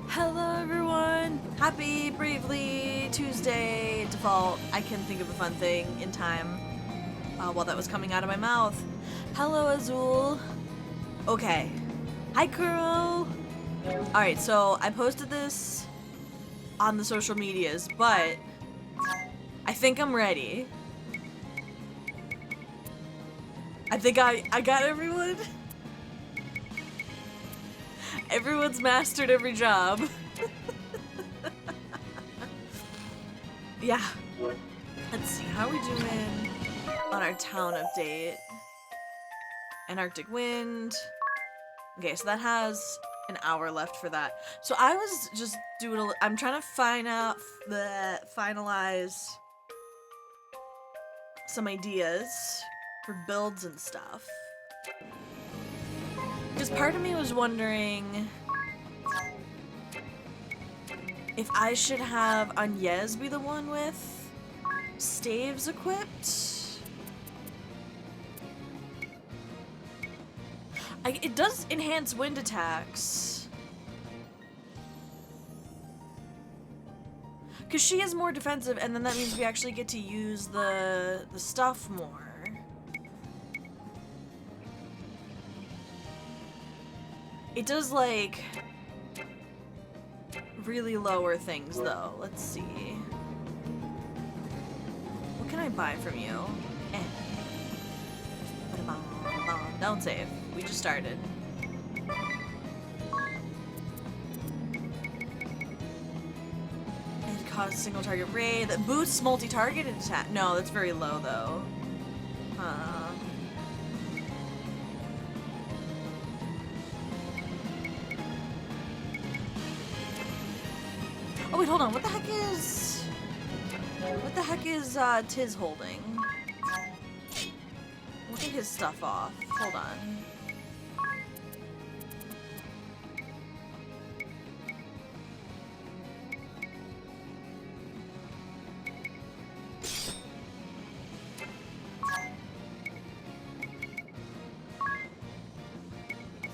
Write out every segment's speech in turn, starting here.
Hello everyone! Happy Bravely Tuesday default. I can think of a fun thing in time while that was coming out of my mouth. Hello Azul. Okay. Hi Kuro! Alright, so I posted this on the social medias, but I think I'm ready. I think I got everyone. Everyone's mastered every job. Yeah. Let's see, how are we doing on our town update? An Arctic wind. Okay, so that has an hour left for that. So I was just doing I'm trying to finalize some ideas for builds and stuff. Because part of me was wondering if I should have Agnes be the one with staves equipped. It does enhance wind attacks. Because she is more defensive, and then that means we actually get to use the stuff more. It does, like, really lower things, though. Let's see. What can I buy from you? Don't save. We just started. It causes single target raid. That boosts multi-targeted attack. No, that's very low, though. Oh wait, hold on. What the heck is Tiz holding? We'll get his stuff off. Hold on.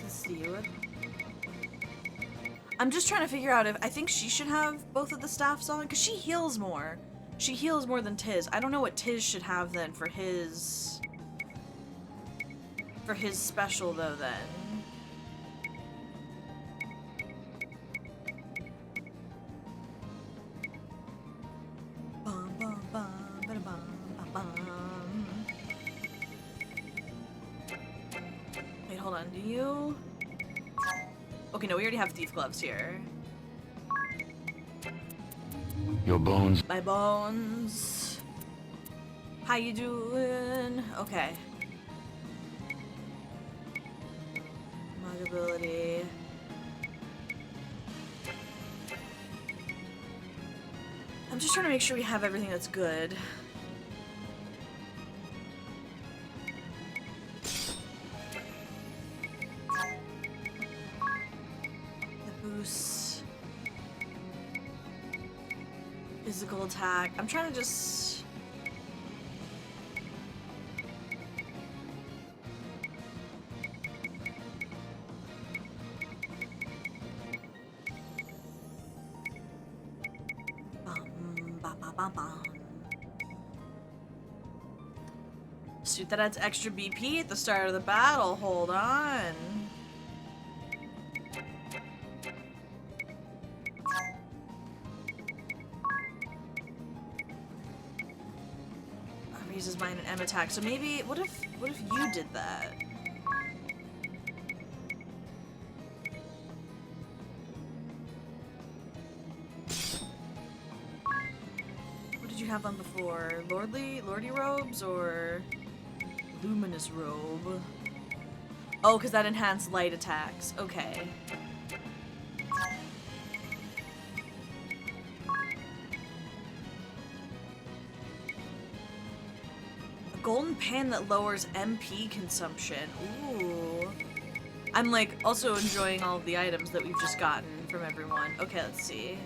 Let's see what. I'm just trying to figure out if I think she should have both of the staffs on, because she heals more. She heals more than Tiz. I don't know what Tiz should have then for his special though then. Wait, hold on. Do you? Okay, no, we already have thief gloves here. Your bones. My bones. How you doing? Okay. Mug ability. I'm just trying to make sure we have everything that's good. Physical attack. I'm trying to just... Suit that adds extra BP at the start of the battle. Hold on. Raises mine and M attack. So maybe what if you did that? What did you have on before? Lordy robes or luminous robe? Oh, because that enhanced light attacks. Okay. Golden pan that lowers MP consumption. Ooh. I'm like also enjoying all of the items that we've just gotten from everyone. Okay, let's see.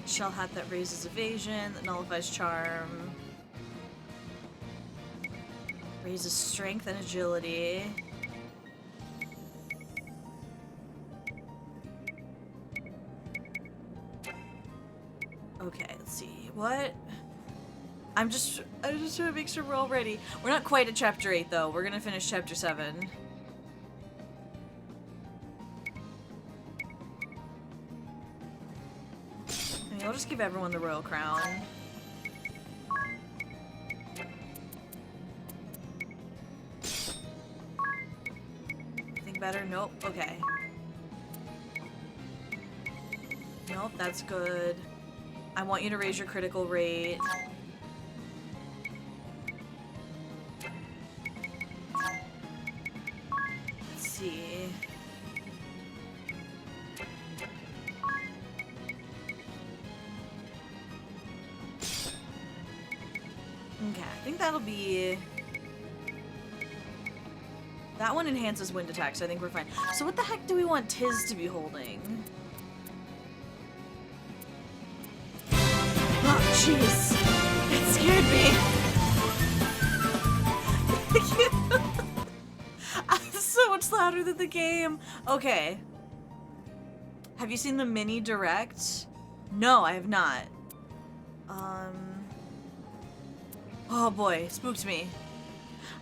Shell hat that raises evasion, that nullifies charm. Raises strength and agility. Okay, let's see. What? I'm just trying to make sure we're all ready. We're not quite at chapter 8 though. We're gonna finish chapter 7. I mean, I'll just give everyone the royal crown. Think better? Nope. Okay. Nope, that's good. I want you to raise your critical rate. Let's see. Okay, I think that'll be... That one enhances wind attack, so I think we're fine. So what the heck do we want Tiz to be holding? Oh, jeez. It scared me. It's so much louder than the game. Okay. Have you seen the mini direct? No, I have not. Oh boy, spooked me.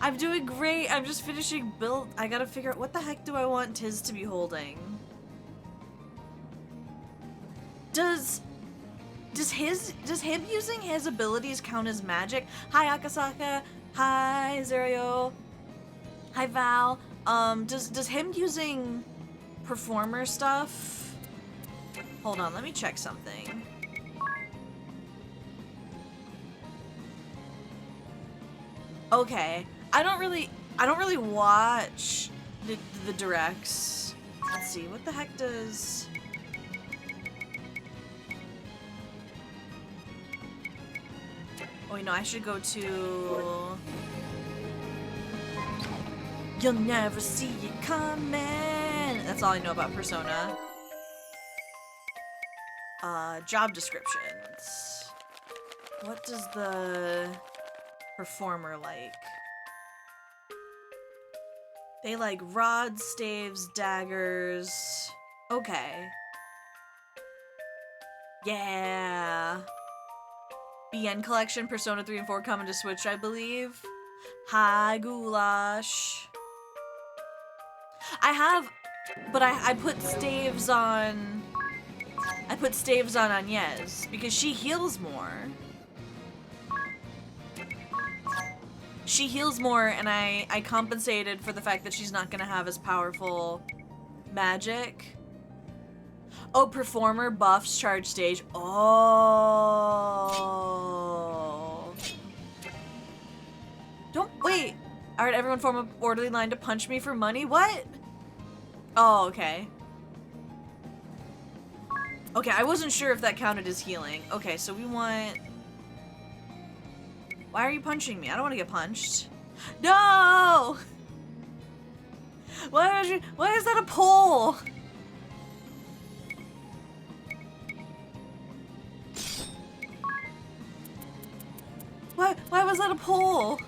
I'm doing great. I'm just finishing build. I gotta figure out what the heck do I want Tiz to be holding. Does him using his abilities count as magic? Hi Akasaka. Hi Zerio. Hi Val. Does him using performer stuff? Hold on, let me check something. Okay. I don't really watch the directs. Let's see, what the heck does... Oh wait, no, I should go to... You'll never see it coming! That's all I know about Persona. Job descriptions. What does the performer like? They like rods, staves, daggers. Okay. Yeah. BN collection, Persona 3 and 4 coming to Switch, I believe. Hi, Goulash. I have, but I put staves on... I put staves on Agnes because she heals more. She heals more, and I compensated for the fact that she's not gonna have as powerful magic. Oh, performer buffs charge stage. Oh. Don't wait. All right, everyone form a orderly line to punch me for money. What? Oh, okay. Okay, I wasn't sure if that counted as healing. Okay, so we want... Why are you punching me? I don't want to get punched. No! Why is that a pole? Why was that a pole?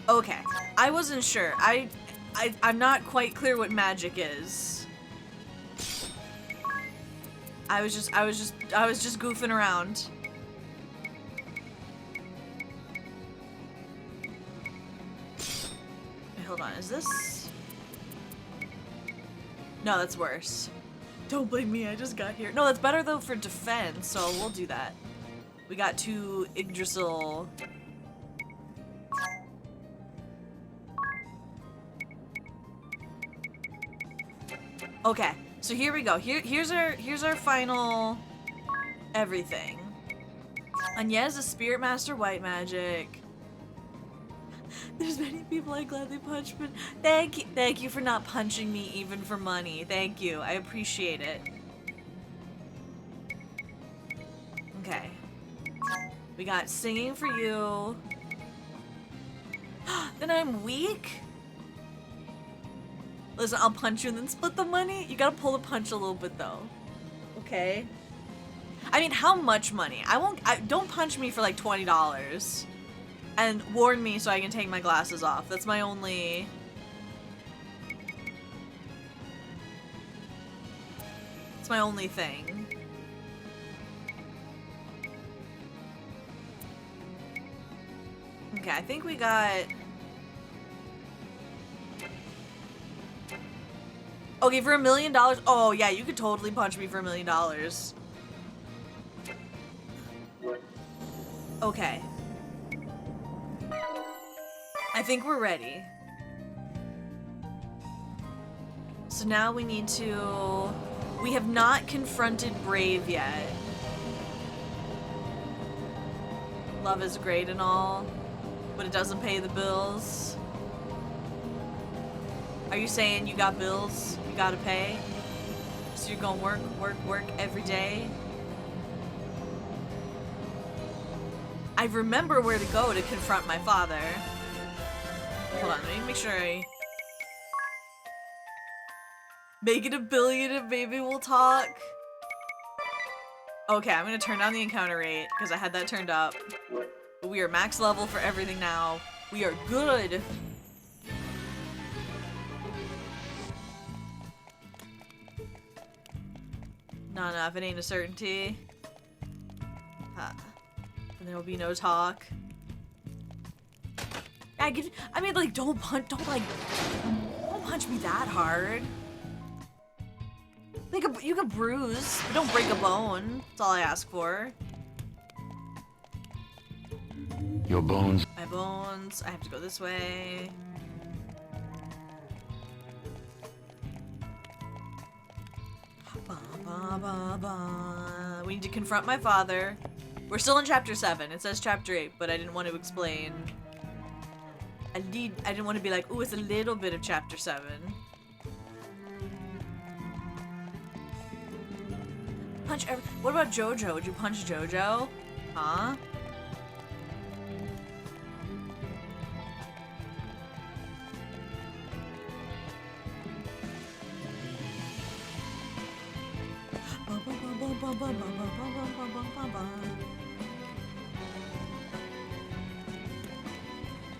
Okay, I wasn't sure. I'm not quite clear what magic is. I was just goofing around. Wait, hold on, is this? No, that's worse. Don't blame me, I just got here. No, that's better though for defense, so we'll do that. We got 2 Yggdrasil. Okay, so here we go. Here's our final everything. Agnes is Spirit Master White Magic. There's many people I gladly punch, but thank you for not punching me even for money. Thank you. I appreciate it. Okay. We got singing for you. Then I'm weak? Listen, I'll punch you and then split the money. You gotta pull the punch a little bit though. Okay? I mean, how much money? Don't punch me for like $20 and warn me so I can take my glasses off. That's my only... It's my only thing. Okay, I think we got... Okay, for $1 million? Oh, yeah, you could totally punch me for $1 million. Okay. I think we're ready. So now we need to... We have not confronted Brave yet. Love is great and all, but it doesn't pay the bills. Are you saying you got bills you gotta pay? So you're gonna work every day? I remember where to go to confront my father. Hold on, let me make sure I... Make it $1 billion and maybe we'll talk. Okay, I'm gonna turn down the encounter rate because I had that turned up. But we are max level for everything now. We are good. Not enough, it ain't a certainty. And there will be no talk. I mean, like, don't punch me that hard. Like, you can bruise, but don't break a bone. That's all I ask for. Your bones. My bones. I have to go this way. Ba, ba, ba, ba. We need to confront my father. We're still in chapter 7. It says chapter 8, but I didn't want to explain. I didn't want to be like, ooh, it's a little bit of chapter 7. What about Jojo? Would you punch Jojo? Huh?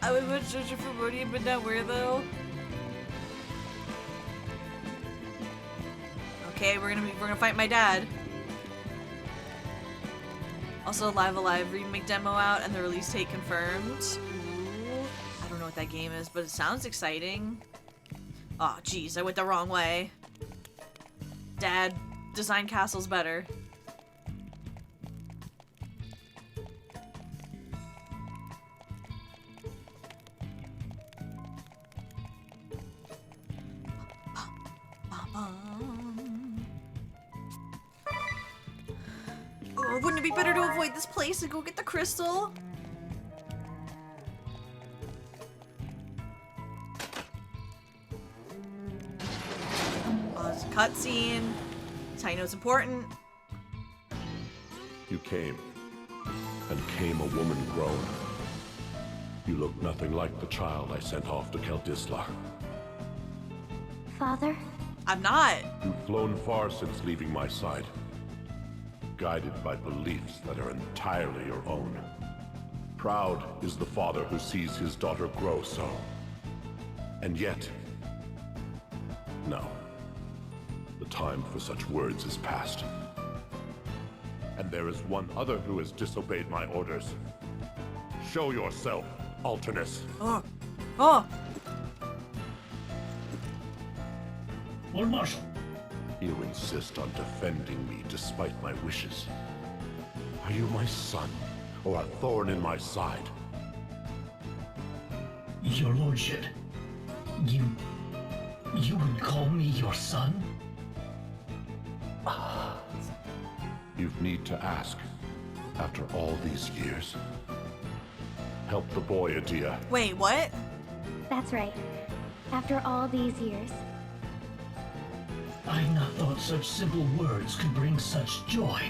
I would put Jojo for Bodhi, but not where though? Okay, we're gonna fight my dad. Also, Live Alive remake demo out and the release date confirmed. Ooh, I don't know what that game is, but it sounds exciting. Oh, jeez, I went the wrong way. Dad, design castles better. Oh, wouldn't it be better to avoid this place and go get the crystal? Oh, it's a cutscene. That's how you know it's important. You came, and came a woman grown. You look nothing like the child I sent off to Keldislar. Father? I'm not. You've flown far since leaving my side, guided by beliefs that are entirely your own. Proud is the father who sees his daughter grow so. And yet, no. The time for such words is past. And there is one other who has disobeyed my orders. Show yourself, Alternus. Oh. Oh. Lord Marshal. You insist on defending me despite my wishes. Are you my son, or a thorn in my side? Your Lordship, you would call me your son? You've need to ask, after all these years. Help the boy, Adia. Wait, what? That's right. After all these years. I had not thought such simple words could bring such joy.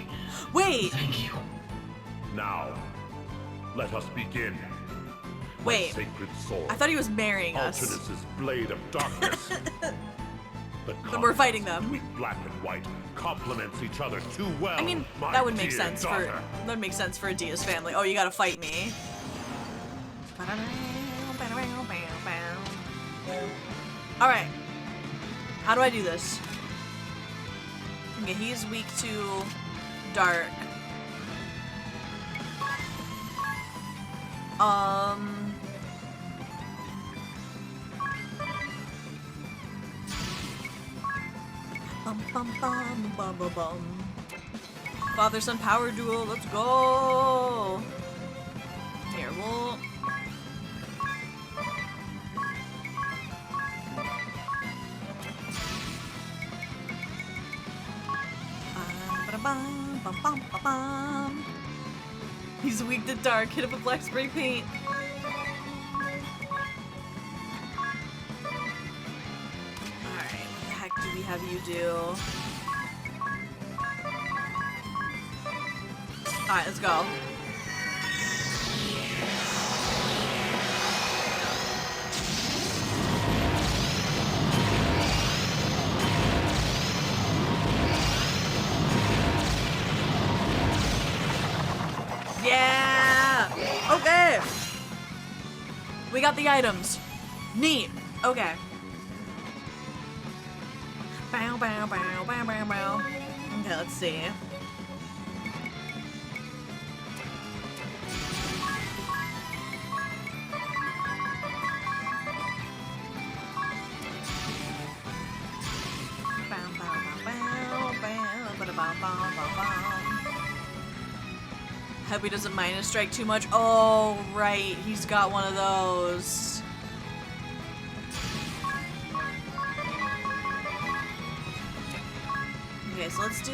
Wait. Thank you. Now, let us begin. Wait. My sacred sword. I thought he was marrying us. Alternus's blade of darkness. The we're fighting them. between black and white complements each other too well. I mean, my that would make dear sense daughter. that would make sense for Dia's family. Oh, you gotta fight me. Alright. How do I do this? Okay, he's weak to dark. Bum bum bum bum bum bum. Father-son power duel, let's go! Here, we'll... Bum, bum, bum, bum, bum. He's weak to dark, hit him with black spray paint. Alright, what the heck do we have you do? Alright, let's go. Yeah! Okay! We got the items. Neat. Okay. Bow, bow, bow, bow, bow, bow. Okay, let's see. Bow, bow, bow, bow, bow, ba-da, bow, bow, bow, bow. Hope he doesn't minus strike too much. Oh, right. He's got one of those. Okay, so let's do...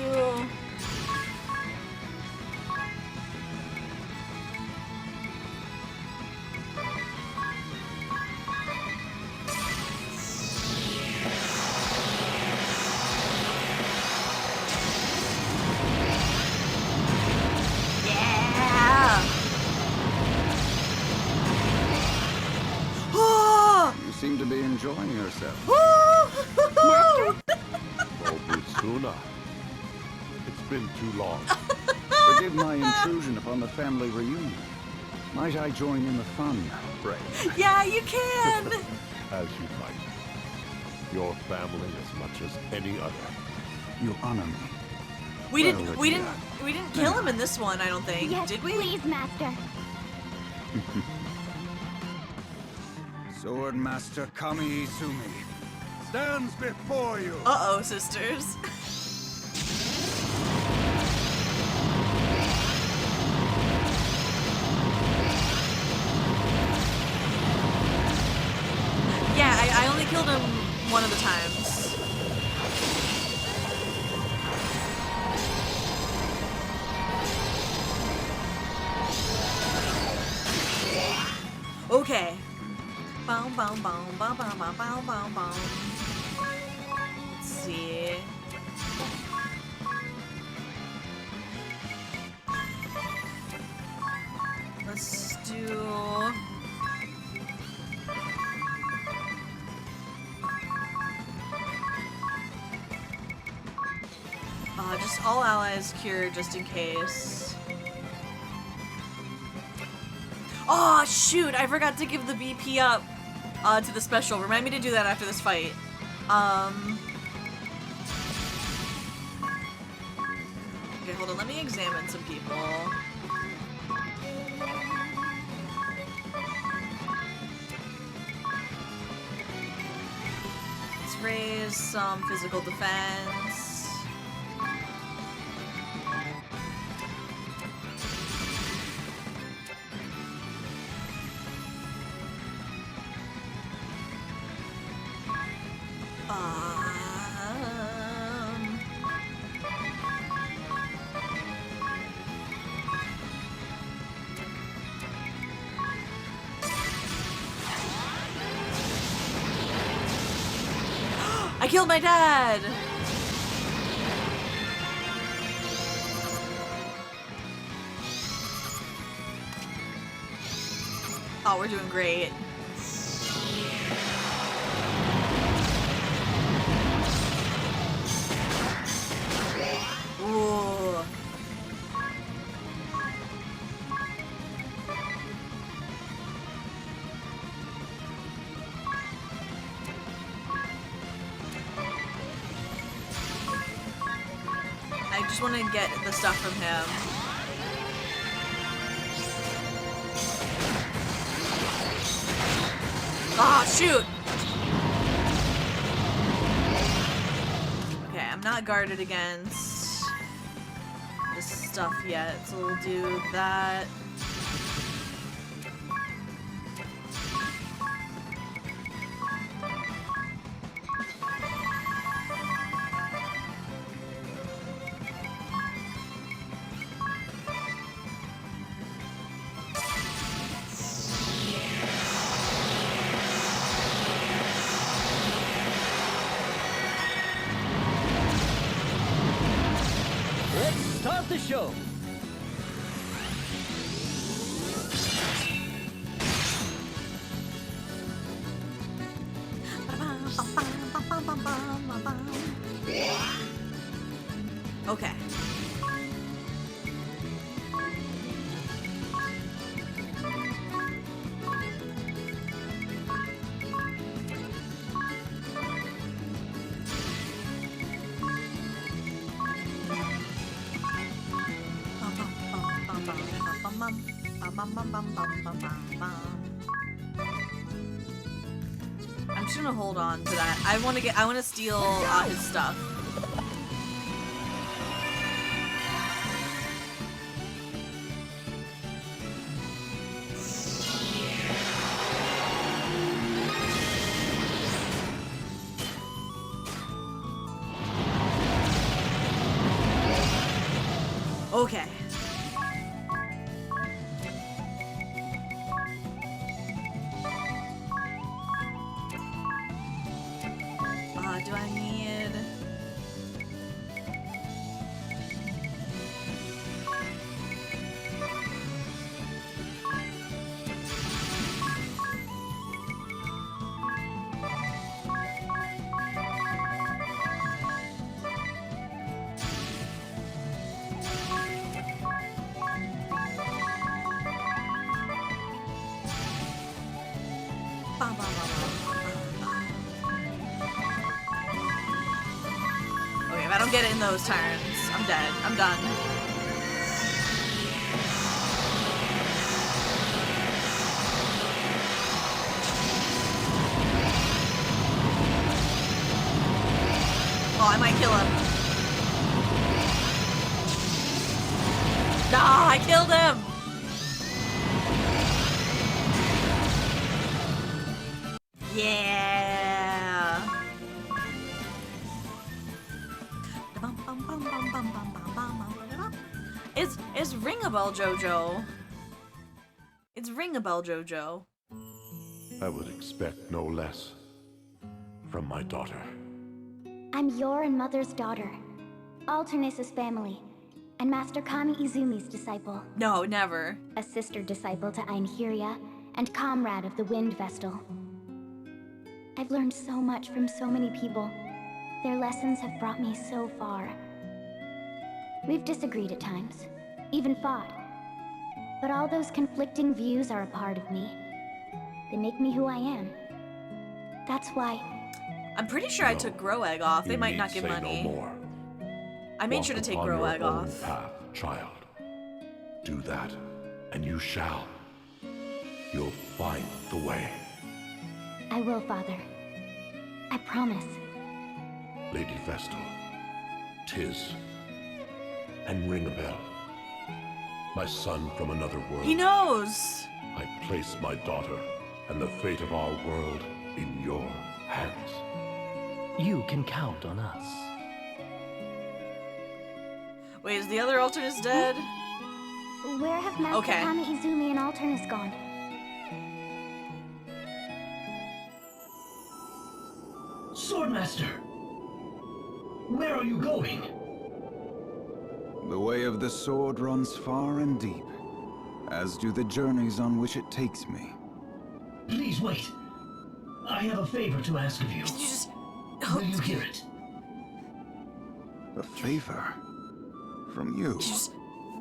Seem to be enjoying yourself. Oh, Butsuna. It's been too long. Forgive my intrusion upon the family reunion. Might I join in the fun, Bray? Yeah, you can! As you might. Your family as much as any other. You honor me. We Well, didn't kill him in this one, I don't think. Yes, Did we? please, Master. Swordmaster Kami Izumi stands before you. Uh-oh, sisters. Yeah, I only killed him one of the times. Okay. Bow, bow, bow, bow, bow, bow, bow, bow, bow. Let's see. Let's do... just all allies cure just in case. Oh, shoot! I forgot to give the BP up to the special. Remind me to do that after this fight. Okay, hold on. Let me examine some people. Let's raise some physical defense. I killed my dad! Oh, we're doing great. I just want to get the stuff from him. Ah, shoot! Okay, I'm not guarded against this stuff yet, so we'll do that. Let's start the show. Okay. I'm just gonna hold on to that. I want to steal his stuff. Okay. Do I need... Okay, if I don't get it in those turns, I'm dead. I'm done. Oh, I might kill him. Ah, I killed him! Yeah! It's ring a bell, Jojo. It's ring a bell, Jojo. I would expect no less from my daughter. I'm your and Mother's daughter, Alternus' family, and Master Kami Izumi's disciple. No, never. A sister disciple to Einherja, and comrade of the Wind Vestal. I've learned so much from so many people. Their lessons have brought me so far. We've disagreed at times, even fought. But all those conflicting views are a part of me. They make me who I am. That's why... I'm pretty sure I took Grow Egg off. They You might need not give say money. No more. I made Walk sure to take upon Grow your Egg own off. path, child. Do that, and you shall. You'll find the way. I will, Father. I promise. Lady Vestal, Tiz, and ring a bell. My son from another world. He knows! I place my daughter and the fate of our world in your hands. You can count on us. Wait, is the other Alternus dead? Where have Master Okay. Kami Izumi and Alternus gone? Swordmaster! Where are you going? The way of the sword runs far and deep, as do the journeys on which it takes me. Please wait. I have a favor to ask of you. Can you just... Will you hear it? A favor? From you? Can you just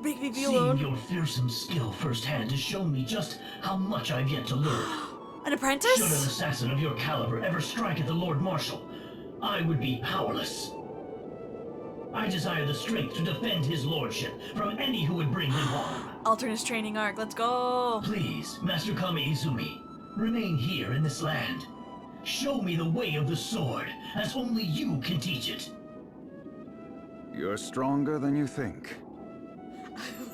make me be Seeing alone? your fearsome skill firsthand has shown me just how much I've yet to learn. An Should an apprentice? assassin of your caliber ever strike at the Lord Marshal, I would be powerless. I I desire the strength to defend his lordship from any who would bring him harm. Alternate training arc, let's go! Please, Master Kami Izumi, remain here in this land. Show me the way of the sword, as only you can teach it. You're stronger than you think.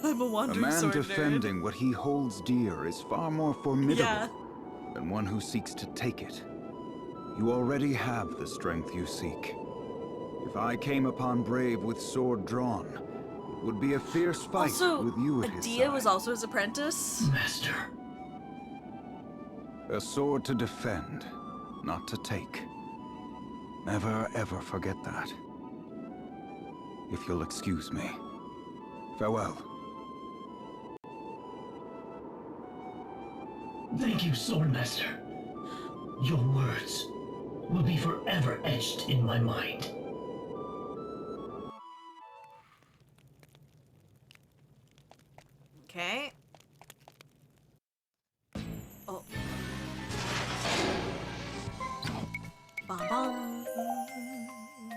I'm a A wandering man sword nerd. defending what he holds dear is far more formidable Yeah. than one who seeks to take it. You already have the strength you seek. If I came upon Brave with sword drawn, it would be a fierce fight Also, with you at his Adia side. was also his apprentice. Master. A sword to defend, not to take. Never ever forget that. If you'll excuse me. Farewell. Thank you, Swordmaster. Your words will be forever etched in my mind. Okay. Oh. Bum bum.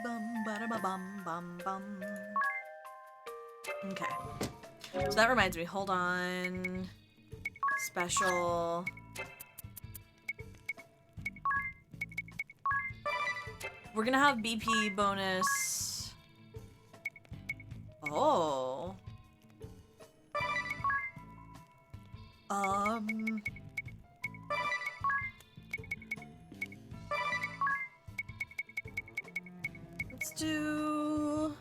Bum ba da ba bum bum bum. Okay. So that reminds me, hold on. Special. We're gonna have BP bonus. Oh. Let's do,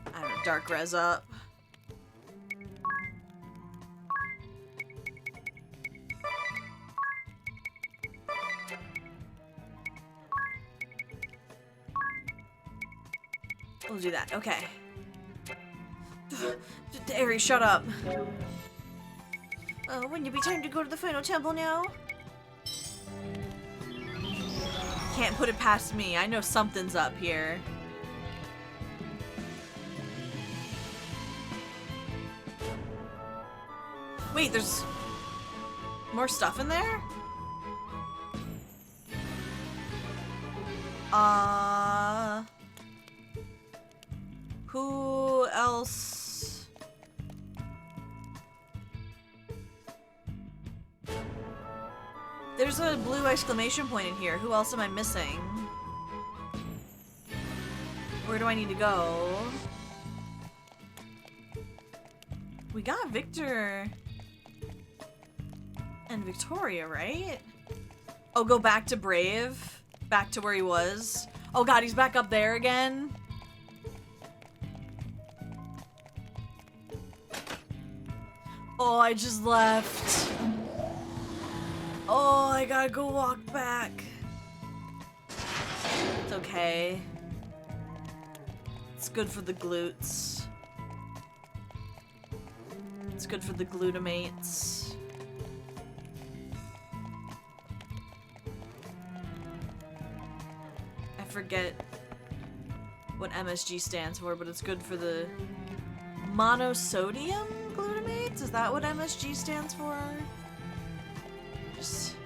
I don't know, dark res up. We'll do that. Okay. Aries, shut up. Wouldn't it be time to go to the final temple now? Can't put it past me. I know something's up here. Wait, there's more stuff in there? Who else? There's a blue exclamation point in here. Who else am I missing? Where do I need to go? We got Victor and Victoria, right? Oh, go back to Brave. Back to where he was. Oh god, he's back up there again. Oh, I just left. Oh, I gotta go walk back. It's okay. It's good for the glutes. It's good for the glutamates. I forget what MSG stands for, but it's good for the monosodium glutamates? Is that what MSG stands for? Just...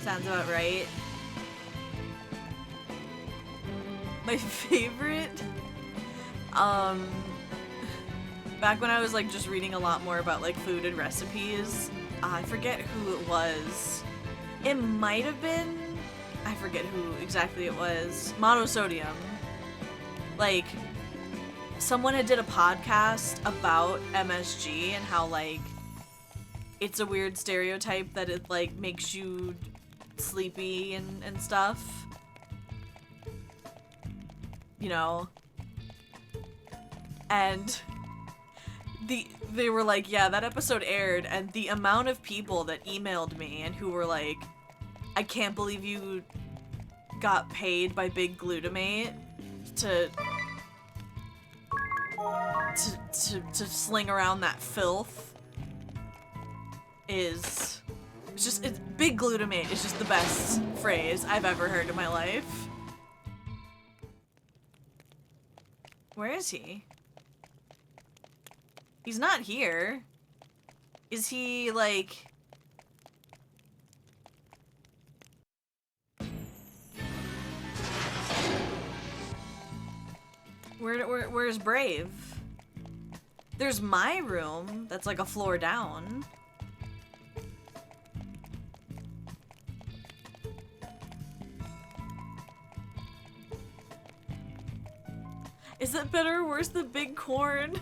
sounds about right. My favorite, back when I was like just reading a lot more about like food and recipes, I forget who it was. It might have been, I forget who exactly it was. Monosodium. Like, someone had did a podcast about MSG and how like it's a weird stereotype that it like makes you sleepy and stuff. You know, and they were like, yeah, that episode aired, and the amount of people that emailed me and who were like, I can't believe you got paid by Big Glutamate to sling around that filth is it's Big Glutamate is just the best phrase I've ever heard in my life. Where is he? He's not here. Is he, like... Where's Brave? There's my room that's like a floor down. Is that better or worse than Big Corn?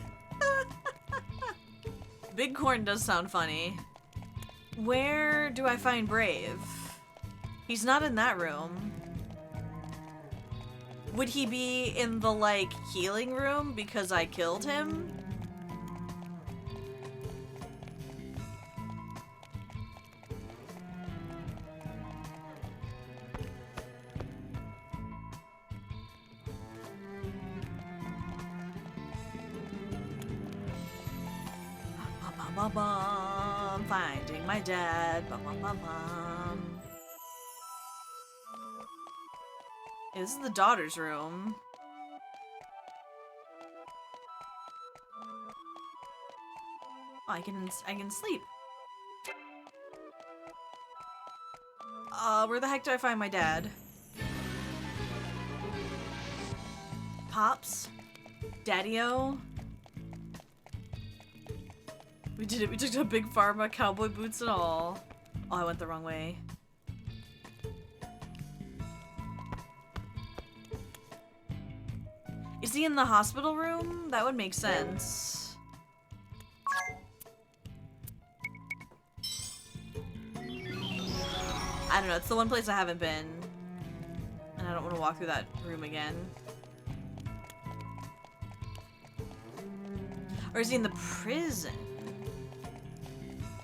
Big Corn does sound funny. Where do I find Brave? He's not in that room. Would he be in the, like, healing room because I killed him? Bum, finding my dad. Bum, bum, bum, bum. This is the daughter's room. Oh, I can sleep. Where the heck do I find my dad? Pops? Daddy-o? We did it. We took a big pharma, cowboy boots and all. Oh, I went the wrong way. Is he in the hospital room? That would make sense. I don't know. It's the one place I haven't been. And I don't want to walk through that room again. Or is he in the prison?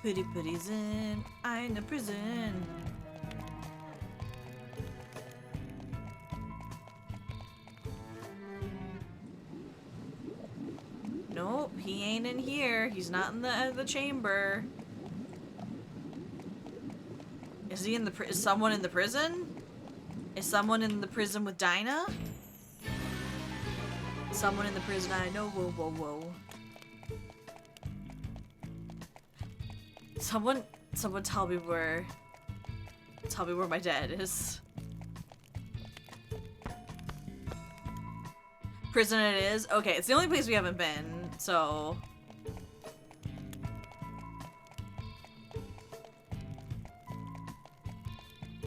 Pretty prison, I'm in prison. Nope, he ain't in here. He's not in the chamber. Is he in the is someone in the prison? Is someone in the prison with Dinah? Someone in the prison I know. Whoa, whoa, whoa. Someone tell me where my dad is. Prison it is? Okay, it's the only place we haven't been, so...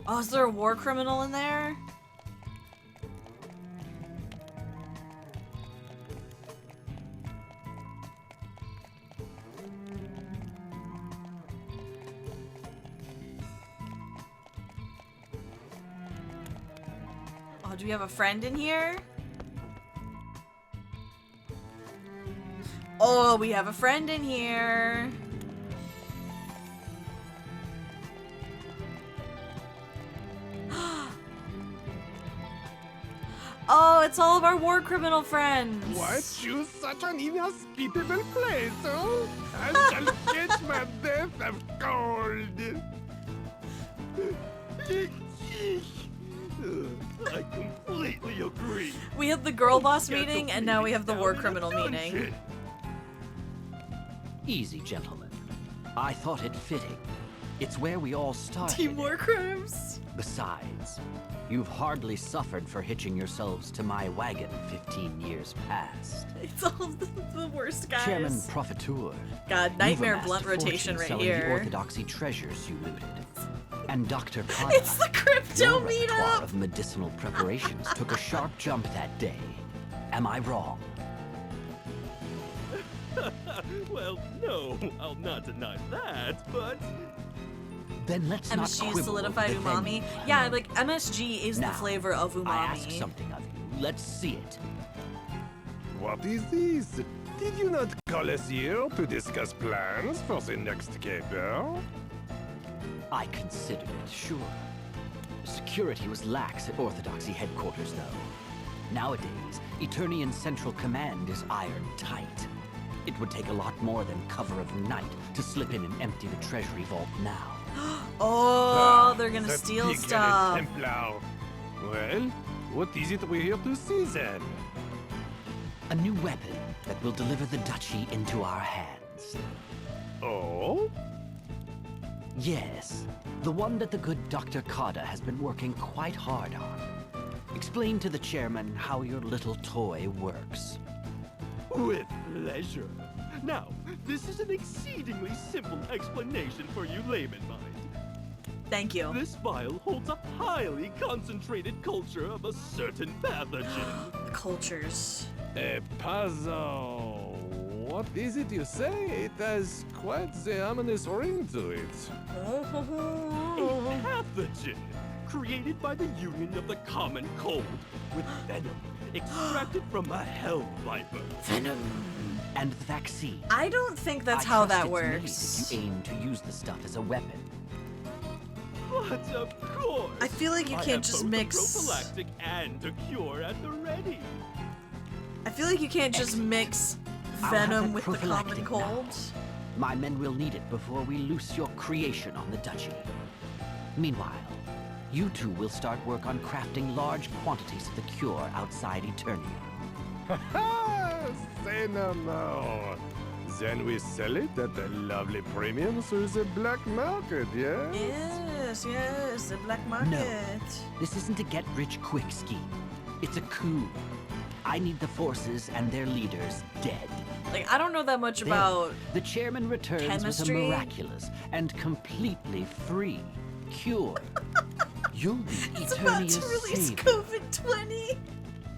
Oh, is there a war criminal in there? Oh, do we have a friend in here? Oh, we have a friend in here. Oh, it's all of our war criminal friends. Why choose such an inhospitable place, huh? I shall catch my death of cold. I completely agree. We had the girl boss meeting, and now we have the war criminal meeting. Easy, gentlemen. I thought it fitting. It's where we all started. Team war crimes. Besides, you've hardly suffered for hitching yourselves to my wagon 15 years past. It's all the worst guys. Chairman Profiteur. God, nightmare blunt rotation right selling here. The orthodoxy treasures you looted. And Dr. Kada, It's the crypto your repertoire meetup. of medicinal preparations took a sharp jump that day. Am I wrong? Well, no, I'll not deny that, but... Then let's not MSG quibble solidified over the umami. venue. Yeah, like MSG is Now, the flavor of umami. I ask something of you. Let's see it. What is this? Did you not call us here to discuss plans for the next caper? I considered it, sure. Security was lax at Orthodoxy headquarters, though. Nowadays, Eternian Central Command is iron tight. It would take a lot more than cover of night to slip in and empty the treasury vault now. Oh, they're gonna That steal big-headed stuff. Templar. Well, what is it we're here to see then? A new weapon that will deliver the duchy into our hands. Oh? Yes, the one that the good Dr. Kada has been working quite hard on. Explain to the chairman how your little toy works. With pleasure. Now, this is an exceedingly simple explanation for you layman mind. Thank you. This vial holds a highly concentrated culture of a certain pathogen. Cultures. A puzzle. What is it you say? It has quite the ominous ring to it. A pathogen created by the union of the common cold with venom extracted from a hell viper. Venom. And the vaccine. I don't think that's I how trust that it's made works. if you aim to use the stuff as a weapon. But of course. I feel like you I can't have just both mix. a prophylactic and a cure at the ready. I feel like you can't just mix I'll have venom that with the common prophylactic cold. now. My men will need it before we loose your creation on the duchy. Meanwhile, you two will start work on crafting large quantities of the cure outside Eternia. Ha! Say no more. Then we sell it at a lovely premium through the black market, yes? Yes, the black market. This isn't a get-rich-quick scheme. It's a coup. I need the forces and their leaders dead. Like, I don't know that much Then, about. the chairman returns chemistry? with a miraculous and completely free cure. You'll be It's about Eternia's to release savior. COVID-20.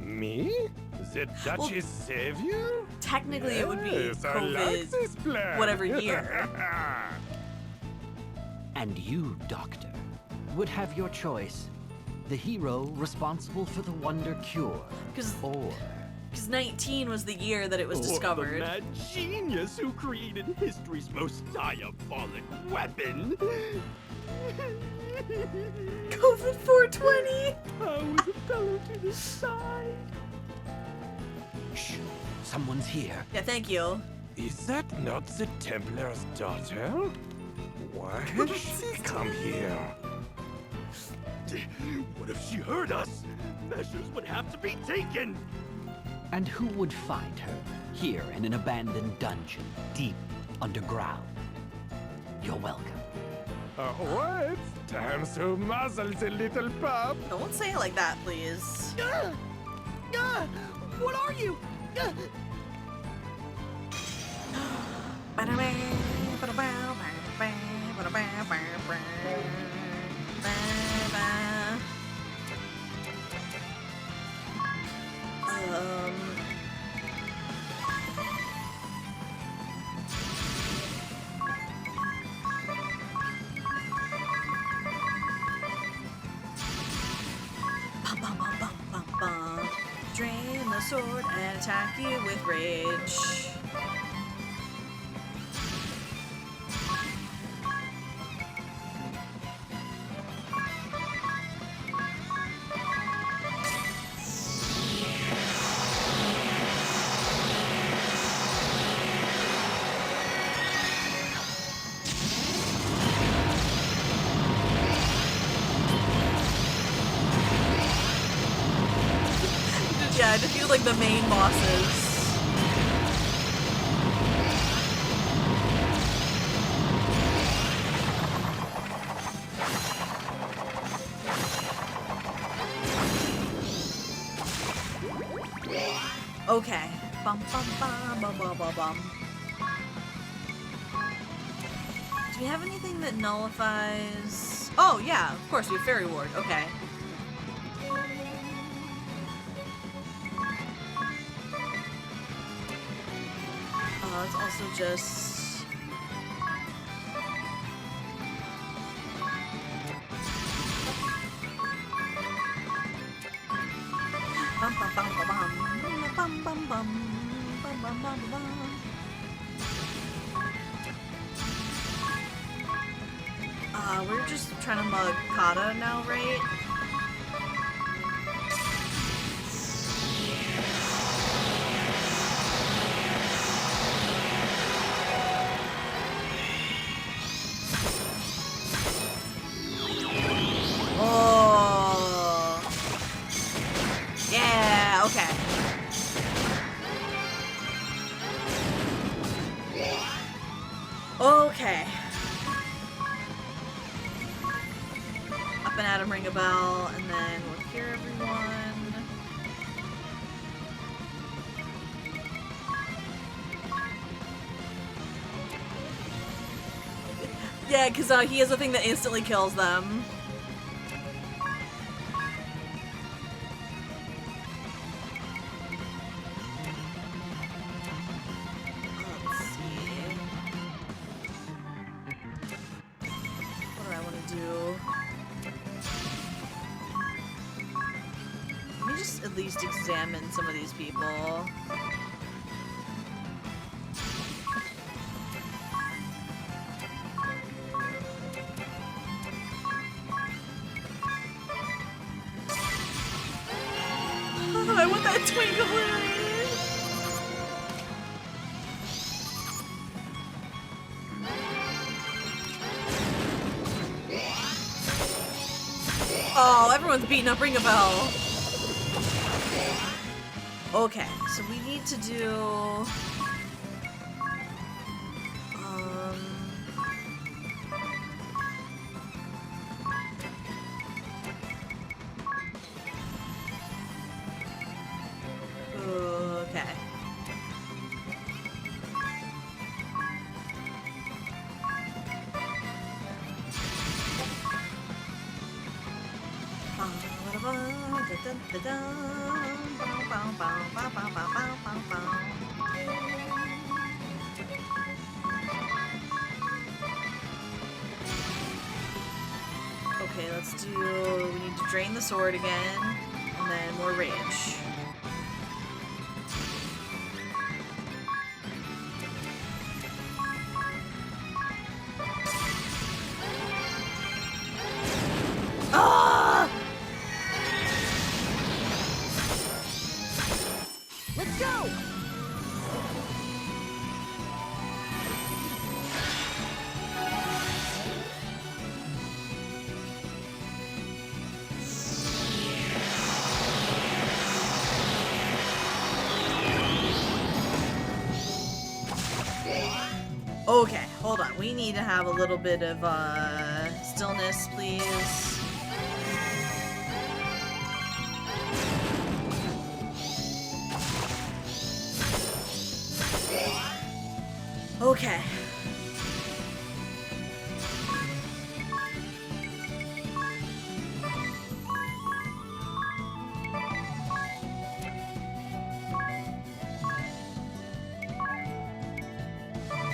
Me? The Duchy's savior? Technically, it would be Yes, I like this COVID, plan. whatever year. And you, Doctor, would have your choice. The hero responsible for the wonder cure. 'Cause- Or 19 was the year that it was Or discovered. the mad genius who created history's most diabolic weapon. COVID 420. How is a fellow to decide? shh, someone's here. Yeah, thank you. Is that not the Templar's daughter? Why has she come here? What if she heard us? Measures would have to be taken. And who would find her here in an abandoned dungeon deep underground? You're welcome. What? Time to muzzle the little pup. Don't say it like that, please. What are you? Bum, bum, bum, bum, bum, bum. Drain the sword and attack you with rage. Yeah, I defeated like the main bosses. Okay. Bum bum bum bum bum bum bum. Do we have anything that nullifies? Oh yeah, of course we have Fairy Ward. Okay. It's also just bum bum bum bum bum bum bum bum bum bum bum bum. We're just trying to mug Kata now, right? Oh. Yeah, okay. Okay. Up and at him, ring a bell, and then we'll cure everyone. Yeah, because he has a thing that instantly kills them. Let's see. What do I want to do? Let me just at least examine some of these people. I want that twinkle in it. Oh, everyone's beating up Ring a Bell. Okay, so we need to do... Okay. Okay, let's do... We need to drain the sword again, and then more rage. Ah! Let's go! Okay, hold on. We need to have a little bit of stillness, please. Okay.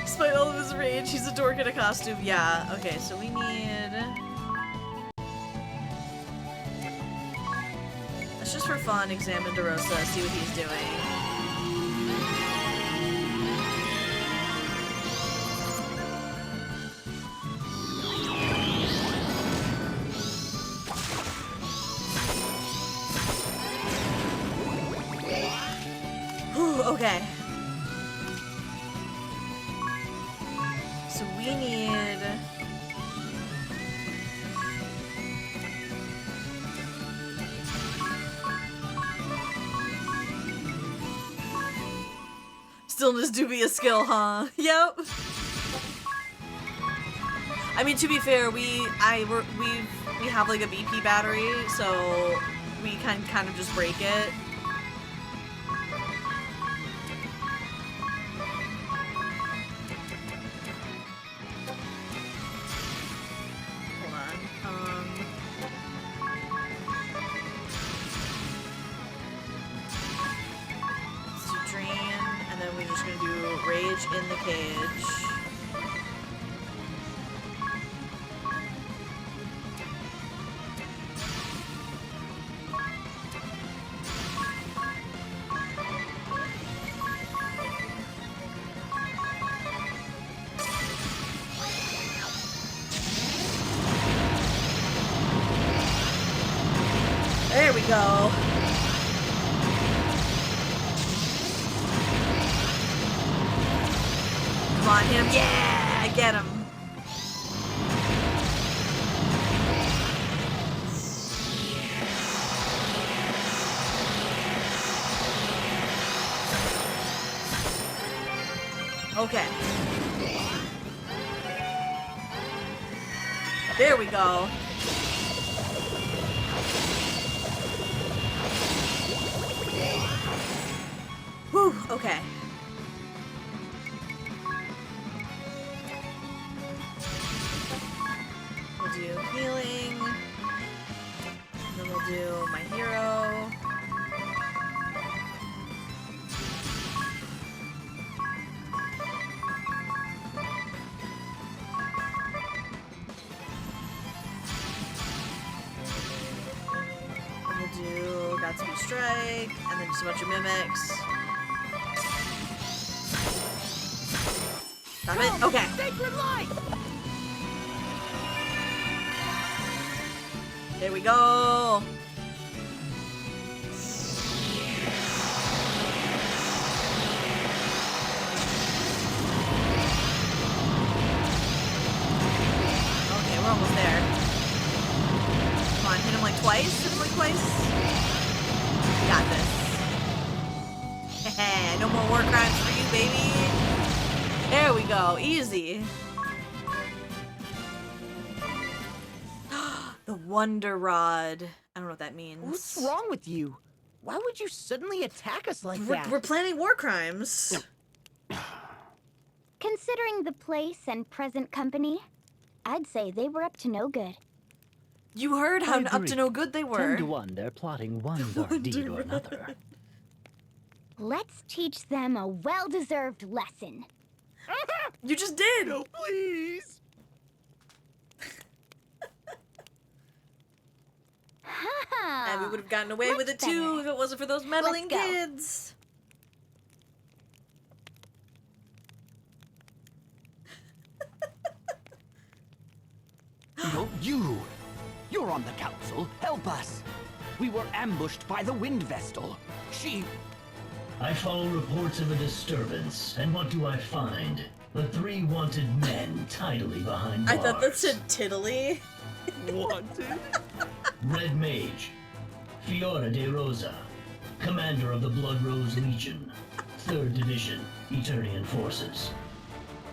Despite all of his rage, he's a dork in a costume. Yeah, okay, so we need... Let's just for fun examine DeRosa, see what he's doing. Whew, okay. So we need... Stillness do be a skill, huh? Yep. I mean, to be fair, we have like a BP battery, so we can kind of just break it. In the cage. There we go. Come on, him. Yeah! Get him. Okay. There we go. Whew, okay. do healing. And then we'll do my hero. We'll do Godspeed Strike, and then just a bunch of mimics. Stop it? Okay. Sacred light! There we go. Okay, we're almost there. Come on, hit him like twice. Hit him like twice. Got this. No more war crimes for you, baby. There we go. Easy. The Wonder Rod. I don't know what that means. What's wrong with you? Why would you suddenly attack us like that? We're planning war crimes. Considering the place and present company, I'd say they were up to no good. You heard how I up agree. to no good they 10 were. to 1, they're plotting one dark deed or another. Let's teach them a well-deserved lesson. You just did. No, please. And we would have gotten away with it too if it wasn't for those meddling Let's go. kids. No, you're on the council. Help us. We were ambushed by the Wind Vestal. She... I follow reports of a disturbance, and what do I find? The 3 wanted men tidily behind bars. I thought that said tiddly. Wanted? Red Mage, Fiora de Rosa, commander of the Blood Rose Legion, 3rd Division, Eternian Forces.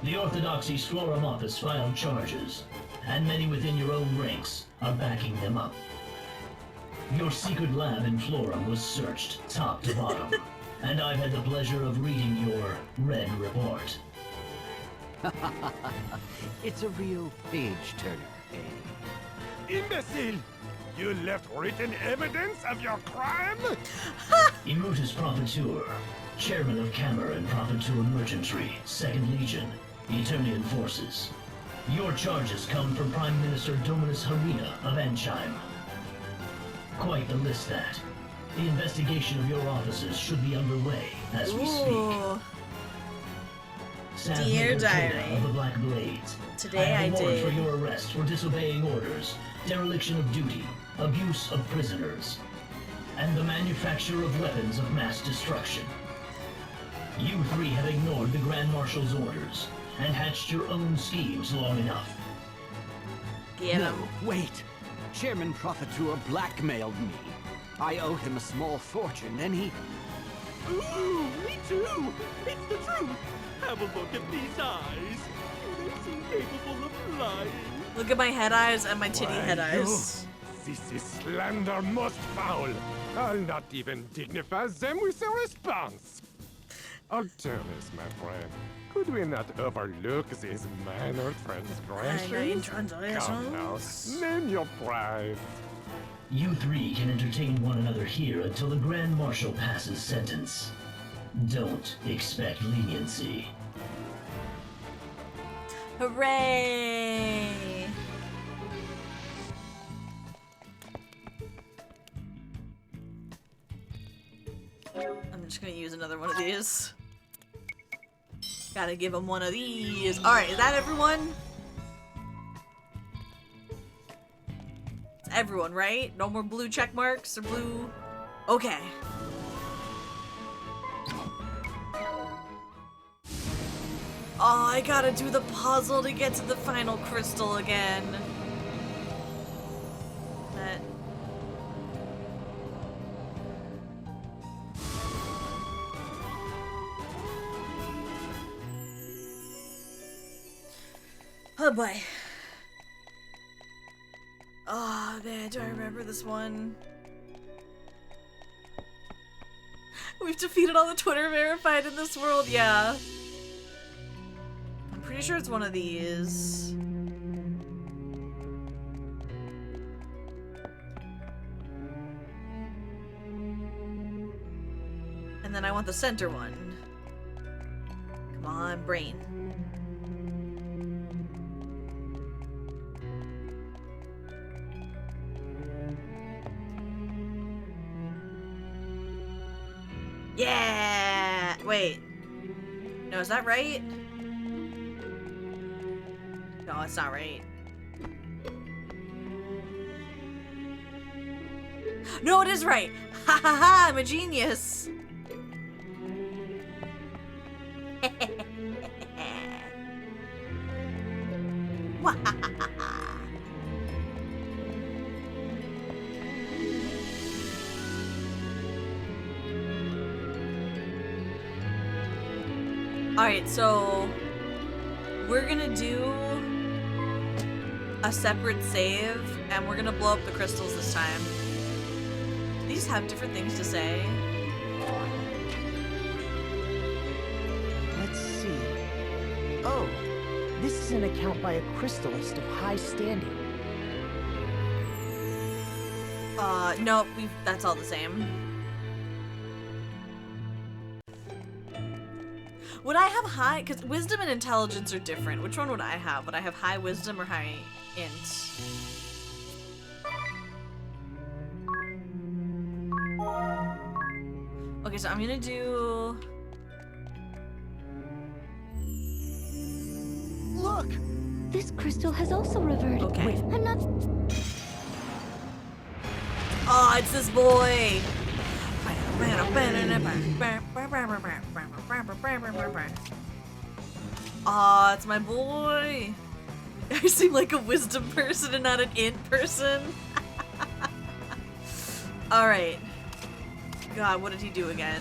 The Orthodoxy Scloromophus filed charges, and many within your own ranks are backing them up. Your secret lab in Florum was searched top to bottom, and I've had the pleasure of reading your Red Report. It's a real page-turner, eh? Imbecile! You left written evidence of your crime? Immutus Profiteur, chairman of Camera and Profiteur Merchantry, 2nd Legion, Eternian Forces. Your charges come from Prime Minister Dominus Harina of Anchime. Quite the list, that. The investigation of your offices should be underway as we speak. Ooh. Sad Dear Maker Keda Diary. of the Black Blades. Today I I have a warrant did. for your arrest for disobeying orders, dereliction of duty, abuse of prisoners, and the manufacture of weapons of mass destruction. You 3 have ignored the Grand Marshal's orders and hatched your own schemes long enough. Get No, him. wait. Chairman Profiteur blackmailed me. I owe him a small fortune, and he... Ooh, me too. It's the truth. Have a look at these eyes. They seem capable of flying. Look at my head eyes and my titty Why, head you- eyes. This is slander most foul. I'll not even dignify them with a response. Alternus, my friend. Could we not overlook these minor transgressions? Come now, name your price. You 3 can entertain one another here until the Grand Marshal passes sentence. Don't expect leniency. Hooray! I'm just gonna use another one of these. Gotta give him one of these. Alright, is that everyone? It's everyone, right? No more blue check marks or blue... Okay. Oh, I gotta do the puzzle to get to the final crystal again. That... Oh boy. Oh man, do I remember this one? We've defeated all the Twitter verified in this world, yeah. I'm pretty sure it's one of these. then I want the center one. Come on, brain. Yeah! Wait. No, is that right? No, it's not right. No, it is right! Ha ha ha! I'm a genius! Alright, so we're gonna do a separate save, and we're gonna blow up the crystals this time. These have different things to say. Let's see. Oh, this is an account by a crystallist of high standing. No, that's all the same. Would I have high, because wisdom and intelligence are different. Which one would I have? Would I have high wisdom or high int? Okay, so I'm gonna do... Look! This crystal has also reverted. Okay. I'm not... Oh, it's this boy! Aw, it's my boy! I seem like a wisdom person and not an int person. Alright. God, what did he do again?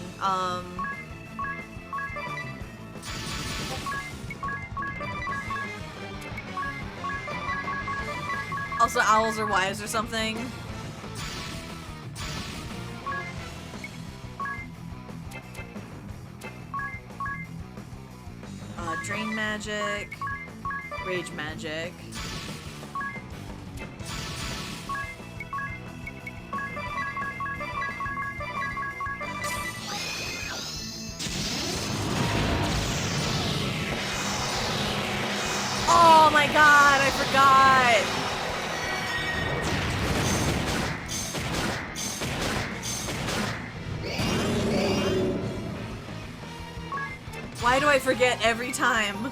Also, owls are wise or something. Drain magic, rage magic. Oh my god, I forgot! Why do I forget every time?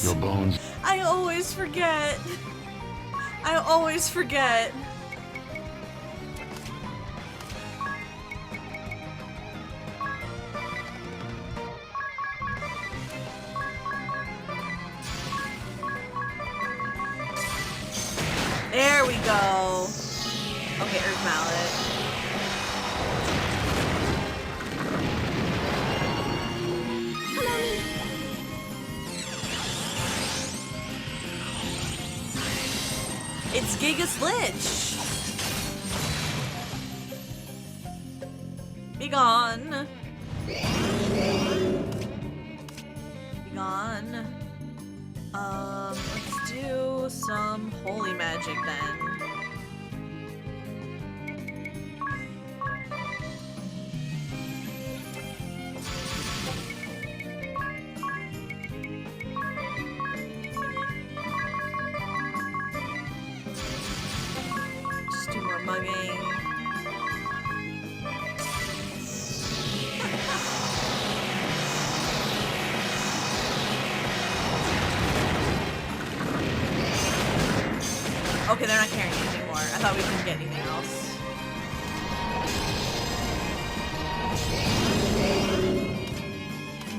Your bones. I always forget. I always forget. There we go. Okay, Earth Mallet. It's Giga Slitch. Be gone. Be gone. Let's do some holy magic then. Just do more mugging. Okay, they're not carrying it anymore. I thought we couldn't get anything else.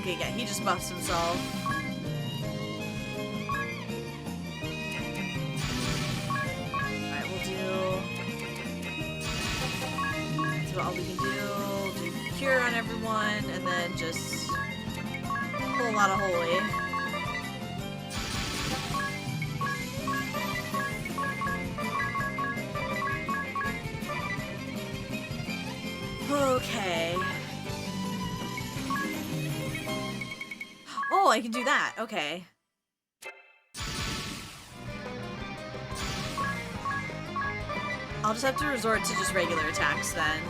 Okay, yeah, he just buffs himself. Alright, we'll do... So all we can do cure on everyone, and then just pull a lot of holy. Okay. I can do that. Okay. I'll just have to resort to just regular attacks then.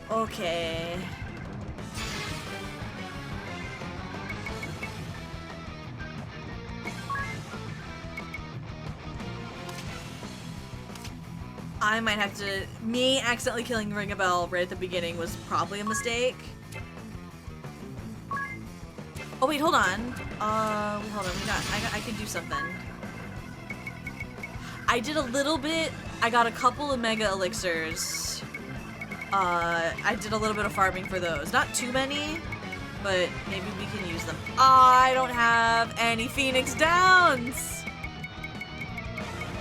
Okay. I might have to... Me accidentally killing Ring a Bell right at the beginning was probably a mistake. Oh wait, hold on. Hold on. I can do something. I did a little bit. I got a couple of Mega Elixirs. I did a little bit of farming for those. Not too many, but maybe we can use them. I don't have any Phoenix Downs!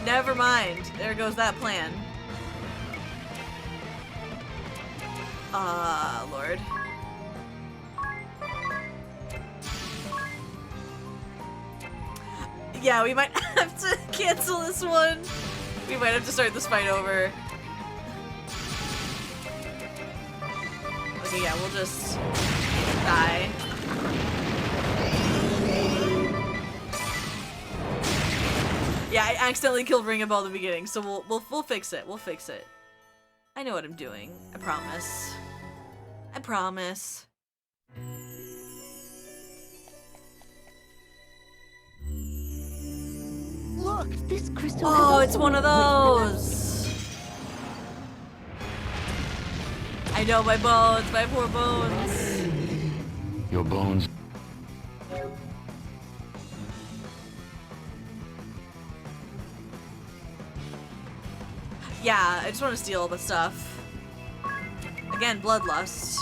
Never mind. There goes that plan. Lord. Yeah, we might have to cancel this one. We might have to start this fight over. Okay, yeah, we'll just die. Yeah, I accidentally killed Ring a Bell at the beginning, so we'll fix it. We'll fix it. I know what I'm doing. I promise. I promise. Look, This crystal. Oh, it's one of those. I know, my bones, my poor bones. Your bones. Yeah, I just want to steal all the stuff. Again, bloodlust.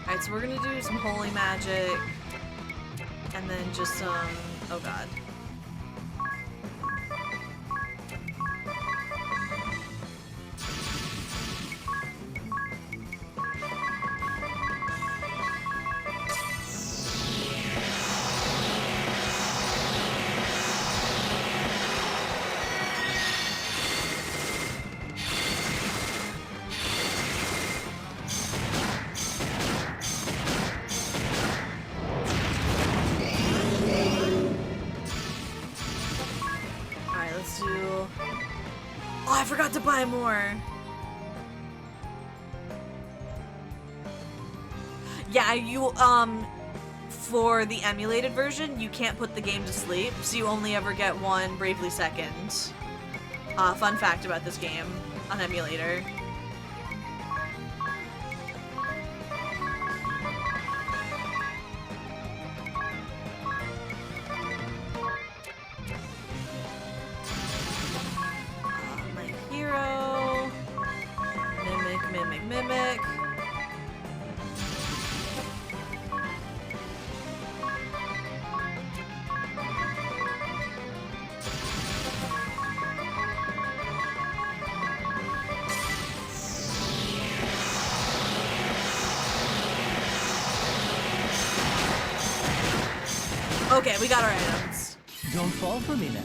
Alright, so we're gonna do some holy magic. And then just some... oh god. I forgot to buy more. Yeah, you, for the emulated version, you can't put the game to sleep, so you only ever get one Bravely Second. Fun fact about this game on emulator. Mimic. Okay, we got our items. Don't fall for me now.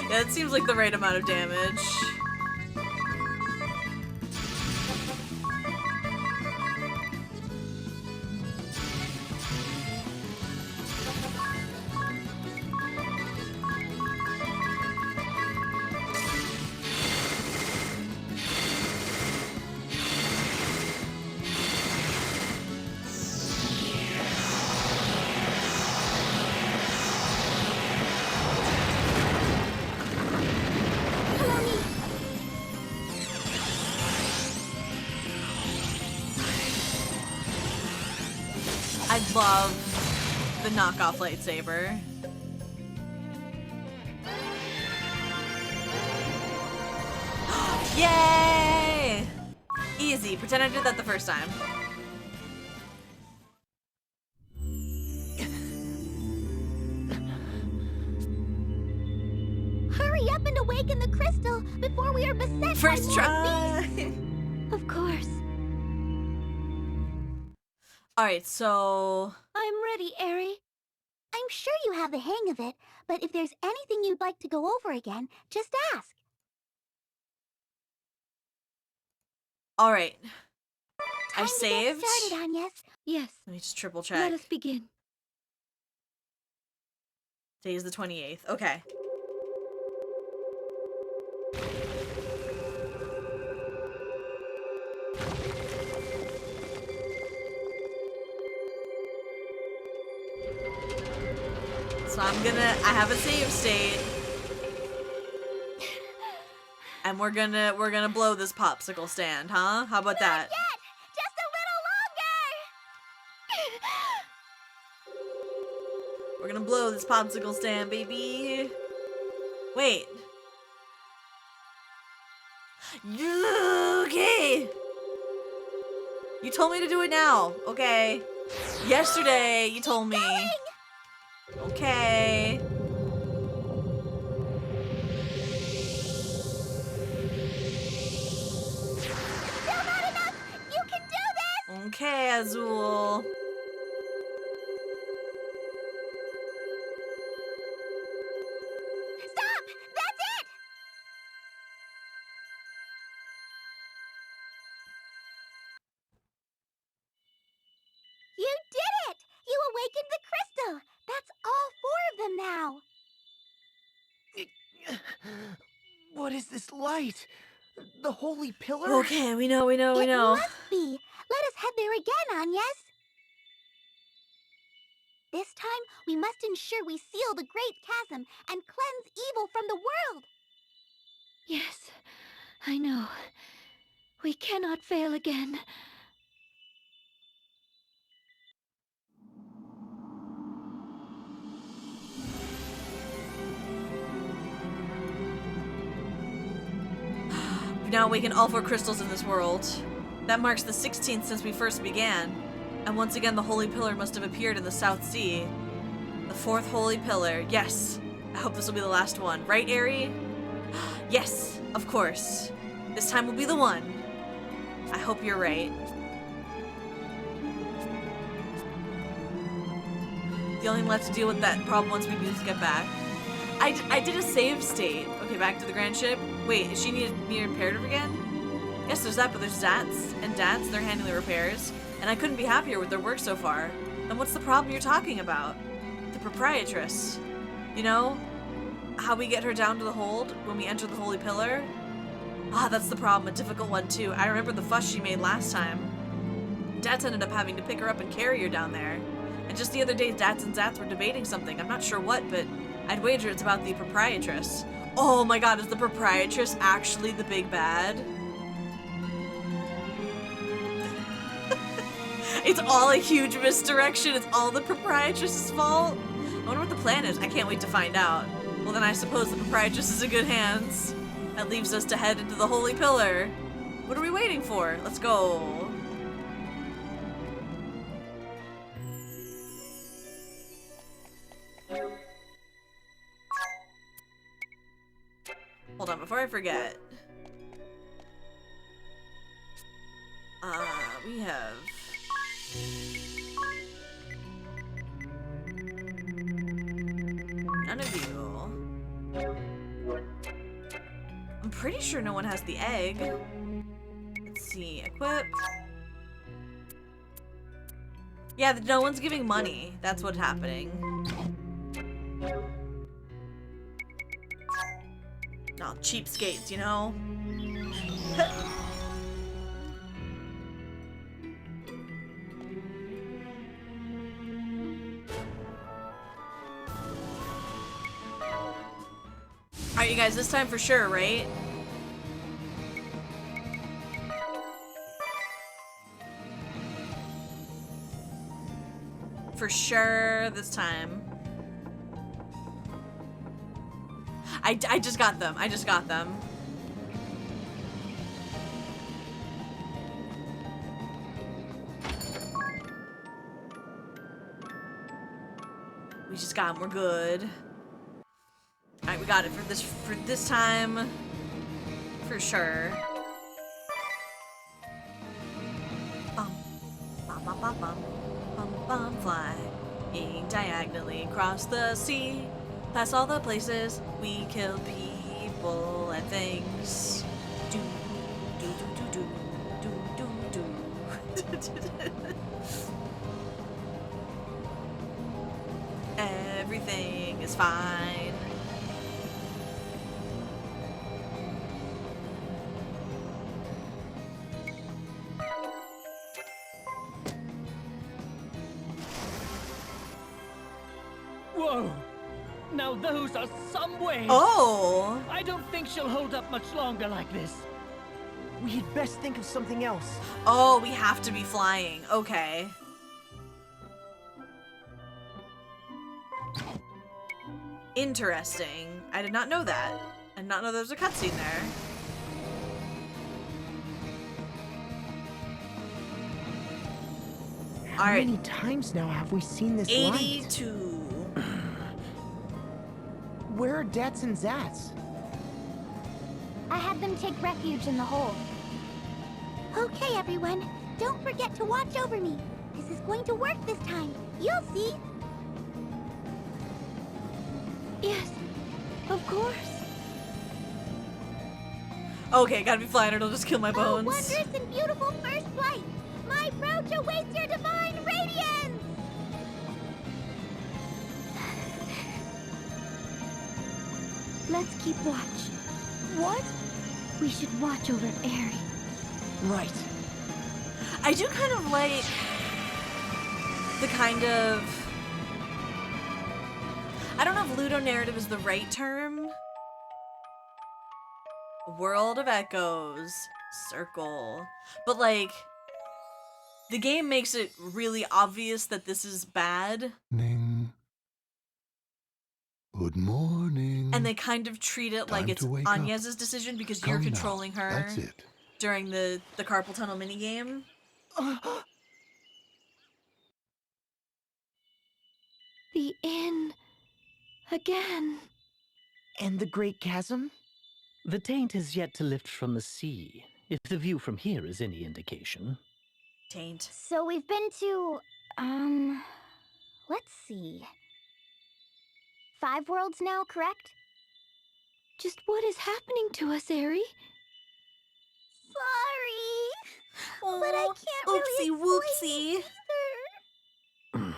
Yeah, it seems like the right amount of damage. love the knockoff lightsaber. Yay! Easy. Pretend I did that the first time. Hurry up and awaken the crystal before we are beset First by try. more beasts. Of course. Alright, so... I'm ready, Eri. I'm sure you have the hang of it, but if there's anything you'd like to go over again, just ask. Alright. Time I saved. To get started, Agnes. Yes. Let me just triple check. Let us begin. Today is the 28th. Okay. So I have a save state. And we're gonna blow this popsicle stand, huh? How about that? Not yet! Just a little longer! We're gonna blow this popsicle stand, baby. Wait. Okay. You told me to do it now. Okay. Yesterday, you told me. Okay. Still not enough! You can do this! Okay, Azul. Stop! That's it! You did it! You awakened the crystal! That's all 4 of them now! What is this light? The holy pillar? Okay, we know. It must be. Let us head there again, Agnes. This time, we must ensure we seal the great chasm and cleanse evil from the world. Yes, I know. We cannot fail again. We've now awakened all 4 crystals in this world. That marks the 16th since we first began. And once again, the Holy Pillar must have appeared in the South Sea. The 4th Holy Pillar. Yes. I hope this will be the last one. Right, Eri? Yes, of course. This time will be the one. I hope you're right. The only thing left to deal with that problem once we do is get back. I did a save state. Okay, back to the Grand Ship. Wait, is she near imperative again? Yes, there's that, but there's Zats and Dats. They're handling the repairs. And I couldn't be happier with their work so far. Then what's the problem you're talking about? The proprietress. You know? How we get her down to the hold when we enter the Holy Pillar? Ah, that's the problem. A difficult one, too. I remember the fuss she made last time. Dats ended up having to pick her up and carry her down there. And just the other day, Dats and Zats were debating something. I'm not sure what, but I'd wager it's about the proprietress. Oh my god, is the proprietress actually the big bad? It's all a huge misdirection. It's all the proprietress's fault. I wonder what the plan is. I can't wait to find out. Well, then I suppose the proprietress is in good hands. That leaves us to head into the Holy Pillar. What are we waiting for? Let's go. Hold on, before I forget. We have... none of you. I'm pretty sure no one has the egg. Let's see, equip. Yeah, no one's giving money. That's what's happening. No, cheapskates, you know? Alright, you guys, this time for sure, right? For sure this time. I just got them. I just got them. We just got them. We're good. Alright, we got it for this time. For sure. Bum, bum, bum, bum, bum, bum, bum, flying diagonally across the sea, past all the places we kill people and things. Do, do, do, do, do, do, do. Everything is fine. Whoa! Now those are some waves! Oh! I don't think she'll hold up much longer like this. We had best think of something else. Oh, we have to be flying. Okay. Interesting. I did not know that. I did not know there was a cutscene there. How many times now have we seen this light? 82. Where are Dats and Zats? I had them take refuge in the hole. Okay, everyone. Don't forget to watch over me. This is going to work this time. You'll see. Yes, of course. Okay, gotta be flying or it'll just kill my bones. Oh, wondrous and beautiful first flight! My approach awaits your divine radiance! Let's keep watch. What? We should watch over Aerie. Right. I do kind of like the kind of... I don't know if ludonarrative is the right term. World of Echoes. Circle. But like, the game makes it really obvious that this is bad. Good morning. And they kind of treat it like it's Agnes's decision because you're controlling her That's it. during the carpal tunnel minigame. The inn. Again. And the Great Chasm? The taint has yet to lift from the sea, if the view from here is any indication. Taint. So we've been to, let's see. 5 worlds now, correct? Just what is happening to us, Aerie? Sorry, but I can't really whoopsie. either.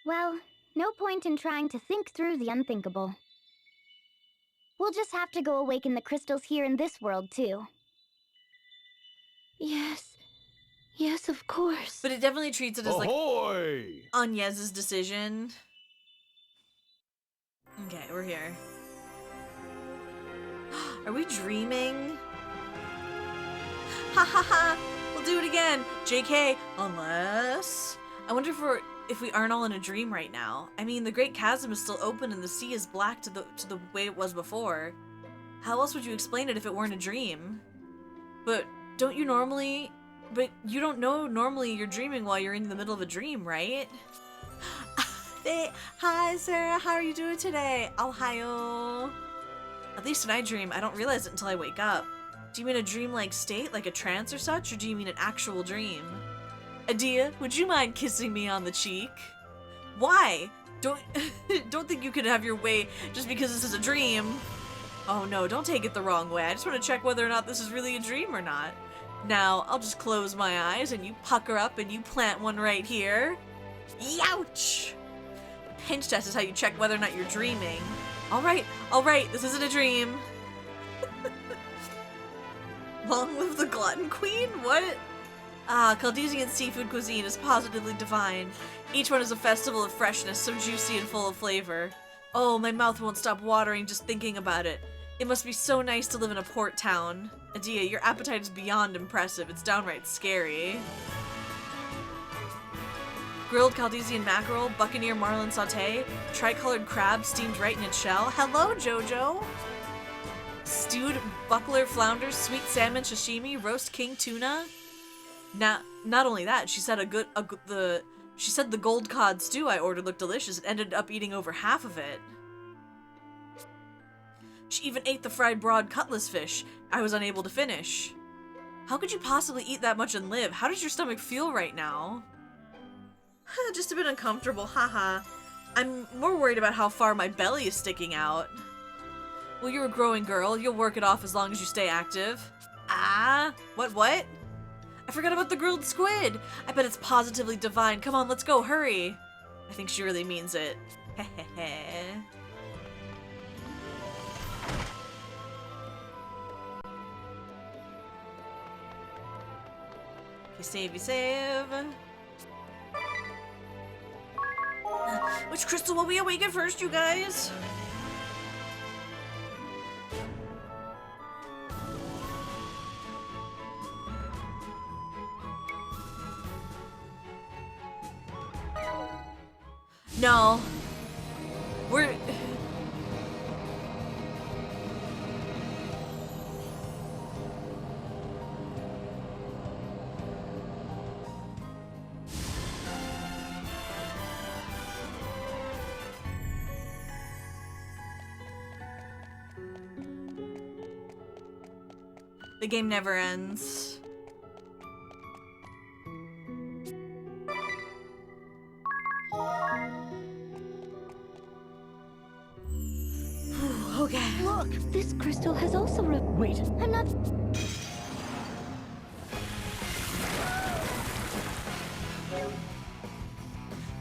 Well, no point in trying to think through the unthinkable. We'll just have to go awaken the crystals here in this world, too. Yes. Yes, of course. But it definitely treats it as like Ahoy! Agnes's decision. Okay, we're here. Are we dreaming? Ha ha ha! We'll do it again! JK, unless... I wonder if we aren't all in a dream right now. I mean, the Great Chasm is still open and the sea is black to the way it was before. How else would you explain it if it weren't a dream? But don't you normally... But you don't know normally you're dreaming while you're in the middle of a dream, right? Hi, Sarah. How are you doing today? Ohio. At least when I dream, I don't realize it until I wake up. Do you mean a dream-like state, like a trance or such, or do you mean an actual dream? Adia, would you mind kissing me on the cheek? Why? Don't think you can have your way just because this is a dream. Oh no, don't take it the wrong way. I just want to check whether or not this is really a dream or not. Now, I'll just close my eyes and you pucker up and you plant one right here. Youch! Pinch test is how you check whether or not you're dreaming. Alright, this isn't a dream. Long live the Glutton Queen? What? Ah, Chaldean seafood cuisine is positively divine. Each one is a festival of freshness, so juicy and full of flavor. Oh, my mouth won't stop watering just thinking about it. It must be so nice to live in a port town. Adia, your appetite is beyond impressive. It's downright scary. grilled Caldesian mackerel, buccaneer marlin sauté, tricolored crab steamed right in its shell. Hello, Jojo. Stewed buckler flounder, sweet salmon sashimi, roast king tuna. Now, not only that, she said the gold cod stew I ordered looked delicious and ended up eating over half of it. She even ate the fried broad cutlass fish I was unable to finish. How could you possibly eat that much and live? How does your stomach feel right now? Just a bit uncomfortable, haha. I'm more worried about how far my belly is sticking out. Well, you're a growing girl. You'll work it off as long as you stay active. Ah, what? I forgot about the grilled squid. I bet it's positively divine. Come on, let's go, hurry. I think she really means it. Hehehe. Okay, save. Which crystal will we awaken first, you guys? No. We're... The game never ends. Okay. Look, this crystal has also Wait. I'm not...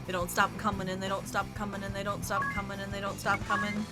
They don't stop coming and they don't stop coming and they don't stop coming and they don't stop coming.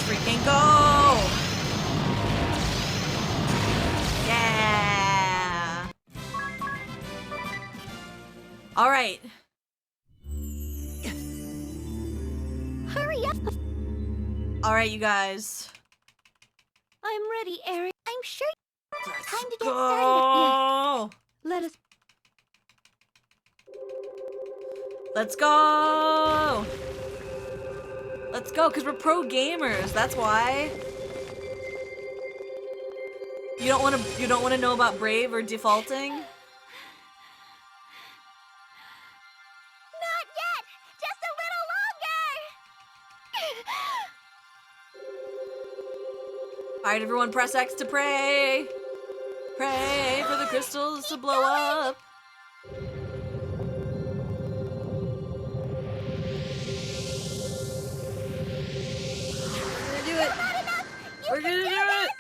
Freaking go! Yeah! All right. Hurry up! All right, you guys. I'm ready, Aaron. I'm sure. Let's Time to get go! started. Yeah. Let us. Let's go! Let's go, because we're pro gamers, that's why. You don't want to know about Brave or defaulting? Not yet! Just a little longer! Alright, everyone, press X to pray! Pray for the crystals to blow up! We're gonna do it!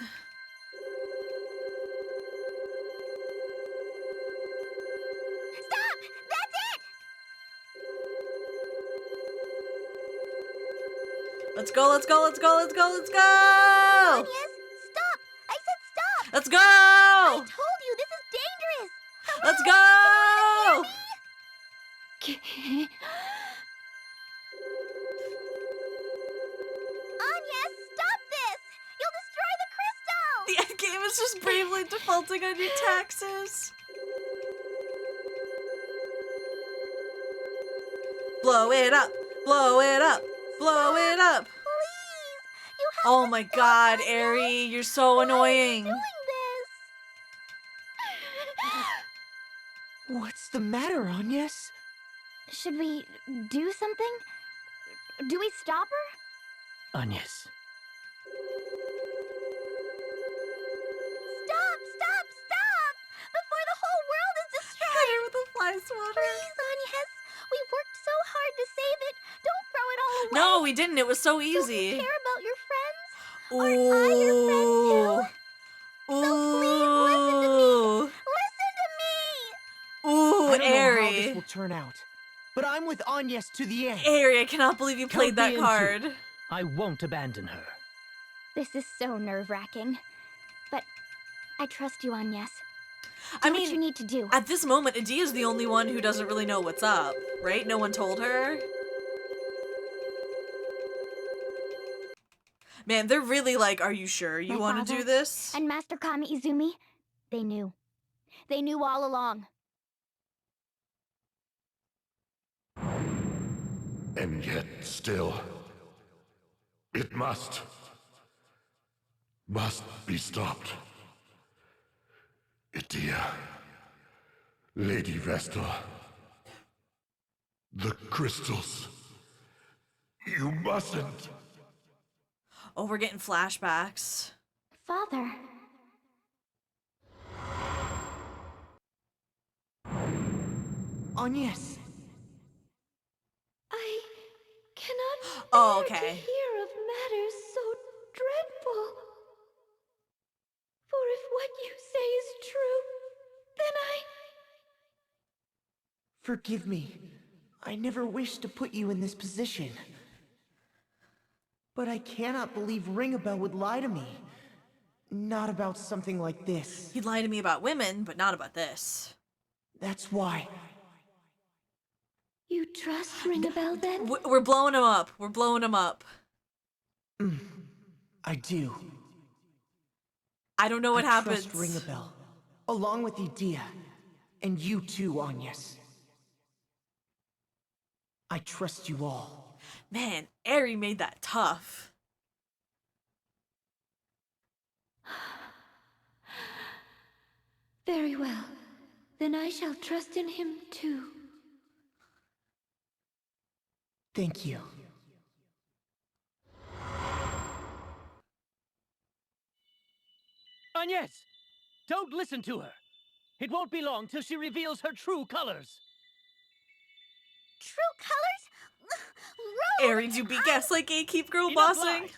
Stop! That's it! Let's go, let's go, let's go, let's go, let's go! Yes, stop! I said stop! Let's go! I told you this is dangerous! How Let's go! Anya, stop this! You'll destroy the crystal! The end game is just bravely defaulting on your taxes. Blow it up! Blow it up! Blow it up! Please! You have Oh to my stop, god, Anya. Eri, you're so Why annoying. are you doing this? What's the matter, Agnes? Should we do something? Do we stop her? Agnes. Stop! Stop! Stop! Before the whole world is Hit destroyed! her with a fly swatter. Please, Agnes! We worked so hard to save it! Don't throw it all away! No, we didn't. It was so Don't you easy. care about your friends? Ooh. Aren't I your friend too? So please listen to me! Listen to me! Ooh, I don't know how Eri. this will turn out, but I'm with Agnes to the end. Eri, I cannot believe you played Count that me in card. two. I won't abandon her. This is so nerve-wracking. But I trust you, Agnes. I Do mean, what you need to do. at this moment, Adia's the only one who doesn't really know what's up, right? No one told her. Man, they're really like, are you sure you My want to do father this? And Master Kami Izumi, they knew. They knew all along. And yet, still, it must be stopped. Idia, Lady Vestal, the crystals. You mustn't. Oh, we're getting flashbacks. Father. Agnes. I cannot Oh, bear to okay. hear of matters so dreadful. For if what you say is true, then Forgive me. I never wished to put you in this position. But I cannot believe Ringabel would lie to me. Not about something like this. He'd lie to me about women, but not about this. That's why. You trust Ringabel then? We're blowing him up. We're blowing him up. I do. I don't know what happens. Trust Ringabel, along with Idia, and you too, Agnes. I trust you all. Man, Eri made that tough. Very well. Then I shall trust in him too. Thank you. Agnes! Don't listen to her! It won't be long till she reveals her true colors! True colors? Rude! Eri, do be gaslight gatekeep girl Enough bossing. lies!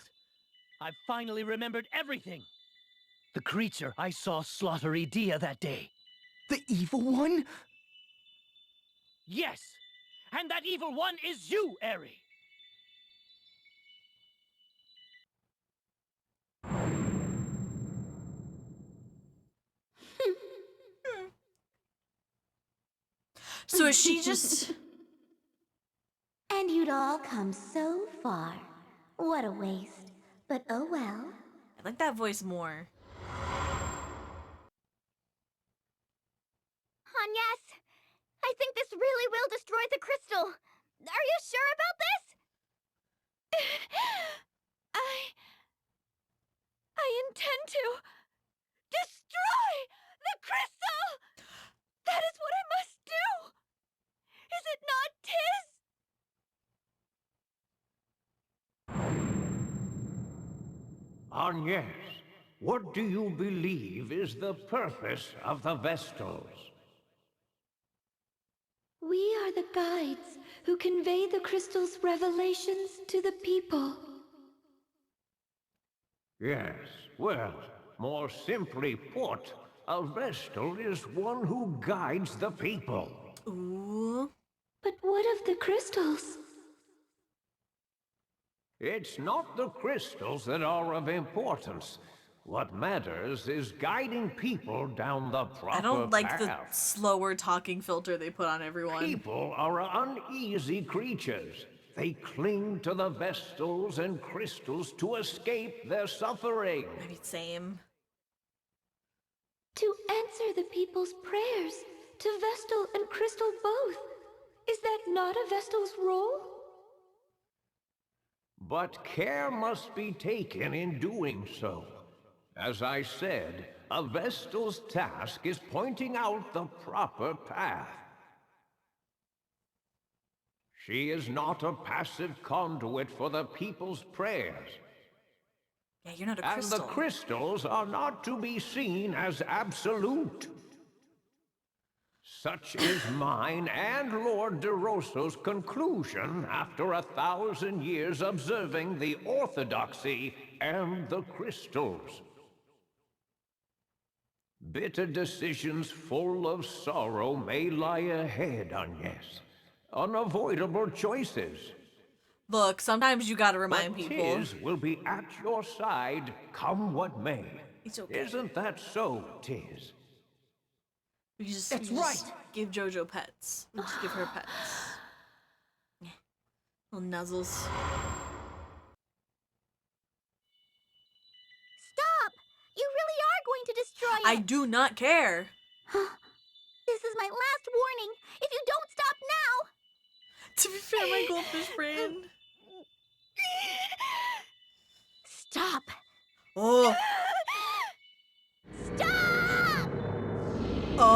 I've finally remembered everything. The creature I saw slaughter Idia that day. The evil one? Yes! And that evil one is you, Eri! So is she just... And you'd all come so far. What a waste. But oh well. I like that voice more. Agnes, I think this really will destroy the crystal. Are you sure about this? I intend to destroy the crystal! That is what I must do! Is it not, Tis? Agnes, what do you believe is the purpose of the Vestals? We are the guides who convey the crystal's revelations to the people. Yes, well, more simply put, a Vestal is one who guides the people. Ooh. But what of the crystals? It's not the crystals that are of importance. What matters is guiding people down the proper path. I don't like the slower talking filter they put on everyone. People are uneasy creatures. They cling to the Vestals and crystals to escape their suffering. Maybe same. To answer the people's prayers, to Vestal and Crystal both. Is that not a Vestal's role? But care must be taken in doing so. As I said, a Vestal's task is pointing out the proper path. She is not a passive conduit for the people's prayers. Yeah, you're not a crystal. And the crystals are not to be seen as absolute. Such is mine and Lord DeRosso's conclusion after 1,000 years observing the orthodoxy and the crystals. Bitter decisions full of sorrow may lie ahead, Agnes. Unavoidable choices. Look, sometimes you gotta remind but people. Tiz will be at your side, come what may. It's okay. Isn't that so, Tiz? We just, That's we right. just give JoJo pets. We just give her pets. Yeah. Little nuzzles. Stop! You really are going to destroy it! I do not care. This is my last warning. If you don't stop now... To be fair, my goldfish friend. Stop! Oh. Stop! Oh.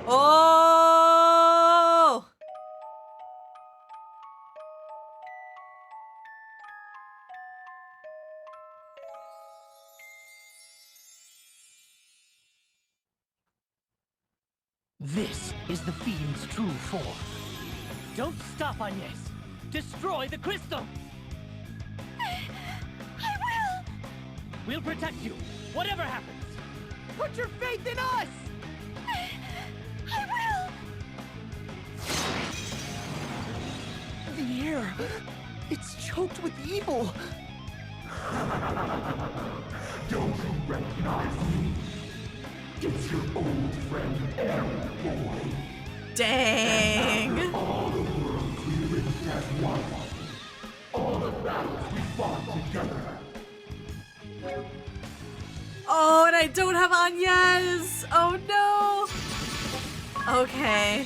Oh. This is the fiend's true form. Don't stop, Agnes. Destroy the crystal. I will! We'll protect you, whatever happens. Put your faith in us! I will! The air, it's choked with evil. Don't you recognize me? It's your old friend, Aaron, boy. Dang. All the worlds we lived as one. All the battles we fought together. Oh, and I don't have Agnes. Oh no. Okay.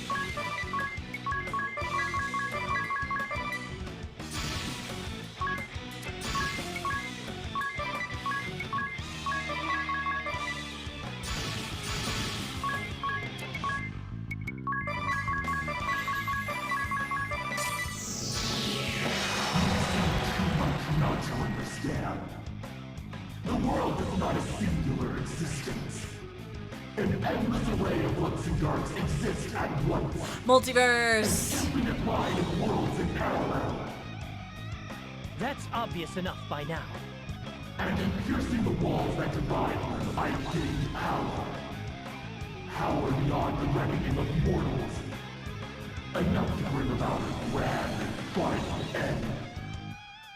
Not to understand. The world is not a singular existence. An endless array of lights and darks exist at once. Multiverse. Infinite line of worlds in parallel. That's obvious enough by now. And in piercing the walls that divide them, I gained power. Power beyond the reckoning of mortals. Enough to bring about a grand and final end.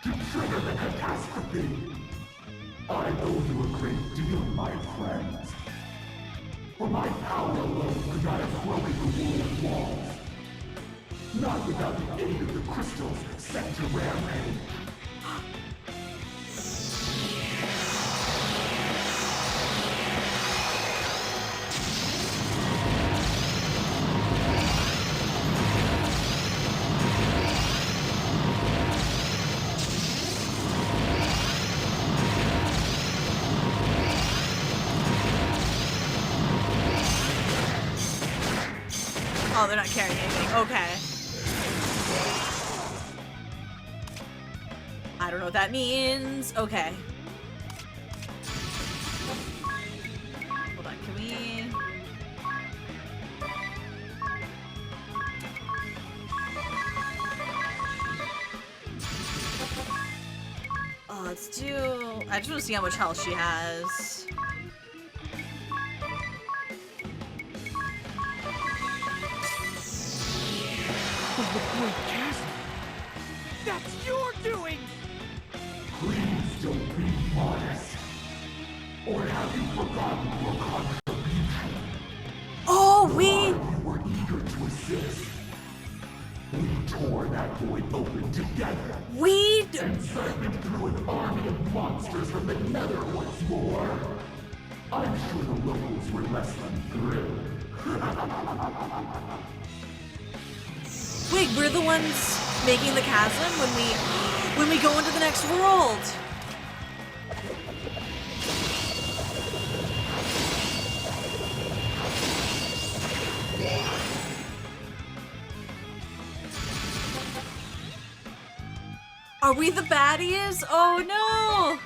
To trigger the catastrophe. I owe you a great deal, my friends. For my power alone could not have broken the world's walls. Not without the aid of the crystals sent to rampage. Oh, they're not carrying anything. Okay. I don't know what that means. Okay. Hold on, can we... Oh, let's do... I just want to see how much health she has. tore that void open together. We and segment through an army of monsters from the nether once more. I'm sure the locals were less than thrilled. Wait, we're the ones making the chasm when we go into the next world. Are we the baddies? Oh no!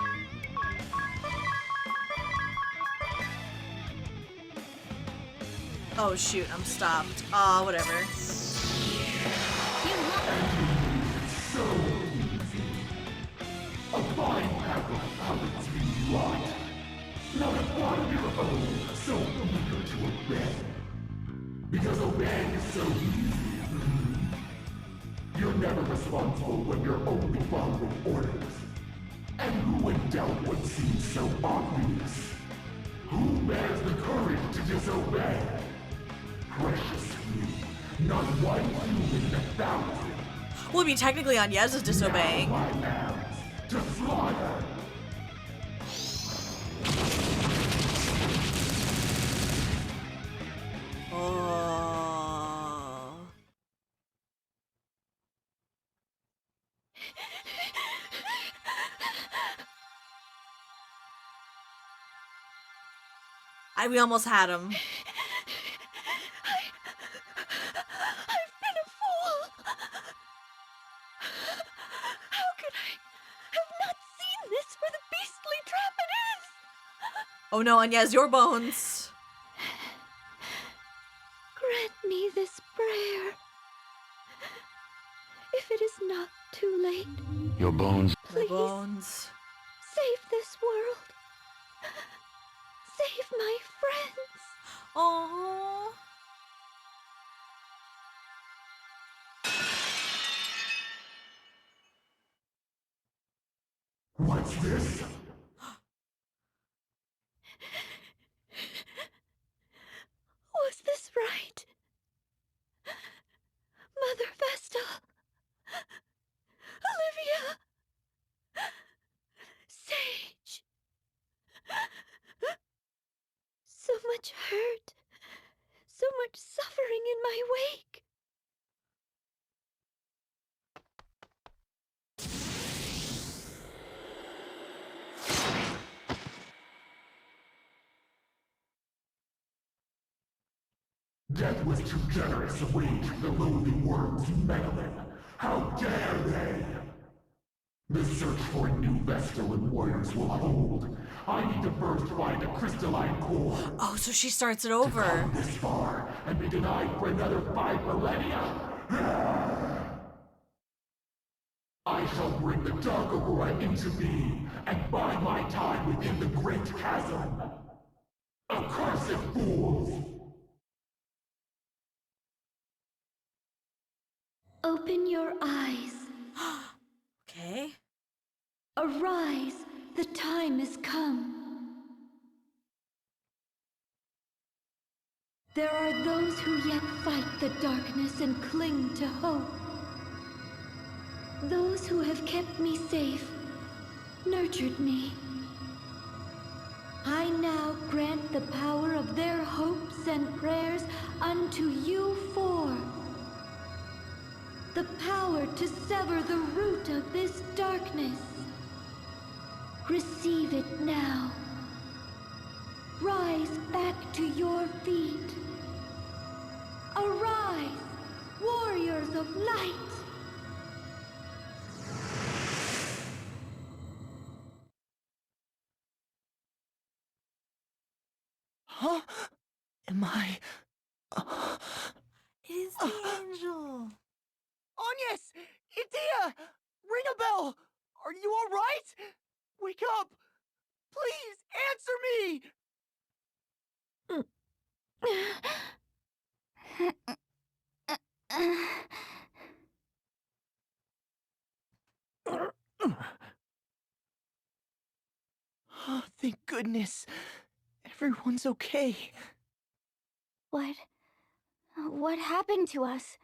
Oh shoot, I'm stopped. Aw, whatever. So easy. A fine pack of puppets you rot. Not a thought of your own, so eager to obey. Because obeying is so easy. You're never responsible when you're only following orders. And who in doubt what seems so obvious? Who bears the courage to disobey? Precious few. Not one human in 1,000. Well, I mean, technically Anyez is disobeying. My lambs, to slaughter. Oh. We almost had him. I've been a fool. How could I have not seen this for the beastly trap it is? Oh no, Anyez, your bones. Grant me this prayer. If it is not too late, Your bones. please My bones. save this world. Save my friends. Oh. What's this? Was this right? Mother Vestal? Olivia? Sage? So much hurt. So much suffering in my wake. Death was too generous a wage for the lowly worms meddling. How dare they? The search for a new Vestal and warriors will hold. I need to first find a crystalline core. Oh, so she starts it over. To come this far and be denied for another 5 millennia. I shall bring the Dark Aurora into being and bide my time within the Great Chasm. Accursed fools! Open your eyes. Okay. Arise, the time has come. There are those who yet fight the darkness and cling to hope. Those who have kept me safe, nurtured me. I now grant the power of their hopes and prayers unto you four. The power to sever the root of this darkness. Receive it now. Rise back to your feet. Arise, warriors of light. Huh? Am I... It is the angel. Anyez! Idia! Ring a bell! Are you alright? Wake up! Please, answer me! Oh, thank goodness. Everyone's okay. What happened to us?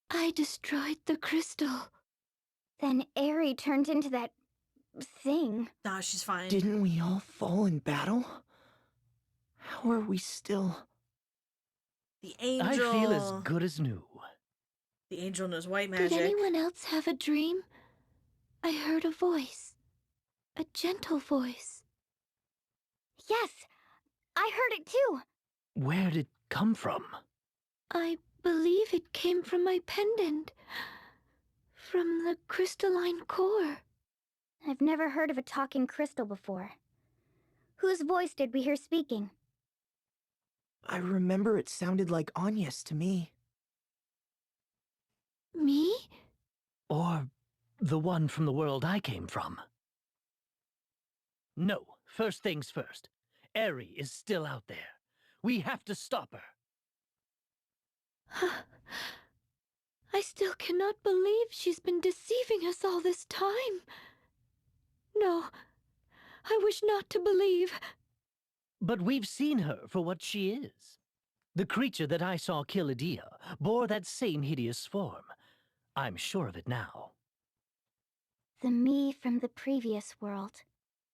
I destroyed the crystal. Then Eri turned into that thing. Nah, she's fine. Didn't we all fall in battle? How are we still... The angel. I feel as good as new. The angel knows white magic. Did anyone else have a dream? I heard a voice. A gentle voice. Yes, I heard it too. Where did it come from? I believe it came from my pendant. From the crystalline core. I've never heard of a talking crystal before. Whose voice did we hear speaking? I remember it sounded like Anya's to me. Me? Or the one from the world I came from? No, first things first. Eri is still out there. We have to stop her. I still cannot believe she's been deceiving us all this time. No, I wish not to believe. But we've seen her for what she is. The creature that I saw kill Edea bore that same hideous form. I'm sure of it now. The me from the previous world.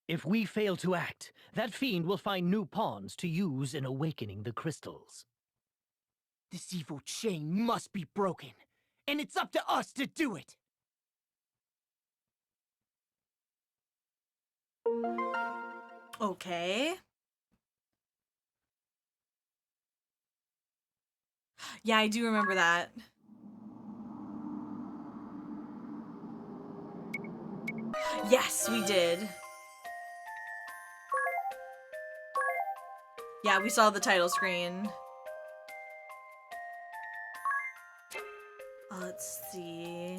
If we fail to act, that fiend will find new pawns to use in awakening the crystals. This evil chain must be broken, and it's up to us to do it! Okay. Yeah, I do remember that. Yes, we did. Yeah, we saw the title screen. Let's see.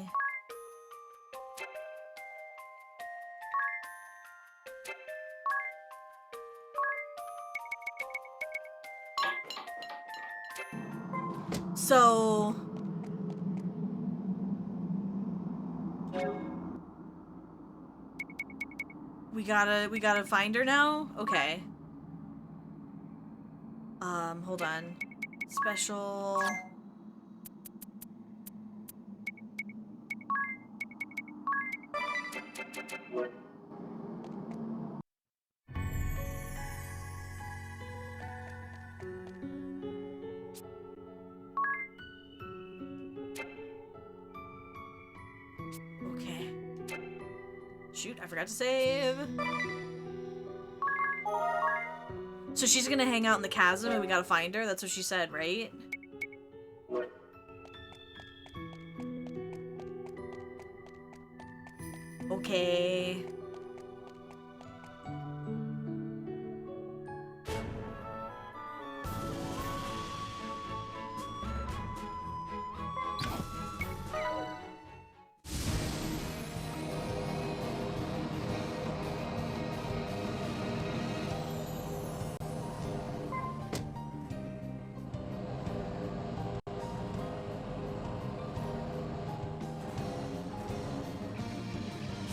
So we gotta find her now? Okay. Hold on. Special. Okay. Shoot, I forgot to save. So she's gonna hang out in the chasm and we gotta find her? That's what she said, right? Okay.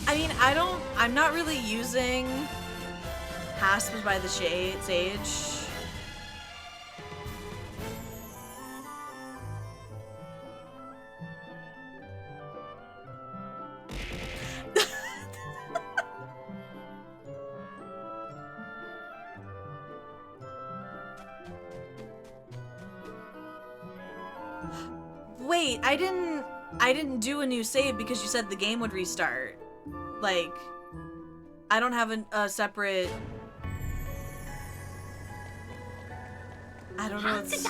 I mean, I'm not really using Hasps by the Sage. Wait, I didn't do a new save because you said the game would restart. Like, I don't have a separate... I don't know. It's...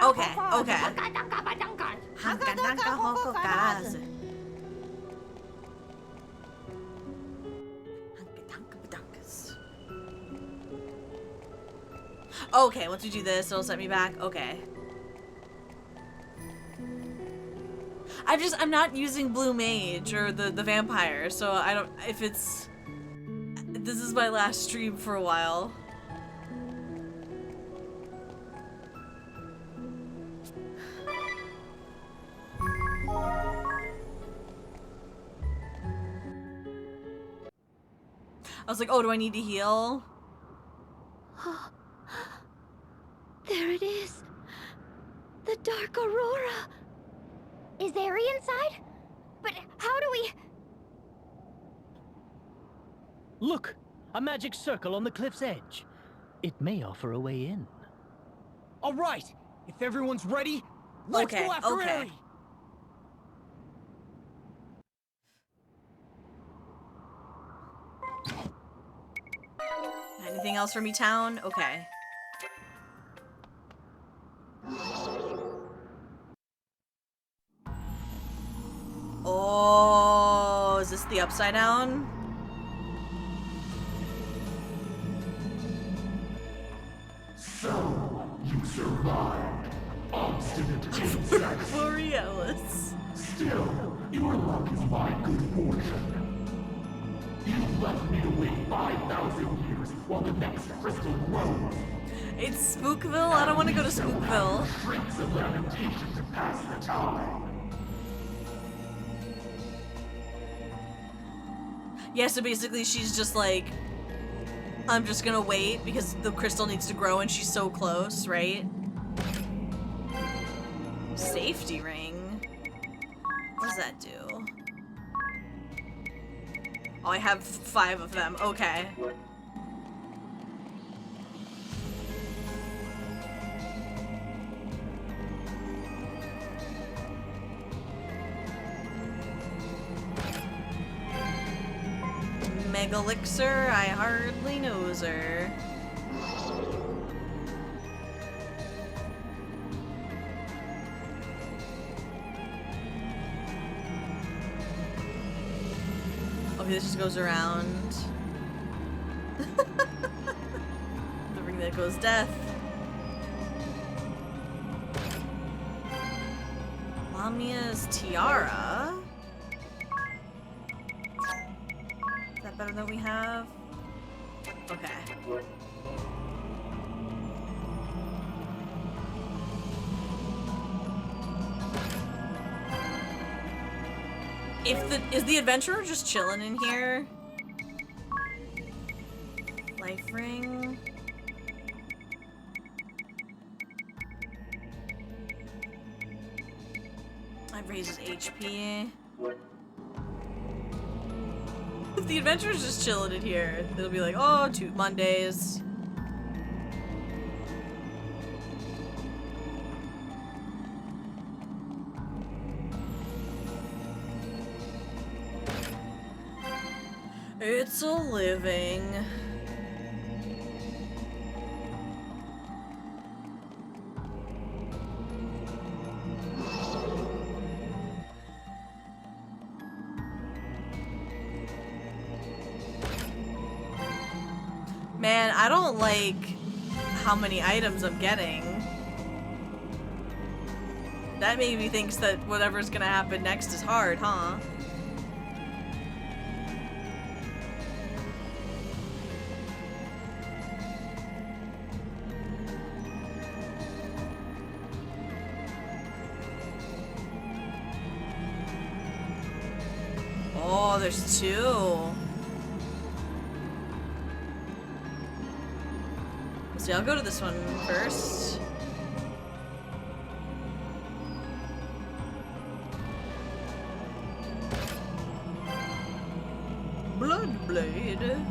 Okay, okay. Okay, once we do this, it'll set me back. Okay. I'm not using Blue Mage or the vampire, so I don't, if it's, this is my last stream for a while. I was like, oh, do I need to heal? we inside? But how do we... Look! A magic circle on the cliff's edge. It may offer a way in. All right, if everyone's ready, let's go after Aerie. Anything else for me, town? Okay. Oh, is this the upside down? So, you survived. Obstinate insects. Borealis. Still, your luck is my good fortune. You left me to wait 5,000 years while the next crystal grows. It's Spookville? I don't want to go to Spookville. Shrieks of lamentation to pass the time. Yeah, so basically she's just like, I'm just gonna wait because the crystal needs to grow and she's so close, right? Safety ring? What does that do? Oh, I have 5 of them. Okay. Megalixir, I hardly knows her. Okay, this just goes around. The ring that goes death. Kalmia's tiara. Is that better than we have? Okay. Is the adventurer just chilling in here? Life ring. I've raised his HP. If the adventurer's just chilling in here, they'll be like, oh, Mondays. It's a living. Man, I don't like how many items I'm getting. That maybe thinks that whatever's gonna happen next is hard, huh? Oh, there's 2. See, I'll go to this one first. Bloodblade.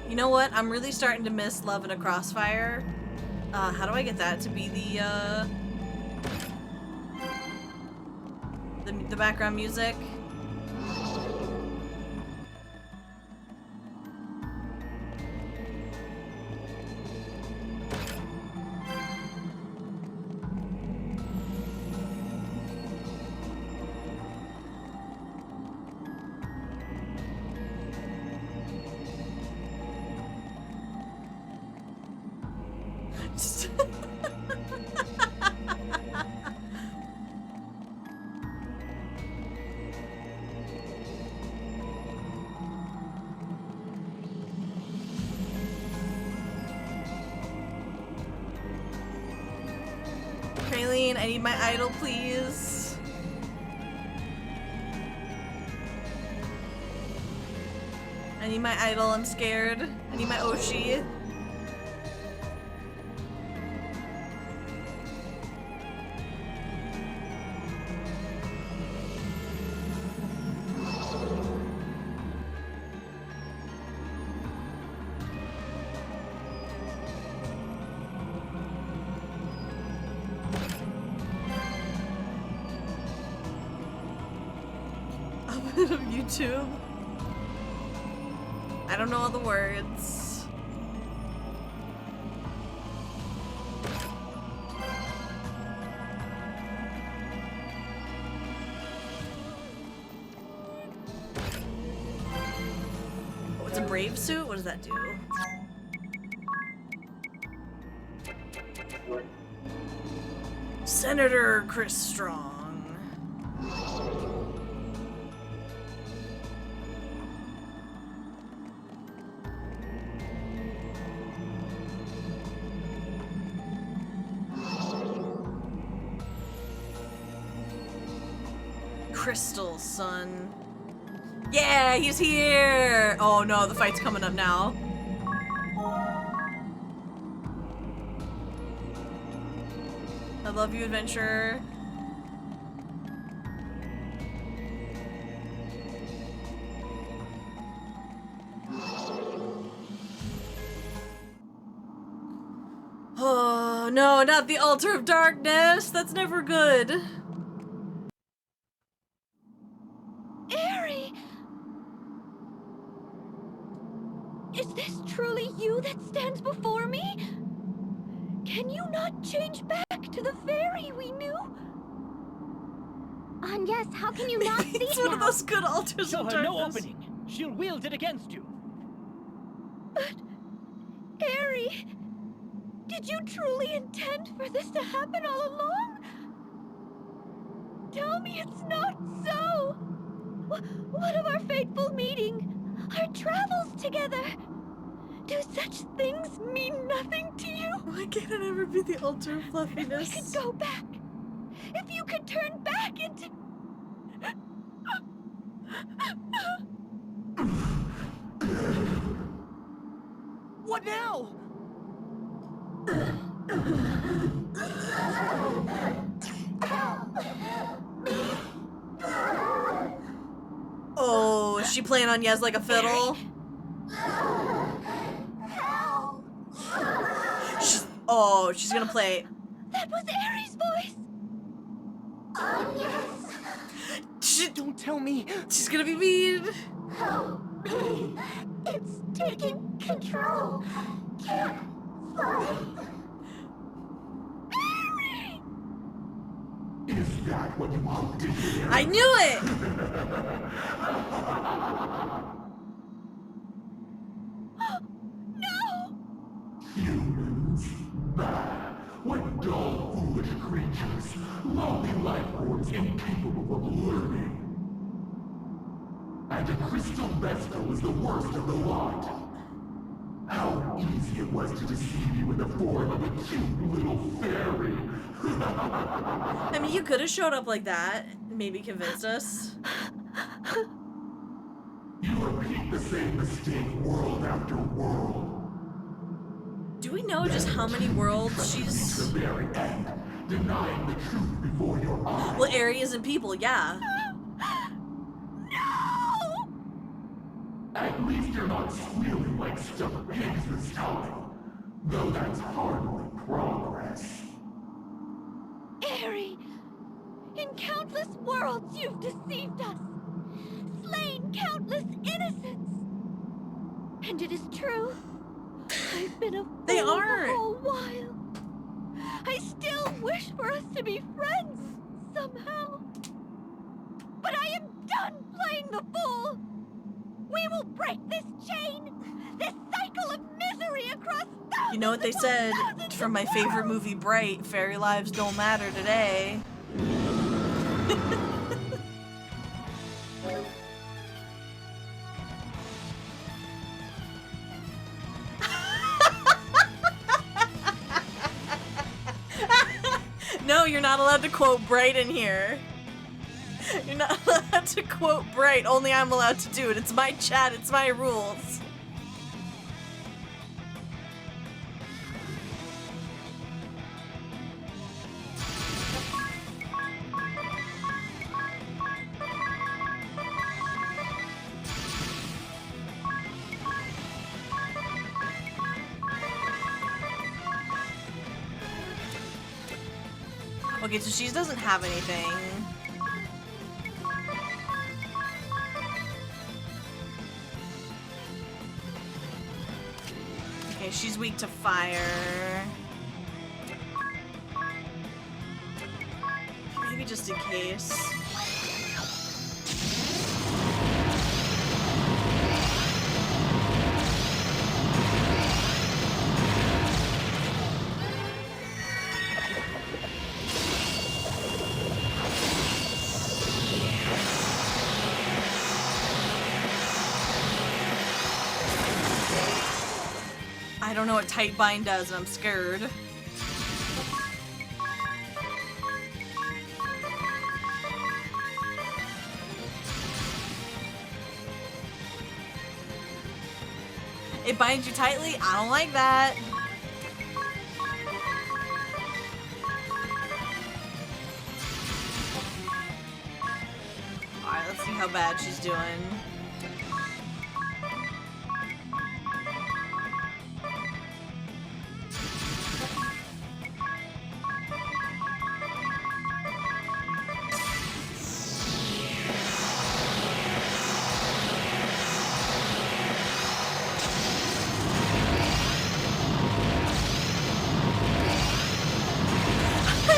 You know what? I'm really starting to miss Love in a Crossfire. How do I get that to be the background music? I need my idol, please. I need my idol, I'm scared. I need my Oshi. A bit of YouTube. I don't know all the words. Oh, it's a brave suit? What does that do? Senator Chris Strong. Crystal, son. Yeah, he's here! Oh no, the fight's coming up now. I love you, adventurer. Oh no, not the altar of darkness! That's never good. Eri! Is this truly you that stands before me? Can you not change back to the fairy we knew? Yes, how can you not see It's it one of now? those good altars Show of her no darkness. opening. She'll wield it against you. But, Eri, did you truly intend for this to happen all along? Tell me it's not so. What of our fateful meeting? Our travels together? Do such things mean nothing to you? Why can't it ever be the altar of fluffiness? If we could go back. If you could turn back into... What now? Oh, is she playing on Yes like a fiddle? She's gonna play. That was Eri's voice! Don't tell me. She's gonna be mean. It's taking control. Can't fight. Is that what you hoped to hear? I knew it! No! Humans? Bad. What dull, foolish creatures. Lowly life forms incapable of learning. And the crystal vestal is the worst of the lot. How easy it was to deceive you in the form of a cute little fairy. I mean, you could have showed up like that. Maybe convinced us. You repeat the same mistake world after world. Do we know just how many worlds she's... The very end, denying the truth before your eyes. Well, Eri isn't people, yeah. No! At least you're not squealing like stuck pigs this time. Though that's hardly progress. Eri, in countless worlds you've deceived us, slain countless innocents. And it is true, I've been a fool They the aren't. whole while. I still wish for us to be friends, somehow. But I am done playing the fool. We will break this chain, this cycle of misery across thousands. You know what they said from my favorite movie, Bright, fairy lives don't matter today. No, you're not not allowed to quote Bright in here. You're not allowed to quote Bright. Only I'm allowed to do it. It's my chat. It's my rules. Okay, so she doesn't have anything. Okay, she's weak to fire. Maybe just in case. I don't know what tight bind does, and I'm scared. It binds you tightly? I don't like that. Alright, let's see how bad she's doing.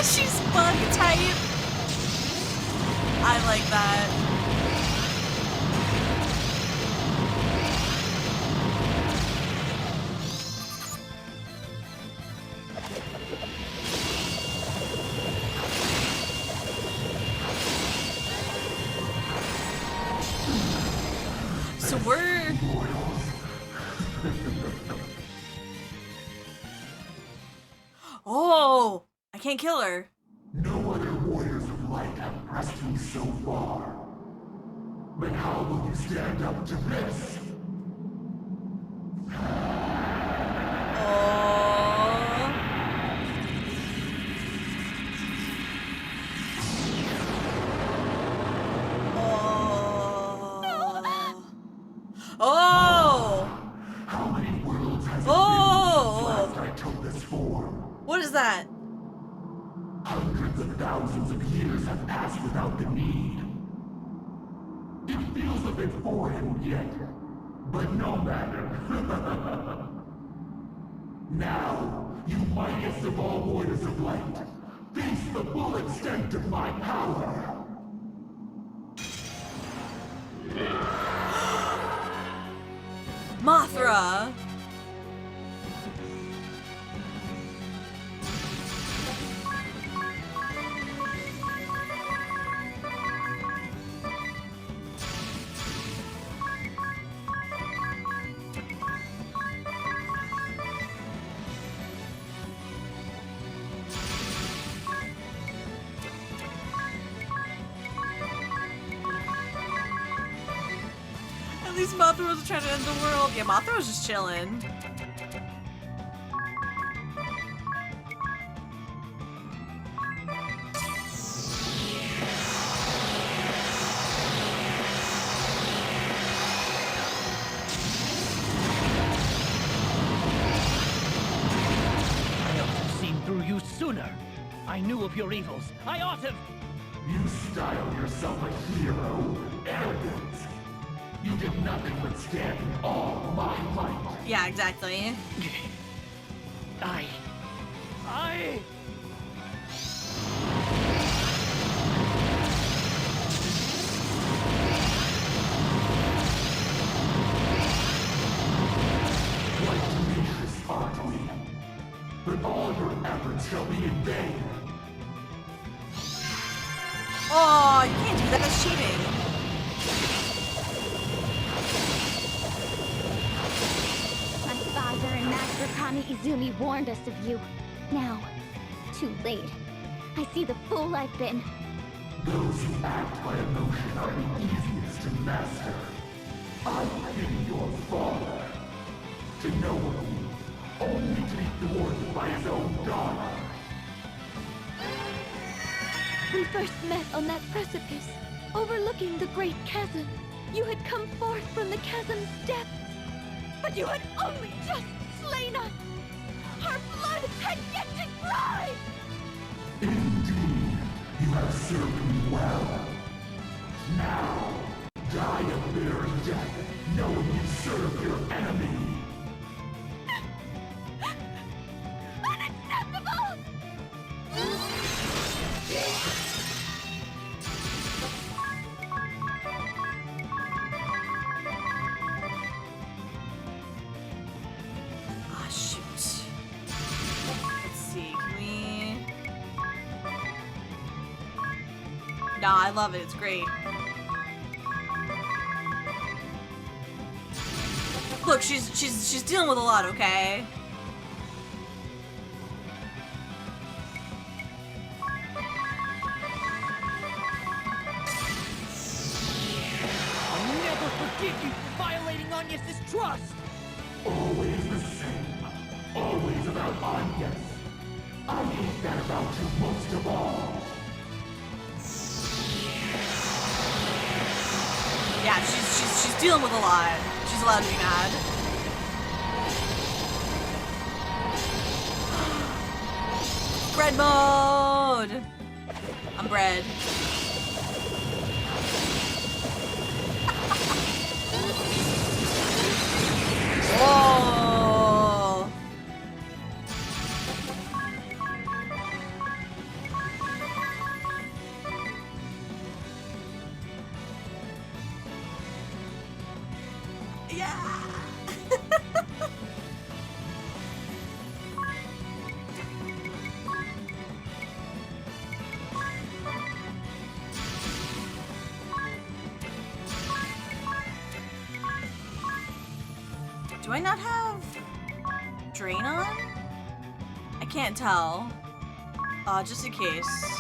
She's bug type. I like that. So we're... Oh! I can't kill her. No other warriors of light have pressed me so far. But how will you stand up to this? Oh! How many worlds has it Oh! been since last I took this form? What is that? Hundreds of thousands of years have passed without the need. It feels a bit foreign yet, but no matter. Now, you mightiest of all warriors of light, face the full extent of my power. Mothra! At least Mothra was trying to end the world. Yeah, Mothra was just chilling. I ought to have seen through you sooner. I knew of your evils. I ought to have... You style yourself a hero. Arrogant. You did nothing but stand in awe of my might. Yeah, exactly. I... What tenacious art we? But all your efforts shall be in vain. Oh, you can't do that. That's cheating. My father and Master Kami Izumi warned us of you. Now, too late. I see the fool I've been. Those who act by emotion are the easiest to master. I pity your father. To know of you, only to be thwarted by his own daughter. We first met on that precipice, overlooking the great chasm. You had come forth from the chasm's depths, but you had only just slain us. Our blood had yet to dry! Indeed, you have served me well. Now, die a bitter death, knowing you serve your enemy. Unacceptable! Ah, shoot. Let's see, can we... Nah, I love it, it's great. Look, she's dealing with a lot, okay? I'll never forgive you for violating Agnes' trust! Always the same. Always about Agnes. I hate that about you most of all. Yeah, she's dealing with a lot. She's allowed to be mad. Bread mode! I'm bread. Oh! Yeah! Do I not have drain on? I can't tell. Just in case.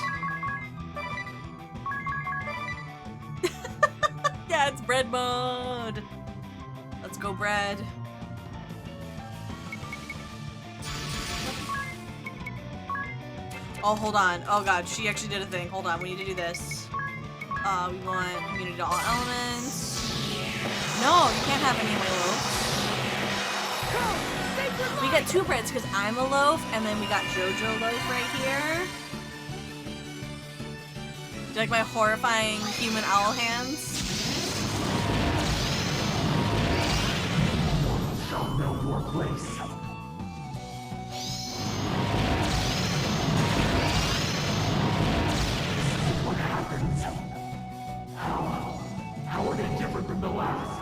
Yeah, it's bread mode. Let's go, bread. Oh, hold on. Oh god, she actually did a thing. Hold on, we need to do this. We want immunity to all elements. No, you can't have any of my loaves. We got two breads because I'm a loaf, and then we got JoJo loaf right here. Do you like my horrifying human owl hands? Shall know your place. This is what happens. How are they different from the last?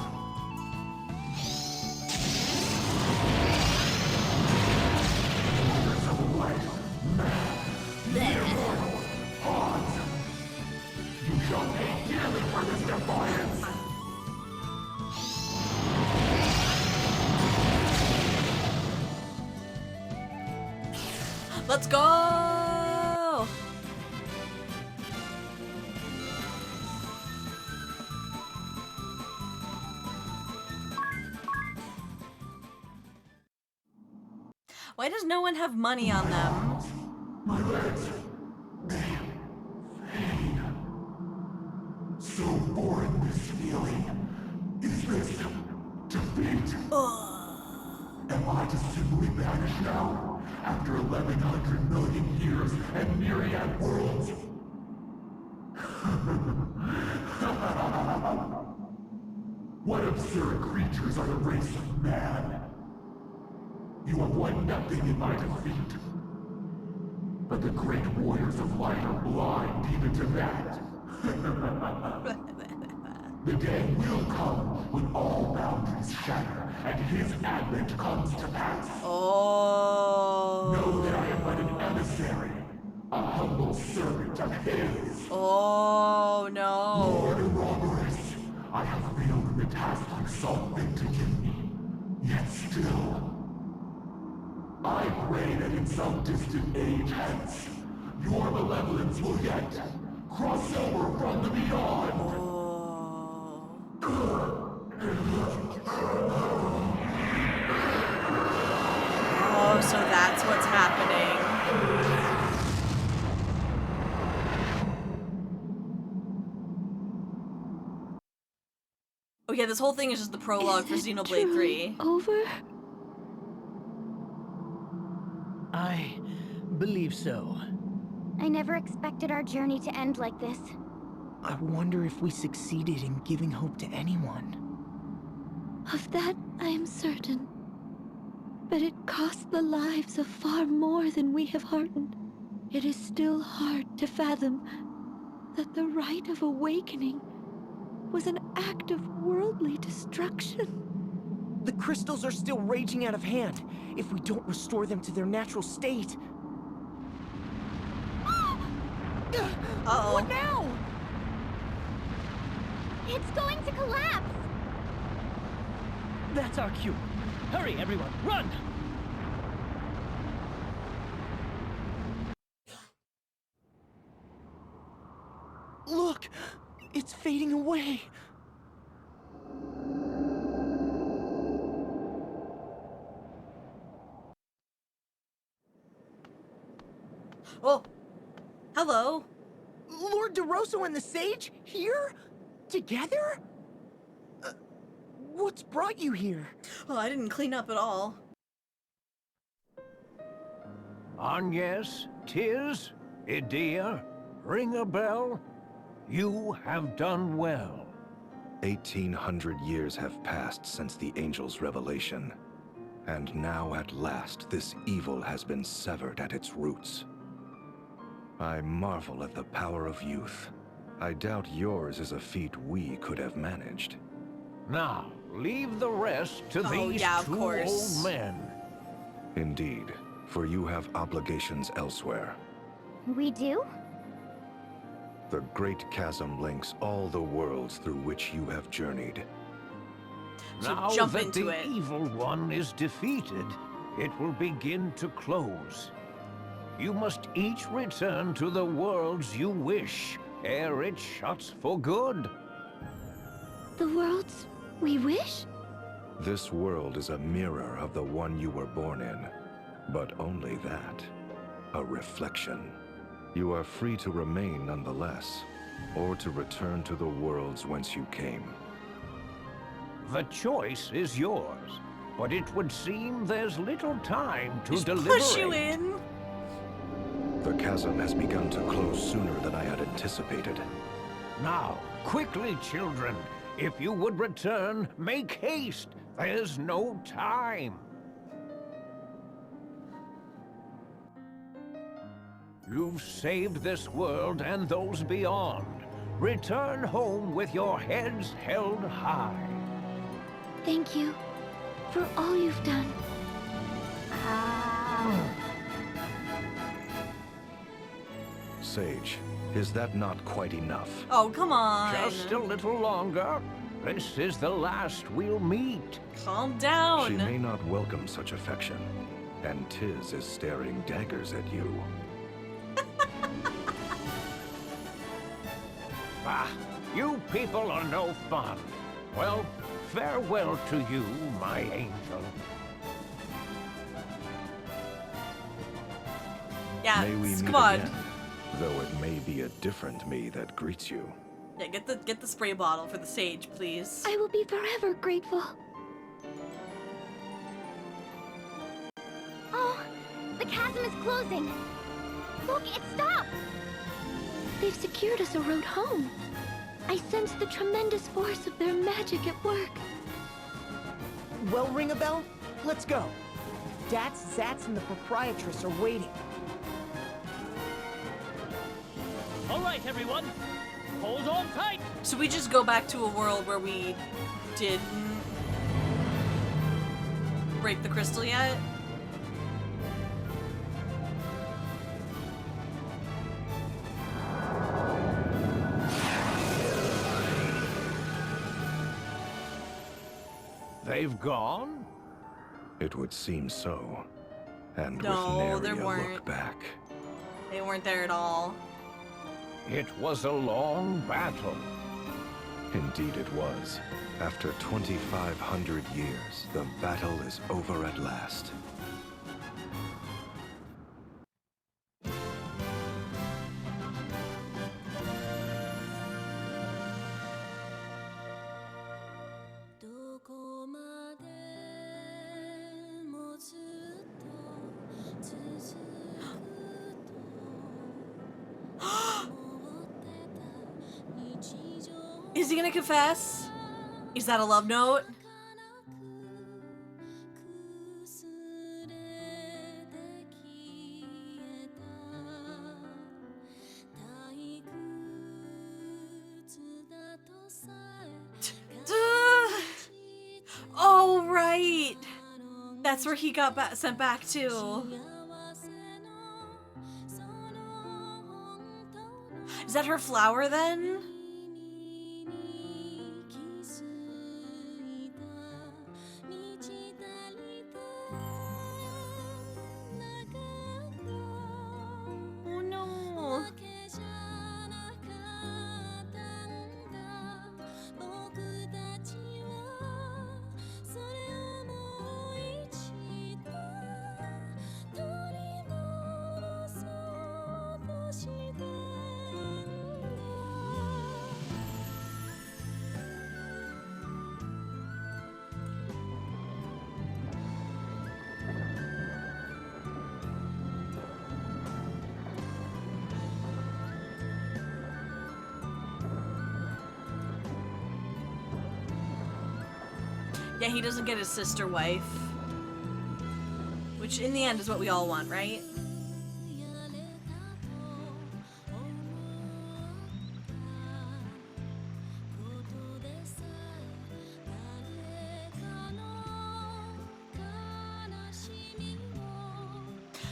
You shall pay dearly for this defiance! Let's go! Why does no one have money on them? My legs, they fade. So foreign this feeling. Is this defeat? Am I to simply vanish now, after 1100 million years and myriad worlds? What absurd creatures are the race of man? You have won nothing in my defeat. But the great warriors of light are blind even to that. The day will come when all boundaries shatter and his advent comes to pass. Oh. Know that I am but an emissary, a humble servant of his. Oh no. Lord Roberus, I have failed in the task you saw fit to give me. Yet still, I pray that in some distant age hence, Your malevolence will yet cross over from the beyond. Oh, so that's what's happening. Oh yeah, this whole thing is just the prologue for Xenoblade 3. Over? I believe so. I never expected our journey to end like this. I wonder if we succeeded in giving hope to anyone. Of that, I am certain. But it cost the lives of far more than we have heartened. It is still hard to fathom that the rite of awakening was an act of worldly destruction. The crystals are still raging out of hand if we don't restore them to their natural state. Uh-oh. What now? It's going to collapse! That's our cue. Hurry, everyone, run! Look! It's fading away! Oh, hello. Lord DeRosso and the Sage? Here? Together? What's brought you here? Oh, I didn't clean up at all. Agnes, Tiz, Idea, ring a bell? You have done well. 1800 years have passed since the angel's revelation. And now at last this evil has been severed at its roots. I marvel at the power of youth. I doubt yours is a feat we could have managed. Now, leave the rest to these two old men. Indeed, for you have obligations elsewhere. We do? The great chasm links all the worlds through which you have journeyed. Now that the evil one is defeated, it will begin to close. You must each return to the worlds you wish, ere it shuts for good. The worlds we wish? This world is a mirror of the one you were born in, but only that. A reflection. You are free to remain nonetheless, or to return to the worlds whence you came. The choice is yours, but it would seem there's little time to deliberate. Push you in. The chasm has begun to close sooner than I had anticipated. Now, quickly, children. If you would return, make haste. There's no time. You've saved this world and those beyond. Return home with your heads held high. Thank you for all you've done. Sage, is that not quite enough? Oh, come on. Just a little longer. This is the last we'll meet. Calm down. She may not welcome such affection, and Tiz is staring daggers at you. Ah, you people are no fun. Well, farewell to you, my angel. Yeah, May we meet come on. again, though it may be a different me that greets you. Yeah, get the spray bottle for the sage, please. I will be forever grateful. Oh, the chasm is closing. Look, it stopped. They've secured us a road home. I sense the tremendous force of their magic at work. Well, ring a bell? Let's go. Dats, Zats, and the proprietress are waiting. All right, everyone. Hold on tight. So we just go back to a world where we didn't break the crystal yet? They've gone? It would seem so. And No, with there nary a weren't. look back. They weren't there at all. It was a long battle. Indeed it was. After 2,500 years, the battle is over at last. Is he gonna confess? Is that a love note? Oh, right. That's where he got sent back to. Is that her flower then? Oh no. Yeah, he doesn't get his sister wife. Which in the end is what we all want, right?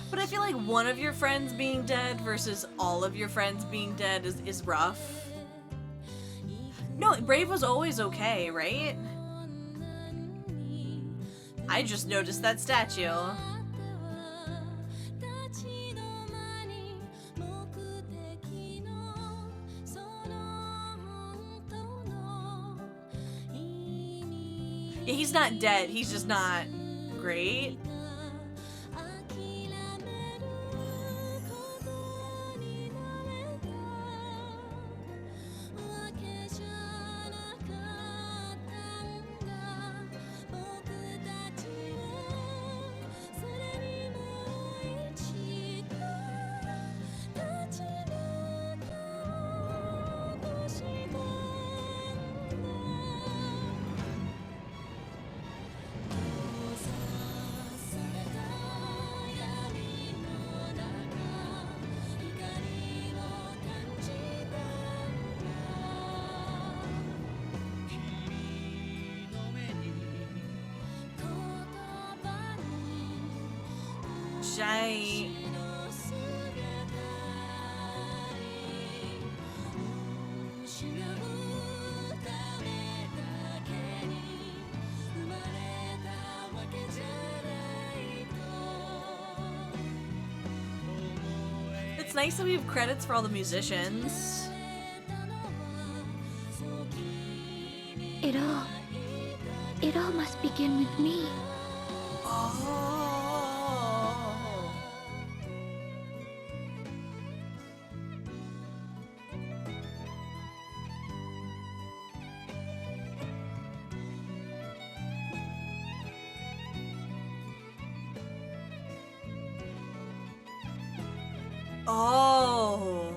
But I feel like one of your friends being dead versus all of your friends being dead is rough. No, Brave was always okay, right? I just noticed that statue. Yeah, he's not dead, he's just not great. Shite. It's nice that we have credits for all the musicians. It all must begin with me. Oh. Oh.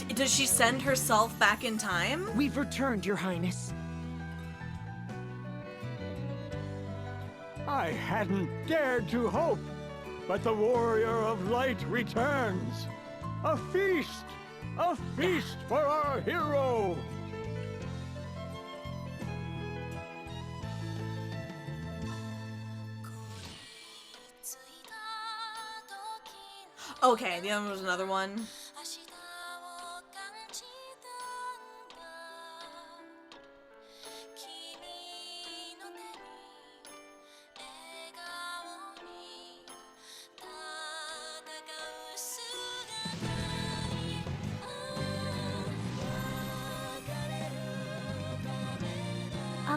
Does she send herself back in time? We've returned, Your Highness. I hadn't dared to hope, but the Warrior of Light returns. A feast! A feast for our hero! Okay, the other one was another one.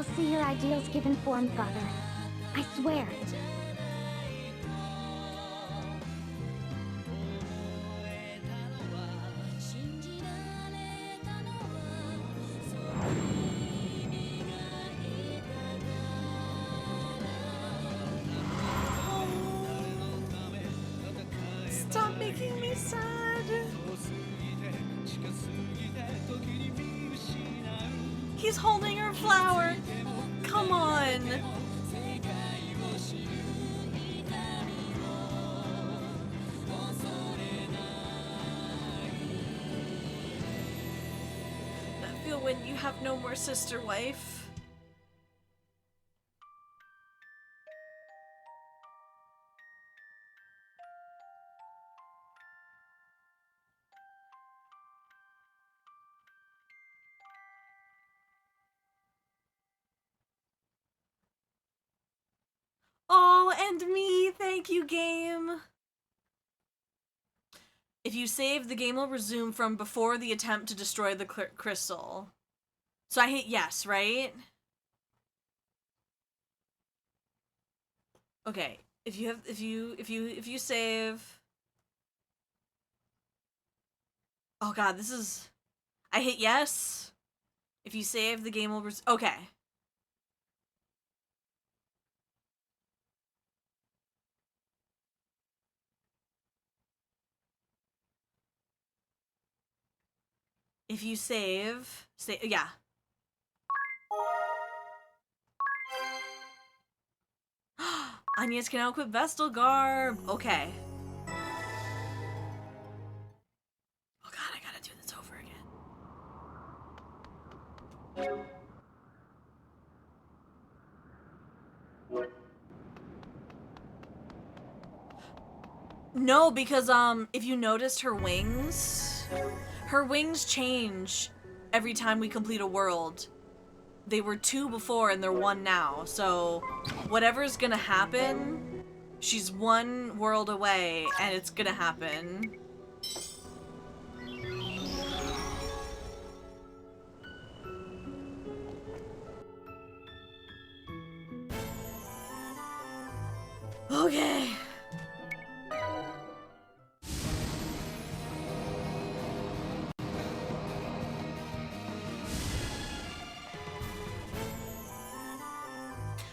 I'll see your ideals given form, Father. I swear. Stop making me sad. He's holding her flower. Come on. That feel when you have no more sister wife. Oh, and me. Thank you, game. If you save, the game will resume from before the attempt to destroy the crystal. So I hit yes, right? Okay. If you save. Oh god, this is. I hit yes. If you save, the game will okay. If you save, yeah. Onions can now equip Vestal Garb. Okay. Oh god, I gotta do this over again. No, because if you noticed her wings change every time we complete a world. They were 2 before and they're 1 now. So whatever's gonna happen, she's 1 world away and it's gonna happen. Okay.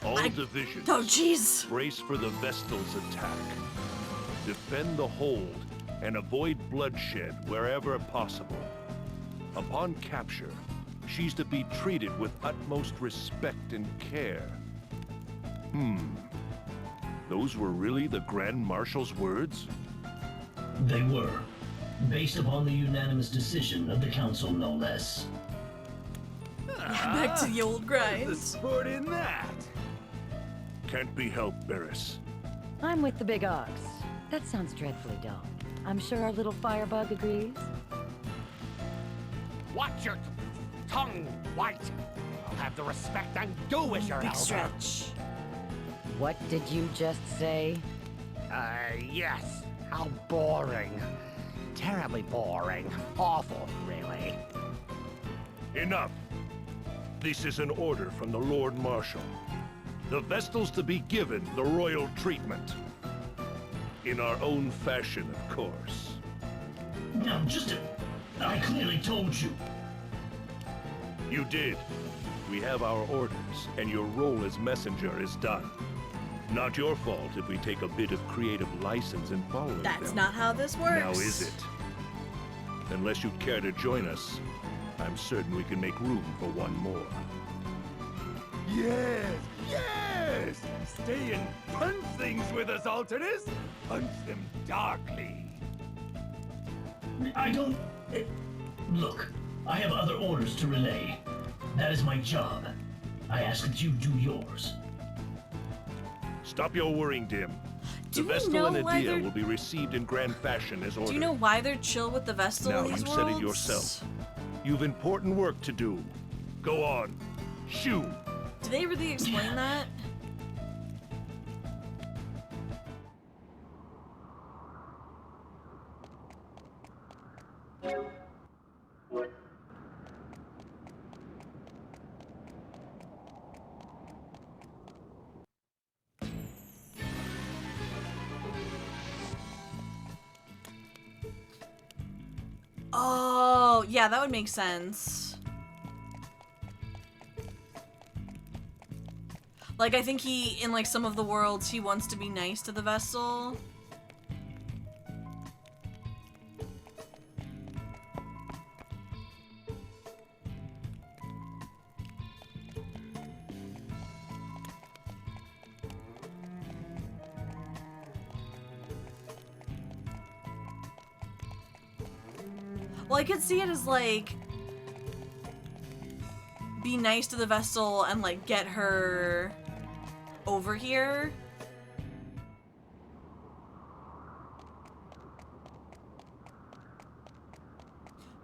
All divisions. Oh, jeez. Brace for the Vestal's attack. Defend the hold and avoid bloodshed wherever possible. Upon capture, she's to be treated with utmost respect and care. Those were really the Grand Marshal's words? They were, based upon the unanimous decision of the Council, no less. Back to the old grind. Where's the sport in that? Can't be helped, Barris. I'm with the big ox. That sounds dreadfully dull. I'm sure our little firebug agrees. Watch your tongue, White. I'll have the respect and do as your Big elder. stretch. What did you just say? Yes. How boring. Terribly boring. Awful, really. Enough. This is an order from the Lord Marshal. The Vestal's to be given the royal treatment. In our own fashion, of course. Now, I clearly told you. You did. We have our orders, and your role as messenger is done. Not your fault if we take a bit of creative license in following That's them. not how this works. Now is it? Unless you'd care to join us, I'm certain we can make room for one more. Yes! Yes! Stay and punch things with us, Alternus! Punch them darkly! I don't... Look, I have other orders to relay. That is my job. I ask that you do yours. Stop your worrying, Dim. Do The we Vestal know and why Adia they're- will be received in grand fashion as ordered. Do you know why they're chill with the Vestal Now in these you worlds? said it yourself. You've important work to do. Go on. Shoo! Do they really explain that? yeah, that would make sense. Like, I think he, in like some of the worlds, he wants to be nice to the Vestal. Well, I could see it as, like, be nice to the Vestal and, like, get her over here.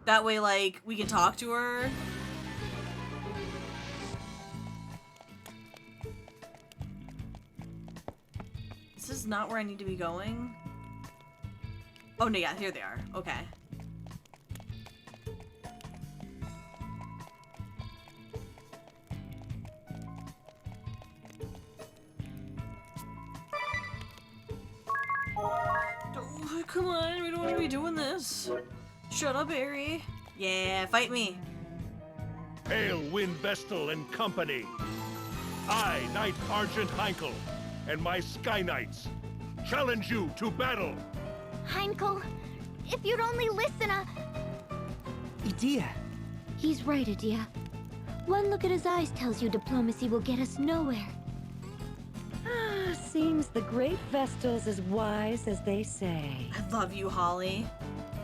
That way, like, we can talk to her. This is not where I need to be going. Oh, no, yeah, here they are. Okay. Oh, come on, we don't want to be doing this. Shut up, Aerie. Yeah, fight me. Hail, Wind Vestal and company. I, Knight Argent Heinkel, and my Sky Knights, challenge you to battle. Heinkel, if you'd only listen, Edea. He's right, Edea. One look at his eyes tells you diplomacy will get us nowhere. Seems the great Vestal's as wise as they say. I love you, Holly.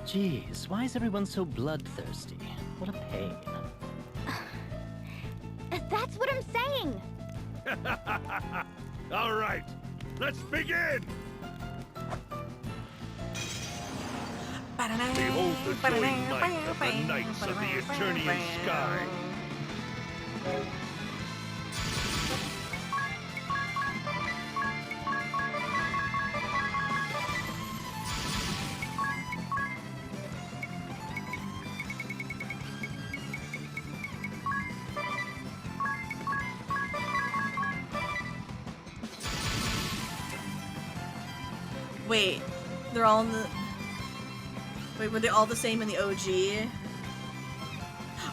Jeez, why is everyone so bloodthirsty? What a pain. That's what I'm saying! All right, let's begin! Behold the joyous might of the Knights of the Eternian Sky. Wait, they're all in the... Wait, were they all the same in the OG?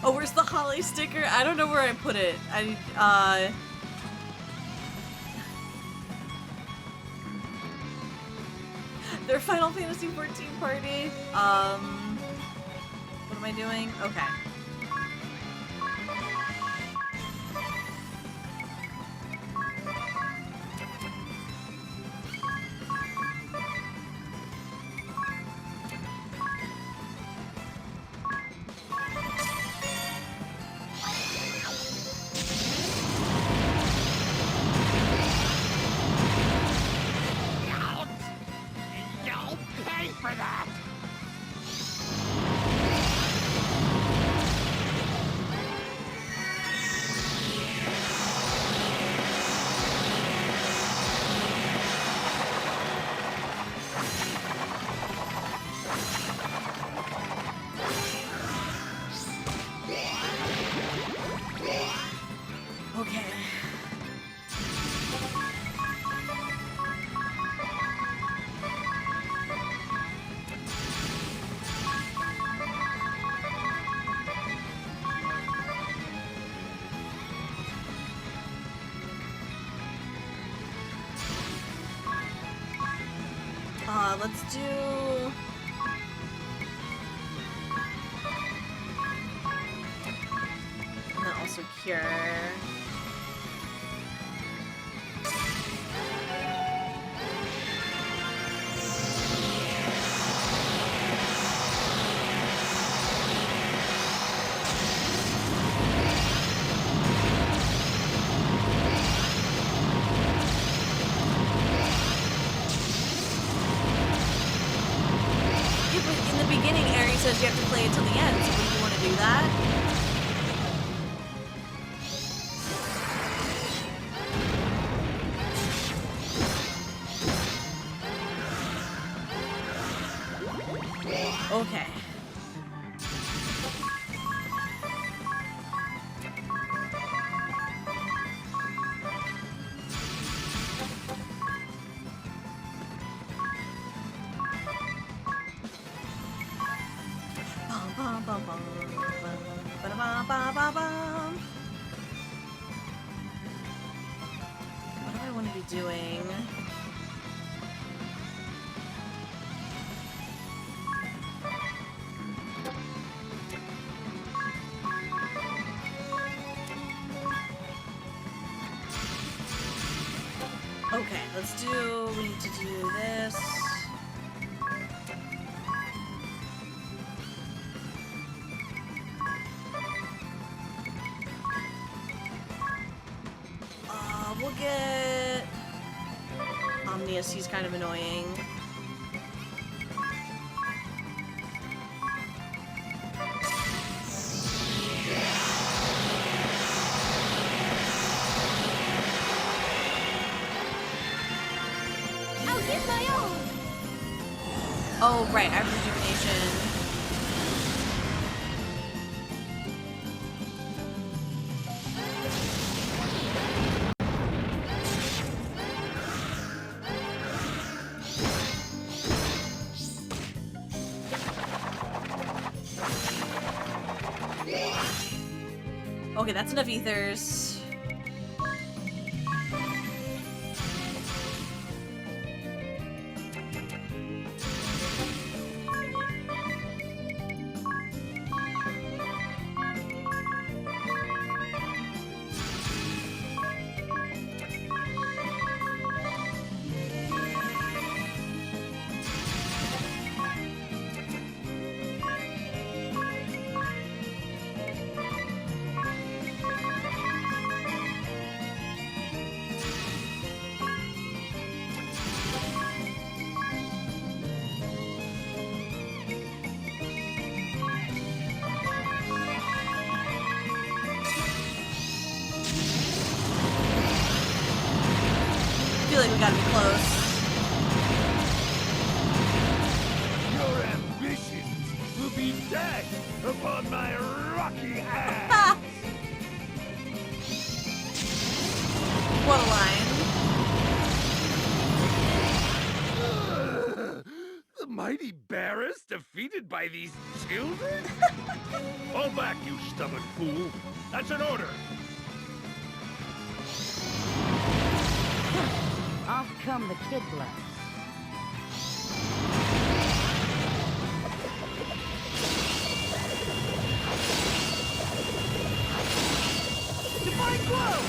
Oh, where's the Holly sticker? I don't know where I put it. Their Final Fantasy 14 party. What am I doing? Okay. Let's do... And then also cure. Says you have to play it till the end, so would you want to do that? Okay. Bum, bum, bum. What do I want to be doing? Okay, we need to do this. We'll get Omnius, he's kind of annoying. I'll get my own. Oh, right, I have rejuvenation. Okay, that's enough ethers. I feel like we gotta be close. Your ambitions will be dashed upon my rocky ass. What a line. The mighty Barris defeated by these children? Fall back, you stubborn fool. That's an order. Off come the kid gloves. Divine Glow!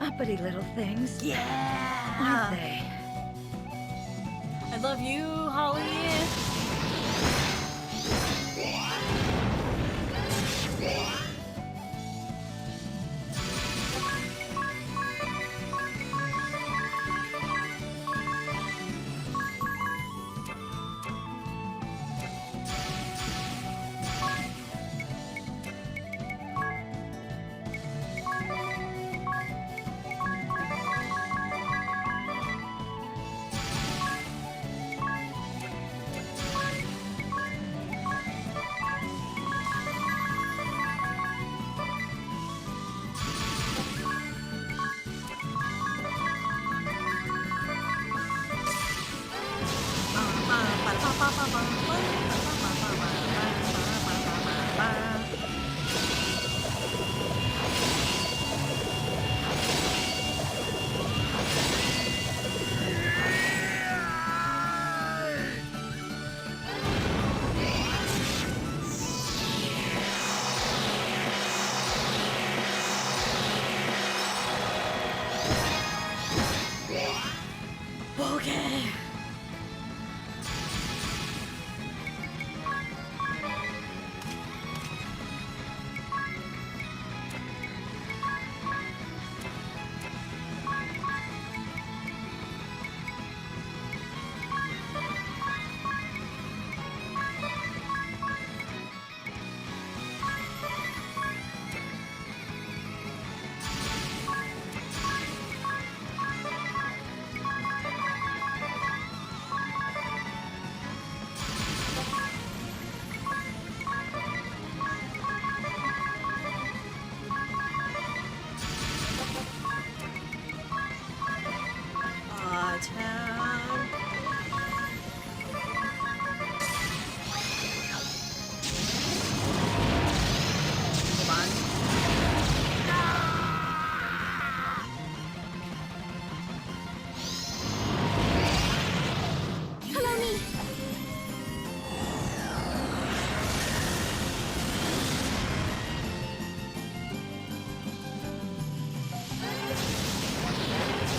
Uppity little things. Yeah! Aren't they? I love you, Holly. Okay.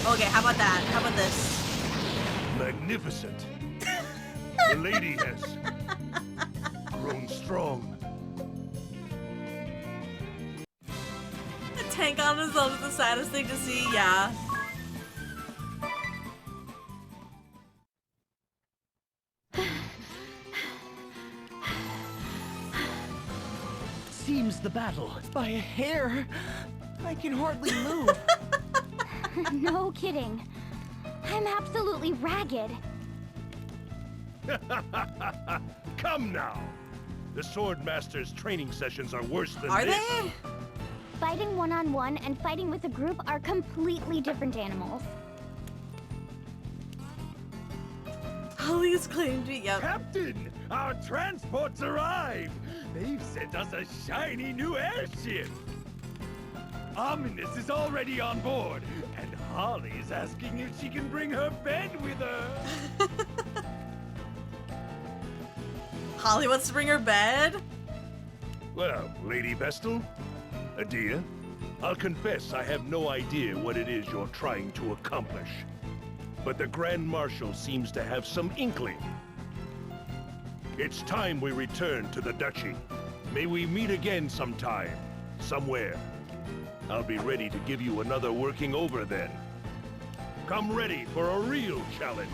Okay, how about that? How about this? Magnificent. The lady has grown strong. A tank on his own is the saddest thing to see, yeah. Seems the battle. By a hair. I can hardly move. No kidding. I'm absolutely ragged. Come now. The Swordmaster's training sessions are worse than Are this. they? Fighting one-on-one and fighting with a group are completely different animals. Holly's claimed it, yep. Captain, our transport's arrived. They've sent us a shiny new airship. Ominous is already on board, and Holly's asking if she can bring her bed with her. Holly wants to bring her bed? Well, Lady Vestal, Adia, I'll confess I have no idea what it is you're trying to accomplish. But the Grand Marshal seems to have some inkling. It's time we return to the Duchy. May we meet again sometime, somewhere. I'll be ready to give you another working over then. Come ready for a real challenge.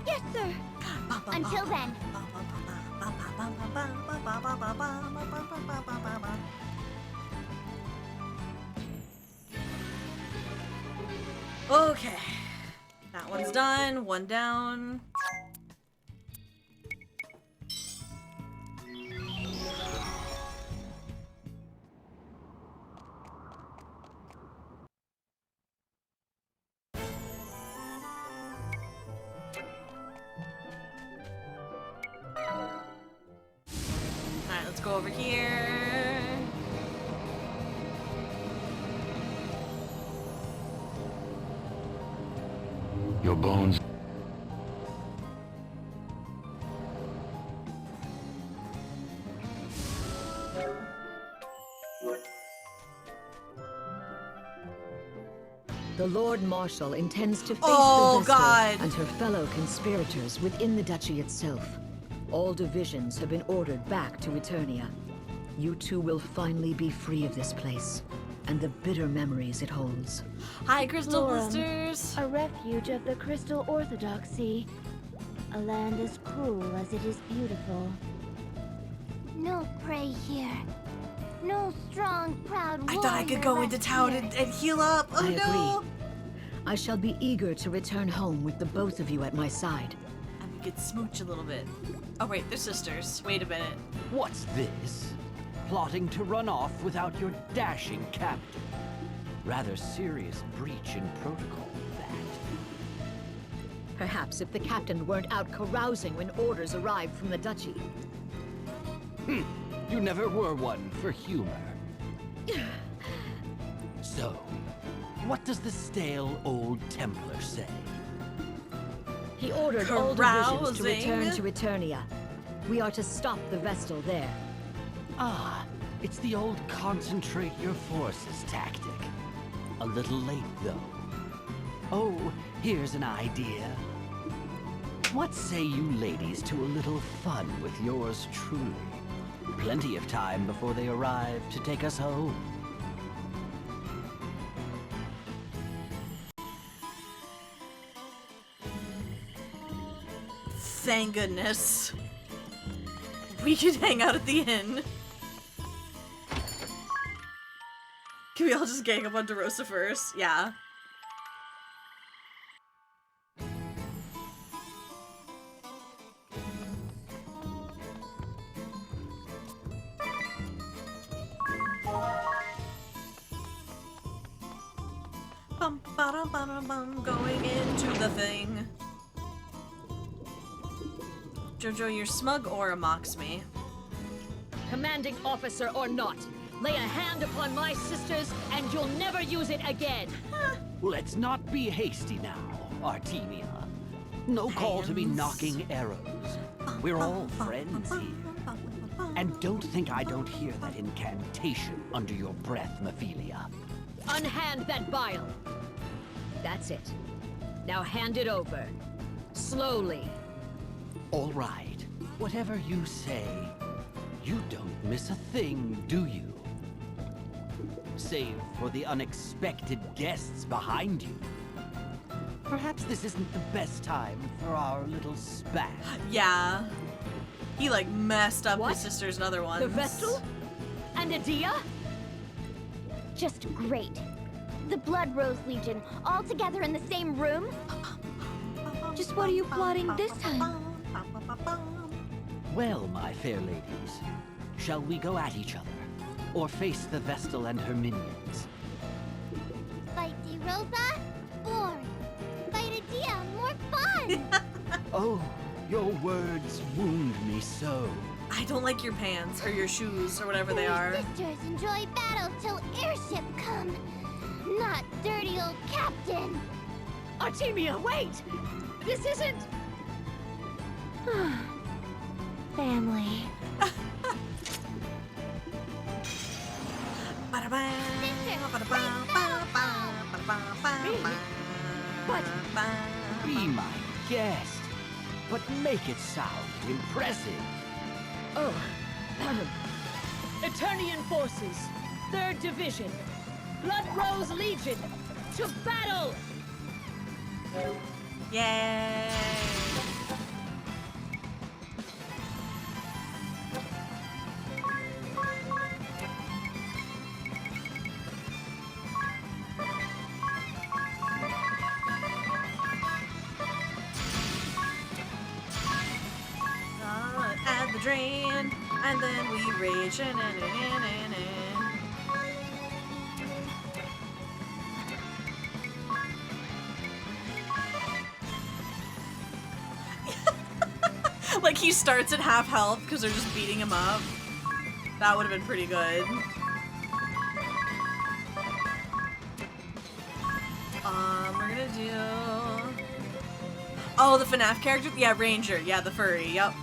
Yes, sir. Until then. Okay. That one's done. One down. Alright, let's go over here. Your bones. The Lord Marshal intends to face Oh, the Vestal God. and her fellow conspirators within the Duchy itself. All divisions have been ordered back to Eternia. You two will finally be free of this place and the bitter memories it holds. Hi, Crystal Lorum, Blisters. a refuge of the Crystal Orthodoxy. A land as cruel as it is beautiful. No prey here. No strong, proud I thought I could go into town and heal up. Oh I no! agree. I shall be eager to return home with the both of you at my side. And we could smooch a little bit. Oh wait, they're sisters. Wait a minute. What's this? Plotting to run off without your dashing captain. Rather serious breach in protocol, that. Perhaps if the captain weren't out carousing when orders arrived from the Duchy. You never were one for humor. So, what does the stale old Templar say? He ordered all divisions to Carousing? return to Eternia. We are to stop the Vestal there. Ah, it's the old concentrate your forces tactic. A little late, though. Oh, here's an idea. What say you ladies to a little fun with yours truly? Plenty of time before they arrive to take us home. Thank goodness. We could hang out at the inn. Can we all just gang up on DeRosa first? Yeah. Bum, ba-dum, ba-dum, bum, going into the thing. Jojo, your smug aura mocks me. Commanding officer or not, lay a hand upon my sisters and you'll never use it again. Let's not be hasty now, Artemia. No call to be knocking arrows. We're all friends here. And don't think I don't hear that incantation under your breath, Mephilia. Unhand that vial. That's it. Now hand it over. Slowly. All right. Whatever you say. You don't miss a thing, do you? Save for the unexpected guests behind you. Perhaps this isn't the best time for our little spat. Yeah. He like messed up What? his sisters and other ones. The Vestal? And Adia? Just great. The Blood Rose Legion, all together in the same room? Just what are you plotting this time? Well, my fair ladies, shall we go at each other? Or face the Vestal and her minions? Fight DeRosa? Boring. Fight Adia, more fun! Oh, your words wound me so. I don't like your pants or your shoes or whatever they are. Sisters enjoy battle till airship come. Not dirty old captain. Artemia, wait! This isn't... Family. But... Be my guest, but make it sound impressive. Oh. Eternian Forces, 3rd Division, Blood Rose Legion, to battle! Yay! Add the drain, and then we rage. Like he starts at half health because they're just beating him up. That would have been pretty good. We're gonna do... Oh, the FNAF character? Yeah, Ranger. Yeah, the furry. Yep.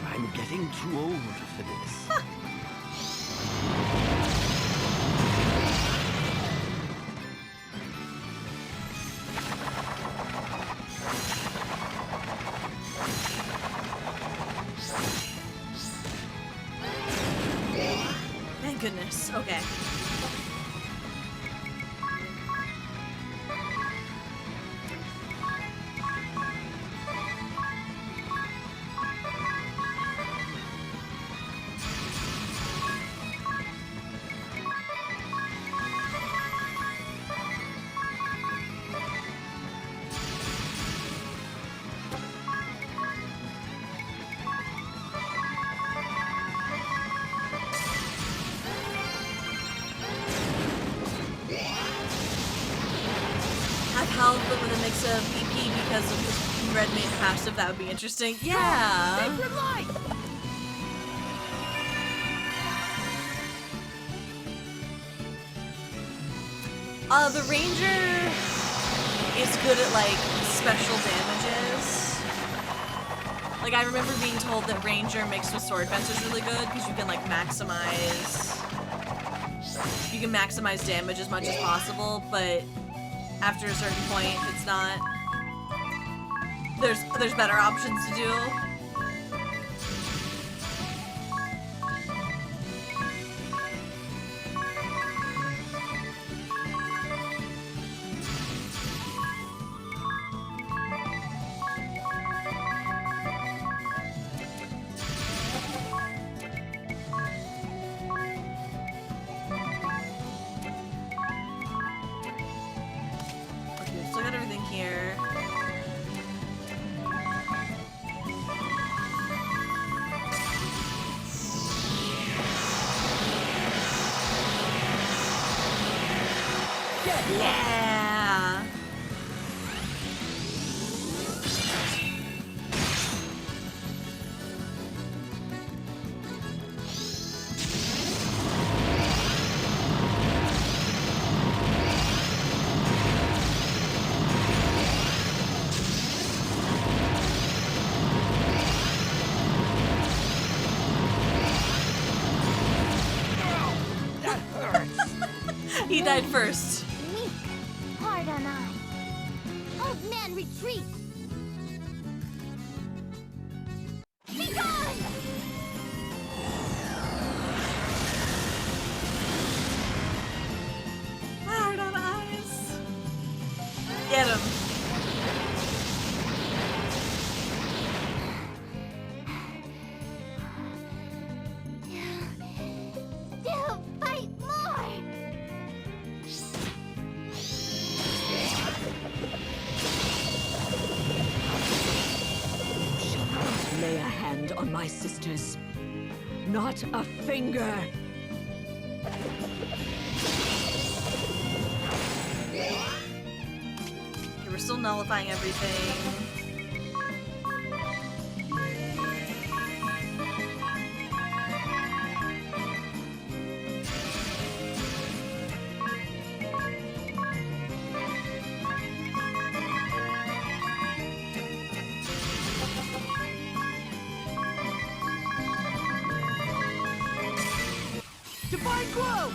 I'm getting too old for this. Thank goodness. Okay. Health, but with a mix of EP because of his red main passive, that would be interesting. Yeah. Sacred light! The Ranger is good at like special damages. Like I remember being told that Ranger mixed with Sword Fence is really good because you can like maximize damage as much as possible, but after a certain point, it's not. There's better options to do. Still got everything here. Yeah. died first. Meek, hard on eye. Old man, retreat. Be gone! Hard on eyes. Get him. Still fight more! Shall not lay a hand on my sisters. Not a finger. Okay, we're still nullifying everything. Divine Glow!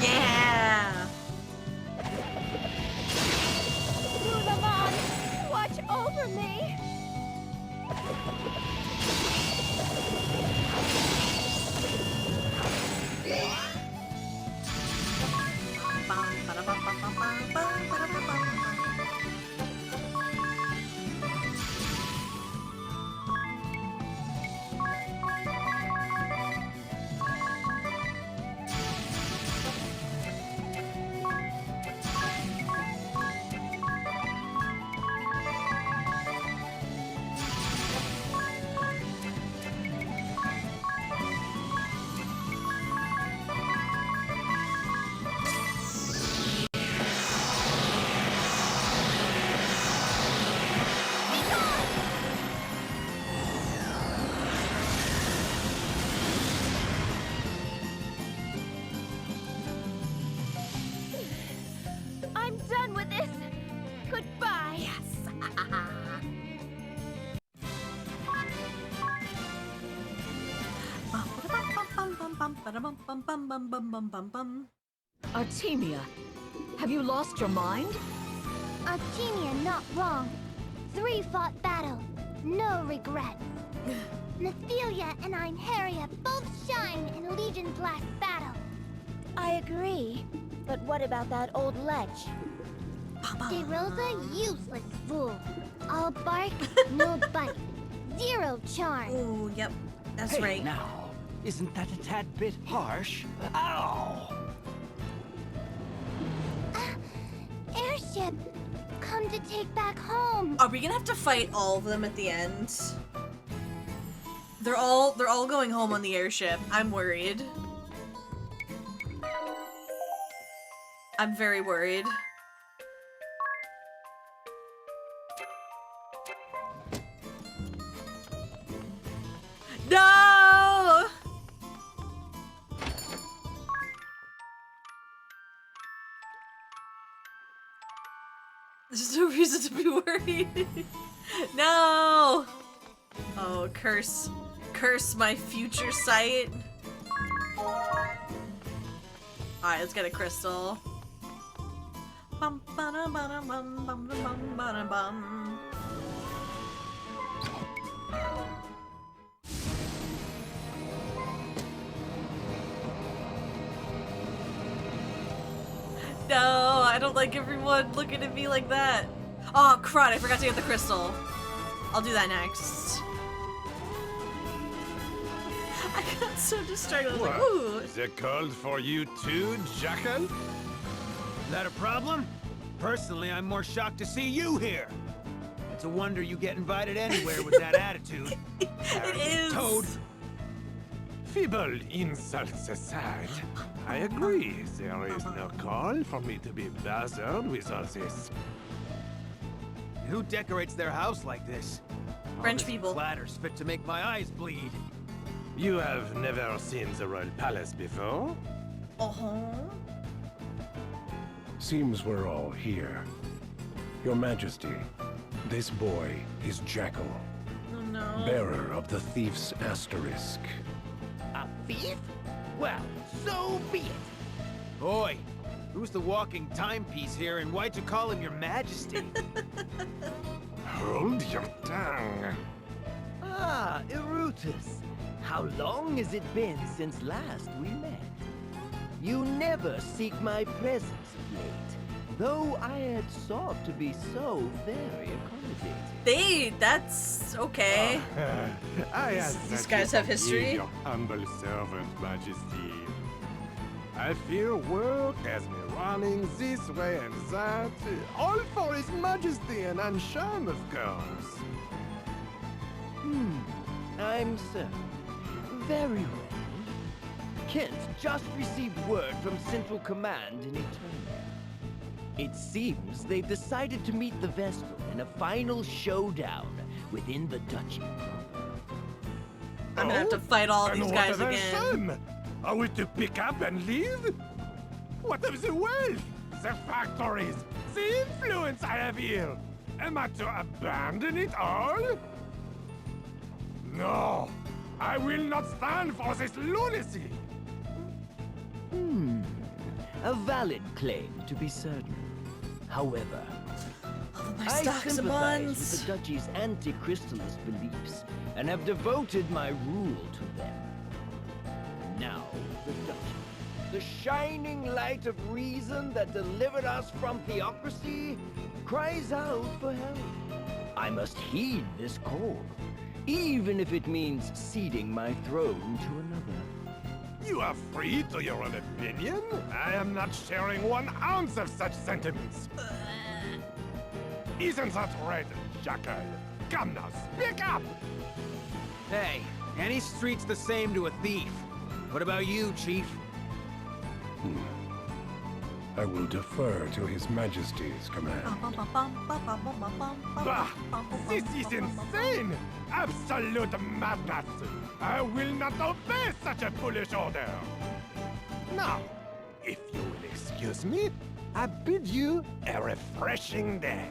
Yeah! Lunamon, watch over me! I'm done with this. Goodbye. Yes. Artemia, have you lost your mind? Artemia not wrong. 3 fought battle. No regrets. Nephilia and Einherja both shine in Legion's last battle. I agree. But what about that old lech? De Rosa, useless fool. All bark, no bite. 0 charm. Ooh, yep. That's Hey, right. now, isn't that a tad bit harsh? Ow! Airship, come to take back home. Are we gonna have to fight all of them at the end? They're all going home on the airship. I'm worried. I'm very worried. No! There's no reason to be worried. No! Oh, curse my future sight. Alright, let's get a crystal. Bum, ba-dum, ba-dum, bum, bum, bum, ba-dum, bum. No, I don't like everyone looking at me like that. Oh, crud, I forgot to get the crystal. I'll do that next. I got so distracted. I was like, ooh. Is it cold for you too, Jackal? That a problem? Personally, I'm more shocked to see you here. It's a wonder you get invited anywhere with that attitude. It is. Toad. Feeble insults aside, I agree. There is no call for me to be bothered with all this. Who decorates their house like this? French All this people. Clatter's fit to make my eyes bleed. You have never seen the royal palace before? Seems we're all here. Your Majesty, this boy is Jackal. Oh no. Bearer of the thief's asterisk. A thief? Well, so be it. Boy, who's the walking timepiece here, and why'd you call him your Majesty? Hold your tongue. Ah, Erutus. How long has it been since last we met? You never seek my presence of late, though I had sought to be so very accommodating. That's okay. These guys have history. Your humble servant, Majesty. I fear work has me running this way and that, all for His Majesty and Anshan, of course. I'm certain. Very well. Kent just received word from Central Command in Eternia. It seems they've decided to meet the Vestal in a final showdown within the Duchy. I'm gonna have to fight all these guys what of again. Anshan? Are we to pick up and leave? What of the wealth, the factories, the influence I have here? Am I to abandon it all? No, I will not stand for this lunacy. A valid claim, to be certain. However, my I stocks and sympathize bonds. with the Duchy's anti-crystalist beliefs and have devoted my rule to them. Now, the Duchy, the shining light of reason that delivered us from theocracy, cries out for help. I must heed this call, even if it means ceding my throne to another. You are free to your own opinion. I am not sharing 1 ounce of such sentiments. Isn't that right, Jackal? Come now, speak up! Hey, any street's the same to a thief. What about you, Chief? I will defer to His Majesty's command. Bah! This is insane! Absolute madness! I will not obey such a foolish order! Now, if you will excuse me, I bid you a refreshing day.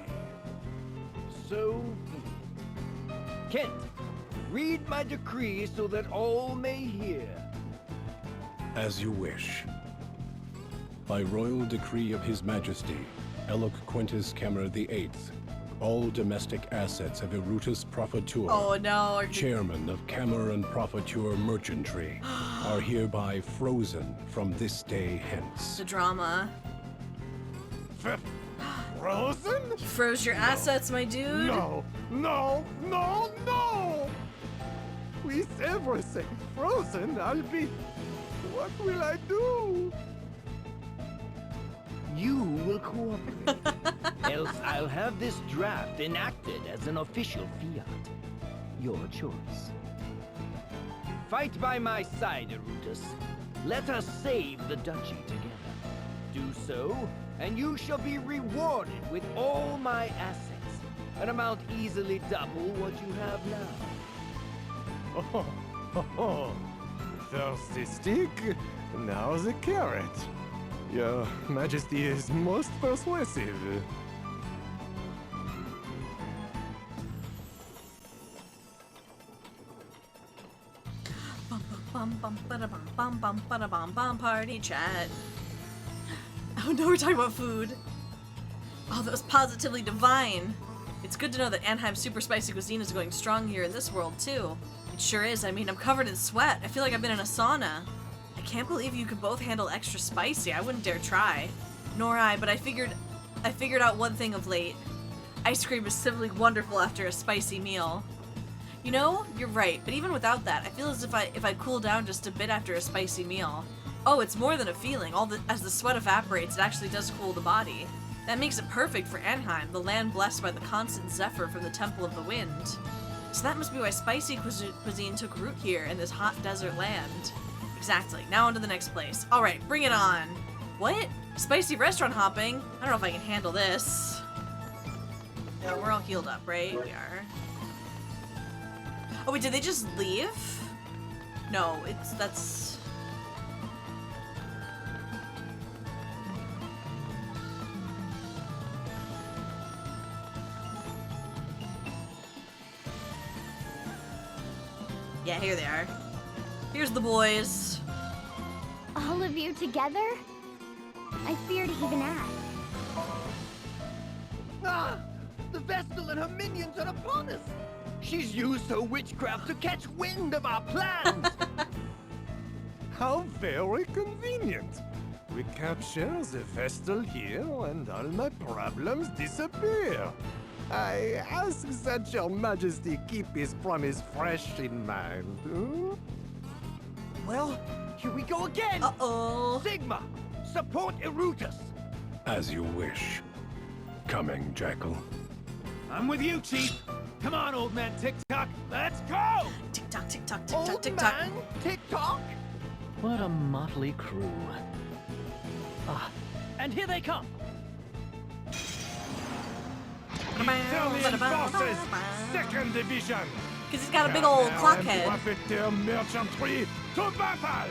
So be it. Kent, read my decree so that all may hear. As you wish. By royal decree of His Majesty, Eloc Quintus Camer VIII, all domestic assets of Erutus Profatur, Oh no. chairman of Camer and Profatur Merchantry, are hereby frozen from this day hence. The drama. Frozen? You froze your assets, my dude. No, no, no, no! With everything frozen, I'll be... What will I do? You will cooperate. Else I'll have this draft enacted as an official fiat. Your choice. Fight by my side, Erutus. Let us save the Duchy together. Do so, and you shall be rewarded with all my assets, an amount easily double what you have now. First the stick, now the carrot. Your Majesty is most persuasive. Party chat. Oh no, we're talking about food. Oh, that was positively divine. It's good to know that Anheim's super spicy cuisine is going strong here in this world too. It sure is. I mean, I'm covered in sweat. I feel like I've been in a sauna. I can't believe you could both handle extra spicy. I wouldn't dare try. Nor I, but I figured out one thing of late. Ice cream is simply wonderful after a spicy meal. You know, you're right, but even without that, I feel as if I cool down just a bit after a spicy meal. Oh, it's more than a feeling. As the sweat evaporates, it actually does cool the body. That makes it perfect for Anheim, the land blessed by the constant zephyr from the Temple of the Wind. So that must be why spicy cuisine took root here in this hot desert land. Exactly. Now on to the next place. Alright, bring it on. What? Spicy restaurant hopping? I don't know if I can handle this. Yeah, we're all healed up, right? We are. Oh wait, did they just leave? No, that's... Yeah, here they are. Here's the boys. All of you together? I fear to even ask. Ah! The Vestal and her minions are upon us! She's used her witchcraft to catch wind of our plans! How very convenient. We capture the Vestal here and all my problems disappear. I ask that your majesty keep his promise fresh in mind. Well, here we go again! Uh-oh. Sigma, support Erutus! As you wish. Coming, Jackal. I'm with you, Chief. Come on, old man TikTok. Let's go! Tick-tock, tick-tock, tick-tock, Old tick-tock. man TikTok? What a motley crew. Ah, and here they come! Italian forces, 2nd Division. Because he's got a big old clock head. Profiteer merchantry to battle!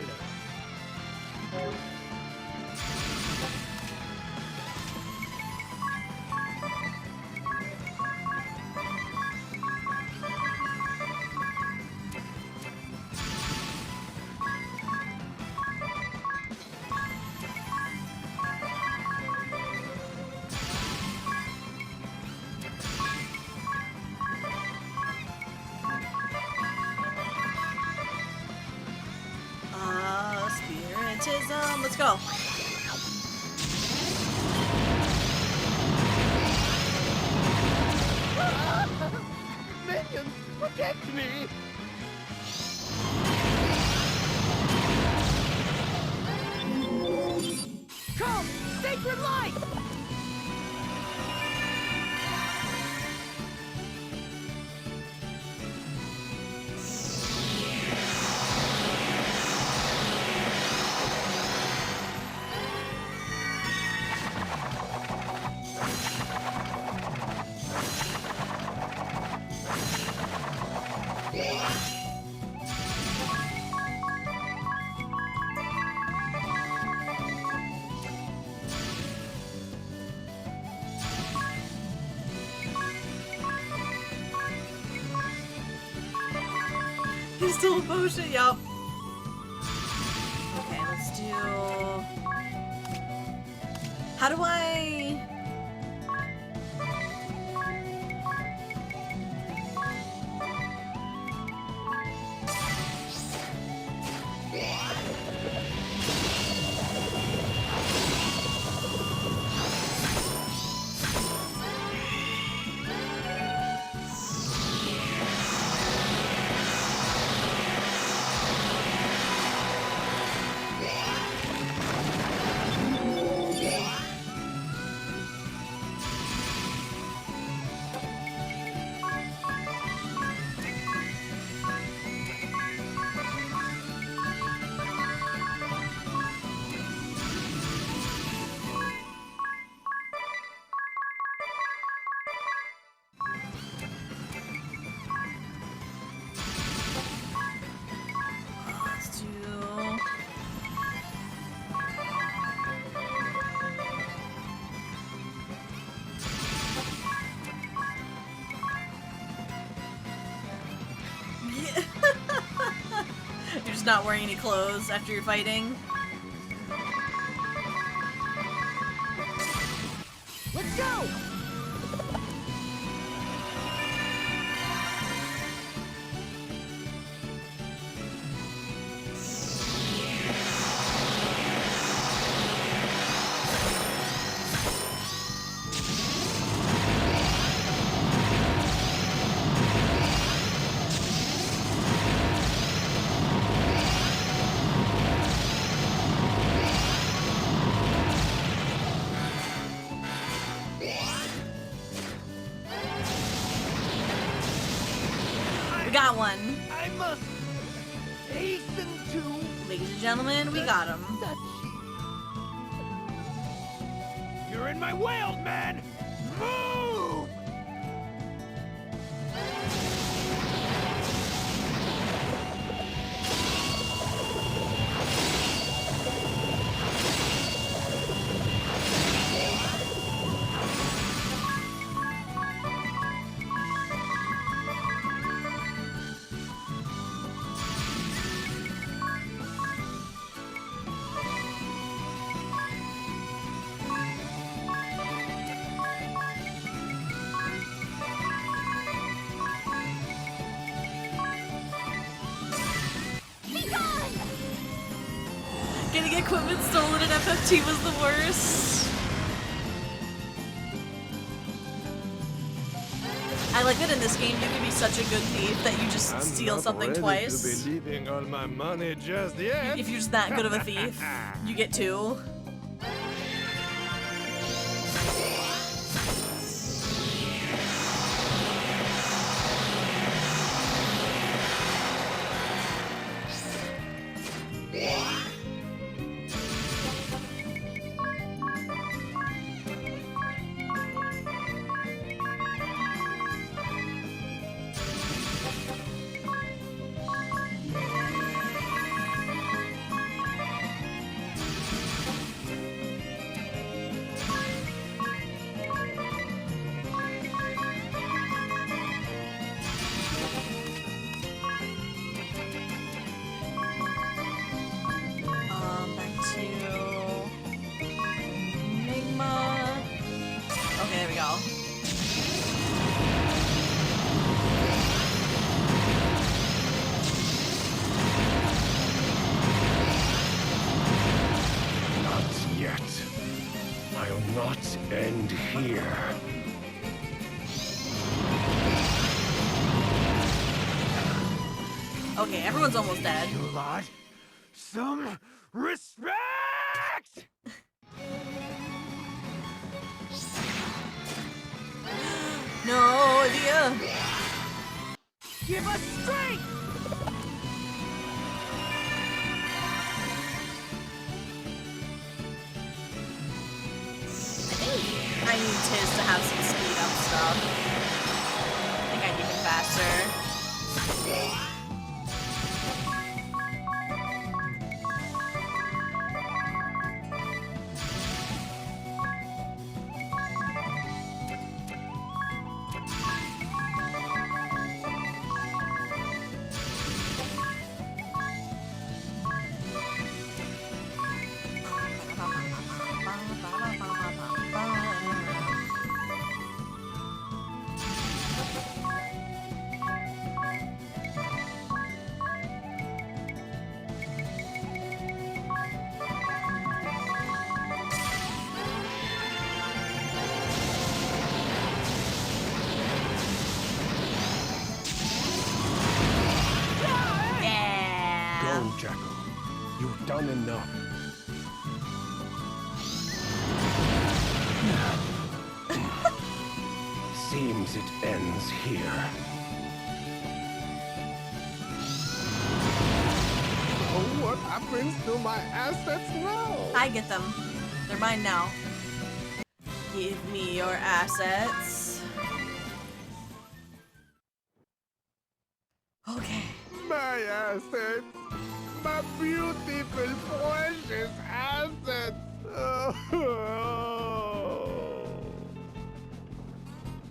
Spiritism. Let's go. Minions, protect me! Come! Sacred light! He's still a potion, yup. Okay, let's do... How do I... Let's do... Yeah. You're just not wearing any clothes after you're fighting. Let's go! We got one. I must hasten to... Ladies and gentlemen, we got him. You're in my way, old man! Move! Getting equipment stolen in FFT was the worst. I like that in this game you can be such a good thief that you just steal something twice. I'm not ready to be leaving all my money just yet. If you're just that good of a thief, you get 2. End here. Okay, everyone's almost dead. You lot, some respect! No idea. Give us strength! I need Tiz to have some speed up stuff. I think I need him faster. Done enough. Seems it ends here. Oh, what happens to my assets now? I get them. They're mine now. Give me your assets. Okay. My assets. My beautiful, precious assets.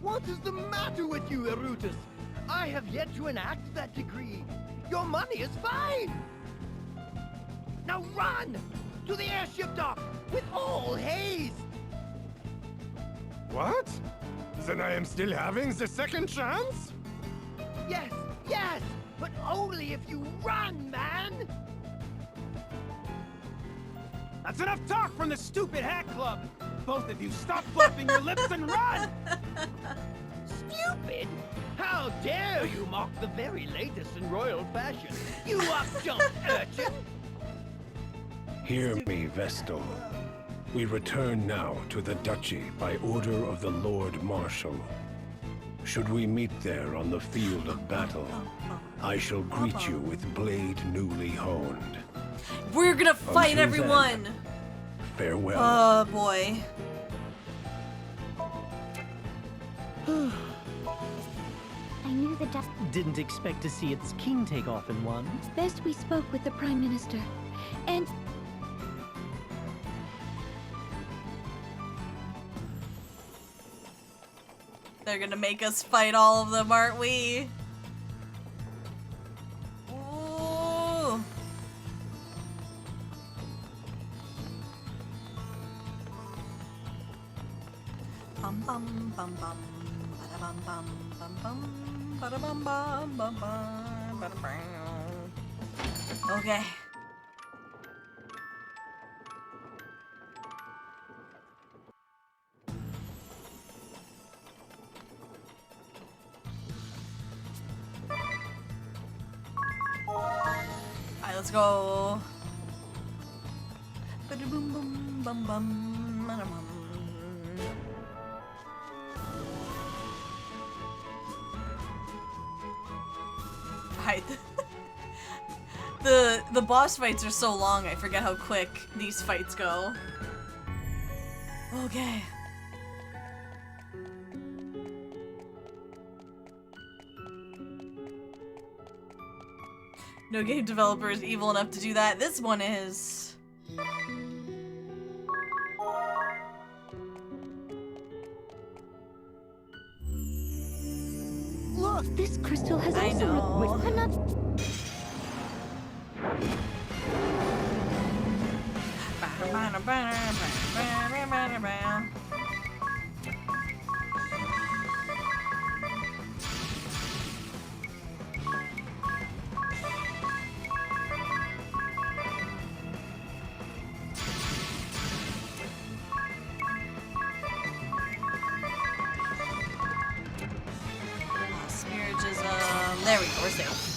What is the matter with you, Erutus? I have yet to enact that decree. Your money is fine. Now run to the airship dock with all haste. What? Then I am still having the second chance? Yes, yes, but only if you run, man. That's enough talk from the stupid hack club! Both of you, stop flapping your lips and run! Stupid? How dare you mock the very latest in royal fashion, you up-jumped urchin! Hear me, Vestal. We return now to the Duchy by order of the Lord Marshal. Should we meet there on the field of battle, I shall greet you with blade newly honed. We're gonna fight Until everyone! Then, farewell. Oh boy. I knew the dust. Didn't expect to see its king take off in one. It's best we spoke with the Prime Minister. And... They're gonna make us fight all of them, aren't we? Ooh. Bum bum bum bum, bada bum bum bum bum, bada bum bum bum bum, bada bum. Okay. let's go. Ba-da-boom, boom, bum, bum, ba-da-bum. Right. The boss fights are so long, I forget how quick these fights go. Okay. No game developer is evil enough to do that. This one is. Look, this crystal has I also. know. I'm not. Spiritism. There we go, we're safe.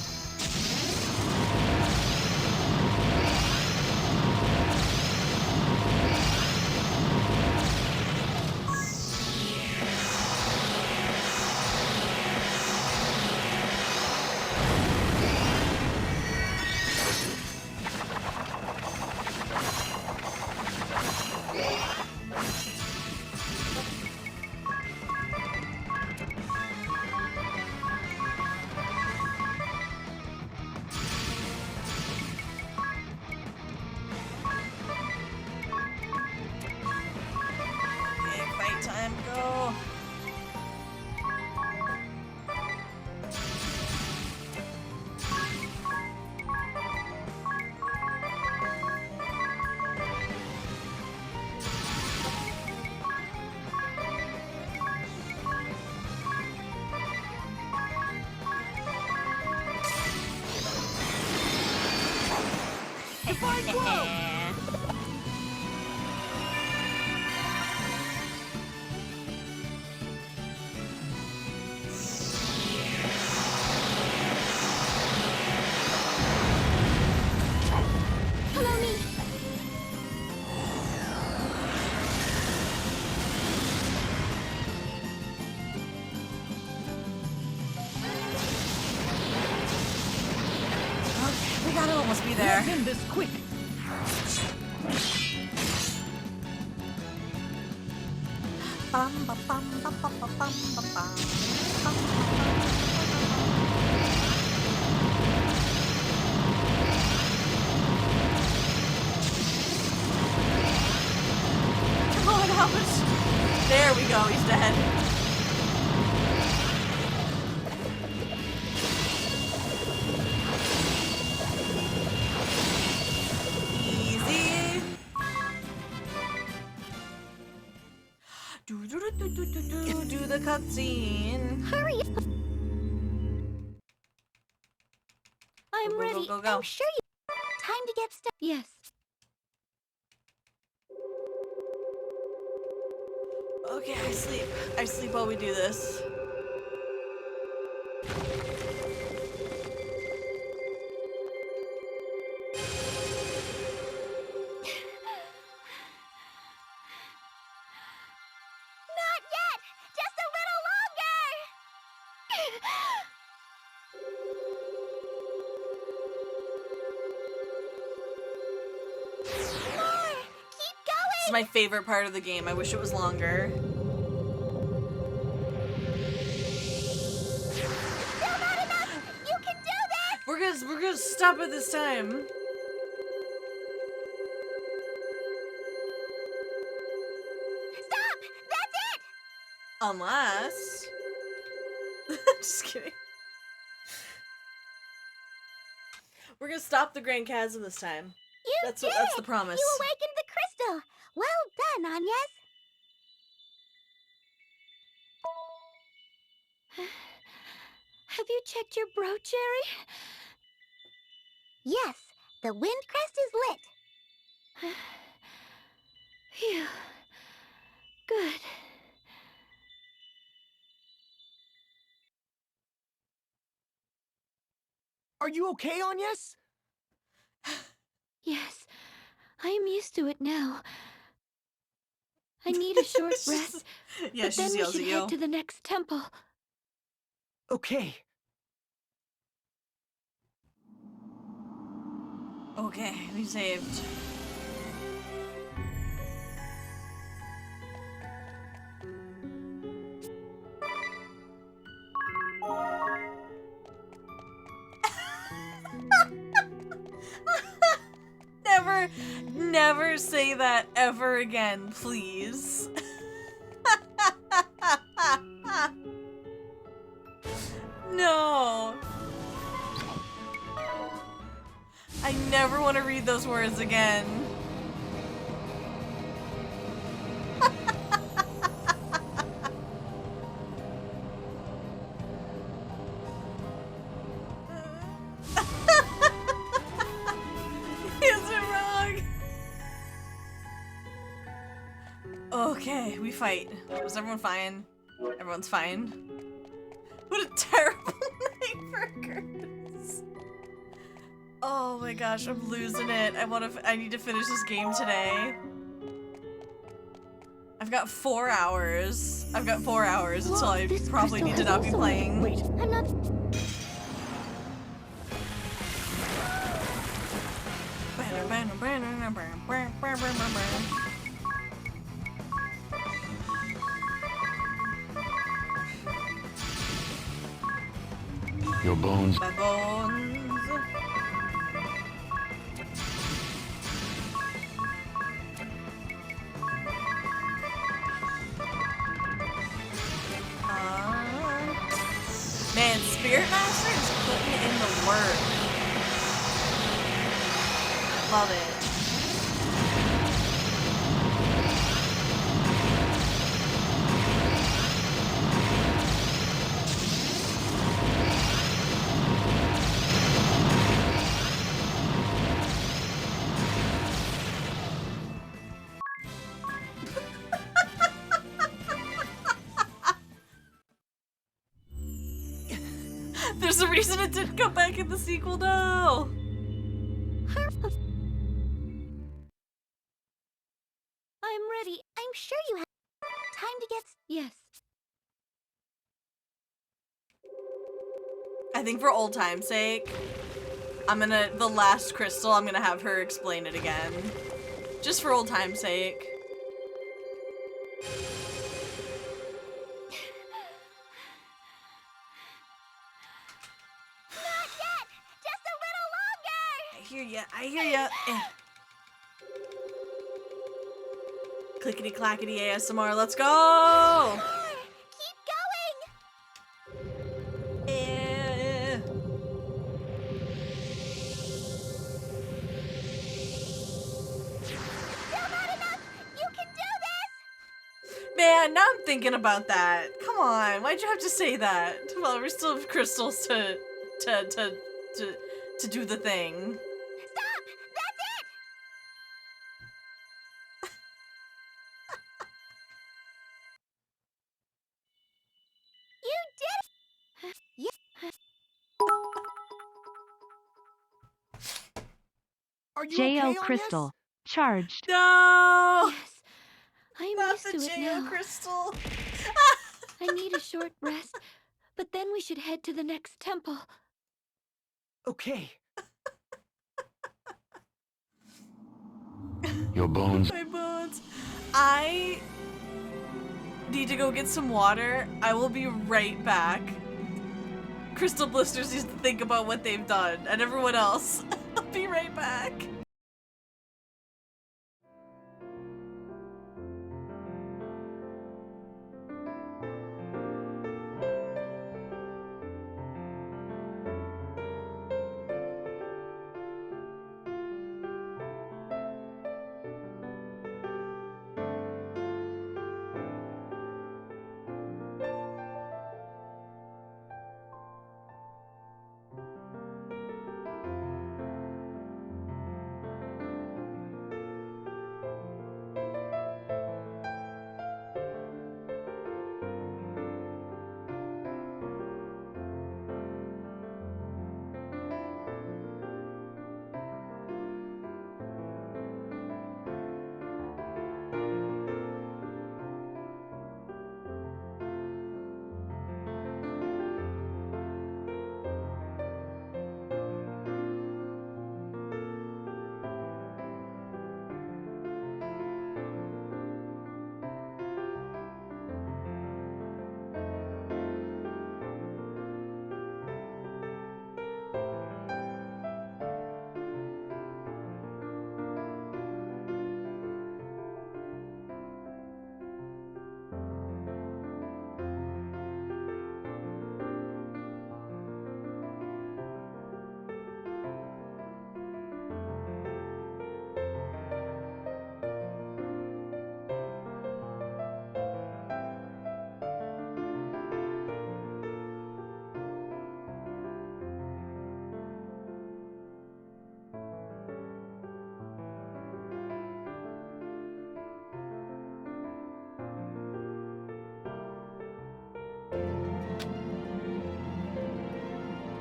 We gotta almost be there. Let's end this quick. Bum, ba, bum, ba, ba, ba, bum, ba, bum. Bum, come on, how much? There we go, he's dead. Easy. Do the cutscene. Hurry! I'm Go, go, ready. go, go, go. I'm sure you. Time to get started. Yes. Okay, I sleep. I sleep while we do this. Not yet! Just a little longer! More! Keep going! This is my favorite part of the game. I wish it was longer. Still not enough! You can do this! We're gonna stop it this time. Stop! That's it! Unless. Just kidding. We're gonna stop the Grand Chasm this time. That's the promise. You awakened the crystal! Well done, Agnes! Have you checked your brooch, Jerry? Yes, the wind crest is lit. Phew. Good. Are you okay, Agnes? Yes, I am used to it now. I need a short rest, Yeah, but she then just we yells should at head you. to the next temple. Okay. Okay, we saved. Never say that ever again, please. No. I never want to read those words again. Is it wrong? Okay, we fight. Was everyone fine? Everyone's fine. What a terrible night for Curtis. Oh my gosh, I'm losing it. I need to finish this game today. I've got 4 hours. I've got 4 hours until I probably need to not be playing. Wait, I'm not. Your bones. My bones. Man, Spirit Master is putting in the work. Love it. There's a reason it didn't come back in the sequel now. I'm ready. I'm sure you have time to get. Yes. I think for old time's sake, the last crystal, I'm gonna have her explain it again. Just for old time's sake. Not yet! Just a little longer! I hear ya. Clickety clackety ASMR, let's go! Keep going! Still not enough! You can do this! Man, now I'm thinking about that. Come on, why'd you have to say that? Well, we still have crystals to do the thing. Stop! That's it! You did it! Yeah. Are you J.O. okay, Crystal. Charged. No! Yes. I'm Not used the to it J.O. now. crystal. I need a short rest, but then we should head to the next temple. Okay. Your bones. My bones. I need to go get some water. I will be right back. Crystal Blisters needs to think about what they've done, and everyone else. I'll be right back.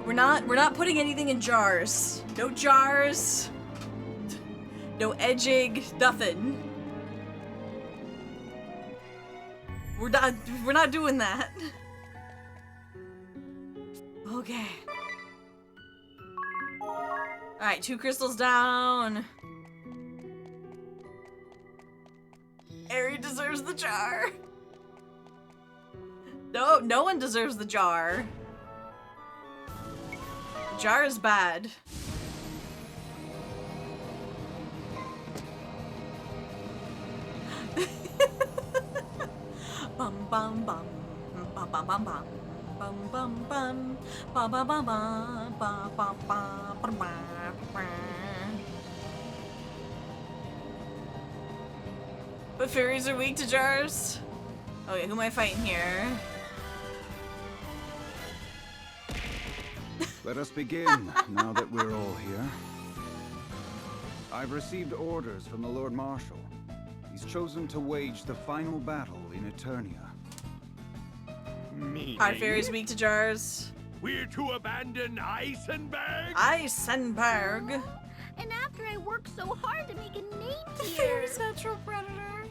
We're not putting anything in jars. No jars. No edging. Nothing. We're not doing that. Okay. Alright, 2 crystals down. Ari deserves the jar. No, no one deserves the jar. The jar is bad. Bum bum bum bum bum bum bum bum bum bum bum bum bum bum bum bum bum. But fairies are weak to jars. Okay, who am I fighting here? Let us begin, now that we're all here. I've received orders from the Lord Marshal. He's chosen to wage the final battle in Eternia. Are fairies weak to jars? We're to abandon Eisenberg? Eisenberg? And after I worked so hard to make a name The here. fairies natural predator.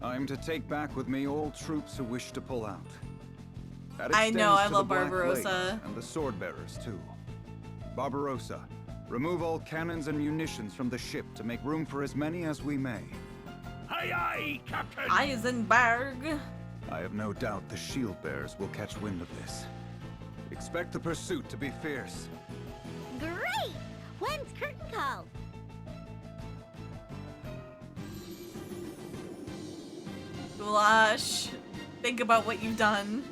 I'm to take back with me all troops who wish to pull out. That I know, extends I to love the Black Barbarossa. Blades and the sword bearers too. Barbarossa, remove all cannons and munitions from the ship to make room for as many as we may. Aye aye, Captain! Eisenberg. I have no doubt the shield bearers will catch wind of this. Expect the pursuit to be fierce. Great! When's curtain call? Goulash, think about what you've done.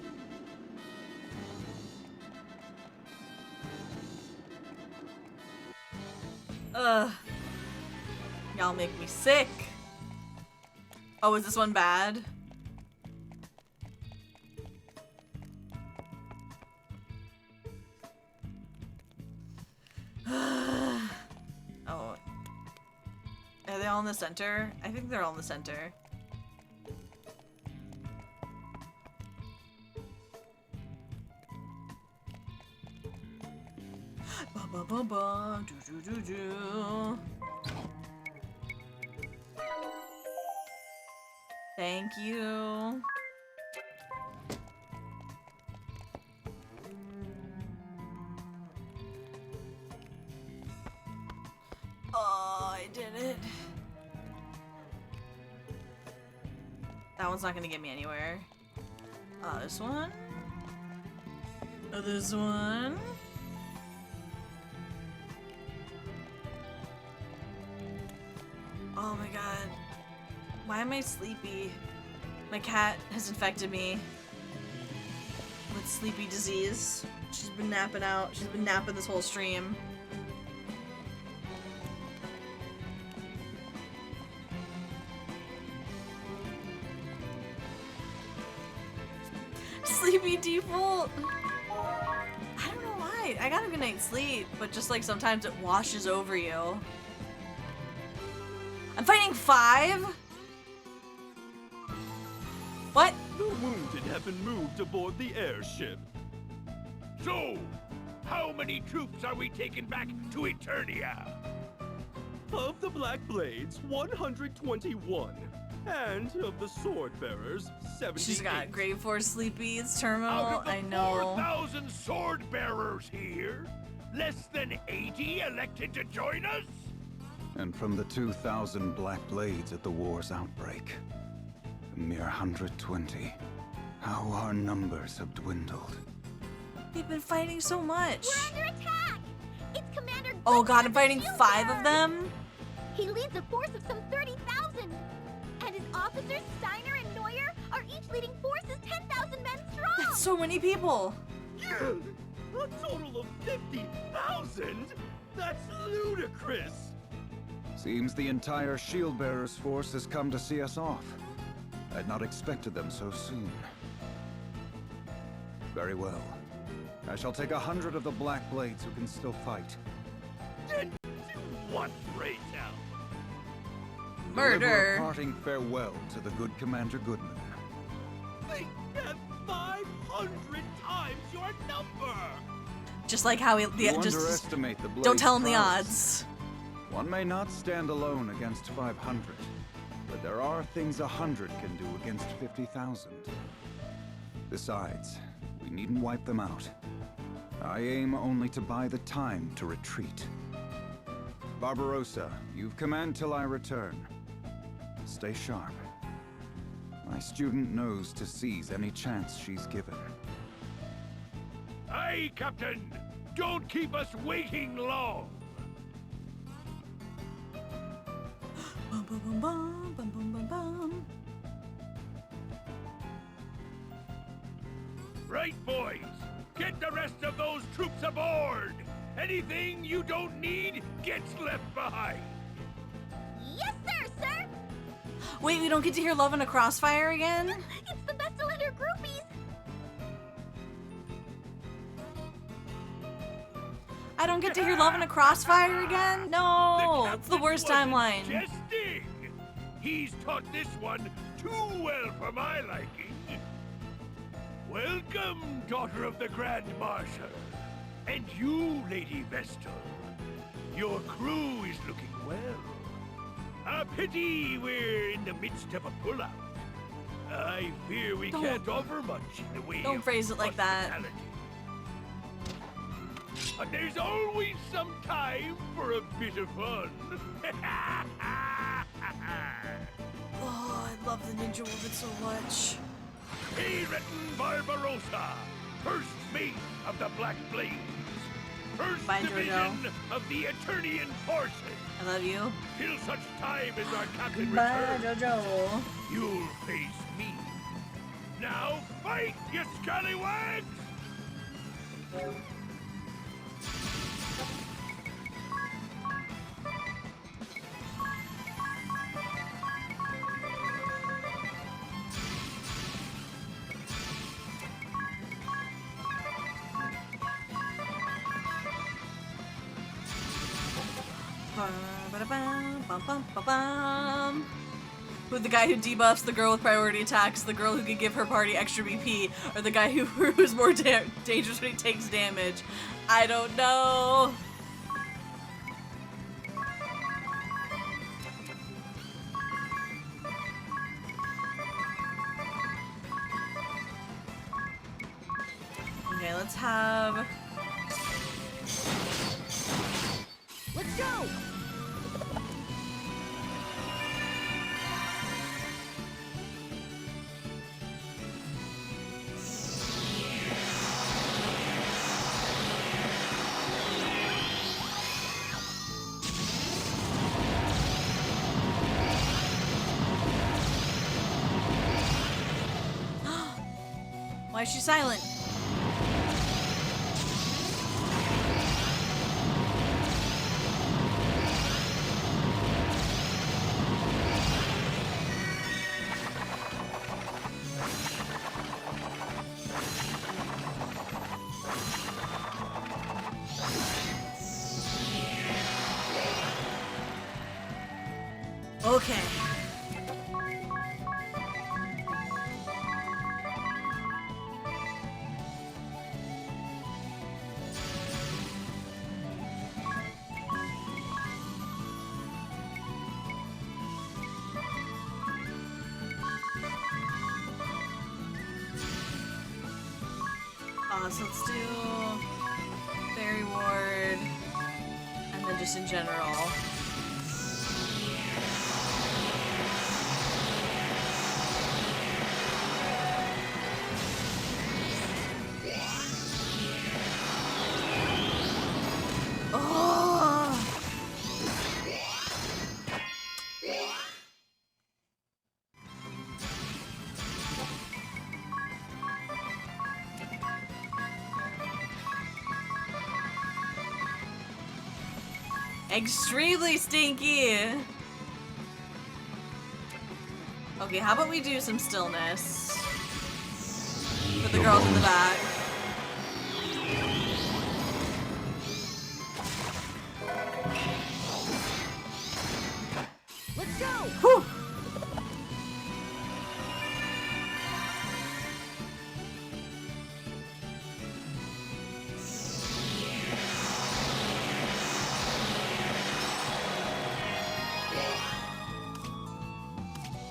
Ugh. Y'all make me sick. Oh, is this one bad? Oh. Are they all in the center? I think they're all in the center. Ba ba ba ba, do do do do. Thank you. Oh, I did it. That one's not gonna get me anywhere. This one. This one. Oh my god. Why am I sleepy? My cat has infected me with sleepy disease. She's been napping out. She's been napping this whole stream. Sleepy default. I don't know why. I got a good night's sleep, but just like sometimes it washes over you. I'm fighting 5? What? The wounded have been moved aboard the airship. So, how many troops are we taking back to Eternia? Of the Black Blades, 121. And of the sword bearers, 78. She's got grade 4 sleepy. It's terminal. Out of the I know. 4,000 sword bearers here, less than 80 elected to join us? And from the 2,000 Black Blades at the war's outbreak, a mere 120. How our numbers have dwindled. They've been fighting so much. We're under attack! It's Commander Oh god, I'm Goodman fighting Shield 5 Bearer. of them? He leads a force of some 30,000. And his officers, Steiner and Neuer, are each leading forces 10,000 men strong. That's so many people. Yeah, a total of 50,000? That's ludicrous! Seems the entire shield bearers force has come to see us off. I'd not expected them so soon. Very well. I shall take 100 of the Black Blades who can still fight. And to what rate now? Deliver Murder. a parting farewell to the good Commander Goodman. They have 500 times your number! Just like how he You just underestimate the don't tell him the Blade's odds. One may not stand alone against 500, but there are things 100 can do against 50,000. Besides, we needn't wipe them out. I aim only to buy the time to retreat. Barbarossa, you've command till I return. Stay sharp. My student knows to seize any chance she's given. Aye, Captain! Don't keep us waiting long! Bum, bum, bum, bum, bum, bum, bum, bum. Right, boys! Get the rest of those troops aboard! Anything you don't need gets left behind! Yes, sir, sir! Wait, we don't get to hear Love in a Crossfire again? It's the Vestal and her groupies! I don't get to hear Love in a Crossfire again? No, it's the worst timeline. Jesting! He's taught this one too well for my liking. Welcome, daughter of the Grand Marshal. And you, Lady Vestal. Your crew is looking well. A pity we're in the midst of a pullout. I fear we can't offer much in the way Don't of phrase it like that. hospitality. But there's always some time for a bit of fun. Oh, I love the Ninja Woman so much. Written Barbarossa, first mate of the Black Blades, first Bye, division Jojo. of the Eternian forces. I love you. Till such time as our captain Bye, returns, Jojo. you'll face me. Now fight, you scallywags! Bum. Who the guy who debuffs the girl with priority attacks, the girl who can give her party extra BP, or the guy who's more dangerous when he takes damage? I don't know. Okay, let's have... Let's go! Why is she silent? Okay. So let's do Fairy Ward, and then just in general. Extremely stinky! Okay, how about we do some stillness for the girls in the back. Let's go! Whew.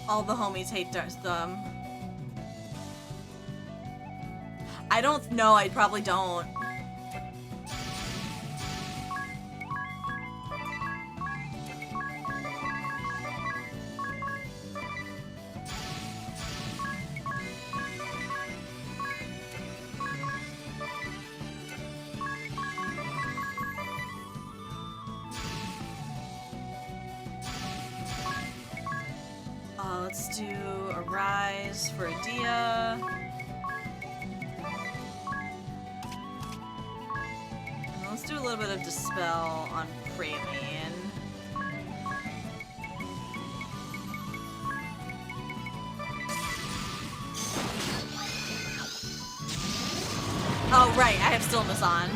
All the homies hate them. I don't know, I probably don't. Let's do a rise for Adia. And let's do a little bit of dispel on Praline. Oh right, I have stillness on.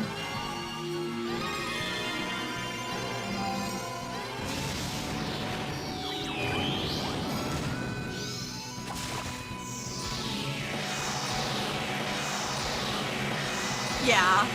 Yeah.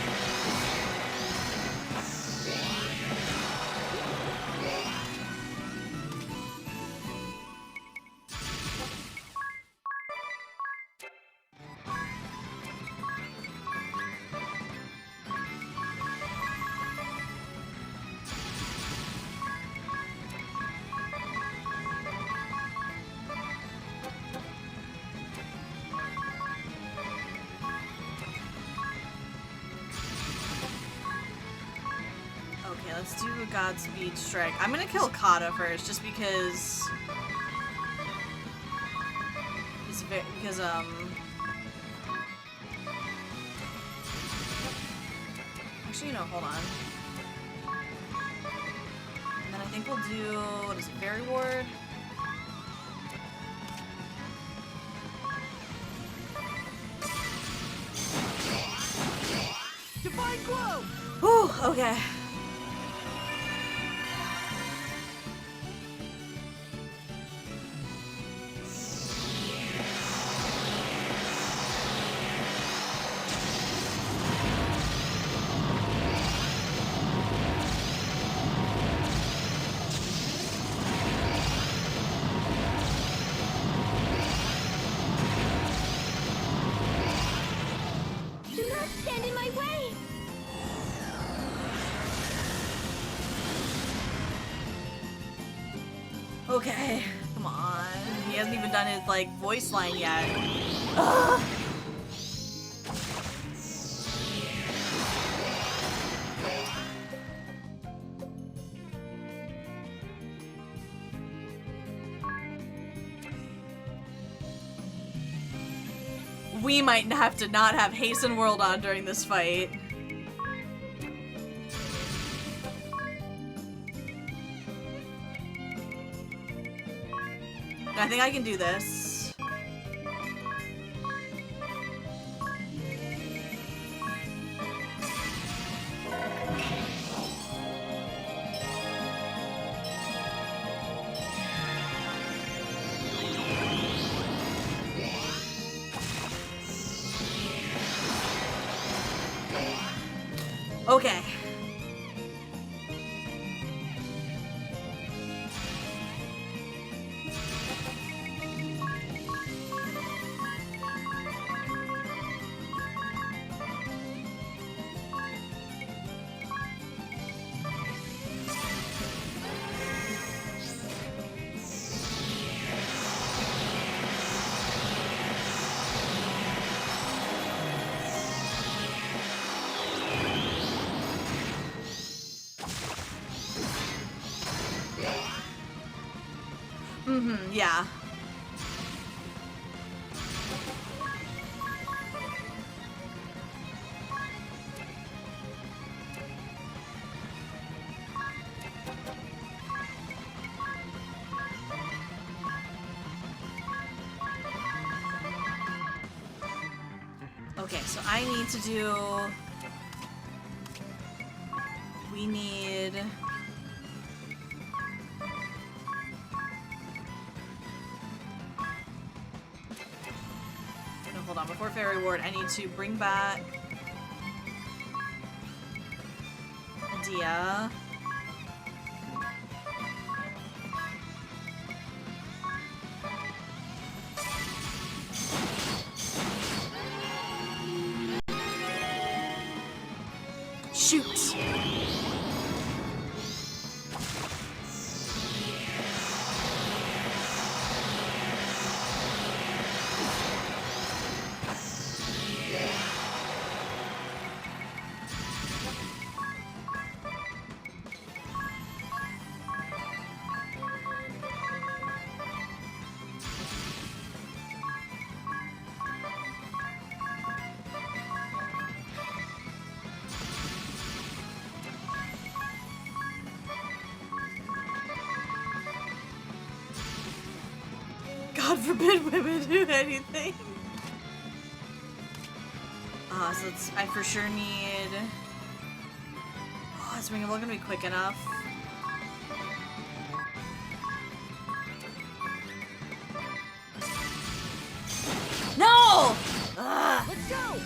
Let's do a Godspeed Strike. I'm gonna kill Kata first, just because... Actually, no, hold on. And then I think we'll do... What is it? Fairy Ward? Divine Glow! Whew, okay. Okay, come on. He hasn't even done his, like, voice line yet. Ugh. We might have to not have Hasten World on during this fight. I think I can do this. Okay. Yeah. Okay, so I need to do... We need... No, hold on. Before Fairy Ward, I need to bring back... Adia. Shoot! God forbid women do anything. So it's, I for sure need... Oh, is Ring of Blood gonna be quick enough? No! Ugh. Let's go!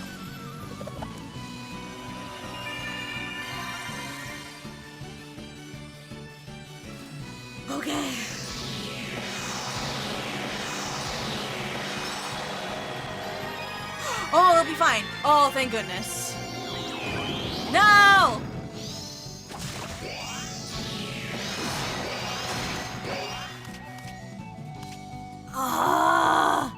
Okay. Oh, it'll be fine. Oh, thank goodness. No! Ah!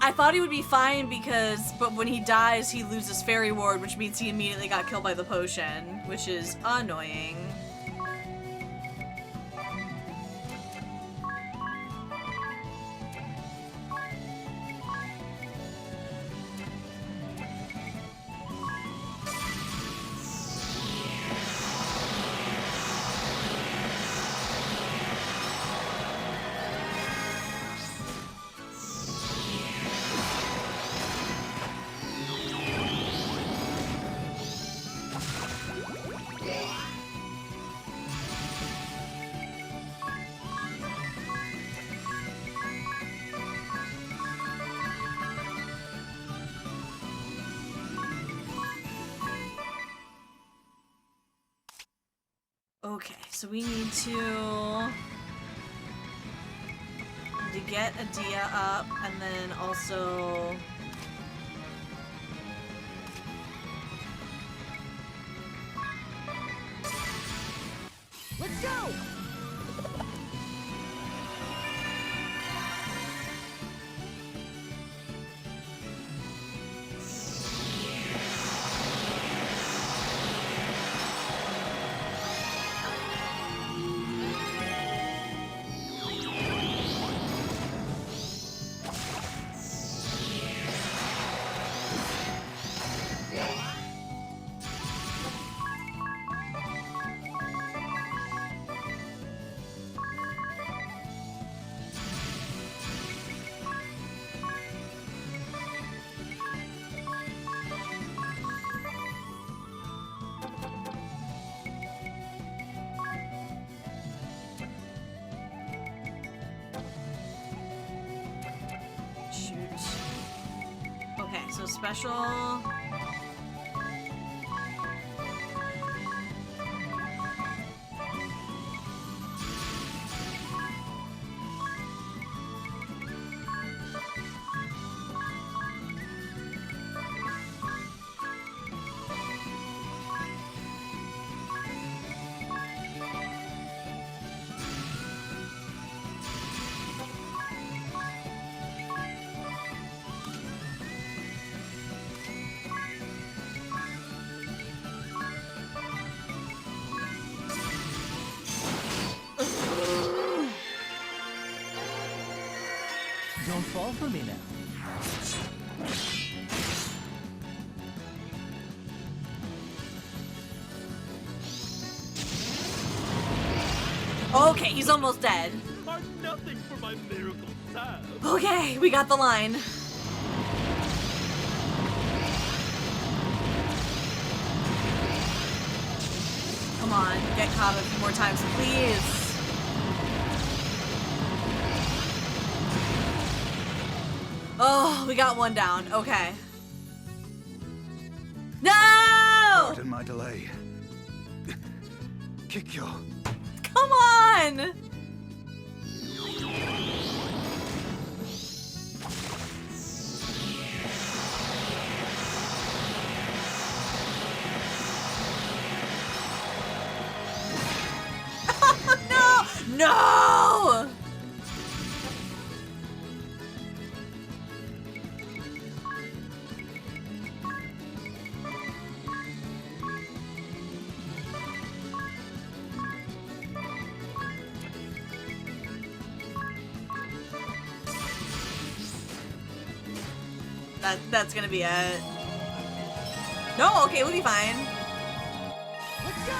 I thought he would be fine but when he dies, he loses Fairy Ward, which means he immediately got killed by the potion, which is annoying. Okay, so we need to get Adia up, and then also... Let's go! So special... Don't fall for me now. Okay, he's almost dead. Are nothing for my miracle salve. Okay, we got the line. Come on, get caught a few more times, please. Oh, we got one down. Okay. No! Pardon my delay. Kikyo. Come on! No! That's gonna be it. No, okay, we'll be fine. Let's go!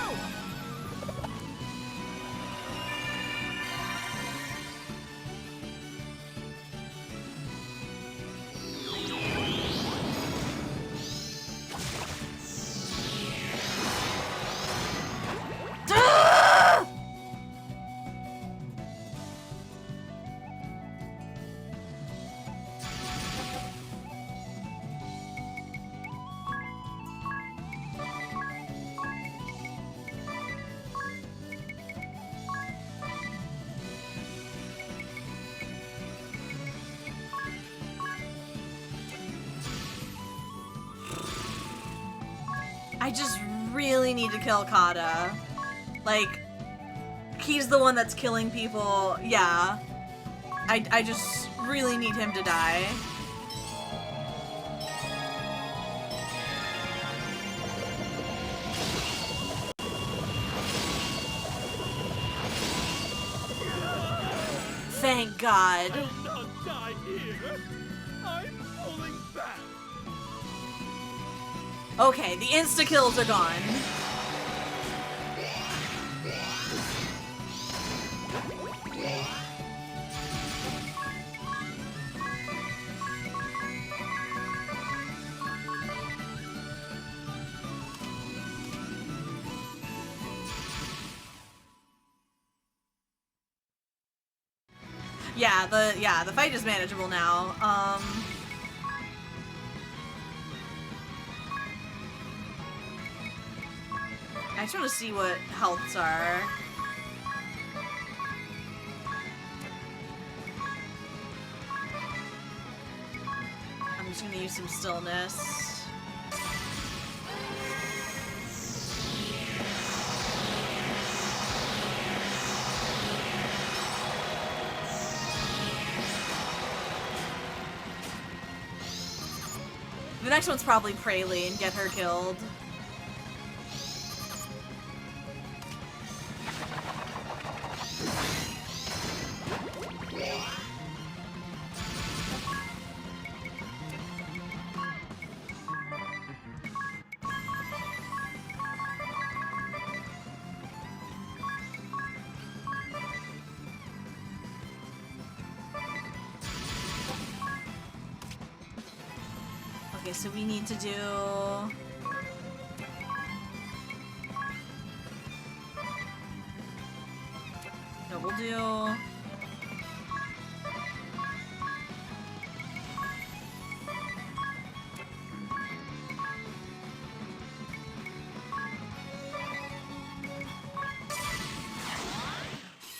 I just really need to kill Kata. Like, he's the one that's killing people. Yeah. I just really need him to die. Thank God. I'll not die here. I'm pulling back. Okay, the insta-kills are gone. Yeah, the fight is manageable now. I just want to see what healths are. I'm just gonna use some stillness. The next one's probably Praline, get her killed. Okay, so we need to do... No, we'll do...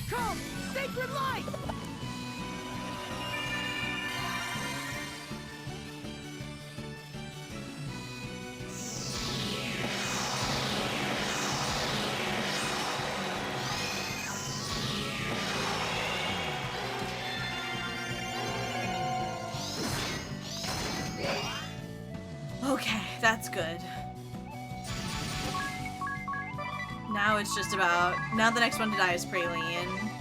Come! Sacred light! Okay, that's good. Now it's just about... Now the next one to die is Praline.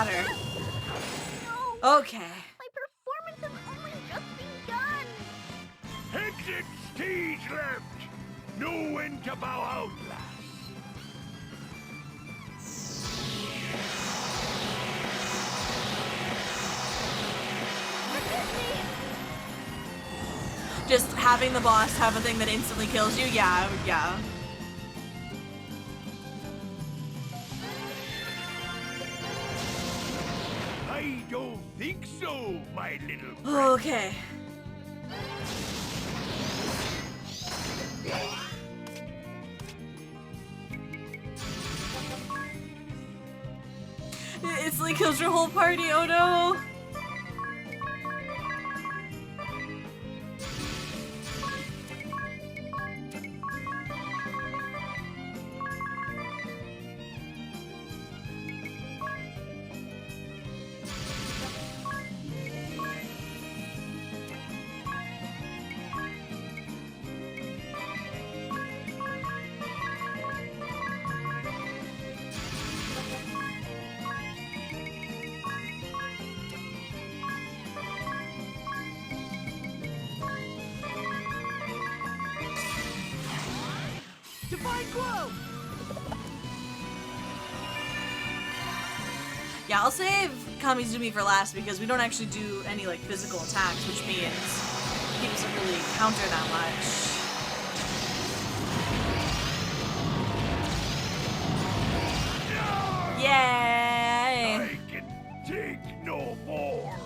matter. Okay. My performance has only just begun. Exit stage left. Know when to bow out, lass. Just having the boss have a thing that instantly kills you, yeah. I don't think so, my little friend. Okay. It instantly kills your whole party, oh no! Divine Glow! Yeah, I'll save Kamizumi for last because we don't actually do any like physical attacks, which means he doesn't really counter that much. Yay! I can take no more.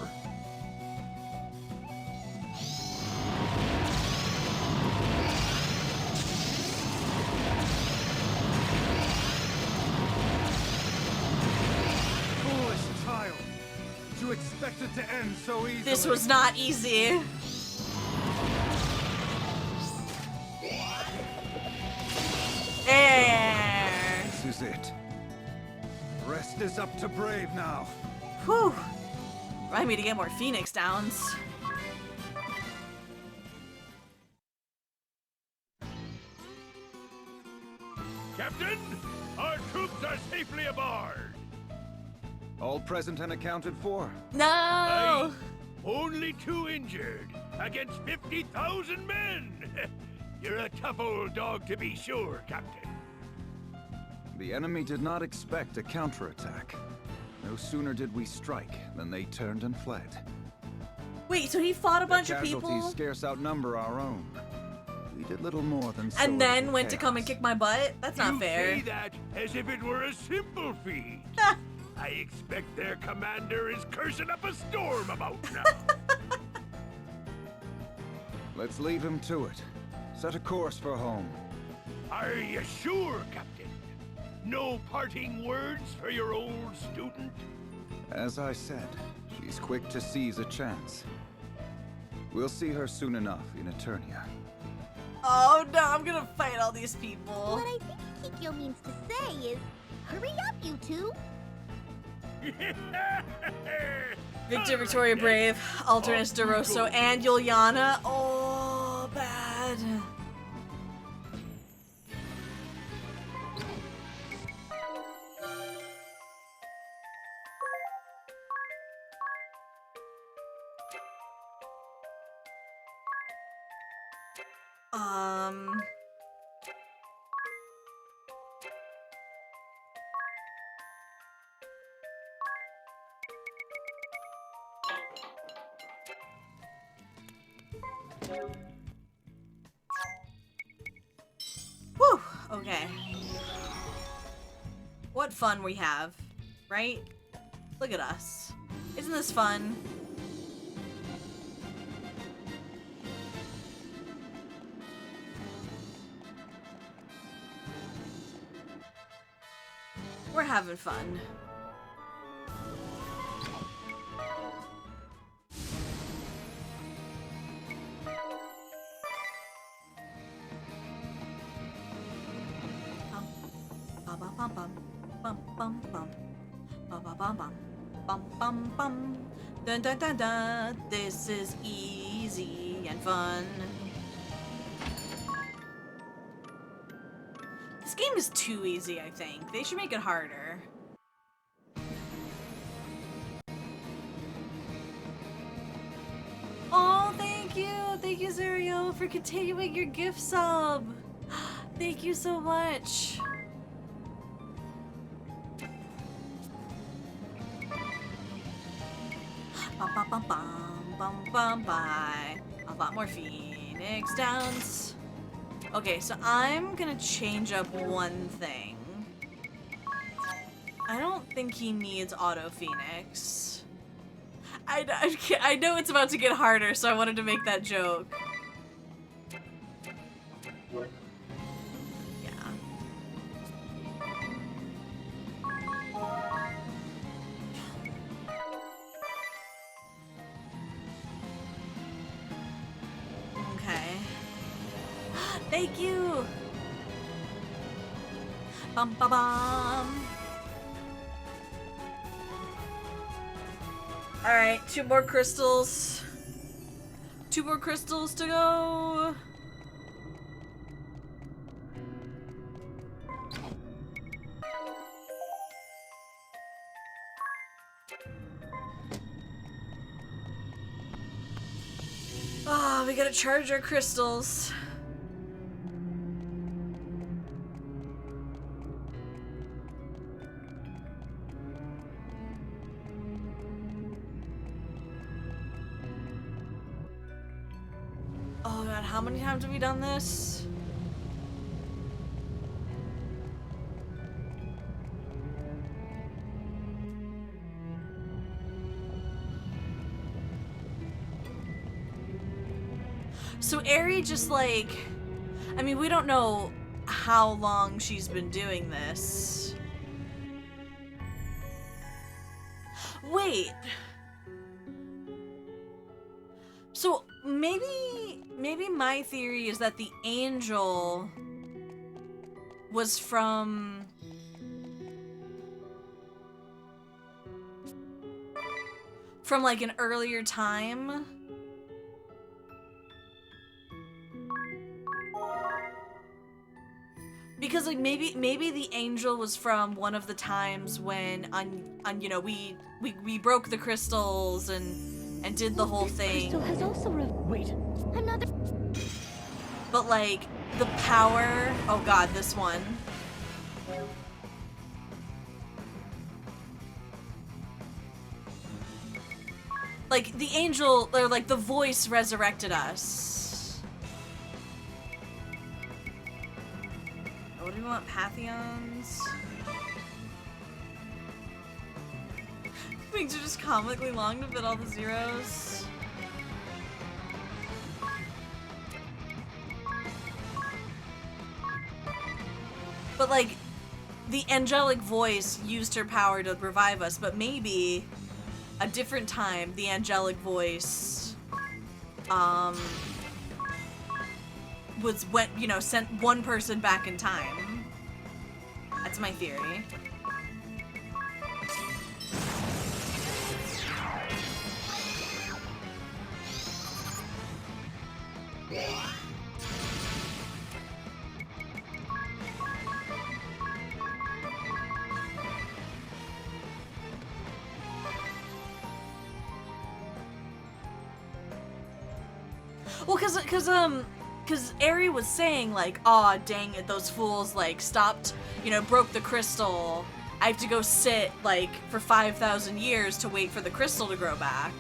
Foolish child. Did you expect it to end so easily? This was not easy. This is it. Rest is up to Brave now. Whew. Remind me to get more Phoenix downs. Captain, our troops are safely aboard. All present and accounted for. No! Aye, only 2 injured against 50,000 men. You're a tough old dog to be sure, Captain. The enemy did not expect a counterattack. No sooner did we strike than they turned and fled. Wait, so he fought a bunch Their of casualties people scarce outnumber our own. We did little more than and sow then the went to come and chaos. kick my butt? That's not You fair. say that as if it were a simple feat. I expect their commander is cursing up a storm about now. Let's leave him to it. Set a course for home. Are you sure, Captain? No parting words for your old student? As I said, she's quick to seize a chance. We'll see her soon enough in Eternia. Oh no, I'm gonna fight all these people. What I think Kikyo means to say is, hurry up, you two. Victor, Victoria, Brave, Alternus, DeRosso, and Yuliana. Oh, bad. Whew, okay. What fun we have, right? Look at us. Isn't this fun? We're having fun. Dun dun dun dun. This is easy and fun. This game is too easy, I think. They should make it harder. Thank you, Zuriel, for continuing your gift sub. Thank you so much. Bum bum bum bum bum bum bye. A lot more Phoenix Downs. Okay, so I'm gonna change up one thing. I don't think he needs auto Phoenix. I know it's about to get harder, so I wanted to make that joke. Yeah. Okay. Thank you! Bum ba bum! Alright, 2 more crystals. 2 more crystals to go! Oh, we gotta charge our crystals. Oh god, how many times have we done this? So Eri just like, I mean, we don't know how long she's been doing this. Wait. So maybe my theory is that the angel was from like an earlier time. Because like maybe the angel was from one of the times when on you know we broke the crystals and did the whole thing. Crystal has also wait. Another. But like the power. Oh god, this one. Like the angel or like the voice resurrected us. What do we want? Pantheons? Things are just comically long to fit all the zeros. But like, the angelic voice used her power to revive us, but maybe a different time the angelic voice sent one person back in time. That's my theory. Well, cause Eri was saying like, aw, dang it, those fools like stopped, broke the crystal. I have to go sit like for 5,000 years to wait for the crystal to grow back.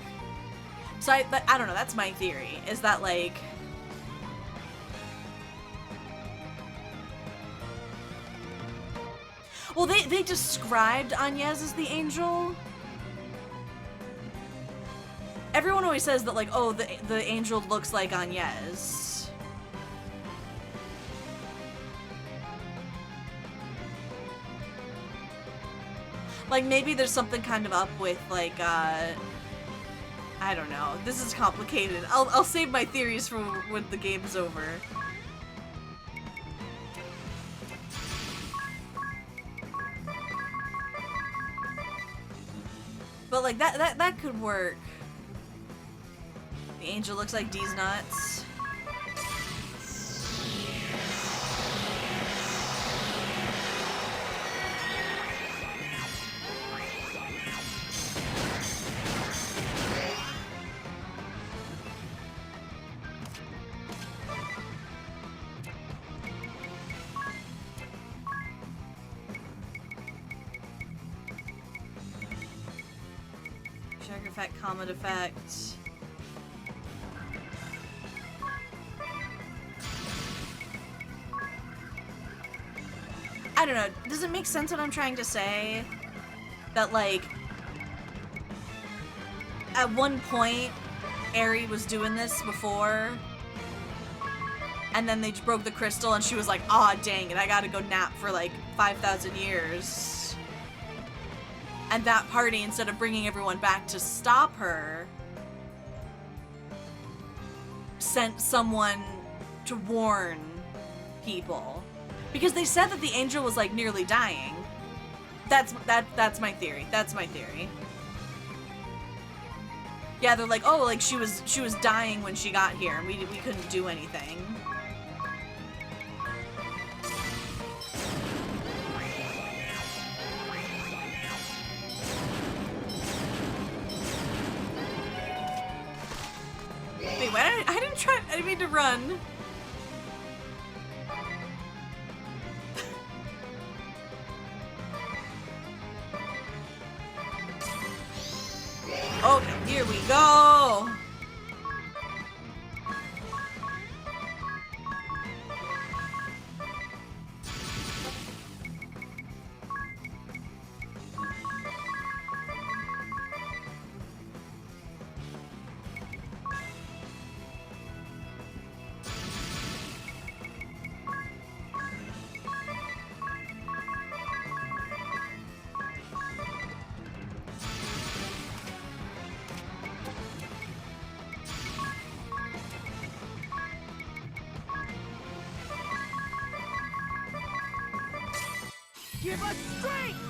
So I don't know, that's my theory, is that like, well, they described Agnes as the angel. Everyone always says that, like, oh, the angel looks like Agnes. Like, maybe there's something kind of up with, like, I don't know. This is complicated. I'll save my theories for when the game's over. But, like, that could work. The angel looks like D's nuts. effect, comet effect. I don't know. Does it make sense what I'm trying to say? That, like, at one point, Aerie was doing this before, and then they broke the crystal, and she was like, aw, dang it, I gotta go nap for, like, 5,000 years. And that party, instead of bringing everyone back to stop her, sent someone to warn people. Because they said that the angel was, like, nearly dying. That's my theory. That's my theory. Yeah, they're like, oh, like, she was dying when she got here, and we couldn't do anything. Wait, why I didn't mean to run. Okay, here we go. Give us strength!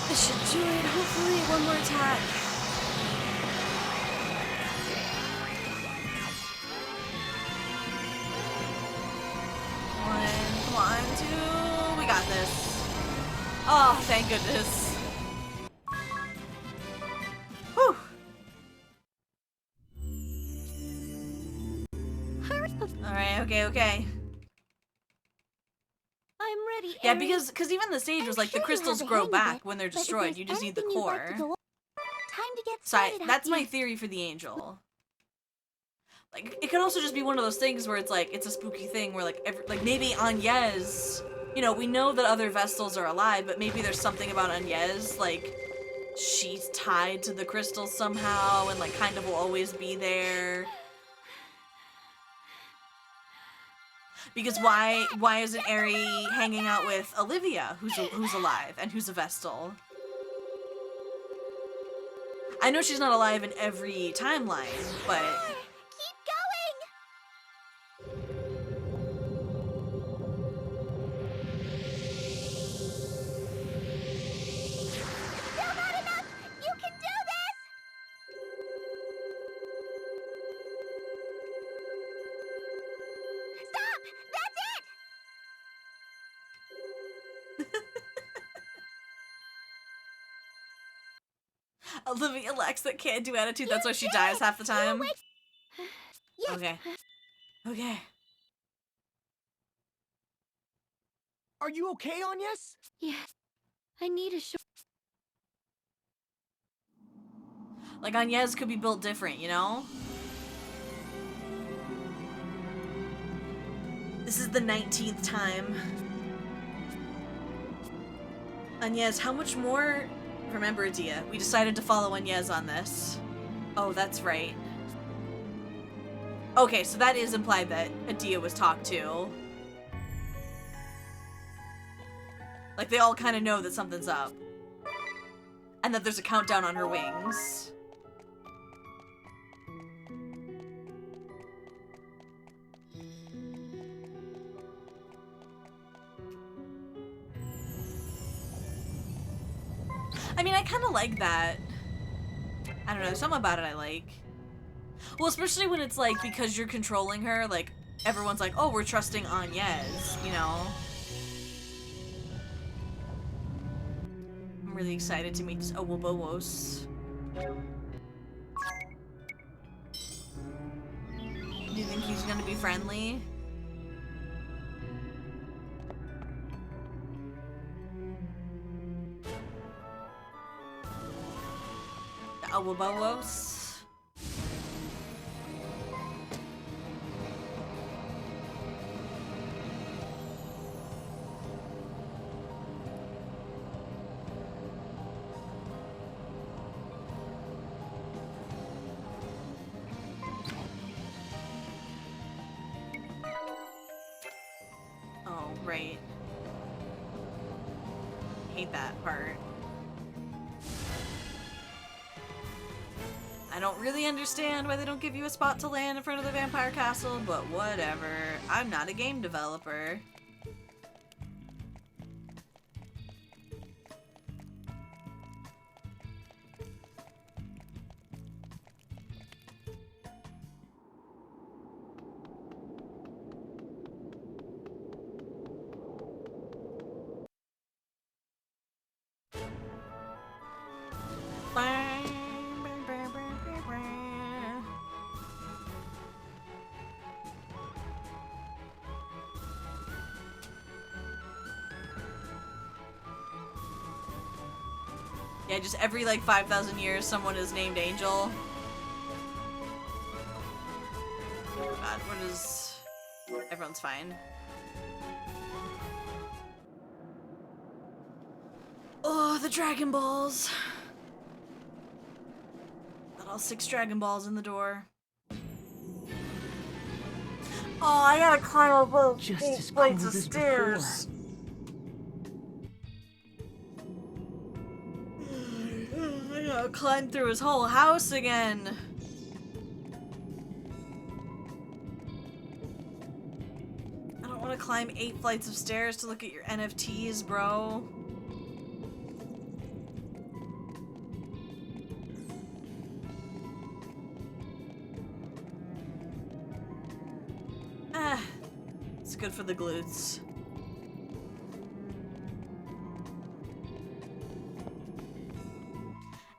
This should do it. Hopefully, one more attack. One, come on, two. We got this. Oh, thank goodness. Whew. Alright, okay. I'm ready. Yeah, Aerie. because even the stage was like the Sure you crystals have the grow hang of back it, when they're but if destroyed. there's You just need the anything you'd like core. to go- Time to get So started. that's my Happy. theory for the angel. Like, it could also just be one of those things where it's like, it's a spooky thing where like maybe Agnès, you know, we know that other Vestals are alive, but maybe there's something about Agnès, like, she's tied to the crystal somehow and like kind of will always be there. Because why isn't Aerie hanging out with Olivia, who's alive and who's a Vestal? I know she's not alive in every timeline, but Keep going. Still not enough. You can do this. Stop. That's it. Olivia lacks that can-do attitude. That's why she dies half the time. Yes. Okay. Are you okay, Agnès? Yes. I need a short. Like, Agnès could be built different, you know? This is the 19th time. Agnès, how much more Remember, Adia, we decided to follow Agnès on this. Oh, that's right. Okay, so that is implied that Adia was talked to. Like, they all kind of know that something's up. And that there's a countdown on her wings. I mean, I kind of like that. I don't know, something about it I like. Well, especially when it's like, because you're controlling her, like, everyone's like, oh, we're trusting Agnès, you know? I'm really excited to meet Owobowos. Do you think he's gonna be friendly? Owobowos? Oh, right. Hate that part. I don't really understand why they don't give you a spot to land in front of the vampire castle, but whatever. I'm not a game developer. Yeah, just every like 5,000 years someone is named Angel. Oh god, what is... Everyone's fine. Oh, the Dragon Balls. Got all 6 Dragon Balls in the door. Oh, I gotta climb up those 8 flights of stairs. I gotta climb through his whole house again. I don't want to climb 8 flights of stairs to look at your NFTs, bro. Ah, it's good for the glutes.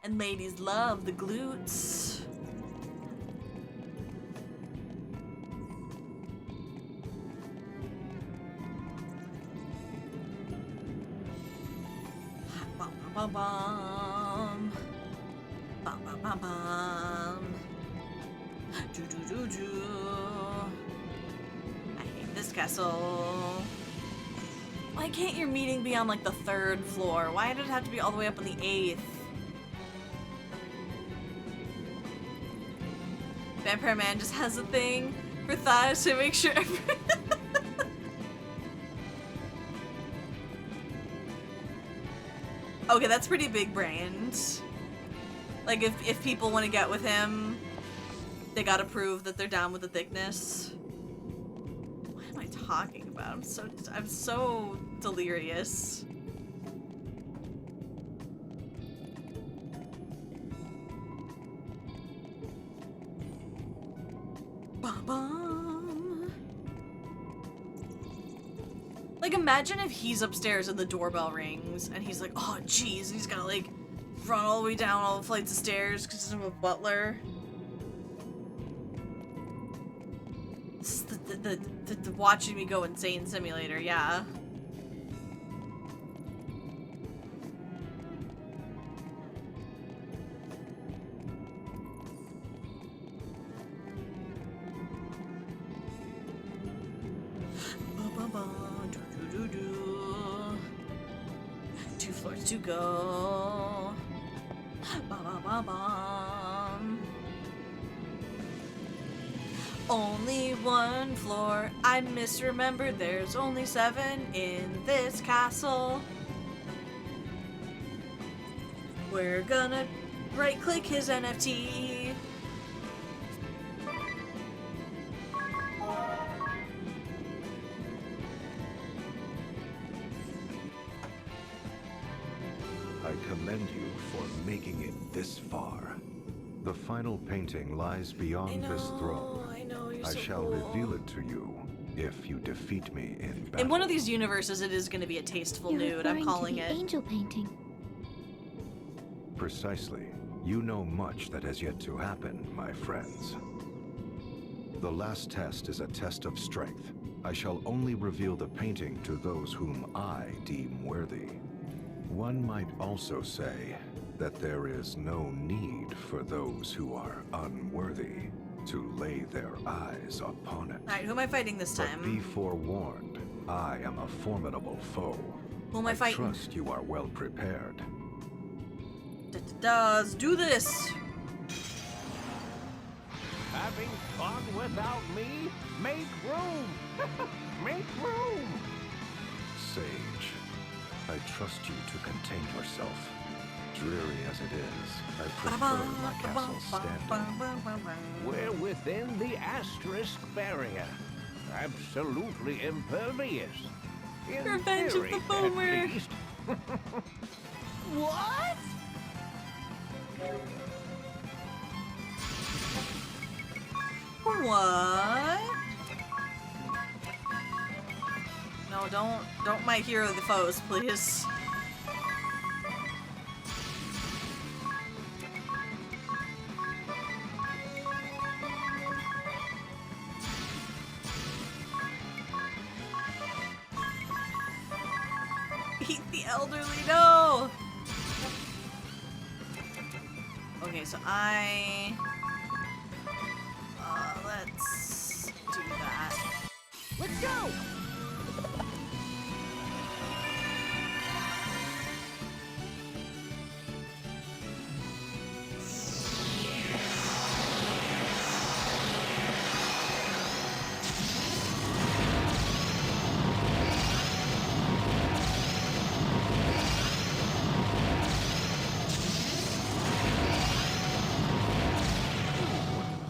And ladies love the glutes. Bum bum bum bum. Bum bum bum bum. Do do do do. I hate this castle. Why can't your meeting be on like the 3rd floor? Why did it have to be all the way up on the 8th? Vampire Man just has a thing for thighs to make sure Okay, that's pretty big brained. Like, if people want to get with him, they gotta prove that they're down with the thickness. What am I talking about? I'm so delirious. Bum. Like, imagine if he's upstairs and the doorbell rings and he's like, oh jeez, and he's gotta like run all the way down all the flights of stairs because he's a butler. This is the watching me go insane simulator, yeah. Two floors to go. Ba-ba-bum. Only one floor. I misremembered. There's only 7 in this castle. We're gonna right-click his NFT. I commend you for making it this far. The final painting lies beyond this throne. I know, you're I so shall cool. reveal it to you if you defeat me in battle. In one of these universes, it is going to be a tasteful nude. I'm calling it. Angel painting. Precisely. You know much that has yet to happen, my friends. The last test is a test of strength. I shall only reveal the painting to those whom I deem worthy. One might also say that there is no need for those who are unworthy to lay their eyes upon it. Alright, who am I fighting this time? But be forewarned, I am a formidable foe. Who am I fighting? Trust you are well prepared. Let's do this! Having fun without me? Make room! Make room! Sage, I trust you to contain yourself. Dreary as it is, I prefer my castle standing. We're within the asterisk barrier. Absolutely impervious. In Revenge of theory, the at Boomer. least. What? What? No, don't my hero the foes, please. Eat the elderly, no! Okay, so let's do that. Let's go!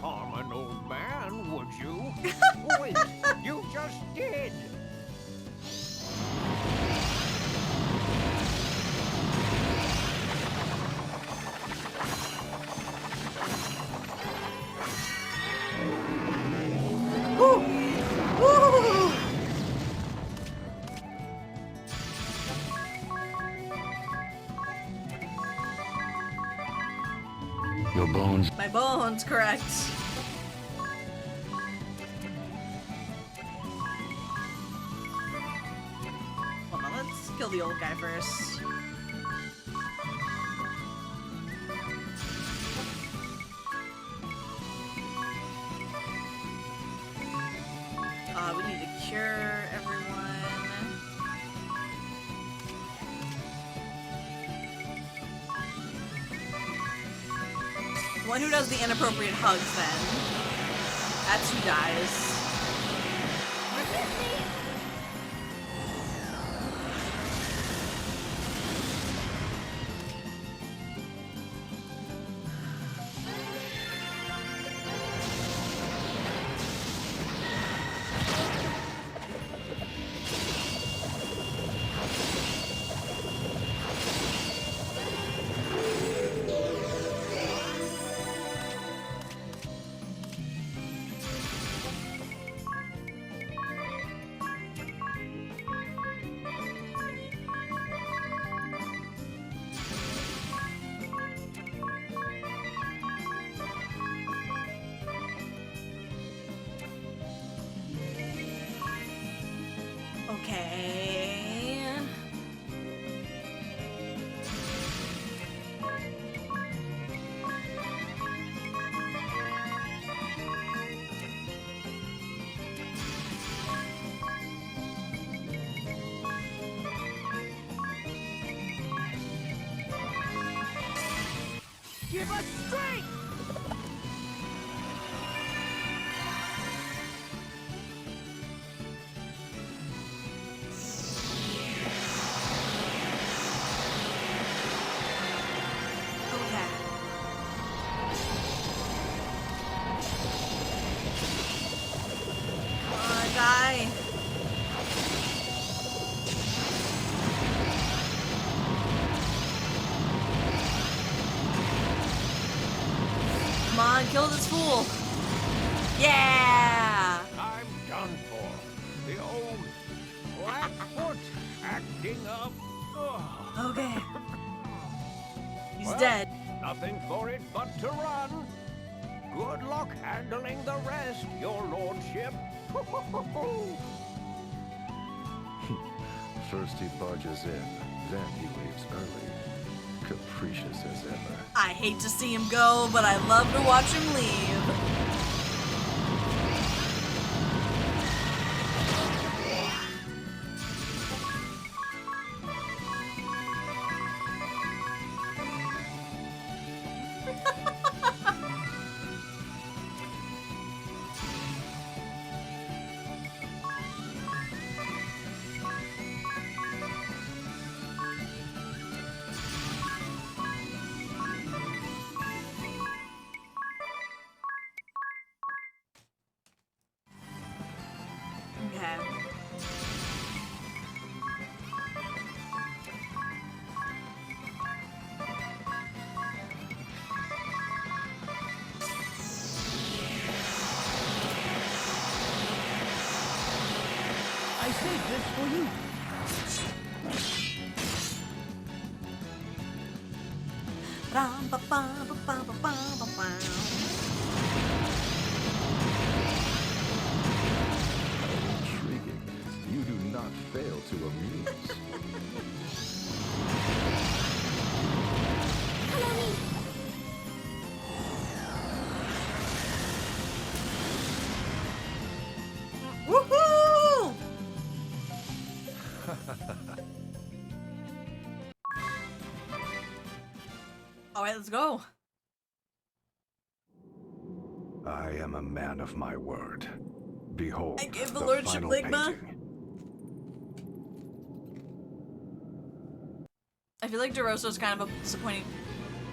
Harm an old man, would you? Wait, you just did! Woo! Woo! Your bones. My bones, correct. Hold on, let's kill the old guy first. We need to cure everyone. One who does the inappropriate hugs, then. That's who dies. Give us strength! Die. Come on, kill this fool. Yeah. I'm done for. The old Blackfoot acting up. Oh. Okay. He's Well, dead. Nothing for it but to run. Good luck handling the rest, your lordship. First he barges in, then he leaves early. Capricious as ever. I hate to see him go, but I love to watch him leave. Okay. I saved this for you. Bum, ba, bum, ba, bum, ba, bum, ba, bum. Intriguing. You do not fail to amuse. Woohoo! All right, let's go. I am a man of my word. Behold, I give the the lordship final Ligma. painting. I feel like DeRosa's kind of a disappointing.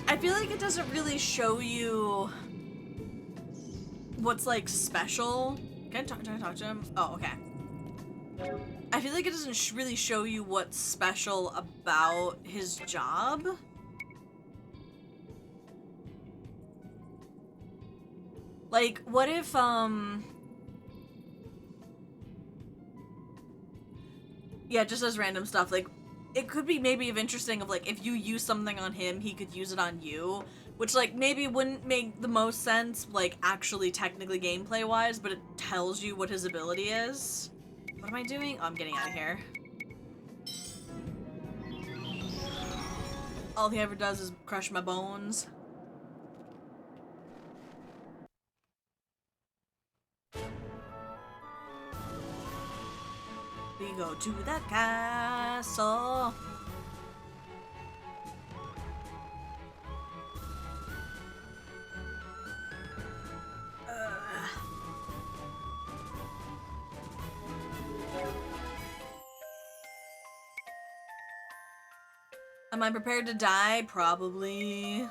I feel like it doesn't really show you what's like special. Can I talk to him? Oh, okay. I feel like it doesn't really show you what's special about his job. Like, what if, yeah, just as random stuff, like, it could be maybe of interesting of, like, if you use something on him, he could use it on you, which, like, maybe wouldn't make the most sense, like, actually technically gameplay-wise, but it tells you what his ability is. What am I doing? Oh, I'm getting out of here. All he ever does is crush my bones. We go to the castle. Am I prepared to die? Probably.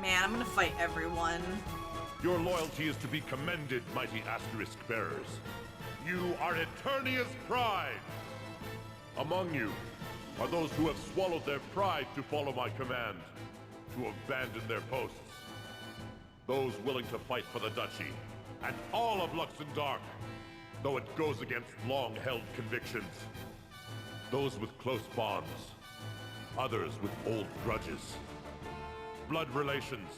Man, I'm gonna fight everyone. Your loyalty is to be commended, mighty asterisk bearers. You are Eternia's pride. Among you are those who have swallowed their pride to follow my command, to abandon their posts. Those willing to fight for the duchy, and all of Luxembourg, though it goes against long-held convictions. Those with close bonds, others with old grudges. Blood relations.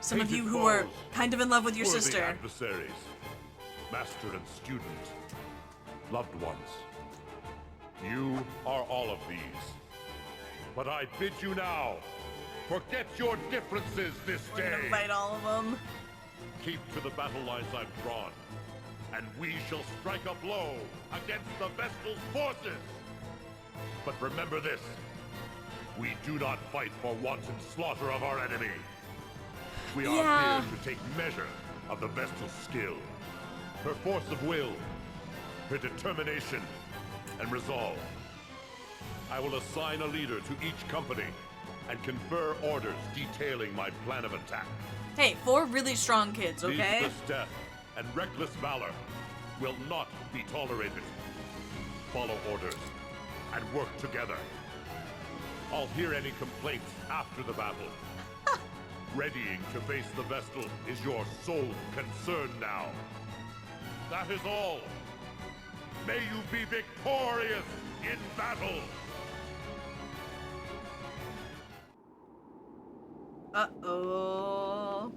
Some of hated you who are foes, kind of in love with your worthy sister. adversaries, master and student, loved ones. You are all of these. But I bid you now, forget your differences this We're day. gonna fight all of them. Keep to the battle lines I've drawn, and we shall strike a blow against the Vestal's forces. But remember this, we do not fight for wanton slaughter of our enemy. We are here to take measure of the Vestal's skill, her force of will, her determination, and resolve. I will assign a leader to each company and confer orders detailing my plan of attack. Hey, 4 really strong kids, okay? Needless death and reckless valor will not be tolerated. Follow orders and work together. I'll hear any complaints after the battle. Readying to face the Vestal is your sole concern now. That is all. May you be victorious in battle! Uh-oh.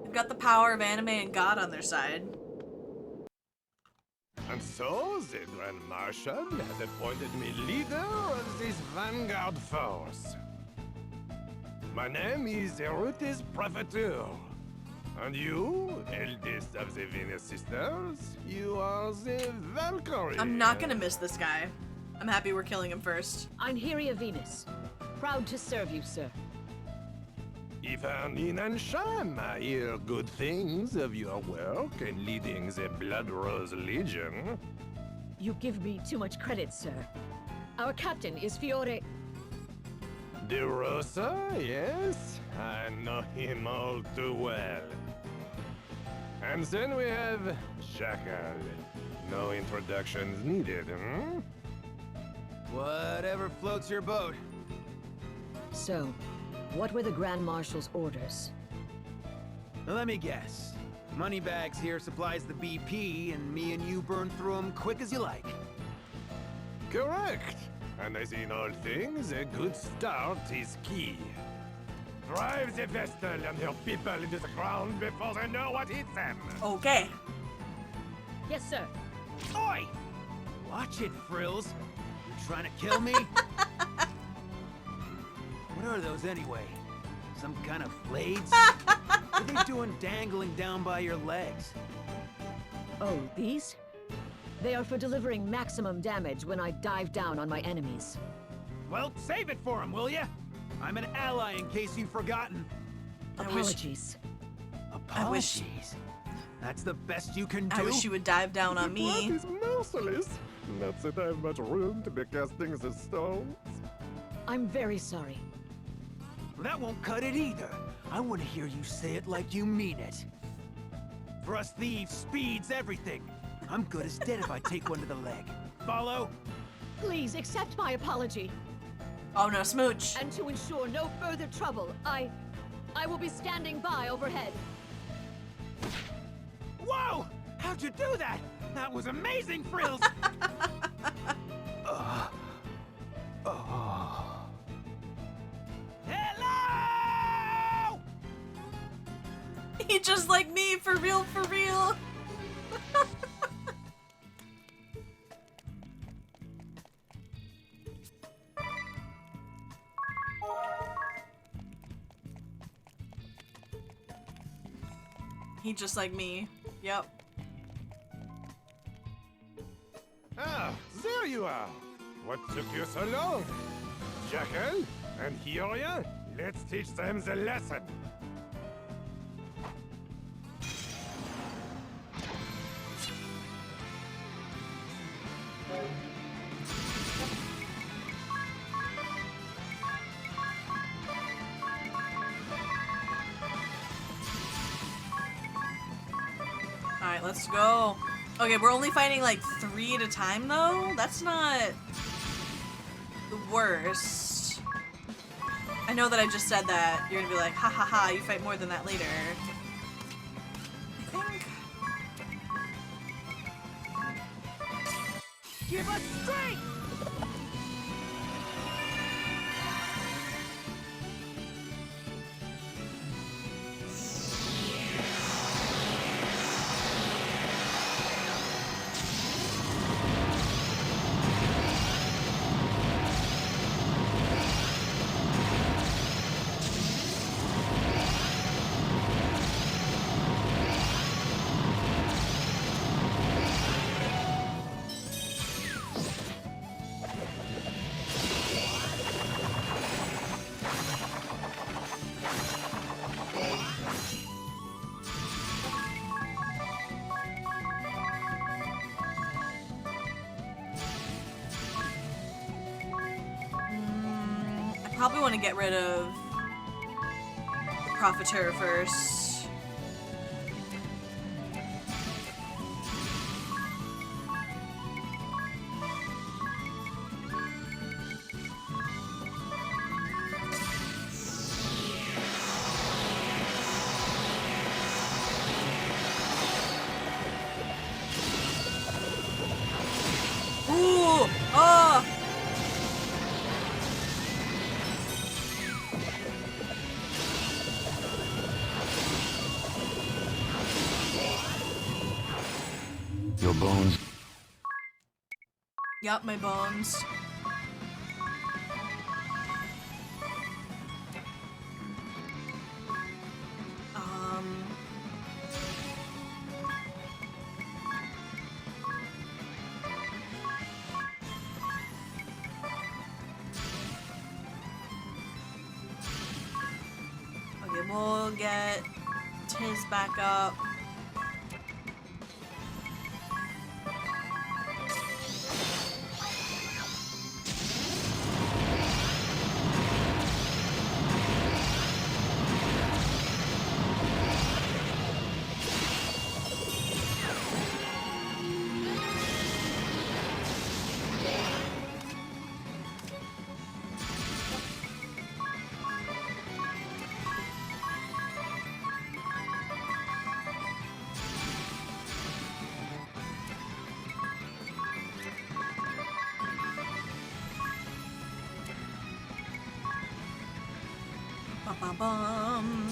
They've got the power of anime and God on their side. And so, the Grand Marshal has appointed me leader of this vanguard force. My name is Erutis Prefecture. And you, eldest of the Venus sisters, you are the Valkyrie. I'm not gonna miss this guy. I'm happy we're killing him first. I'm Hyria Venus. Proud to serve you, sir. Even and Cham, I hear good things of your work in leading the Blood Rose Legion. You give me too much credit, sir. Our captain is Fiore... De Rosa, yes? I know him all too well. And then we have Jackal. No introductions needed, hmm? Whatever floats your boat. So, what were the Grand Marshal's orders? Let me guess. Moneybags here supplies the BP, and me and you burn through them quick as you like. Correct. And as in all things, a good start is key. Drive the Vestal and her people into the ground before they know what hit them. Okay. Yes, sir. Oi! Watch it, Frills. You trying to kill me? What are those anyway? Some kind of blades? What are they doing dangling down by your legs? Oh, these? They are for delivering maximum damage when I dive down on my enemies. Well, save it for him, will ya? I'm an ally in case you've forgotten. Apologies. Apologies? That's the best you can do? I wish you would dive down on me. The blood is merciless. Not that I have much room to be casting the stones. I'm very sorry. That won't cut it either. I want to hear you say it like you mean it. For us thieves, speed's everything. I'm good as dead if I take one to the leg. Follow? Please accept my apology. Oh no, smooch. And to ensure no further trouble, I will be standing by overhead. Whoa! How'd you do that? That was amazing, Frills! Hello! He just like me, for real, for real. He just like me. Yep. Ah, there you are. What took you so long? Jackal and Hyria, let's teach them the lesson. Alright, let's go. Okay, we're only fighting like 3 at a time though? That's not the worst. I know that I just said that. You're gonna be like, ha ha ha, you fight more than that later. I think. Give us strength! probably want to get rid of the Profiteur first. Ooh! Oh! Your bones. Yup, my bones. Okay, we'll get his back up. Ba-ba-bum.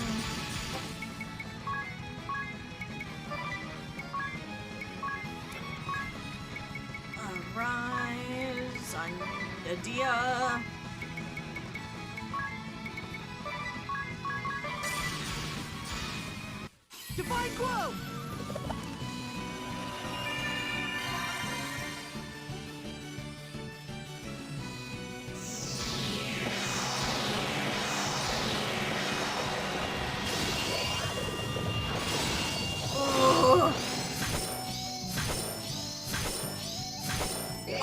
Arise, Adia. Divine Glow!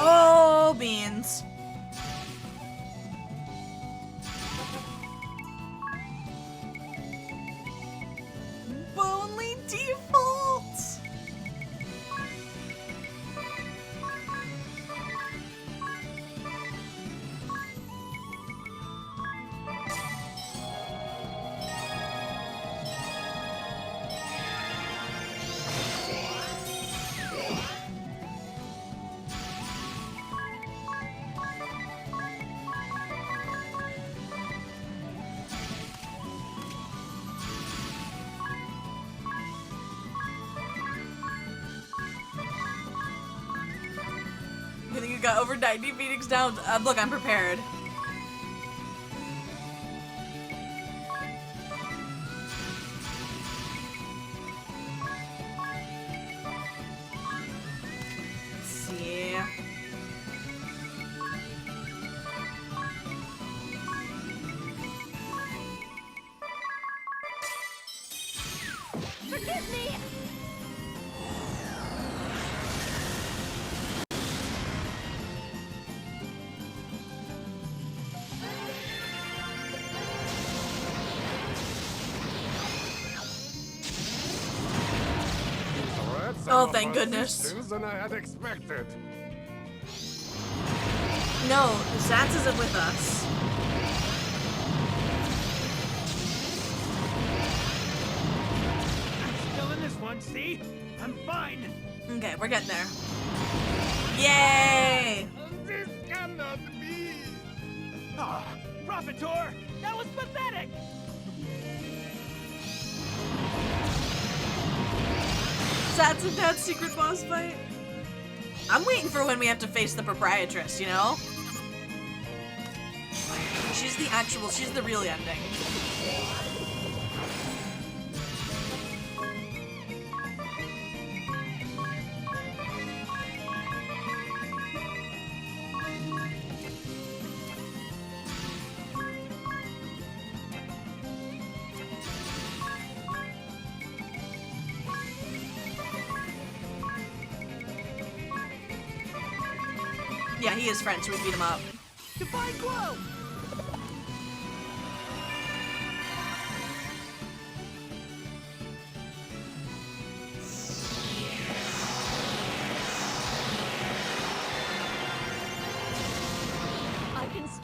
Oh, beans. Bonely default. I think you got over 90 Phoenix Downs. Look, I'm prepared. Let's see. Forgive me! Oh, thank goodness. Than I had expected. No, Zats isn't with us. I'm still in this one, see? I'm fine. Okay, we're getting there. Yay! This cannot be. Ah, Profiteur, that was pathetic. Zats and Dad's secret boss fight. I'm waiting for when we have to face the proprietress, you know? She's the real ending. Yeah, he is French, so we beat him up. Divine Glow!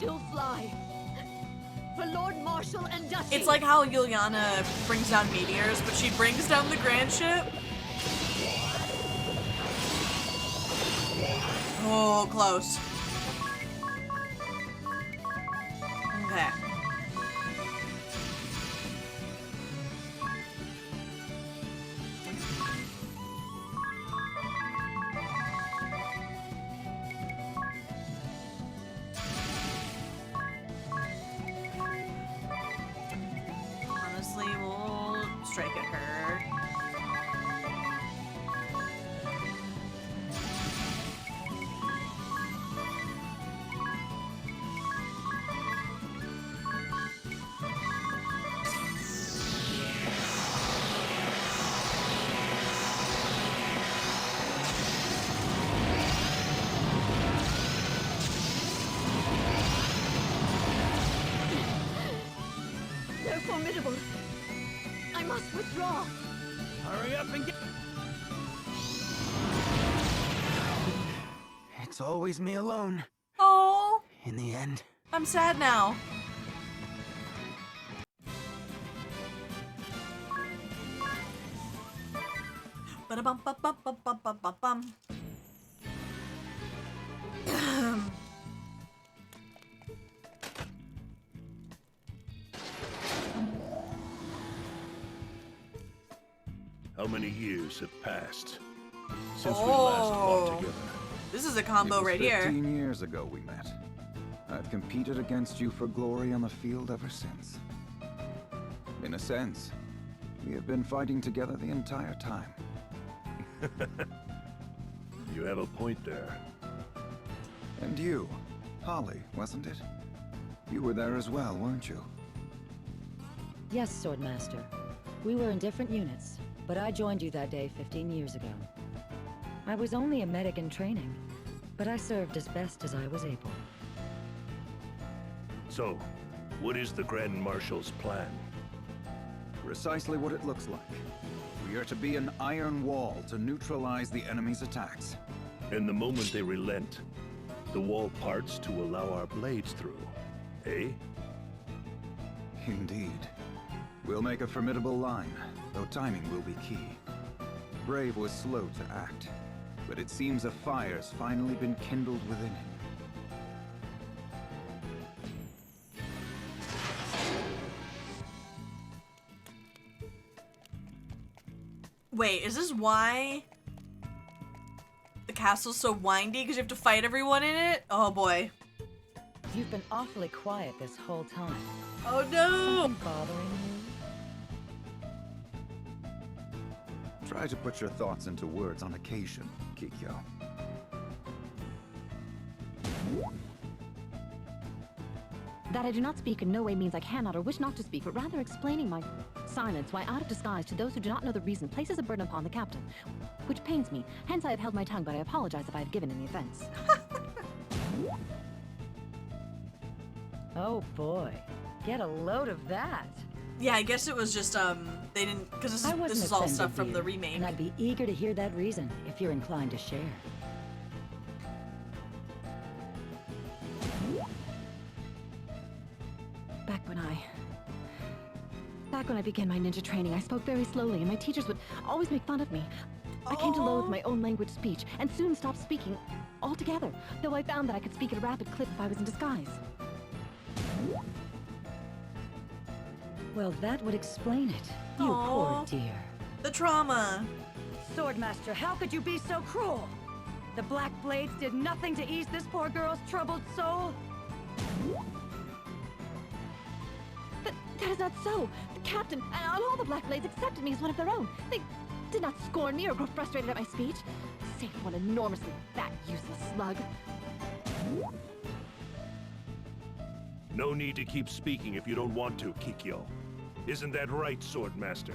still fly. For Lord Marshal and Duchy. It's like how Yuliana brings down meteors, but she brings down the grand ship. Oh, close. Okay. Honestly, we'll strike at her. They're formidable. I must withdraw. Hurry up and get... It's always me alone. Oh, In the end. I'm sad now. Ba-da-bum-bum-bum-bum-bum-bum-bum. How many years have passed since we last fought together? This is a combo right here. 15 years ago we met. I've competed against you for glory on the field ever since. In a sense, we have been fighting together the entire time. You have a point there. And you, Holly, wasn't it? You were there as well, weren't you? Yes, Swordmaster. We were in different units, but I joined you that day 15 years ago. I was only a medic in training, but I served as best as I was able. So, what is the Grand Marshal's plan? Precisely what it looks like. We are to be an iron wall to neutralize the enemy's attacks. And the moment they relent, the wall parts to allow our blades through, eh? Indeed. We'll make a formidable line, though timing will be key. Brave was slow to act, but it seems a fire's finally been kindled within him. Wait, is this why the castle's so windy? Because you have to fight everyone in it? Oh boy. You've been awfully quiet this whole time. Oh no! Something bothering you? Try to put your thoughts into words on occasion, Kikyo. That I do not speak in no way means I cannot or wish not to speak, but rather explaining my silence, why out of disguise to those who do not know the reason places a burden upon the captain, which pains me. Hence I have held my tongue, but I apologize if I have given any offense. Oh boy, get a load of that. Yeah, I guess it was just, they didn't, because this I wasn't is all offended, stuff from dear, the remake. And I'd be eager to hear that reason, if you're inclined to share. Back when I began my ninja training, I spoke very slowly, and my teachers would always make fun of me. I came to loathe my own language speech, and soon stopped speaking altogether, though I found that I could speak at a rapid clip if I was in disguise. Well, that would explain it. You poor dear. The trauma. Swordmaster, how could you be so cruel? The Black Blades did nothing to ease this poor girl's troubled soul? That is not so. The captain and all the Black Blades accepted me as one of their own. They did not scorn me or grow frustrated at my speech. Save for one enormously fat, useless slug. No need to keep speaking if you don't want to, Kikyo. Isn't that right, Swordmaster?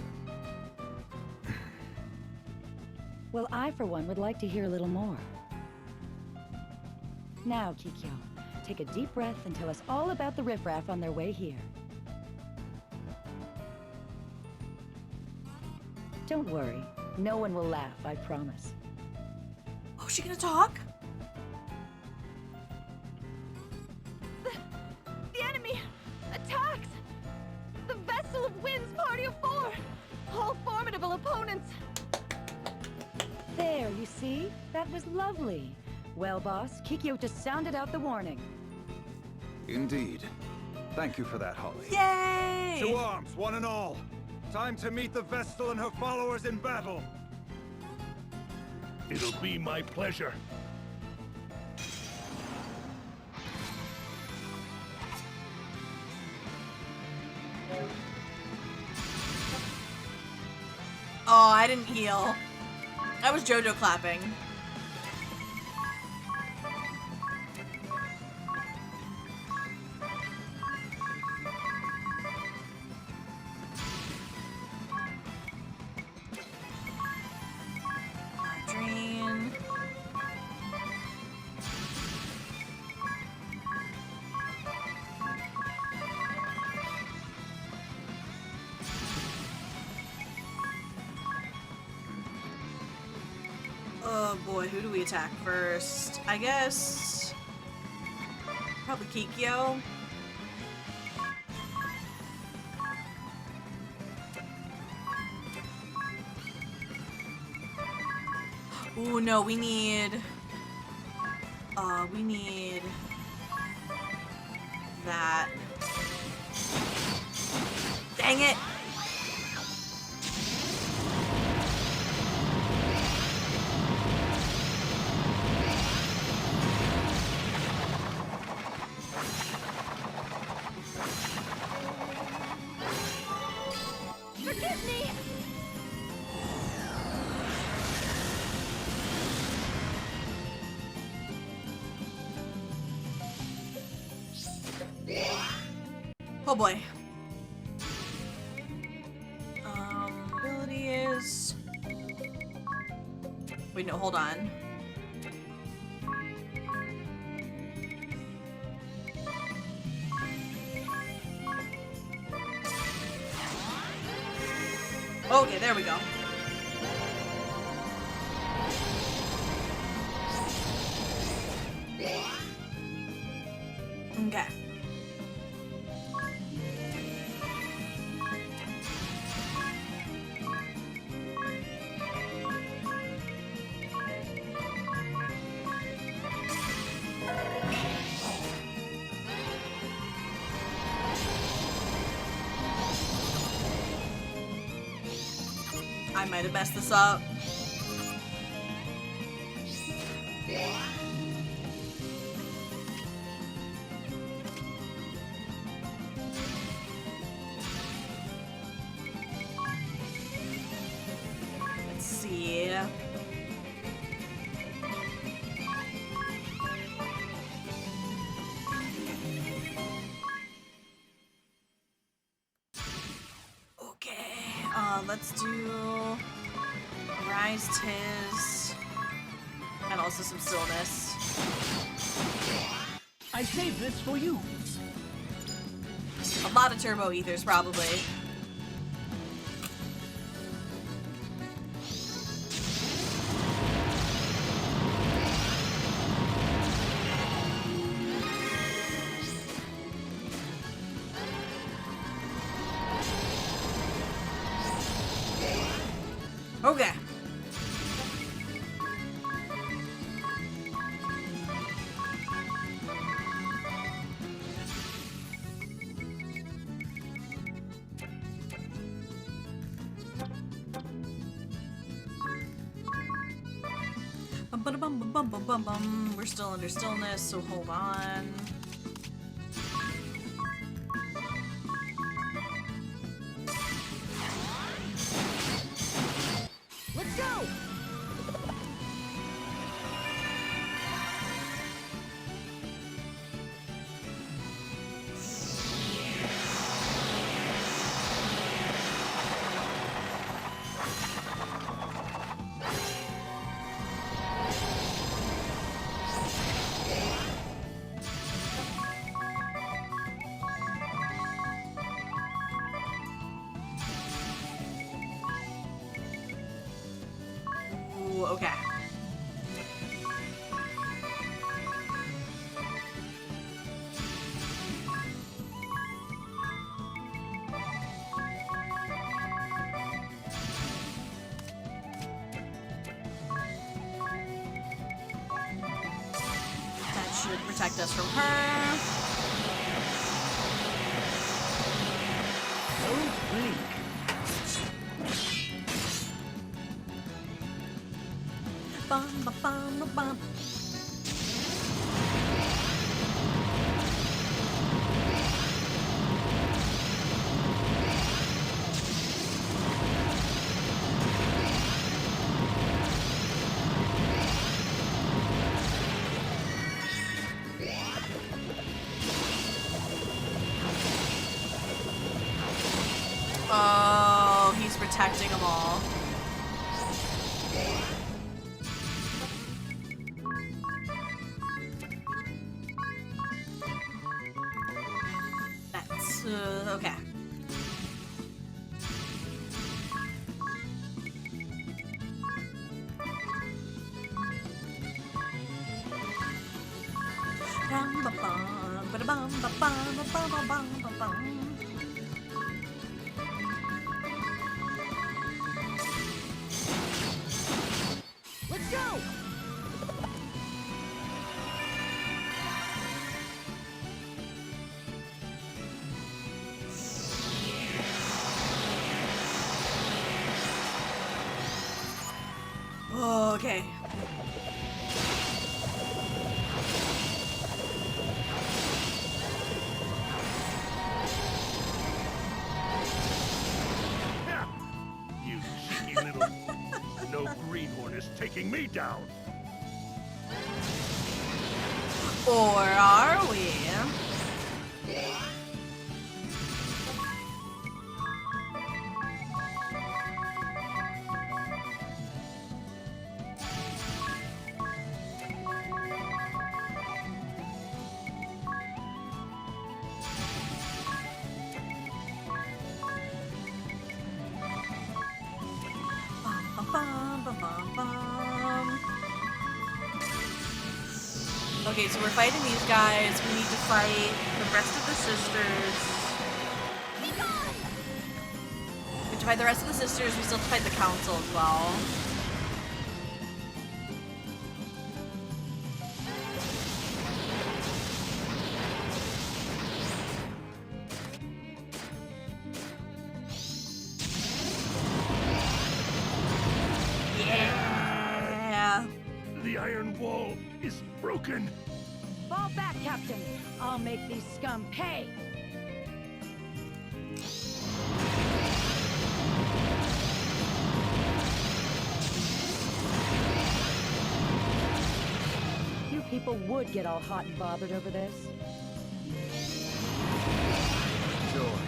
Well, I, for one, would like to hear a little more. Now, Kikyo, take a deep breath and tell us all about the riffraff on their way here. Don't worry. No one will laugh, I promise. Oh, is she gonna talk? cannons! There, you see? That was lovely. Well, boss, Kikyo just sounded out the warning. Indeed. Thank you for that, Holly. Yay! To arms, one and all! Time to meet the Vestal and her followers in battle! It'll be my pleasure. Oh, I didn't heal. That was JoJo clapping. Drain. Oh boy, who do we attack first? I guess probably Kikyo. Ooh, no, we need that. Dang it! Forgive me! Oh boy. Ability is... Wait, no, hold on. Okay, there we go. Okay. I might have messed this up. Let's see. Let's do Rise Tiz and also some Stillness. I saved this for you. A lot of Turbo Ethers, probably. Okay. Bum. We're still under Stillness, so hold on. Let's go! protect us from her. Don't blink. Bum, ba, bum, ba, bum. Oh, he's protecting them all. That's okay. Bum, ba, bum, ba, da, bum, ba, bum, ba, bum, ba, bum, ba, bum. Let's go! Okay. You cheeky little... No greenhorn is taking me down! Or are we? Bum, bum, bum, bum. Okay, so we're fighting these guys. We need to fight the rest of the sisters. We have to fight the rest of the sisters. We still have to fight the council as well. Yeah. The iron wall is broken. Fall back, Captain. I'll make these scum pay. You people would get all hot and bothered over this. Joy.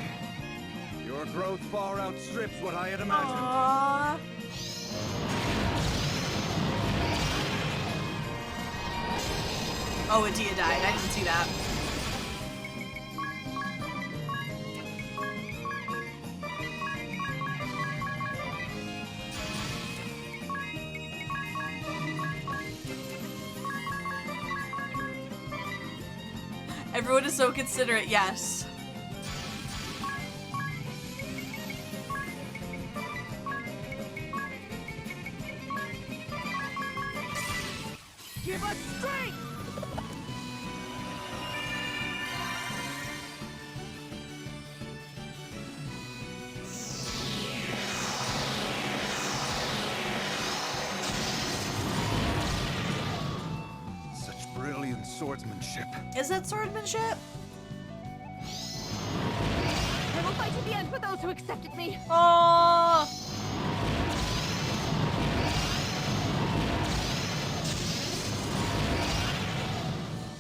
Your growth far outstrips what I had imagined. Aww. Oh, Adia died. I didn't see that. Everyone is so considerate, yes. Give us strength! Such brilliant swordsmanship. Is that swordsmanship? I will fight to the end for those who accepted me. Oh.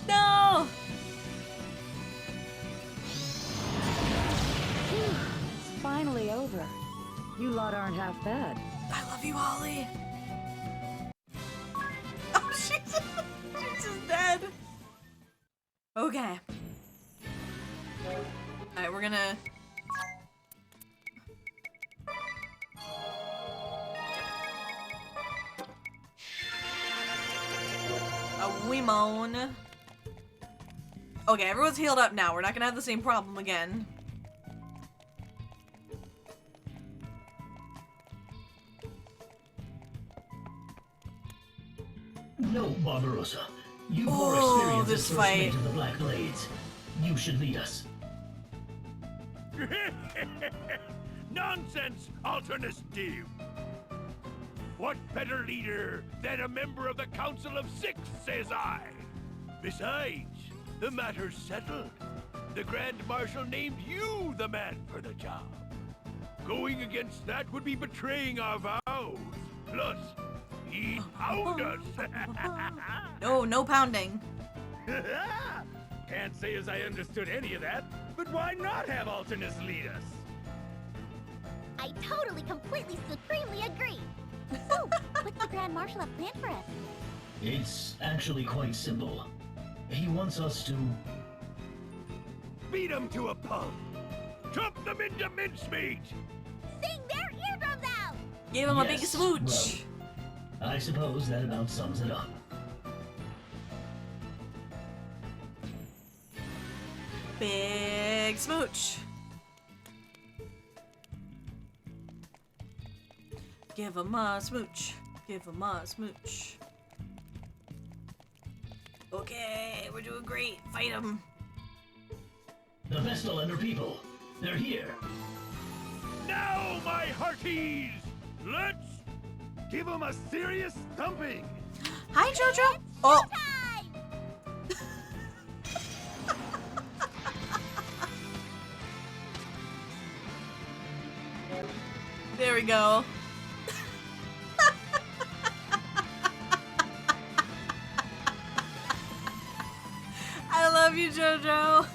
No. It's finally over. You lot aren't half bad. I love you, Ollie. Oh, she's just dead. Okay. Alright, we're gonna... We moan. Okay, everyone's healed up now. We're not gonna have the same problem again. No, Barbarossa. You've more experience as first mate of the Black Blades. You should lead us. Nonsense, alternative! What better leader than a member of the Council of Six, says I? Besides, the matter's settled. The Grand Marshal named you the man for the job. Going against that would be betraying our vows. Plus, he'd pound us. No pounding. Can't say as I understood any of that, but why not have Alternus lead us? I totally, completely, supremely agree. So, what's the Grand Marshal have planned for us? It's actually quite simple. He wants us to... beat them to a pulp. Chop them into mincemeat. Sing their eardrums out! Give him a big smooch. Well, I suppose that about sums it up. Big smooch. Give him a smooch. Give him a smooch. Okay, we're doing great. Fight him. The Vestal and her people. They're here. Now, my hearties! Let's give them a serious thumping. Hi, Jojo. Oh. There we go. I love you, Jojo.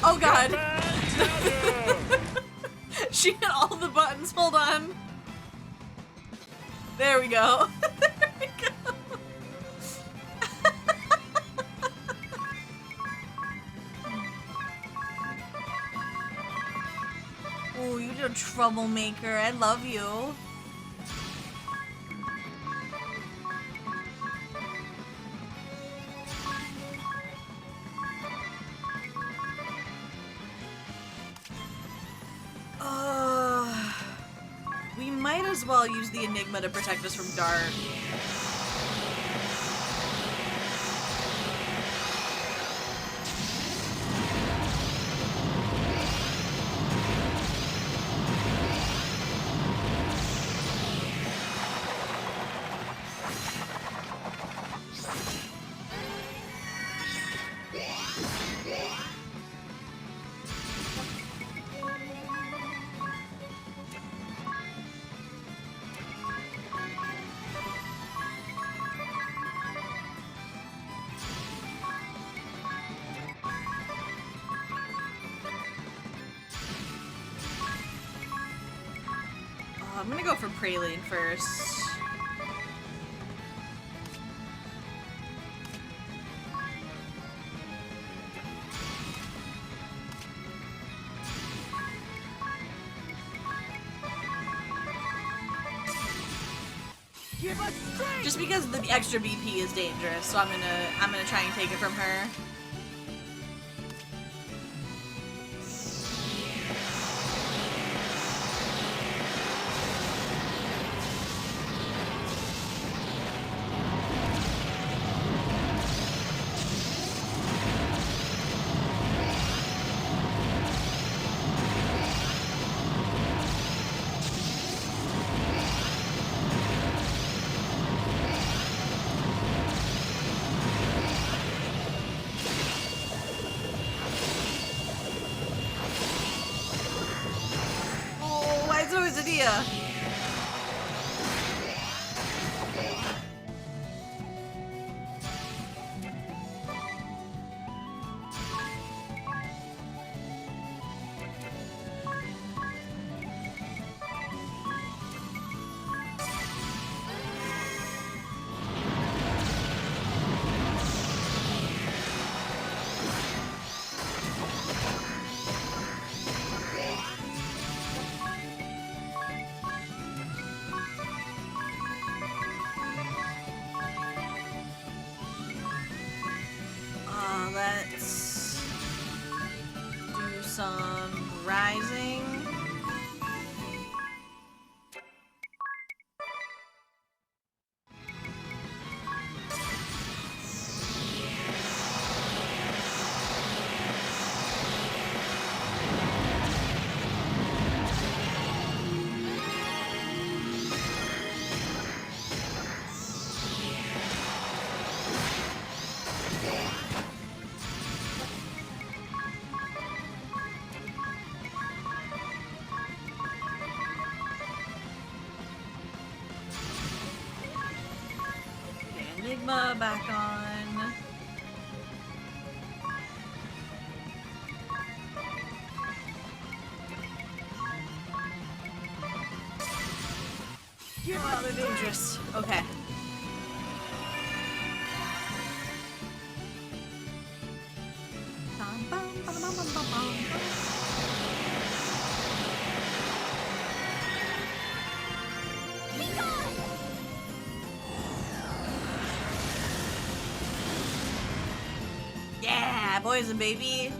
Oh God. She hit all the buttons. Hold on. There we go. There we go. Oh, you're a troublemaker. I love you. We might as well use the Enigma to protect us from Dart. I'm gonna go for Praline first. Give us strength! Just because the extra BP is dangerous, so I'm gonna try and take it from her. Idea. Let's do some rising. Kalima back on. Wow, they're dangerous. Okay. Yeah, poison baby.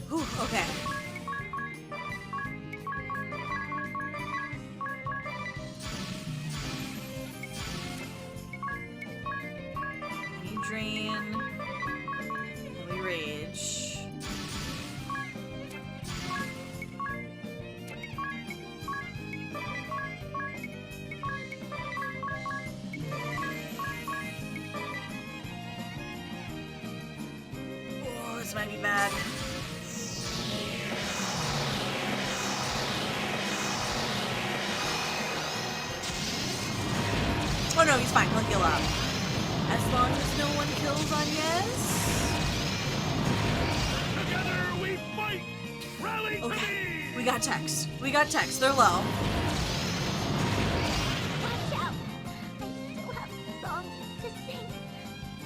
Whew, okay. Drain. Holy Rage. Oh, this might be bad. Oh no, he's fine. He'll heal up. As long as no one kills on Yes. Together we fight! Rally to me! We got text. We got text. They're low. Watch out! I still have songs to sing,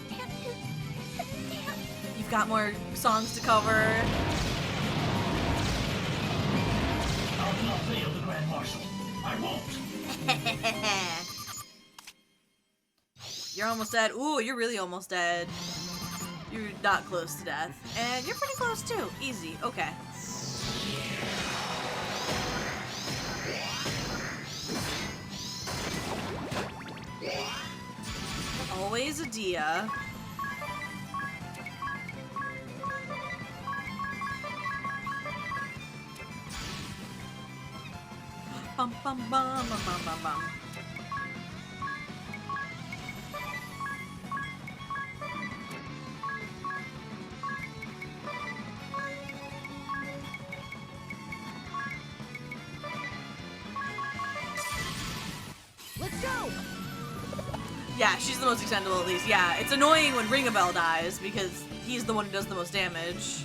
dances to dance. You've got more songs to cover. I'll not fail the Grand Marshal. I won't. You're almost dead. Ooh, you're really almost dead. You're not close to death. And you're pretty close too. Easy. Okay. Always a Dia. Bum bum bum bum bum bum bum. Let's go! Yeah, she's the most extendable at least. Yeah, it's annoying when Ring-a-Bell dies because he's the one who does the most damage.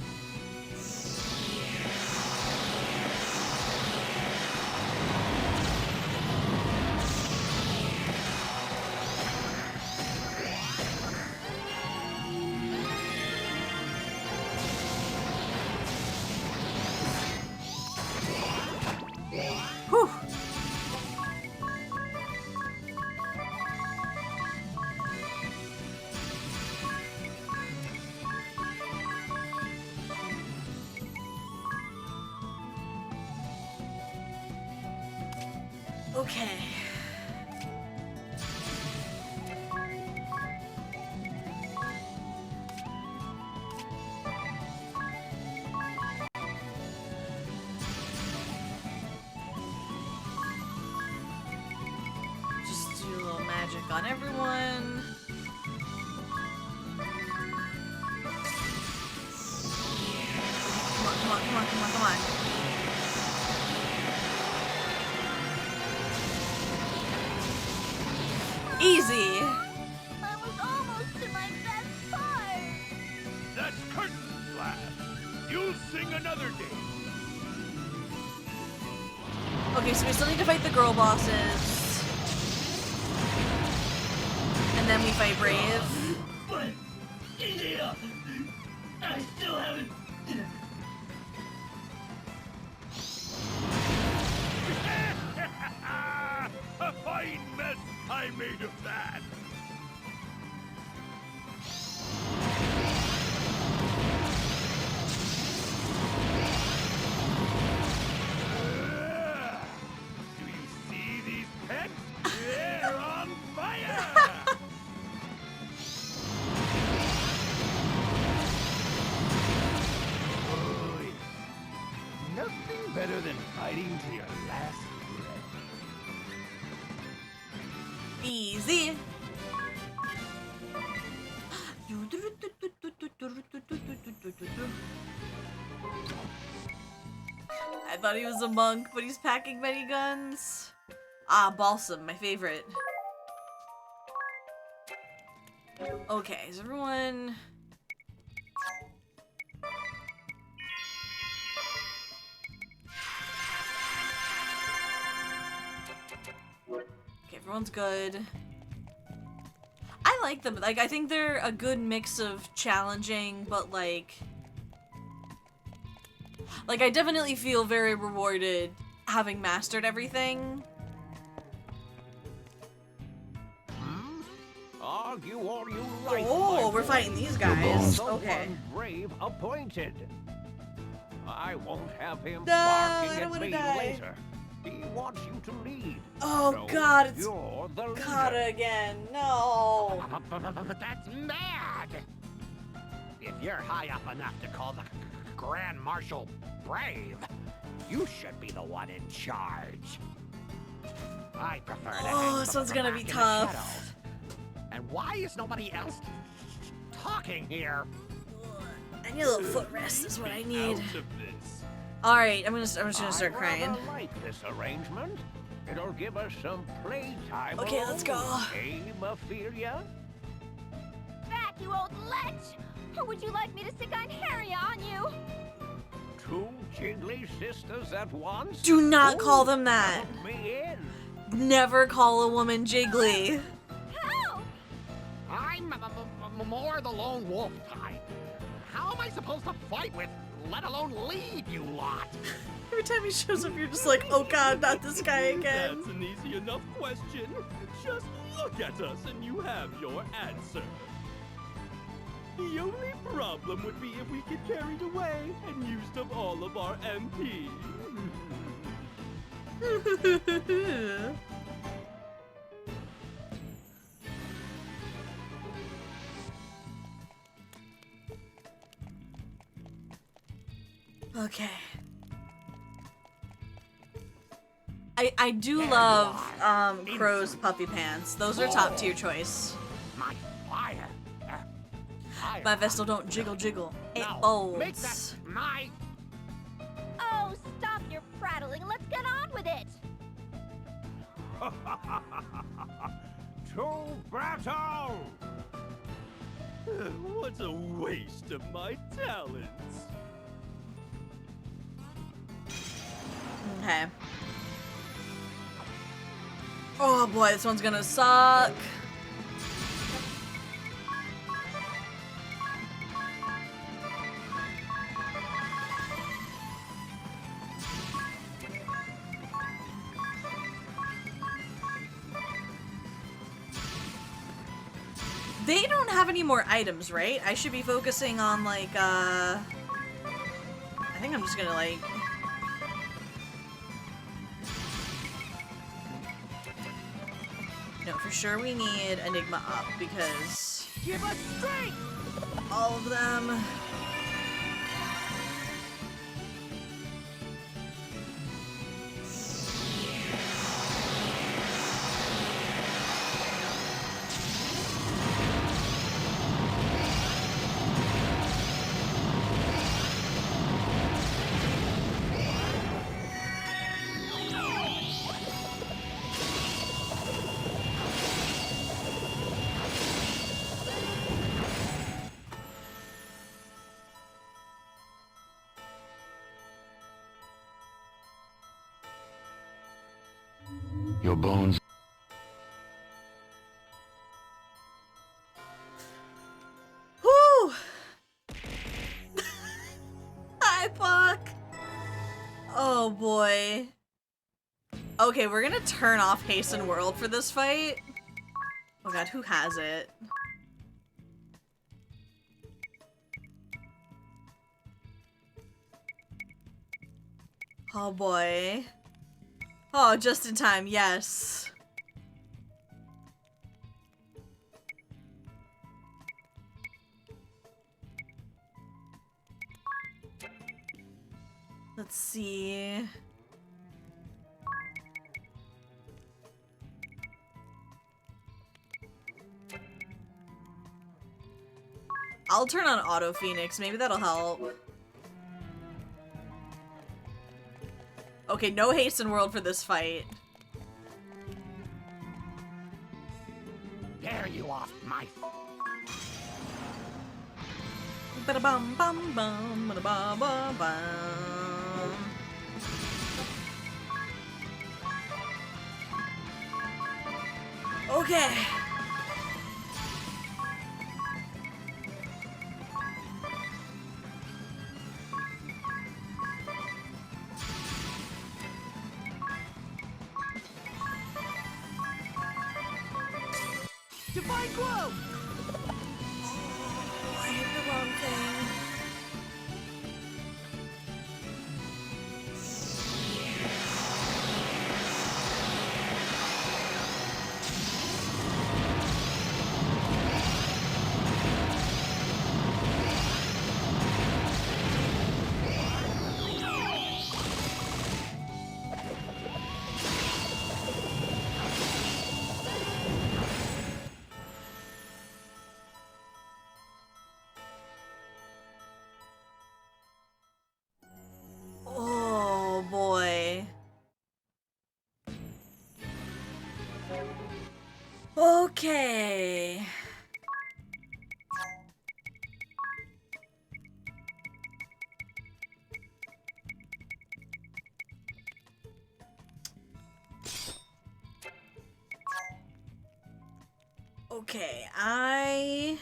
Whew. Okay. Just do a little magic on everyone. Come on, come on, come on, come on, come on. Easy. I was almost to my best part. That's curtain blast. You'll sing another day. Okay, so we still need to fight the girl bosses. And then we fight Brave. But, India, I still haven't... A fine mess I made of that. Do you see these pets? They're on fire! Oh, yeah. Nothing better than fighting to your last breath. Easy. thought he was a monk, but he's packing many guns. Ah, balsam, my favorite. Okay, is everyone... Okay, everyone's good. I like them. Like, I think they're a good mix of challenging, but like I definitely feel very rewarded having mastered everything. Argue all you like. Oh, we're fighting these guys. Okay. Brave appointed. I won't have him No, I barking don't at me die. later. He wants you to lead. Oh So God, it's you're the leader. Kata again. No. But that's mad! If you're high up enough to call the Grand Marshal brave, you should be the one in charge. I prefer to hang this some one's of gonna them be back in the tough. shadows. And why is nobody else talking here? I need a little footrest is what I need. Alright, I'm just gonna start crying. I like this arrangement. It'll give us some playtime. Okay, let's go. Hey, Ophelia? Back, you old lech! Or would you like me to stick on Harriet on you? Two jiggly sisters at once? Do not call them that. Count me in. Never call a woman jiggly. How? I'm more the lone wolf type. How am I supposed to fight with, let alone lead, you lot? Every time he shows up, you're just like, oh God, not this guy again. That's an easy enough question. Just look at us and you have your answer. The only problem would be if we get carried away and used up all of our MP. Okay. I do love Crow's puppy pants. Those are top tier choice. My fire. My Vestal don't jiggle jiggle. It Make that folds. my... Oh, stop your prattling and let's get on with it! To battle! What a waste of my talents. Okay. Oh boy, this one's gonna suck. They don't have any more items, right? I should be focusing on, like, I think I'm just gonna, like... No, for sure we need Enigma up, because... Give us strength! All of them... Your bones. Whew! Hi, Puck! Oh boy. Okay, we're gonna turn off Hasten World for this fight. Oh god, who has it? Oh boy. Oh, just in time, yes. Let's see. I'll turn on Auto Phoenix, maybe that'll help. Okay, no hasten world for this fight. Dare you off my... Ba-da-bum, bum, bum, ba-da-bum, bum, bum. Okay. Divine Glow! Oh, I hit the wrong thing. Oh boy. Okay. Okay,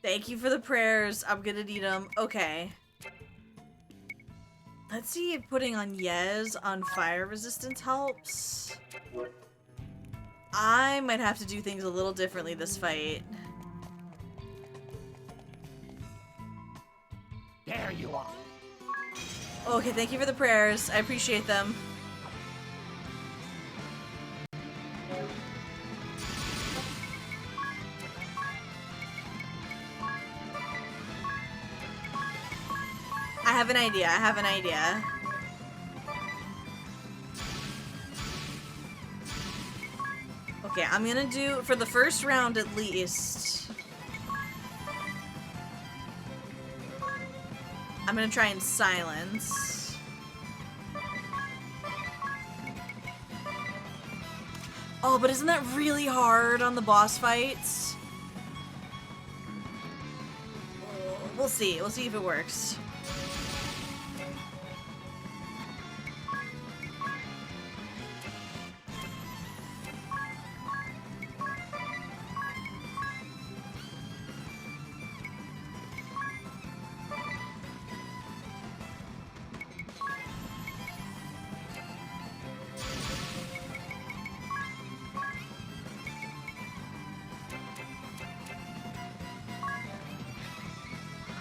thank you for the prayers. I'm gonna need them. Okay. Let's see if putting on Yez on fire resistance helps. I might have to do things a little differently this fight. There you are. Okay, thank you for the prayers. I appreciate them. I have an idea. I have an idea. Okay, I'm gonna do, for the first round at least, I'm gonna try and silence. Oh, but isn't that really hard on the boss fights? Oh, we'll see. We'll see if it works.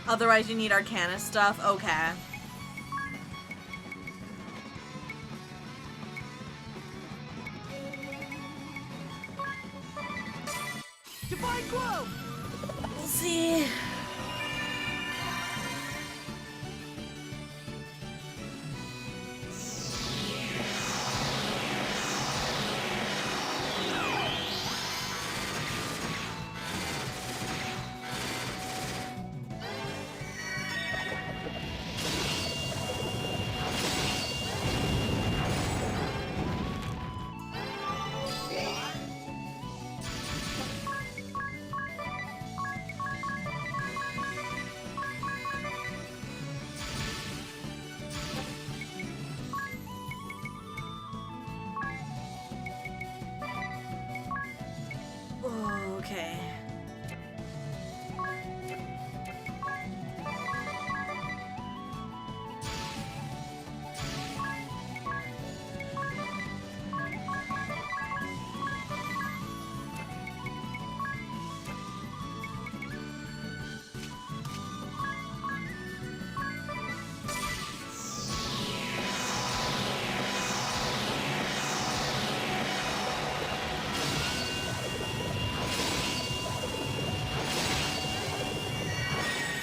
Otherwise, you need Arcana stuff? Okay. Divine Glow! We'll see. Okay.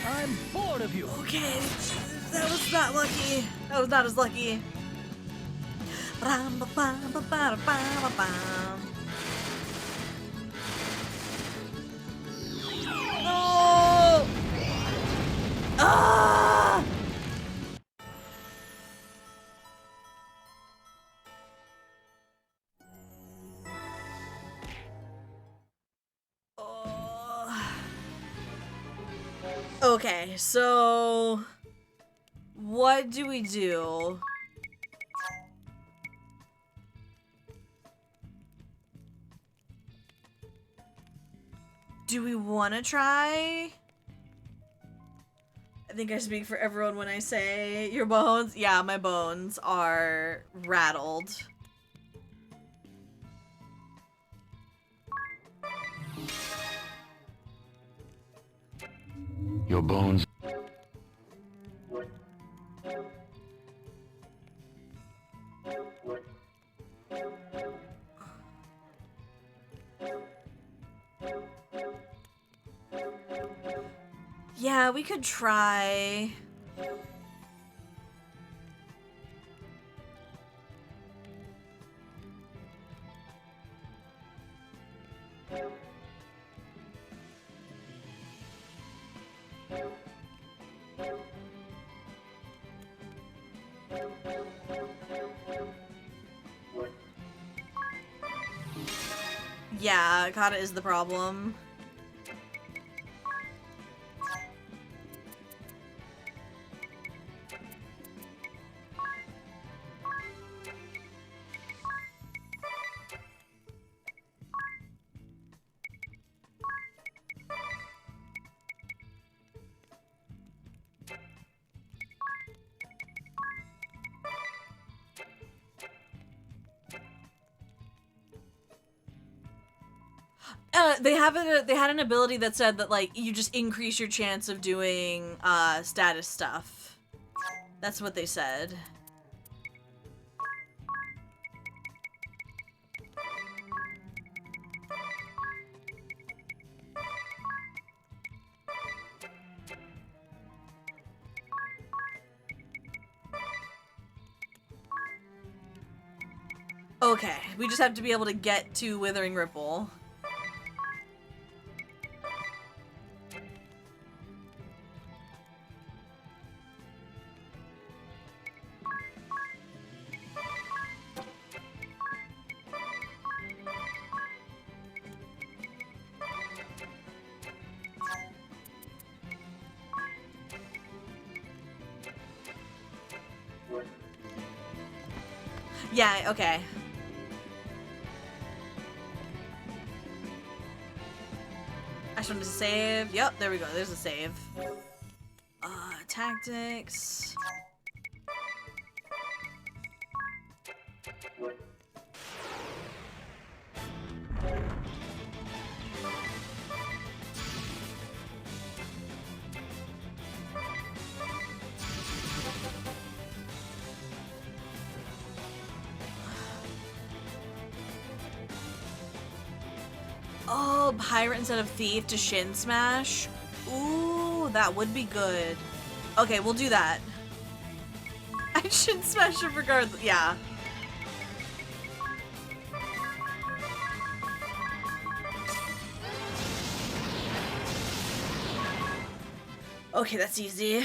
I'm bored of you. Okay, that was not lucky. That was not as lucky. No! Ah! Okay, so what do we do? Do we want to try? I think I speak for everyone when I say your bones. Yeah, my bones are rattled. Your bones. Yeah, we could try. Yeah, Kata is the problem. They had an ability that said that like you just increase your chance of doing status stuff. That's what they said. Okay, we just have to be able to get to Withering Ripple. Yeah, okay. I just wanted to save. Yep, there we go. There's a save. Tactics. Oh, pirate instead of thief to shin smash. Ooh, that would be good. Okay, we'll do that. I should smash it regardless. Yeah. Okay, that's easy.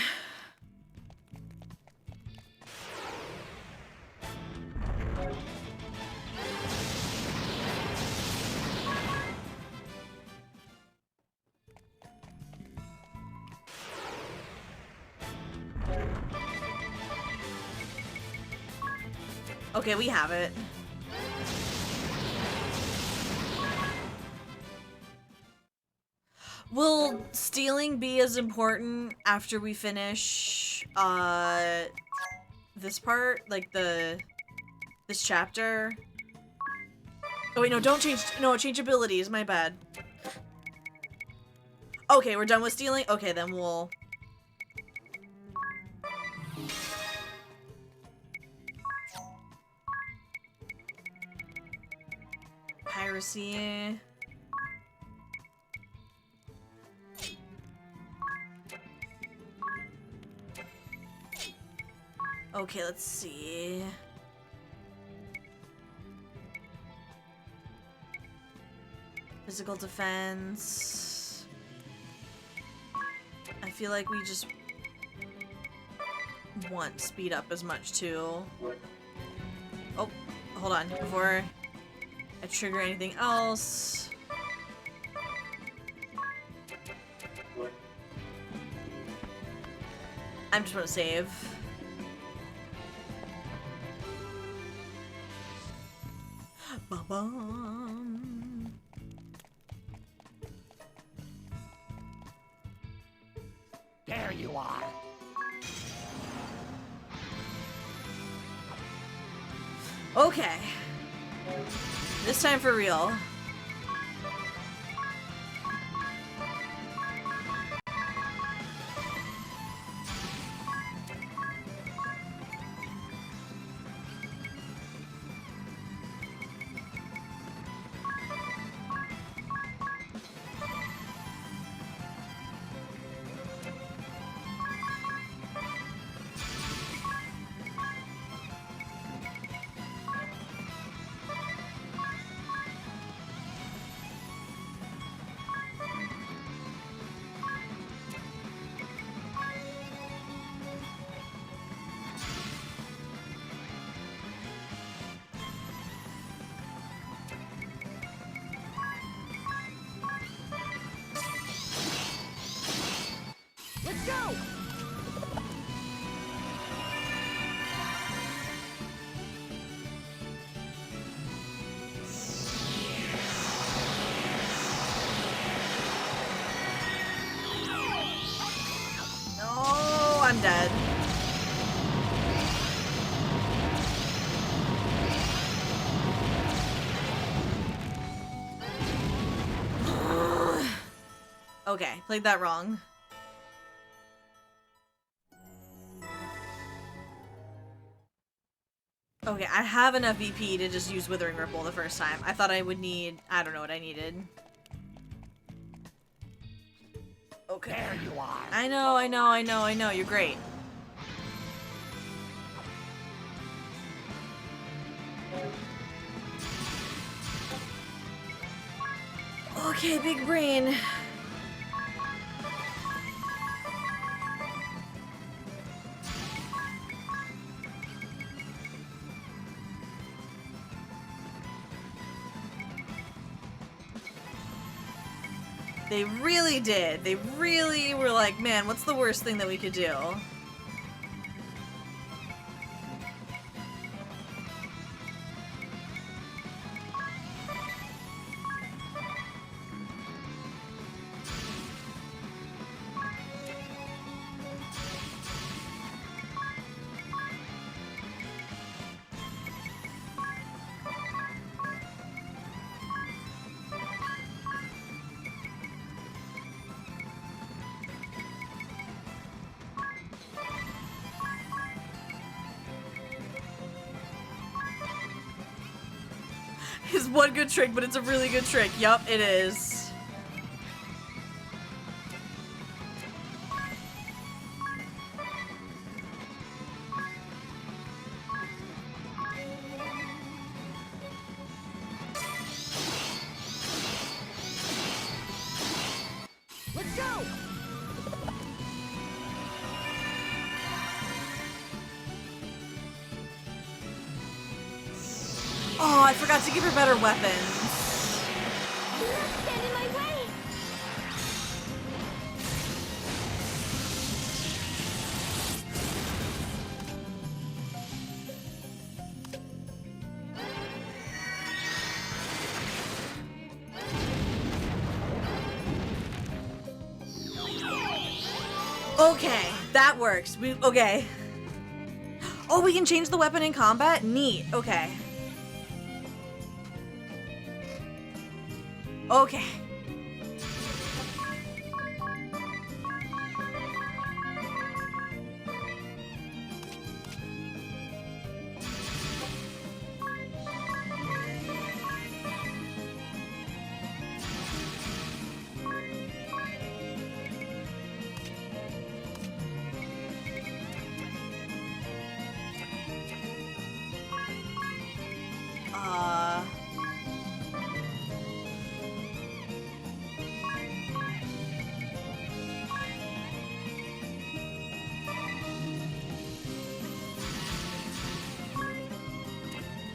Okay, we have it. Will stealing be as important after we finish this part? Like this chapter? Oh wait, no, don't change. No, change abilities, my bad. Okay, we're done with stealing? Okay, then we'll... Piracy. Okay, let's see. Physical defense. I feel like we just want speed up as much too. Oh, hold on. Before I trigger anything else. I'm just gonna save. Ba-bum. There you are. Okay. This time for real. Let's go! Oh, I'm dead. Okay, played that wrong. Okay, I have enough VP to just use Withering Ripple the first time. I thought I would need... I don't know what I needed. Okay. There you are. I know. You're great. Okay, big brain. They really did. They really were like, man, what's the worst thing that we could do? Is one good trick, but it's a really good trick. Yup, it is. Let's go! Oh, I forgot to give her better weapons. Stand in my way! Okay, that works. Okay. Oh, we can change the weapon in combat? Neat. Okay. Okay.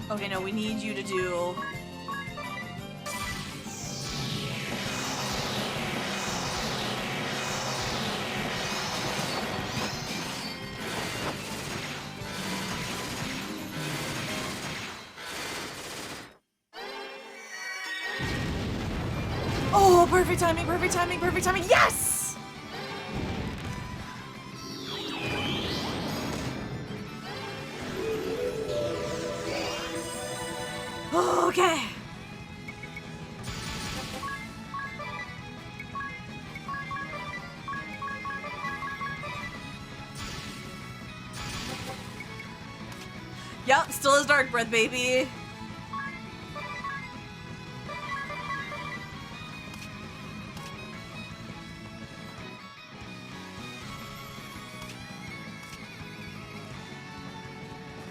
Okay, no, we need you to do... Oh, perfect timing, perfect timing, perfect timing. Yes! Oh, okay. Yep, still is Dark Breath, baby.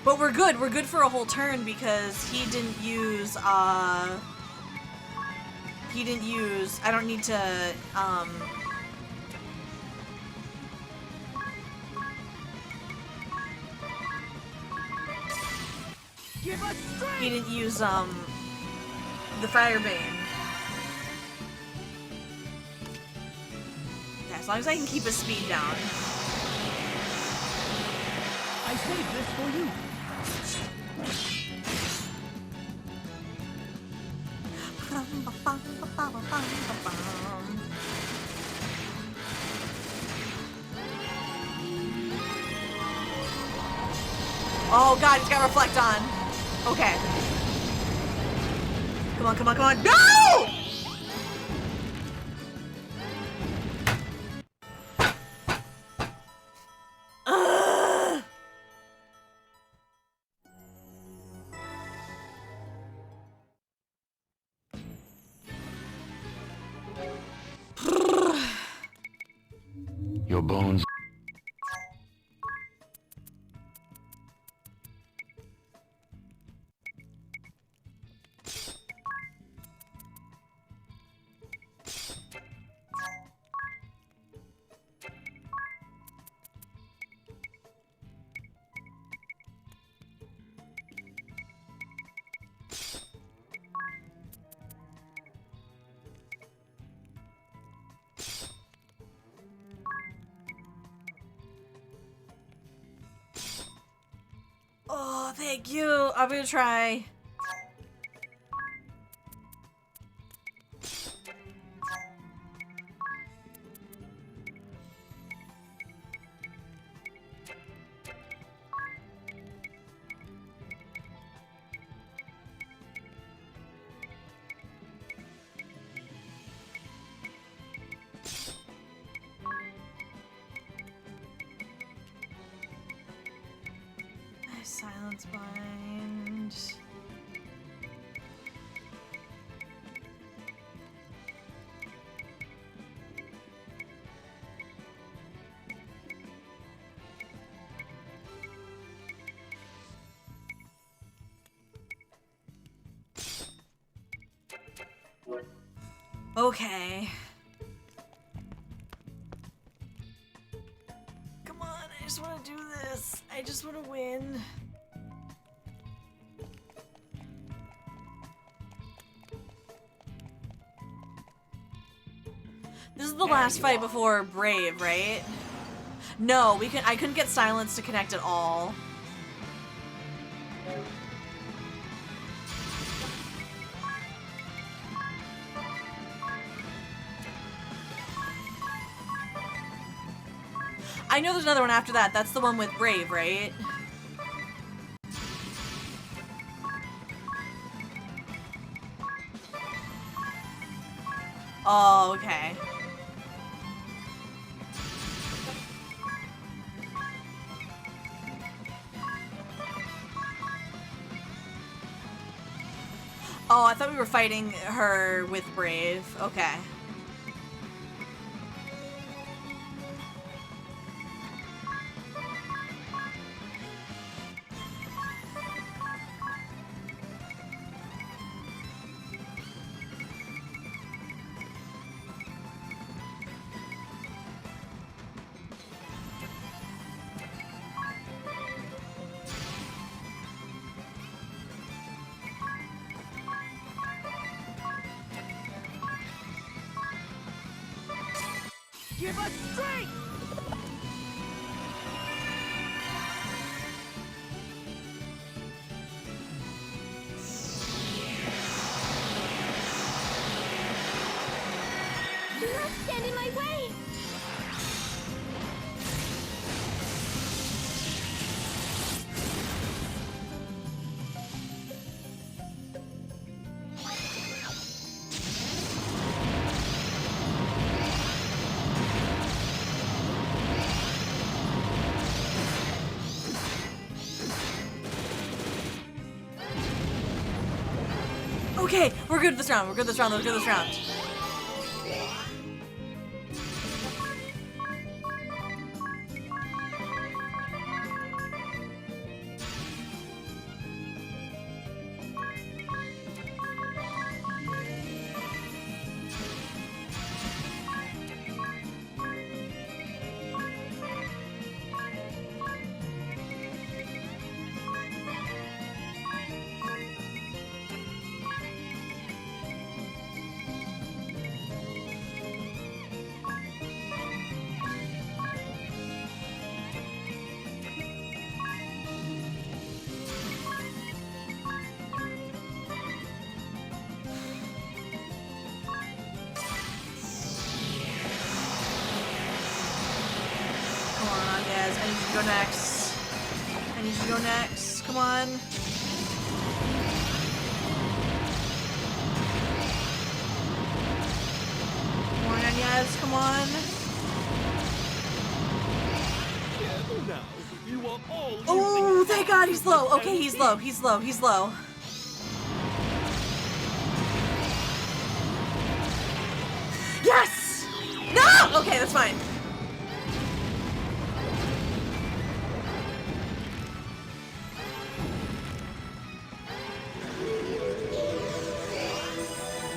But we're good. We're good for a whole turn because he didn't use, I don't need to, Give us strength! he didn't use, the Firebane. Yeah, as long as I can keep his speed down. I saved this for you. Oh god, he's got Reflect on. Okay. Come on, come on, come on. No! Ugh. Your bones. Oh, thank you. I'm gonna try. Silence bind. Okay. Come on, I just want to do this. I just want to win. This is the last fight before Brave, right? No, I couldn't get Silence to connect at all. I know there's another one after that. That's the one with Brave, right? Oh, okay. Oh, I thought we were fighting her with Brave. Okay. Give us strength! Stand in my way! Okay, we're good this round. We're good this round. We're good this round. I need you to go next. I need you to go next. Come on. Come on, Inez. Come on. Careful now. You are all Oh, thank God he's low. Okay, he's low. He's low. He's low. Yes! No! Okay, that's fine.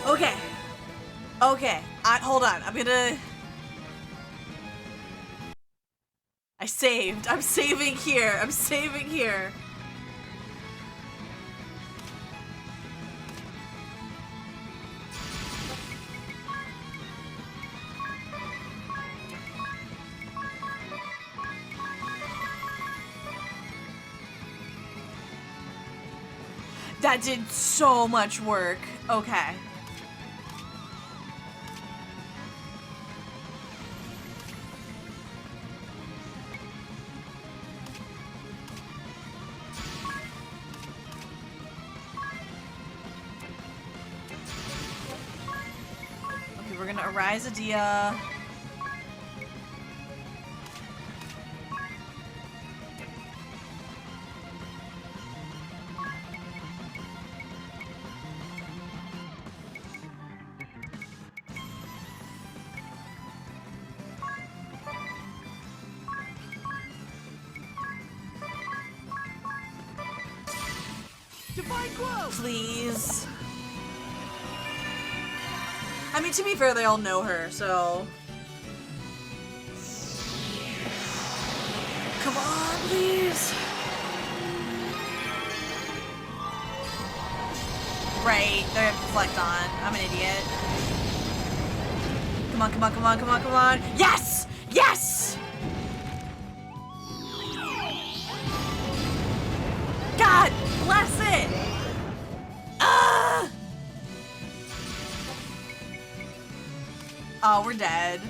Okay. Okay. Hold on. I'm saved. I'm saving here. I'm saving here. That did so much work. Okay. Okay, we're gonna arise Adia. Please. I mean, to be fair, they all know her, so... Come on, please. Right, they have to deflect on. I'm an idiot. Come on, come on, come on, come on, come on. Yes! Yes! God bless it! Oh, we're dead.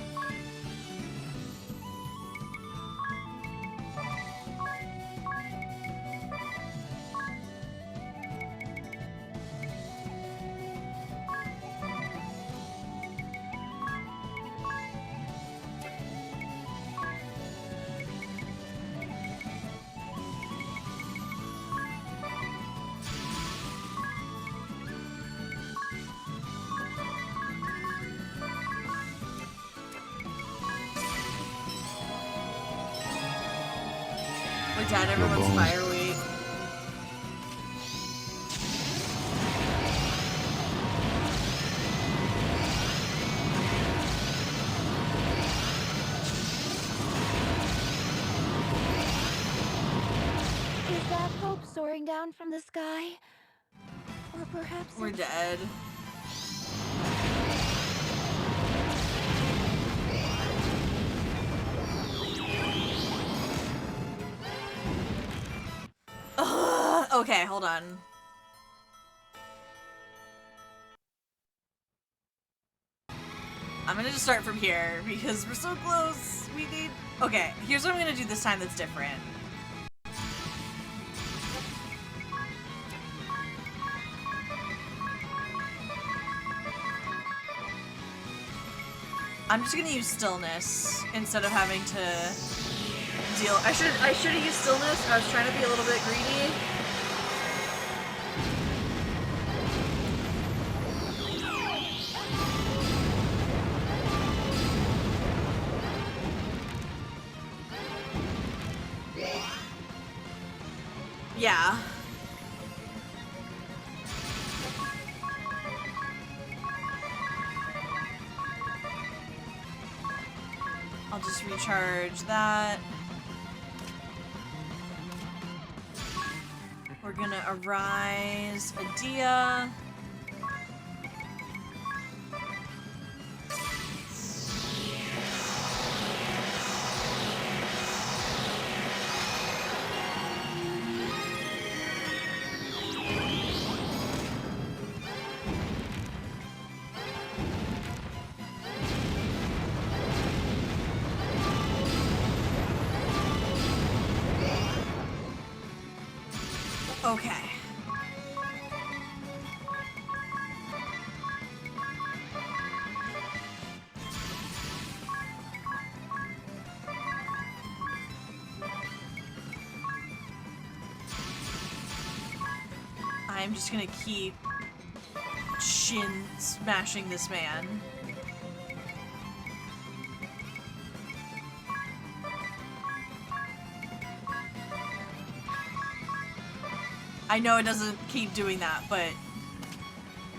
We're dead, everyone's fire weak. Is that hope soaring down from the sky? Or perhaps we're dead. Okay, hold on. I'm gonna just start from here because we're so close. We need... Okay, here's what I'm gonna do this time that's different. I'm just gonna use stillness instead of having to deal. I should have used stillness. I was trying to be a little bit greedy. Yeah. I'll just recharge that. We're gonna arise Adia. Okay. I'm just gonna keep shin smashing this man. I know it doesn't keep doing that, but...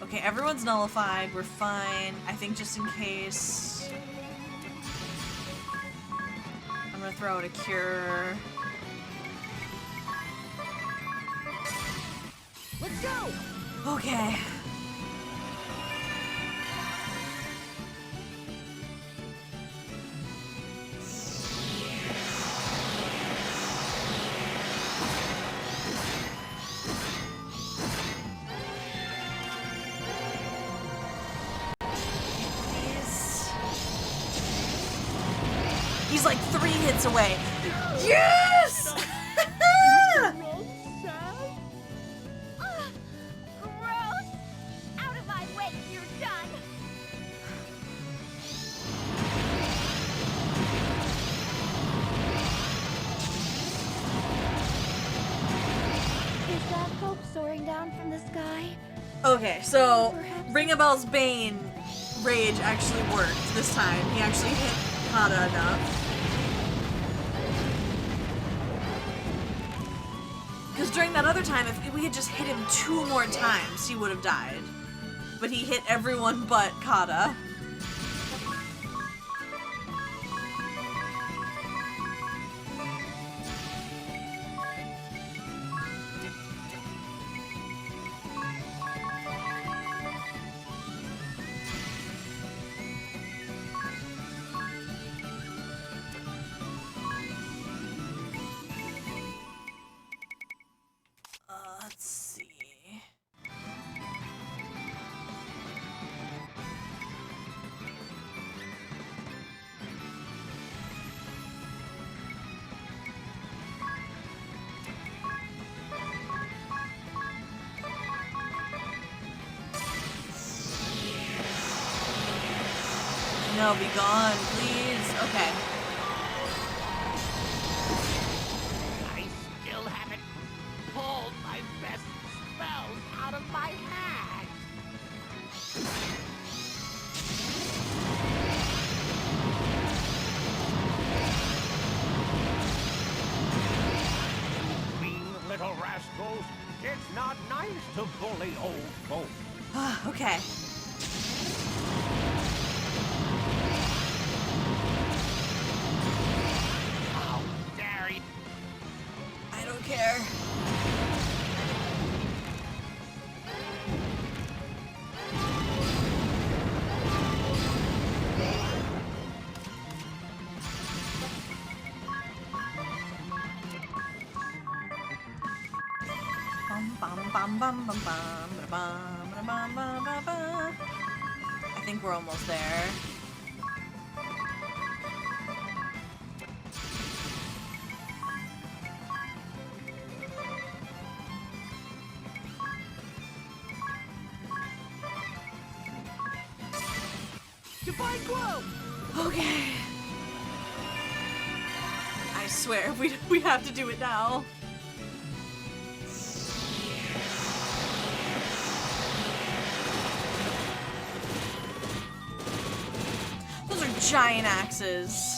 Okay, everyone's nullified. We're fine. I think just in case... I'm gonna throw out a cure. Let's go! Okay. He's like 3 hits away. Yes! Gross! Out of my way, you're done! Is that hope soaring down from the sky? Okay, so Ring a Bell's Bane rage actually worked this time. He actually hit Kata enough. Because during that other time, if we had just hit him 2 more times, he would have died. But he hit everyone but Kata. Let's see. No, be gone, please. Okay. I still haven't pulled my best spells out of my hat. Mean little rascals. It's not nice to bully old folk. Okay. How dare you? I don't care. I think we're almost there. Divine glow! Okay. I swear, we have to do it now. Those are giant axes.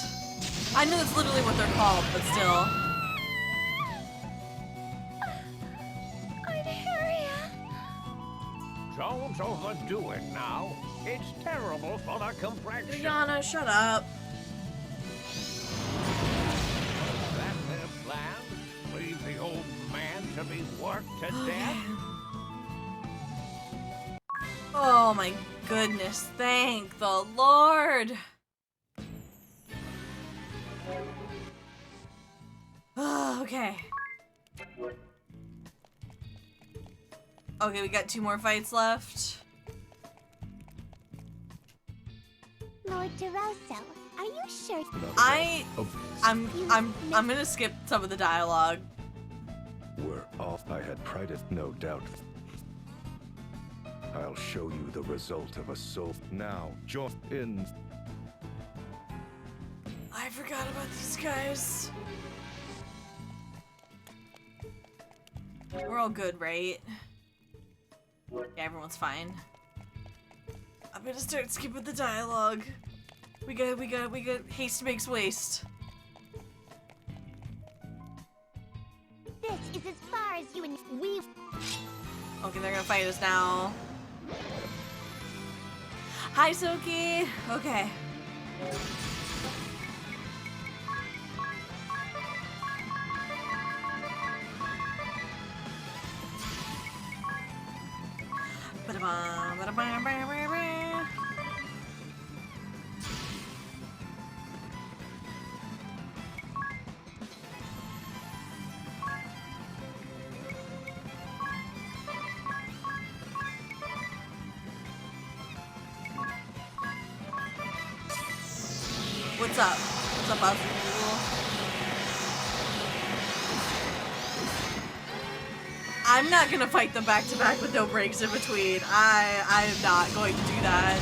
I know that's literally what they're called, but still. I'm Harriet. Don't overdo it now. It's terrible for the complexion. Yana, shut up. Was that their plan? Leave the old man to be worked to death? Oh my goodness, thank the Lord. Okay. Okay, we got 2 more fights left. Lord DeRosso, are you sure? I'm gonna skip some of the dialogue. We're off. I had prided, no doubt. I'll show you the result of a soul. Now, join in. I forgot about these guys. We're all good, right? Yeah, everyone's fine. I'm gonna start skipping the dialogue. We got haste makes waste. This is as far as you and we. Okay, they're gonna fight us now. Hi, Soki. Okay. What's up? What's up, Azul? I'm not gonna fight them back to back with no breaks in between. I am not going to do that.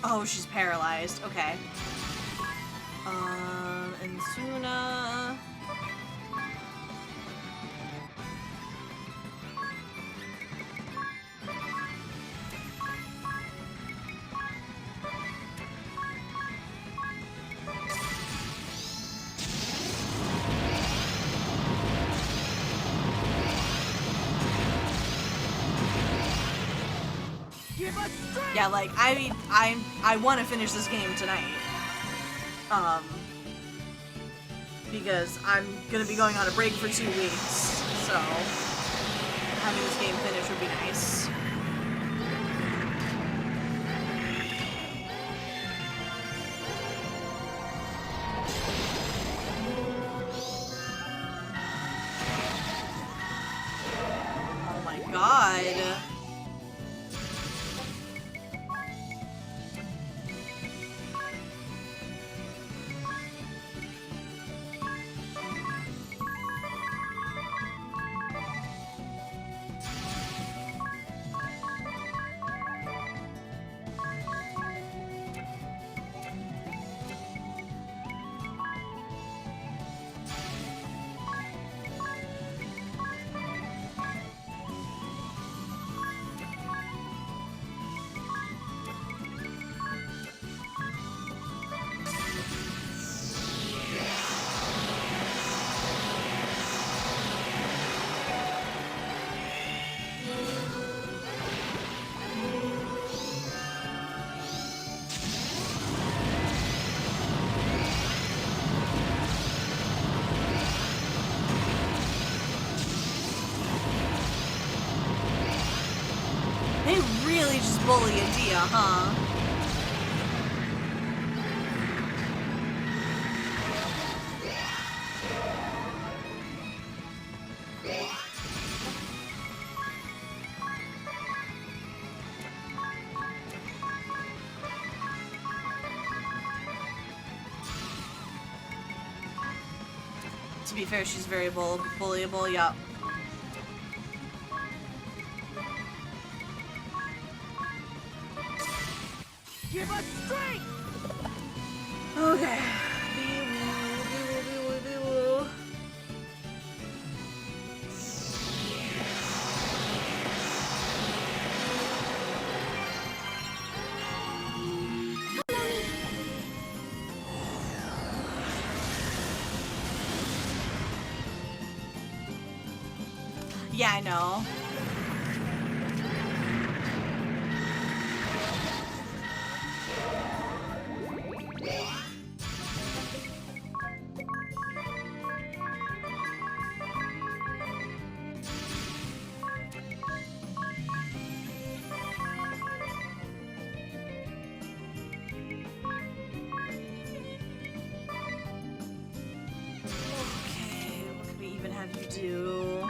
Oh, she's paralyzed. Okay. And Suna. Yeah, like, I mean, I want to finish this game tonight. Because I'm gonna be going on a break for 2 weeks, so having this game finished would be nice. Oh my god. really just bully Adia, huh? To be fair, she's very bullyable, yup. Give us strength! Okay. Yeah, I know. Okay, what can we even have you do?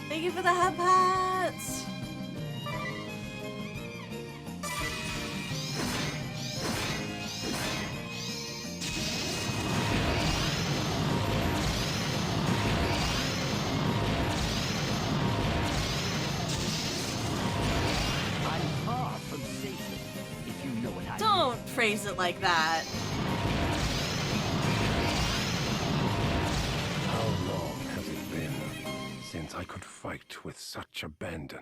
Thank you for the hub hats! I'm far from Satan, if you know what I mean. Don't phrase it like that. How long has it been since I could fight with such abandon?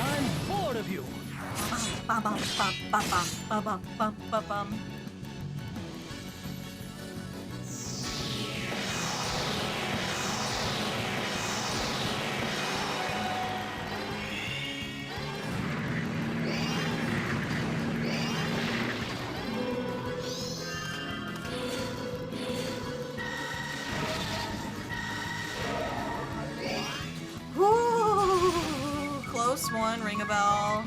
I'm bored of you. Bum, bum, bum, bum, bum, bum, bum, bum, bum. Woo! Close one, ring a bell.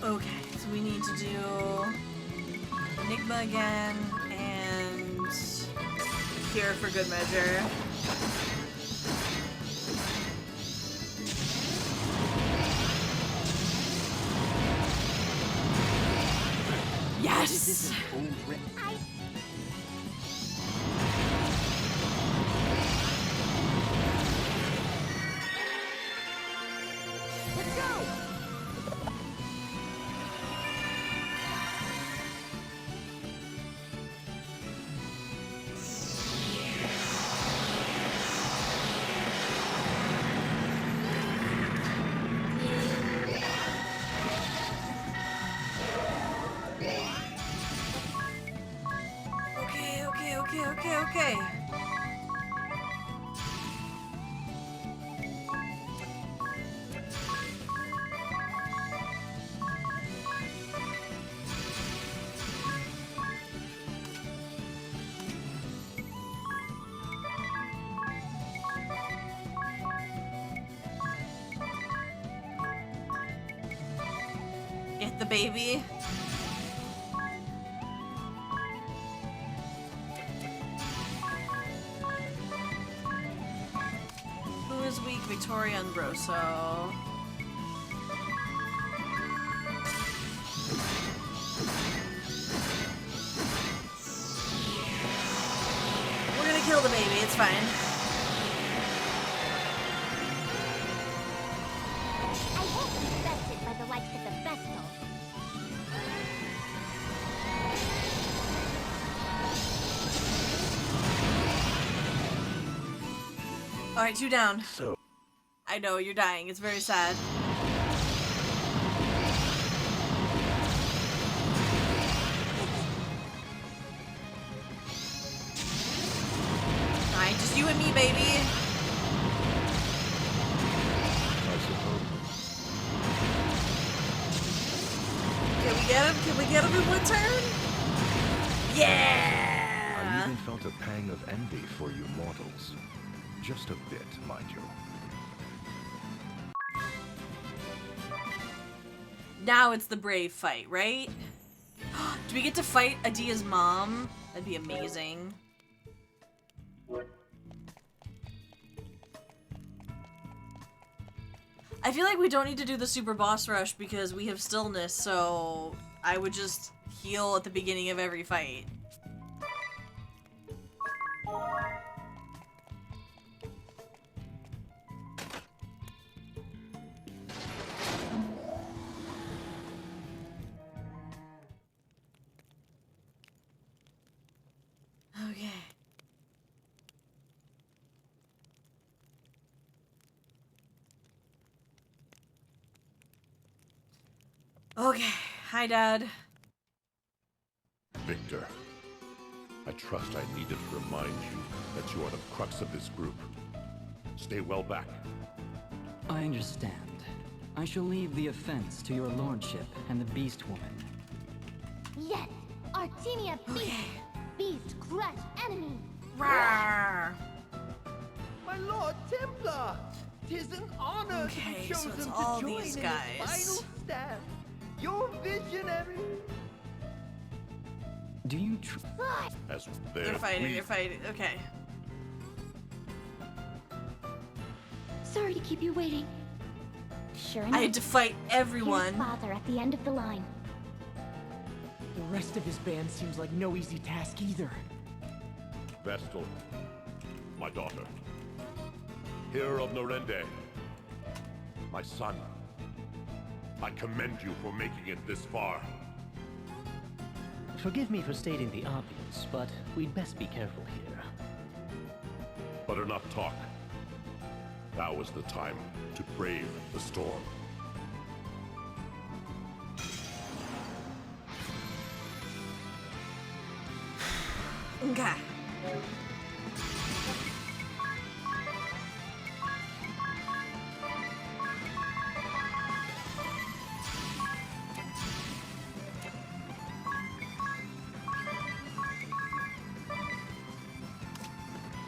Okay, so we need to do Enigma again and Cure for good measure. Yes! Let's go! Okay. Get the baby. Who is weak? Victoria and Grosso. We're gonna kill the baby, it's fine. Alright, 2 down. So. I know, you're dying. It's very sad. Alright, just you and me, baby. I suppose. Can we get him? Can we get him in one turn? Yeah! I even felt a pang of envy for you mortals. Just a bit, mind you. Now it's the brave fight, right? Do we get to fight Adia's mom? That'd be amazing. I feel like we don't need to do the super boss rush because we have stillness, so I would just heal at the beginning of every fight. Okay. Okay. Hi, Dad. Victor, I trust I needed to remind you that you are the crux of this group. Stay well back. I understand. I shall leave the offense to your lordship and the Beast Woman. Yes, Artemia Beast. Beast crush enemy. Rawr. My Lord Templar! 'Tis an honor to be so chosen it's to all join these in guys. his final stand. Your visionary. Do you As They're fighting, they're fighting. Okay. Sorry to keep you waiting. Sure enough. I had to fight everyone. Here's Father at the end of the line. The rest of his band seems like no easy task either. Vestal, my daughter. Hero of Norende. My son. I commend you for making it this far. Forgive me for stating the obvious, but we'd best be careful here. But enough talk. Now is the time to brave the storm. Okay.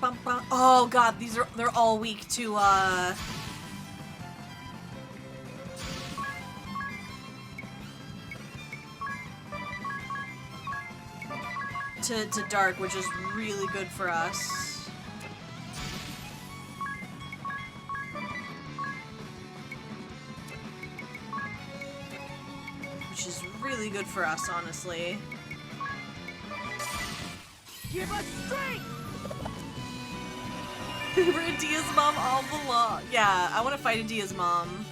Bum, bum. Oh god, they're all weak to to dark, which is really good for us. Which is really good for us, honestly. Give us strength! Adia's mom all belong. Yeah, I want to fight Adia's mom.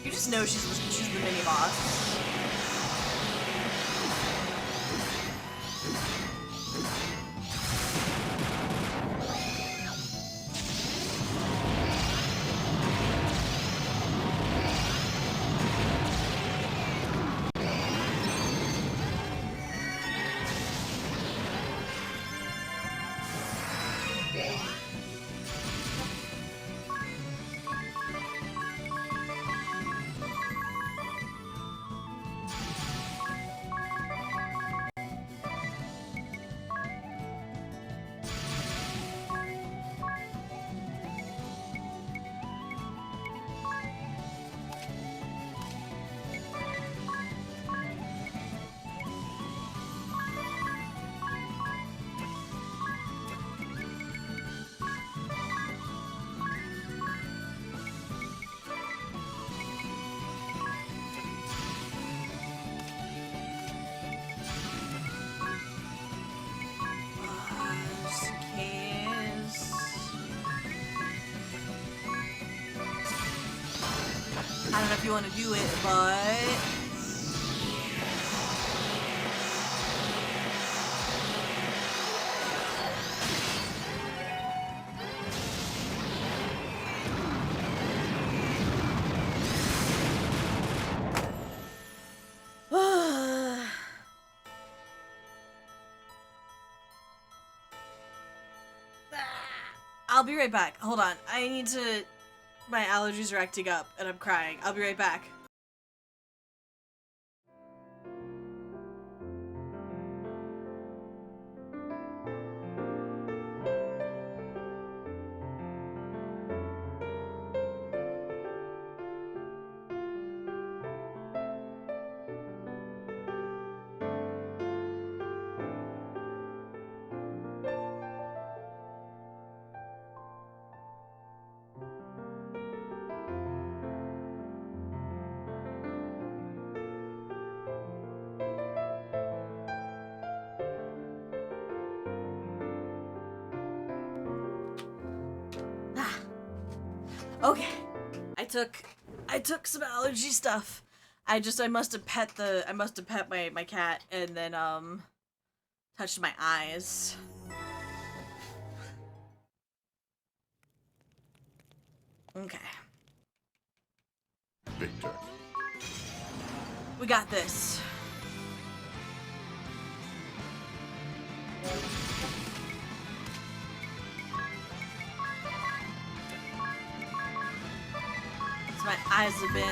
You just know she's the mini boss. I don't know if you want to do it, but... I'll be right back. Hold on. I need to... My allergies are acting up, and I'm crying. I'll be right back. Okay, I took some allergy stuff. I must have pet my cat and then touched my eyes. Okay. Victor. We got this. My eyes have been.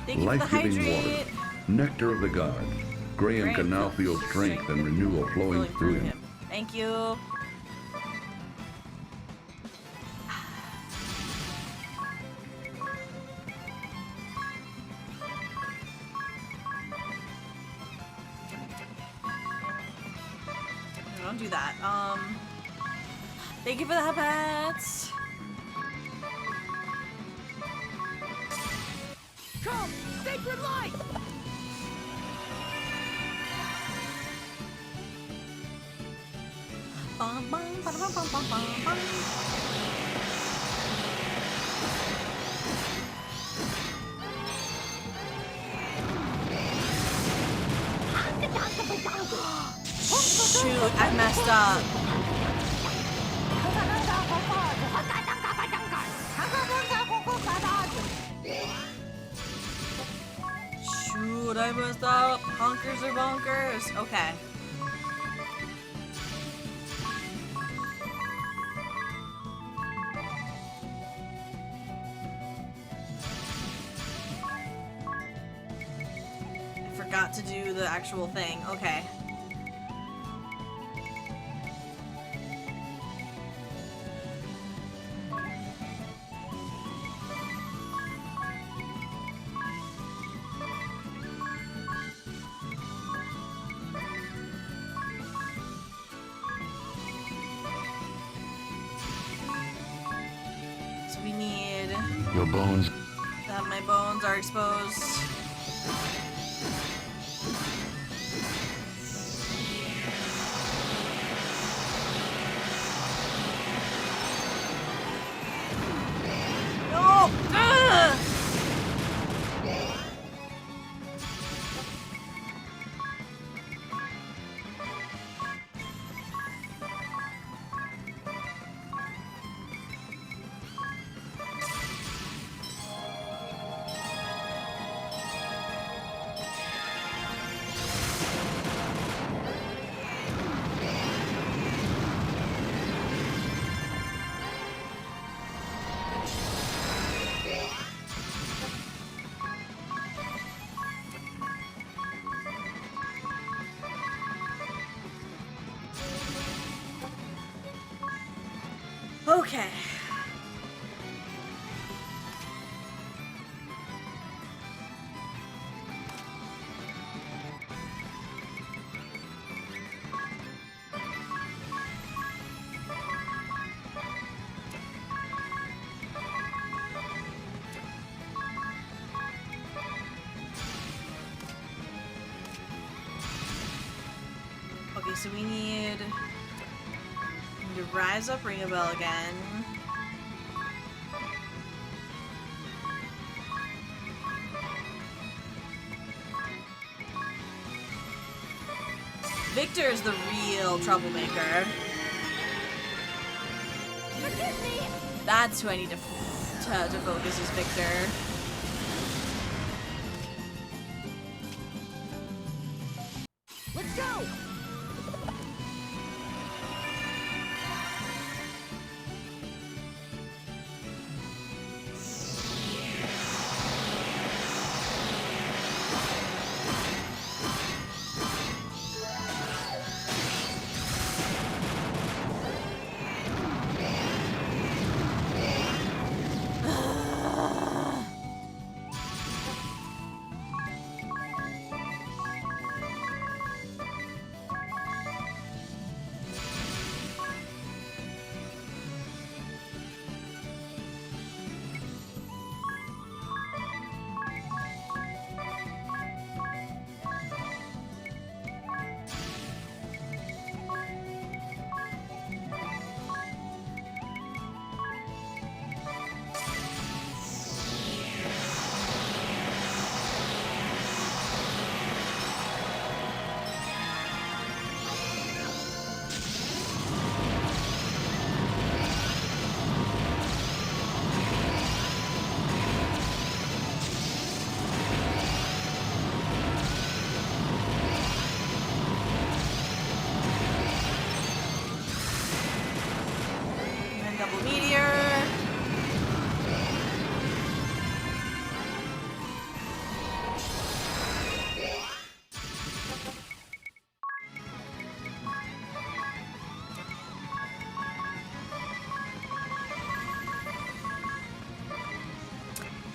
Thank you for the life-giving water, hydrate. nectar of the gods. Graham can now feel strength and renewal flowing through him. Thank you. Don't do that. Thank you for the pets. Come, sacred light! Bum, bum, bum, bum, bum, bum, bum. Shoot, I messed up. Shoot, I messed up. Honkers or bonkers. Okay. I forgot to do the actual thing. Okay. So we need... Your bones. That my bones are exposed. No! Ugh! Okay. Okay, so we need to rise up, ring a bell again. Victor is the real troublemaker. That's who I need to focus is Victor. Let's go! Double meteor.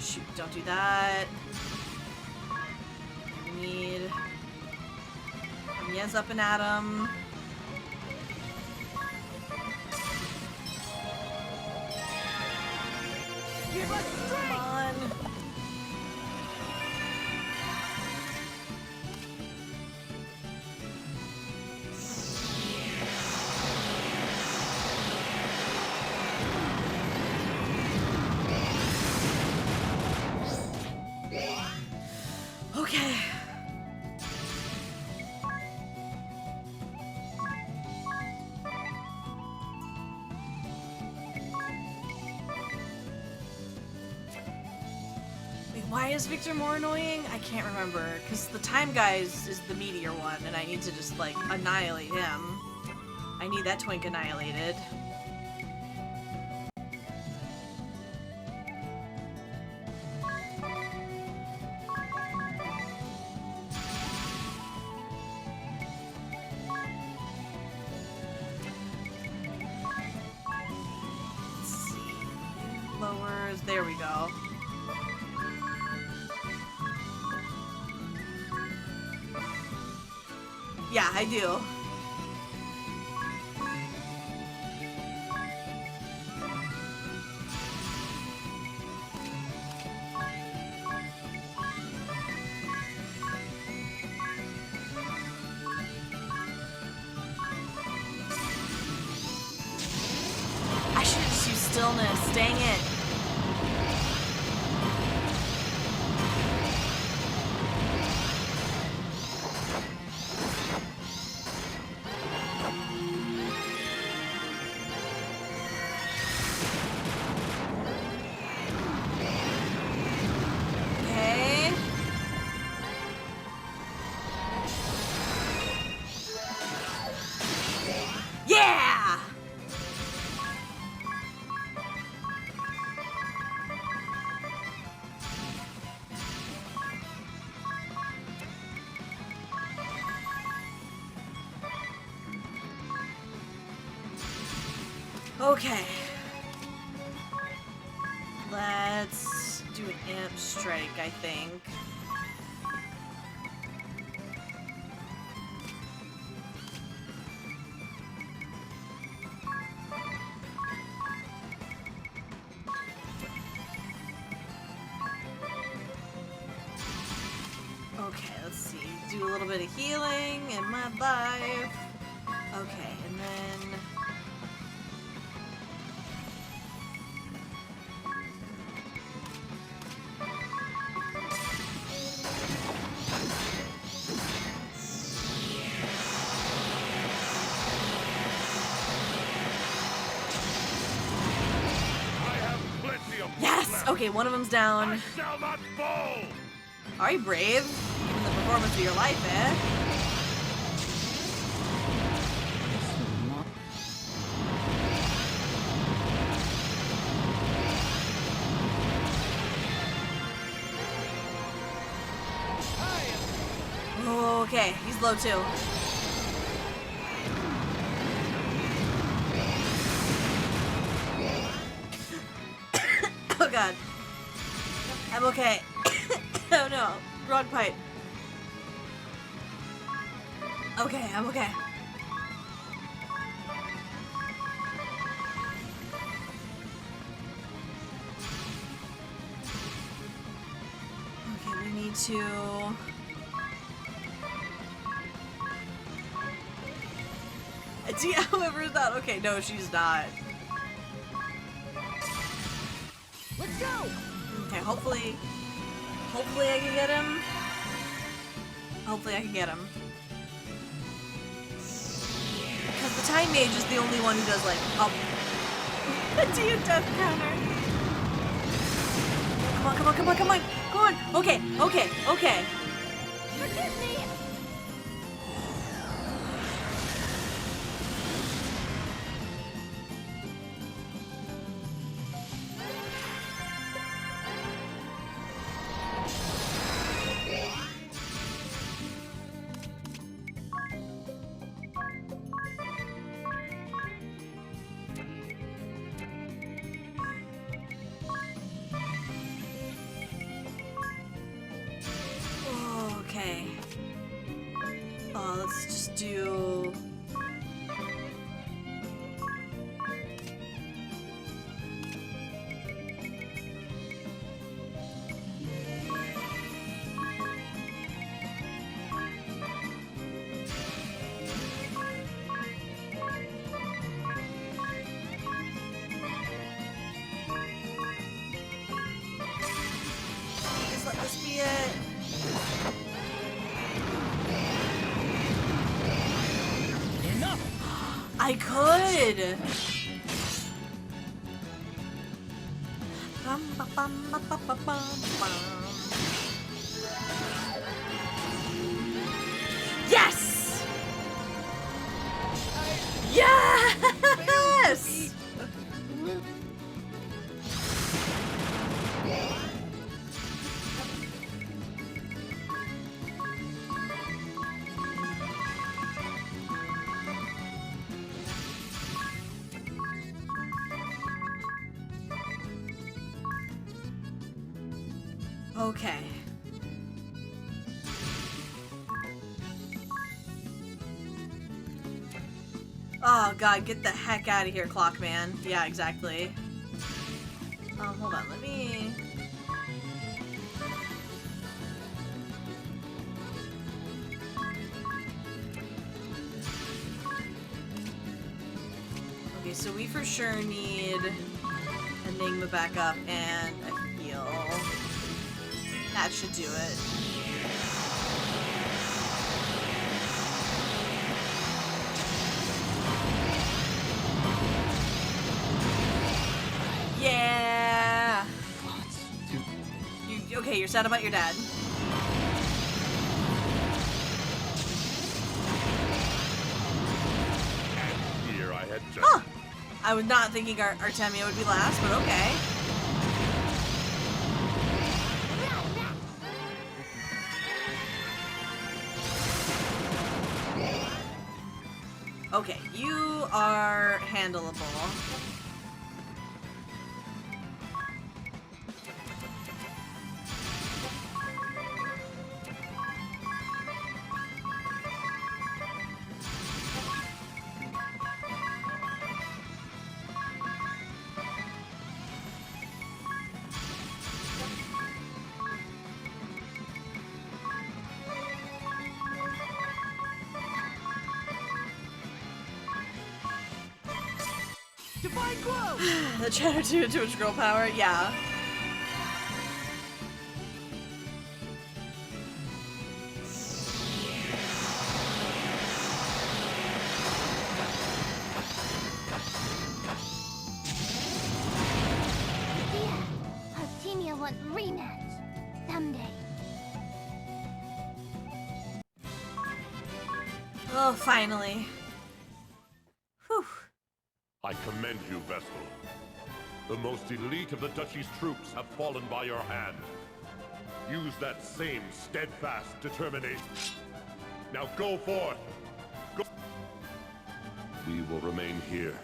Shoot, don't do that. We need Yes up and at him. Give us strength! Come on. Okay. Wait, why is Victor more annoying? I can't remember. Because the time guy is the meteor one, and I need to just, like, annihilate him. I need that twink annihilated. Lowers, there we go. Yeah, I do. I should just use stillness, dang it. Okay. Yeah! Okay. Let's do an amp strike, I think. Okay, let's see. Do a little bit of healing in my life. Okay, and then... Yes! Okay, one of them's down. Shall not fall! Alright, Brave. Given the performance of your life, eh? Okay, he's low too. Oh god. I'm okay. Oh no. Wrong pipe. Okay, I'm okay. Okay, we need to... Whoever is that? Okay, no, she's not. Let's go! Okay, hopefully I can get him. Hopefully I can get him. Because the Time Mage is the only one who does, like, do you death counter? Come on, come on, come on, come on! Come on! Okay, okay, okay. Forgive me! I could. Bum, ba, bum, ba, ba, ba, bum, bum. Yes! Yes! Okay. Oh god, get the heck out of here, Clockman. Yeah, exactly. Hold on, let me... Okay, so we for sure need Enigma back up and a heal. That should do it. Yeah! Okay, you're sad about your dad. And here I had just... Huh! I was not thinking Artemia would be last, but okay. Okay, you are handleable. Divine glow! The chatter to its girl power, yeah. Artemia wants rematch someday. Oh, finally. Whew. I commend you, Vestal. The most elite of the Duchy's troops have fallen by your hand. Use that same steadfast determination. Now go forth! Go. We will remain here.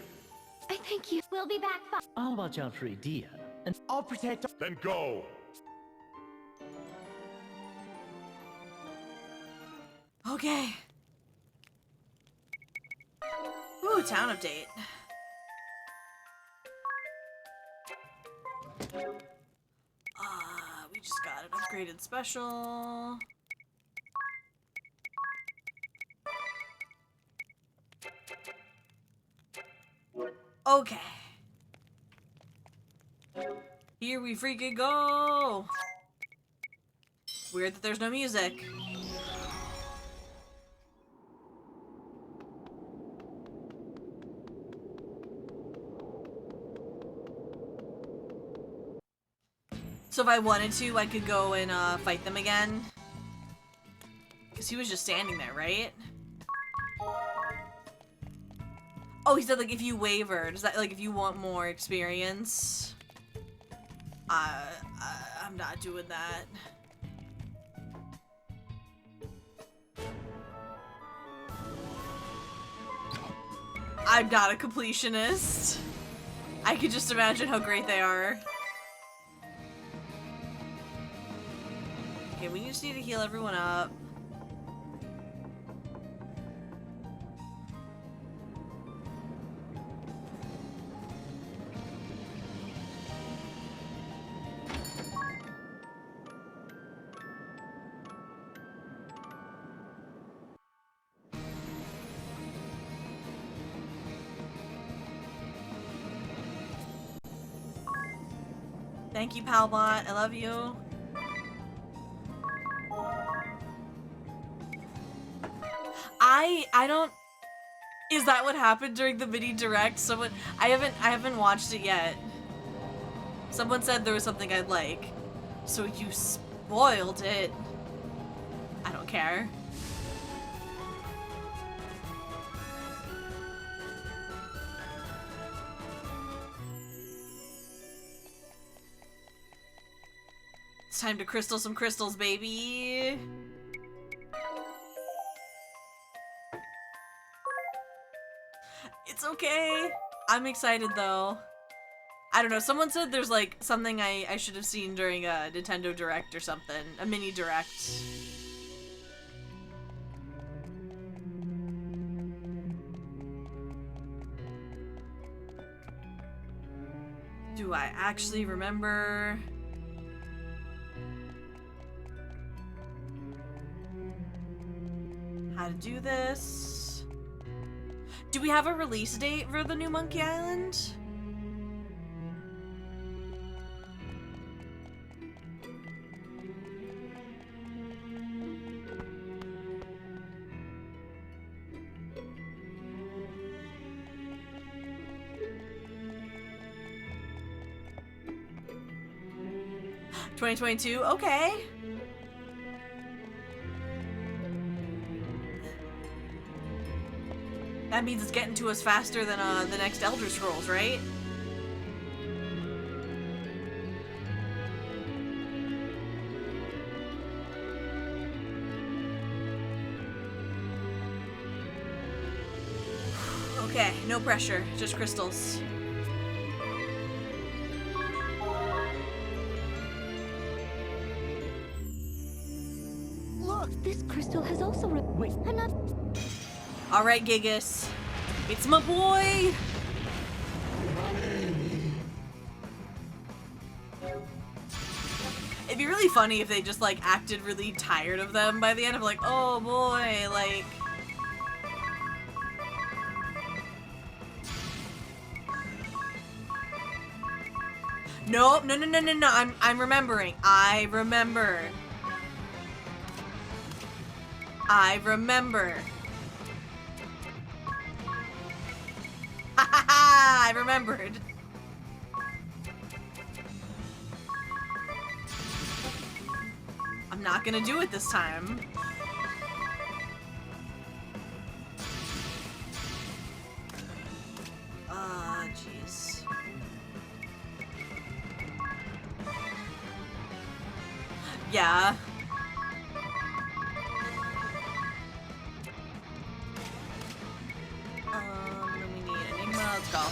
I think you will be back. I'll watch out for Idea, and I'll protect. Then go! Okay. Ooh, town update. We just got an upgraded special. Okay. Here we freaking go! Weird that there's no music. So if I wanted to, I could go and fight them again. Because he was just standing there, right? Oh, he said, like, if you wavered. Is that, like, if you want more experience? I'm not doing that. I'm not a completionist. I could just imagine how great they are. Okay, we just need to heal everyone up. Thank you, Palbot. I love you. I don't... Is that what happened during the mini direct? Someone I haven't watched it yet. Someone said there was something I'd like. So you spoiled it. I don't care. It's time to crystal some crystals, baby. It's okay. I'm excited though. I don't know, someone said there's like something I should have seen during a Nintendo Direct or something. A mini direct. Do I actually remember? How to do this? Do we have a release date for the new Monkey Island? $2022? Okay. That means it's getting to us faster than the next Elder Scrolls, right? Okay, no pressure, just crystals. Look, this crystal has also wait, I'm not. All right, Gigas, it's my boy. It'd be really funny if they just like acted really tired of them by the end of like, oh boy, like. No, no, no, no, no, no. I'm remembering. I remember. I remember. Ha ha ha! I remembered. I'm not gonna do it this time. Jeez. Yeah. Then we need Enigma. Let's go.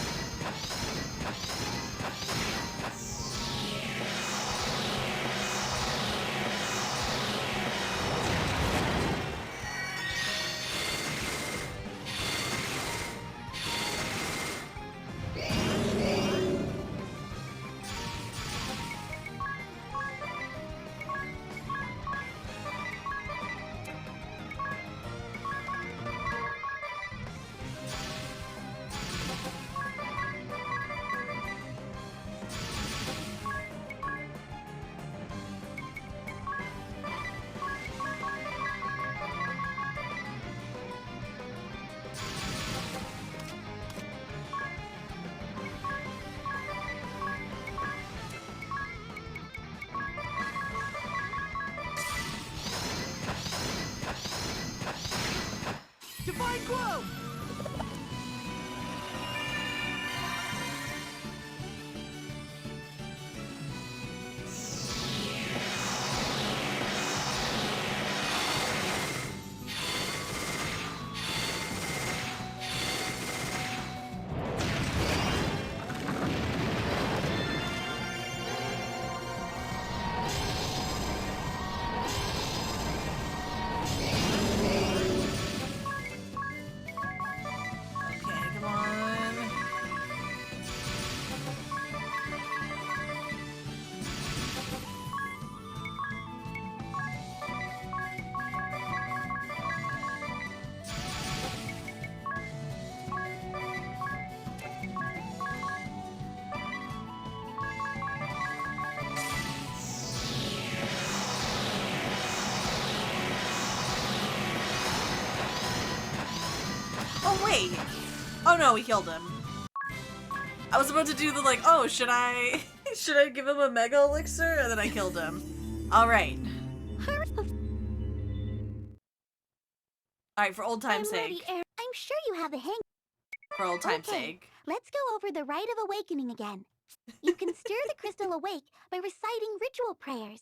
no, we killed him. I was about to do the like, oh, should I give him a mega elixir? And then I killed him. Alright. Alright, for old time's sake. I'm sure you have the hang. For old time's sake. Let's go over the rite of awakening again. You can stir the crystal awake by reciting ritual prayers.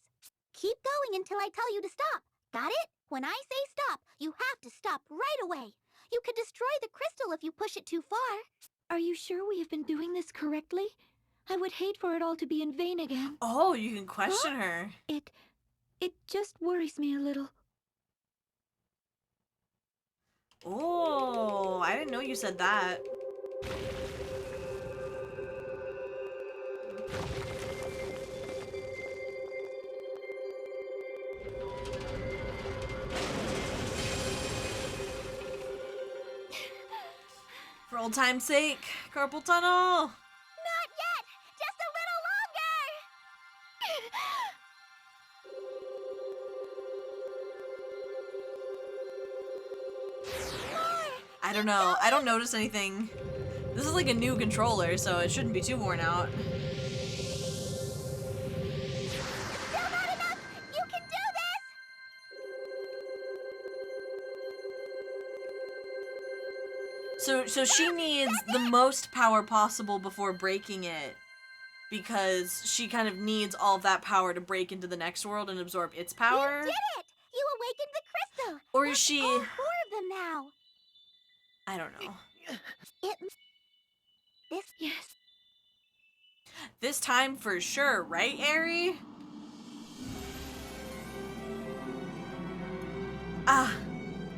Keep going until I tell you to stop. Got it? When I say stop, you have to stop right away. You could destroy the crystal if you push it too far. Are you sure we have been doing this correctly? I would hate for it all to be in vain again. Oh, you can question her. It just worries me a little. Oh, I didn't know you said that. For old time's sake, carpal tunnel. Not yet! Just a little longer! I don't know. I don't notice anything. This is like a new controller, so it shouldn't be too worn out. Still not enough! You can do this! So she needs the most power possible before breaking it, because she kind of needs all of that power to break into the next world and absorb its power. You did it! You awakened the crystal! Or is she... all 4 of them now! I don't know. Yes. This time for sure, right, Aerie? Ah,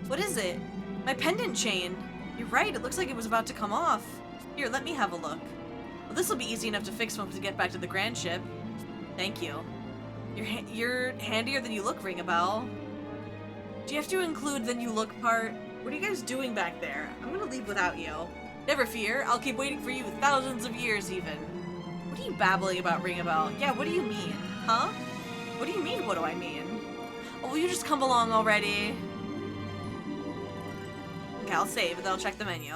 what is it? My pendant chain. You're right, it looks like it was about to come off. Here, let me have a look. Well, this will be easy enough to fix once we get back to the grand ship. Thank you. You're handier than you look, Ring a Bell. Do you have to include than you look part? What are you guys doing back there? I'm gonna leave without you. Never fear, I'll keep waiting for you thousands of years even. What are you babbling about, Ring a Bell? Yeah, what do you mean? Huh? What do you mean, what do I mean? Oh, will you just come along already? Okay, I'll save, and then I'll check the menu.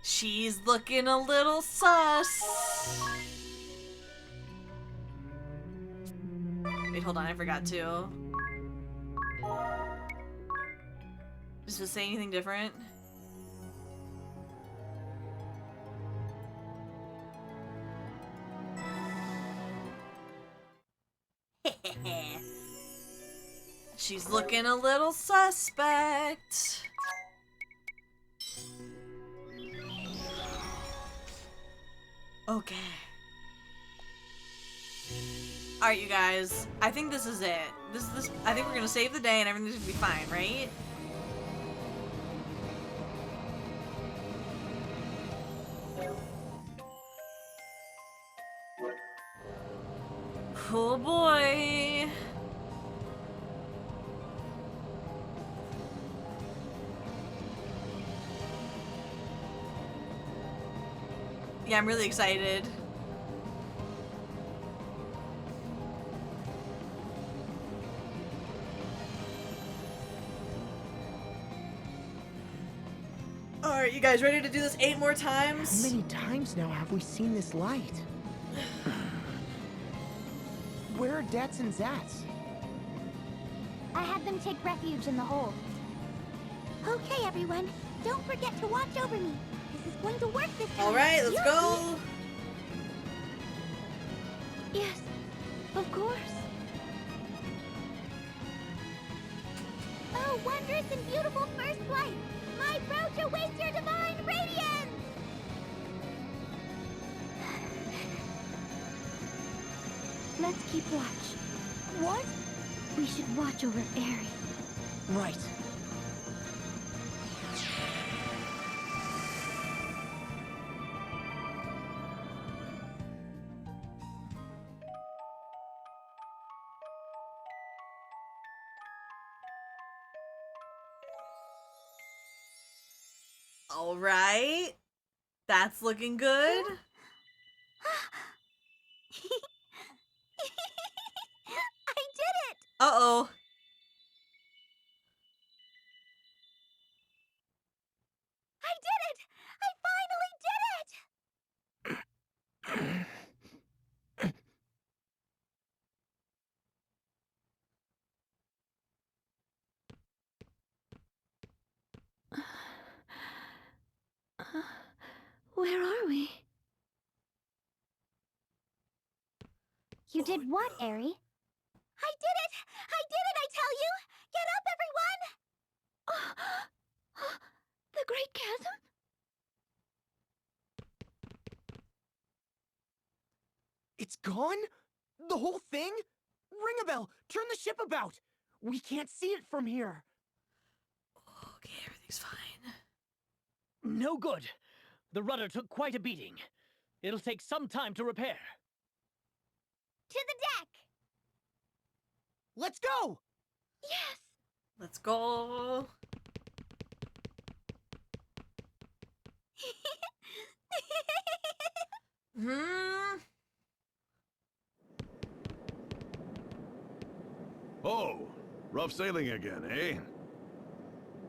She's looking a little sus. Wait, hold on, I forgot to. Does it say anything different? She's looking a little suspect. Okay. Alright, you guys. I think this is it. I think we're gonna save the day and everything's gonna be fine, right? Oh boy. Yeah, I'm really excited. Alright, you guys ready to do this 8 more times? How many times now have we seen this light? Where are Dats and Zats? I had them take refuge in the hold. Okay, everyone. Don't forget to watch over me. This is going to work this time. Alright, let's go. Yes, of course. Oh, wondrous and beautiful first flight! My approach awaits your divine radiance! Let's keep watch. What? We should watch over Aerie. Right. All right. That's looking good. Uh-oh. I did it! I finally did it! Where are we? You did what, Eri? I did it! I did it, I tell you! Get up, everyone! The Great Chasm? It's gone? The whole thing? Ring a bell! Turn the ship about! We can't see it from here. Okay, everything's fine. No good. The rudder took quite a beating. It'll take some time to repair. To the deck! Let's go! Yes! Let's go. Oh, rough sailing again, eh?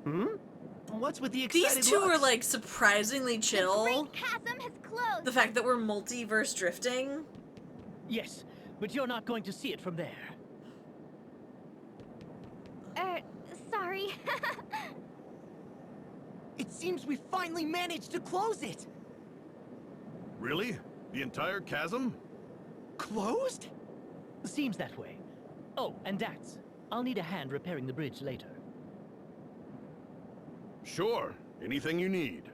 Hmm? What's with the excited These two looks? are like surprisingly chill. The Great Chasm has closed! The fact that we're multiverse drifting. Yes, but you're not going to see it from there. Sorry. It seems we finally managed to close it! Really? The entire chasm? Closed? Seems that way. Oh, and Dax, I'll need a hand repairing the bridge later. Sure. Anything you need.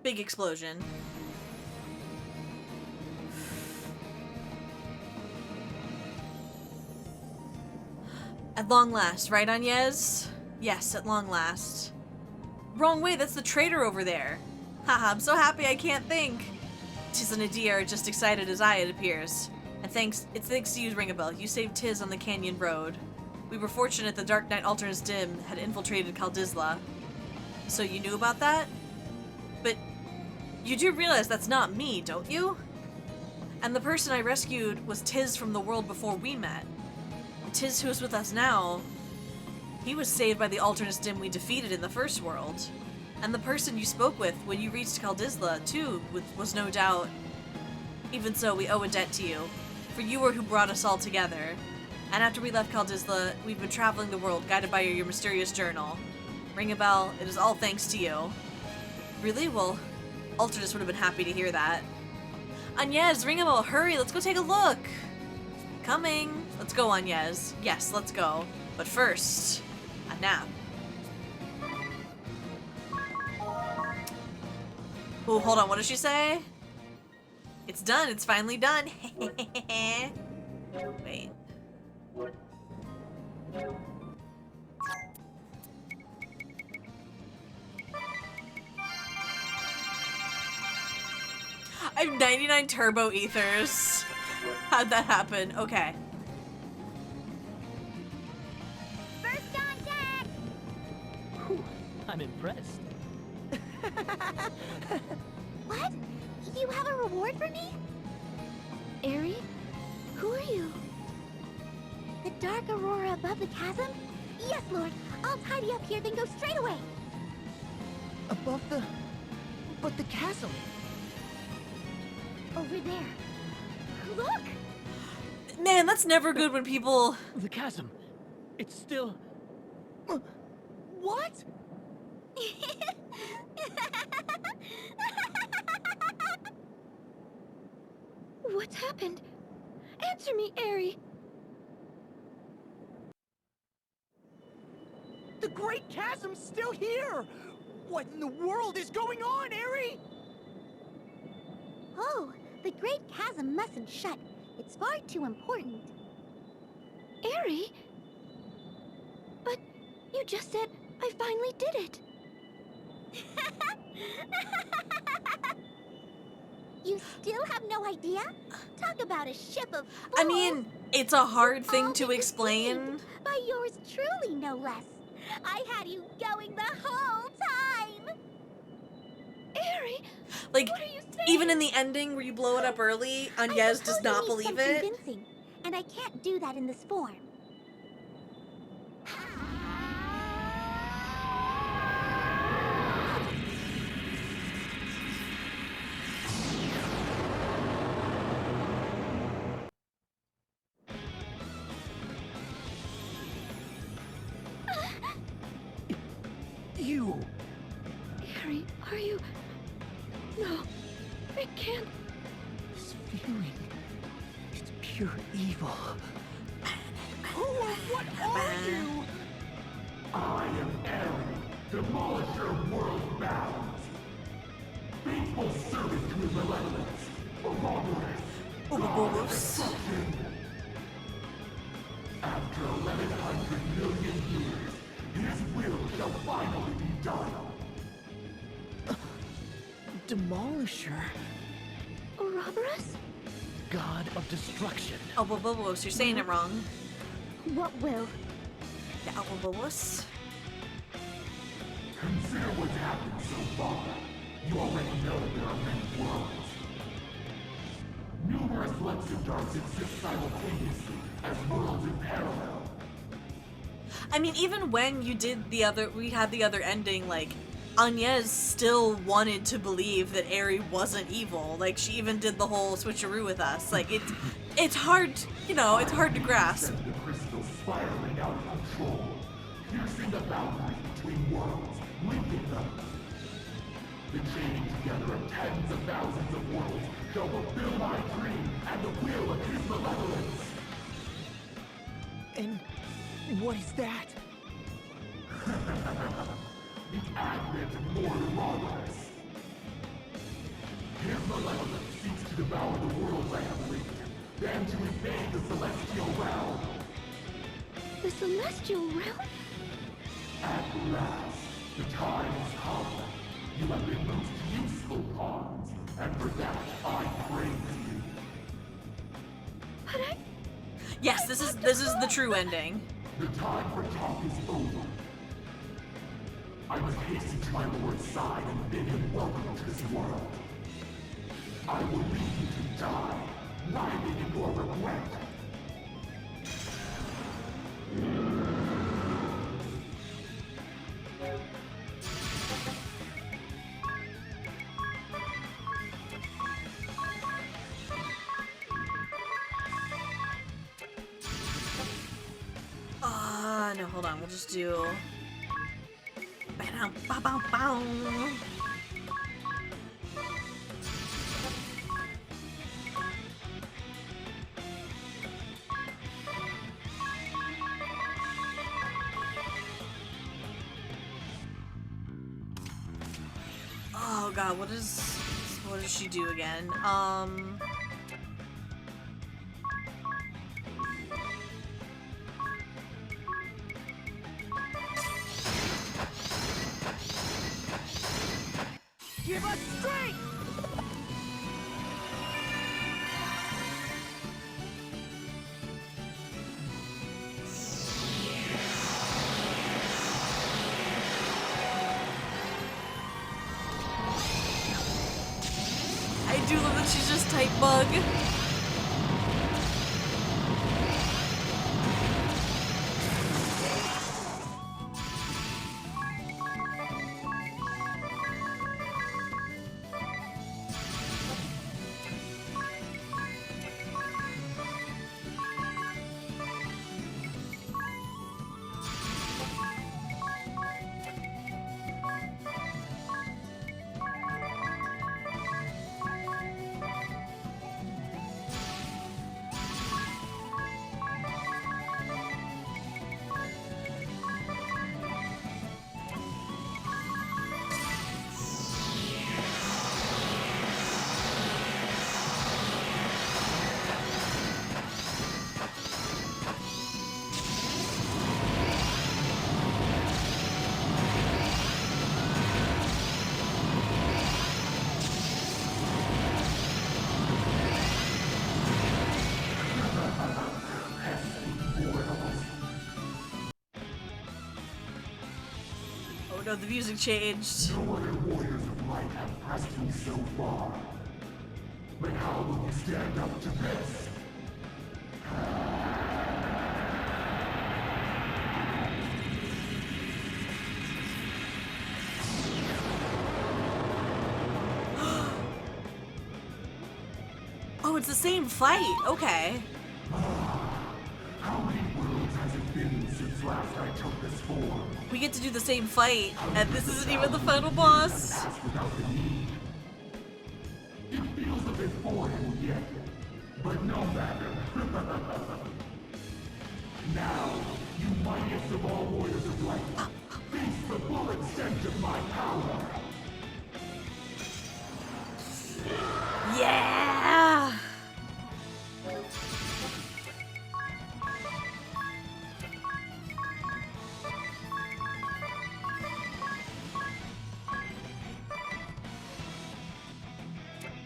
Big explosion. At long last, right, Agnes? Yes, at long last. Wrong way, that's the traitor over there. Haha, I'm so happy I can't think. Tiz and Adia are just excited as I, it appears. And it's thanks to you, Ringabel. You saved Tiz on the Canyon Road. We were fortunate the Dark Knight Alternus Dim had infiltrated Kaldisla. So you knew about that? But you do realize that's not me, don't you? And the person I rescued was Tiz from the world before we met. And Tiz, who's with us now, he was saved by the Alternus Dim we defeated in the first world. And the person you spoke with when you reached Kaldisla, too, was no doubt. Even so, we owe a debt to you, for you were who brought us all together. And after we left Kaldisla, we've been traveling the world, guided by your mysterious journal. Ring a bell, it is all thanks to you. Really? Well, Alternus would have been happy to hear that. Agnes, ring a bell, hurry, let's go take a look! Coming! Let's go, Agnes. Yes, let's go. But first, a nap. Oh, hold on, what did she say? It's done, it's finally done. Wait. I have 99 turbo ethers. How'd that happen? Okay. First on deck! Whew, I'm impressed. What? You have a reward for me? Eri? Who are you? The dark aurora above the chasm? Yes, Lord. I'll tidy up here, then go straight away. Above the... but the chasm. Over there. Look! Man, that's never good when people... The chasm. It's still... What? What's happened? Answer me, Eri. The Great Chasm's still here! What in the world is going on, Eri? Oh, the Great Chasm mustn't shut. It's far too important. Eri? But you just said I finally did it. You still have no idea? Talk about a ship of fools. I mean, it's a hard thing to explain. By yours truly, no less. I had you going the whole time. Eri, like, what are you saying? even in the ending where you blow it up early, Agnes does not believe it. Convincing. and I can't do that in this form. You! Harry, are you... No, it can't... This feeling... It's pure evil. Who or what are you? I am Aaron, demolisher of world bounds. Faithful service to his malevolence, Ouroboros. After 1100 million years, his will shall finally be done. Demolisher? Ouroboros? God of destruction. Ouroboros, you're saying it wrong. What will? The Ouroboros. Consider what's happened so far. You already know there are many worlds. Numerous Lexi darts exist simultaneously as worlds in parallel. I mean, even when you did we had the other ending, like, Agnes still wanted to believe that Aerie wasn't evil. Like, she even did the whole switcheroo with us. Like, it's hard, you know, it's hard to grasp. The crystals spiraling out of control, piercing the boundaries between worlds, linking them. The chaining together of tens of thousands of worlds shall fulfill my dream and the will of his malevolence. And what is that? The advent of more Ouroboros. His malevolence seeks to devour the worlds I have linked, then to invade the celestial realm. The celestial realm? At last, the time has come. You have been most useful pawns, and for that I praise you. But I... Yes, this is the true ending. The time for talk is over. I must hasten to my lord's side and bid him welcome to this world. I will leave you to die, writhing in your regret. No, hold on, we'll just do... Ba-dum-ba-bow-bow. Oh god, what does she do again? Give us strength! I do love that she's just type bug. Oh no, the music changed. No other warriors of light have pressed me so far. But how will you stand up to this? it's the same fight. Okay. How many worlds has it been since last I took this form? We get to do the same fight, and this isn't even the final boss. Without the need. It feels a bit foreign yet, but no matter. Now, you mightiest of all warriors of light, face the full extent of my power. Yeah!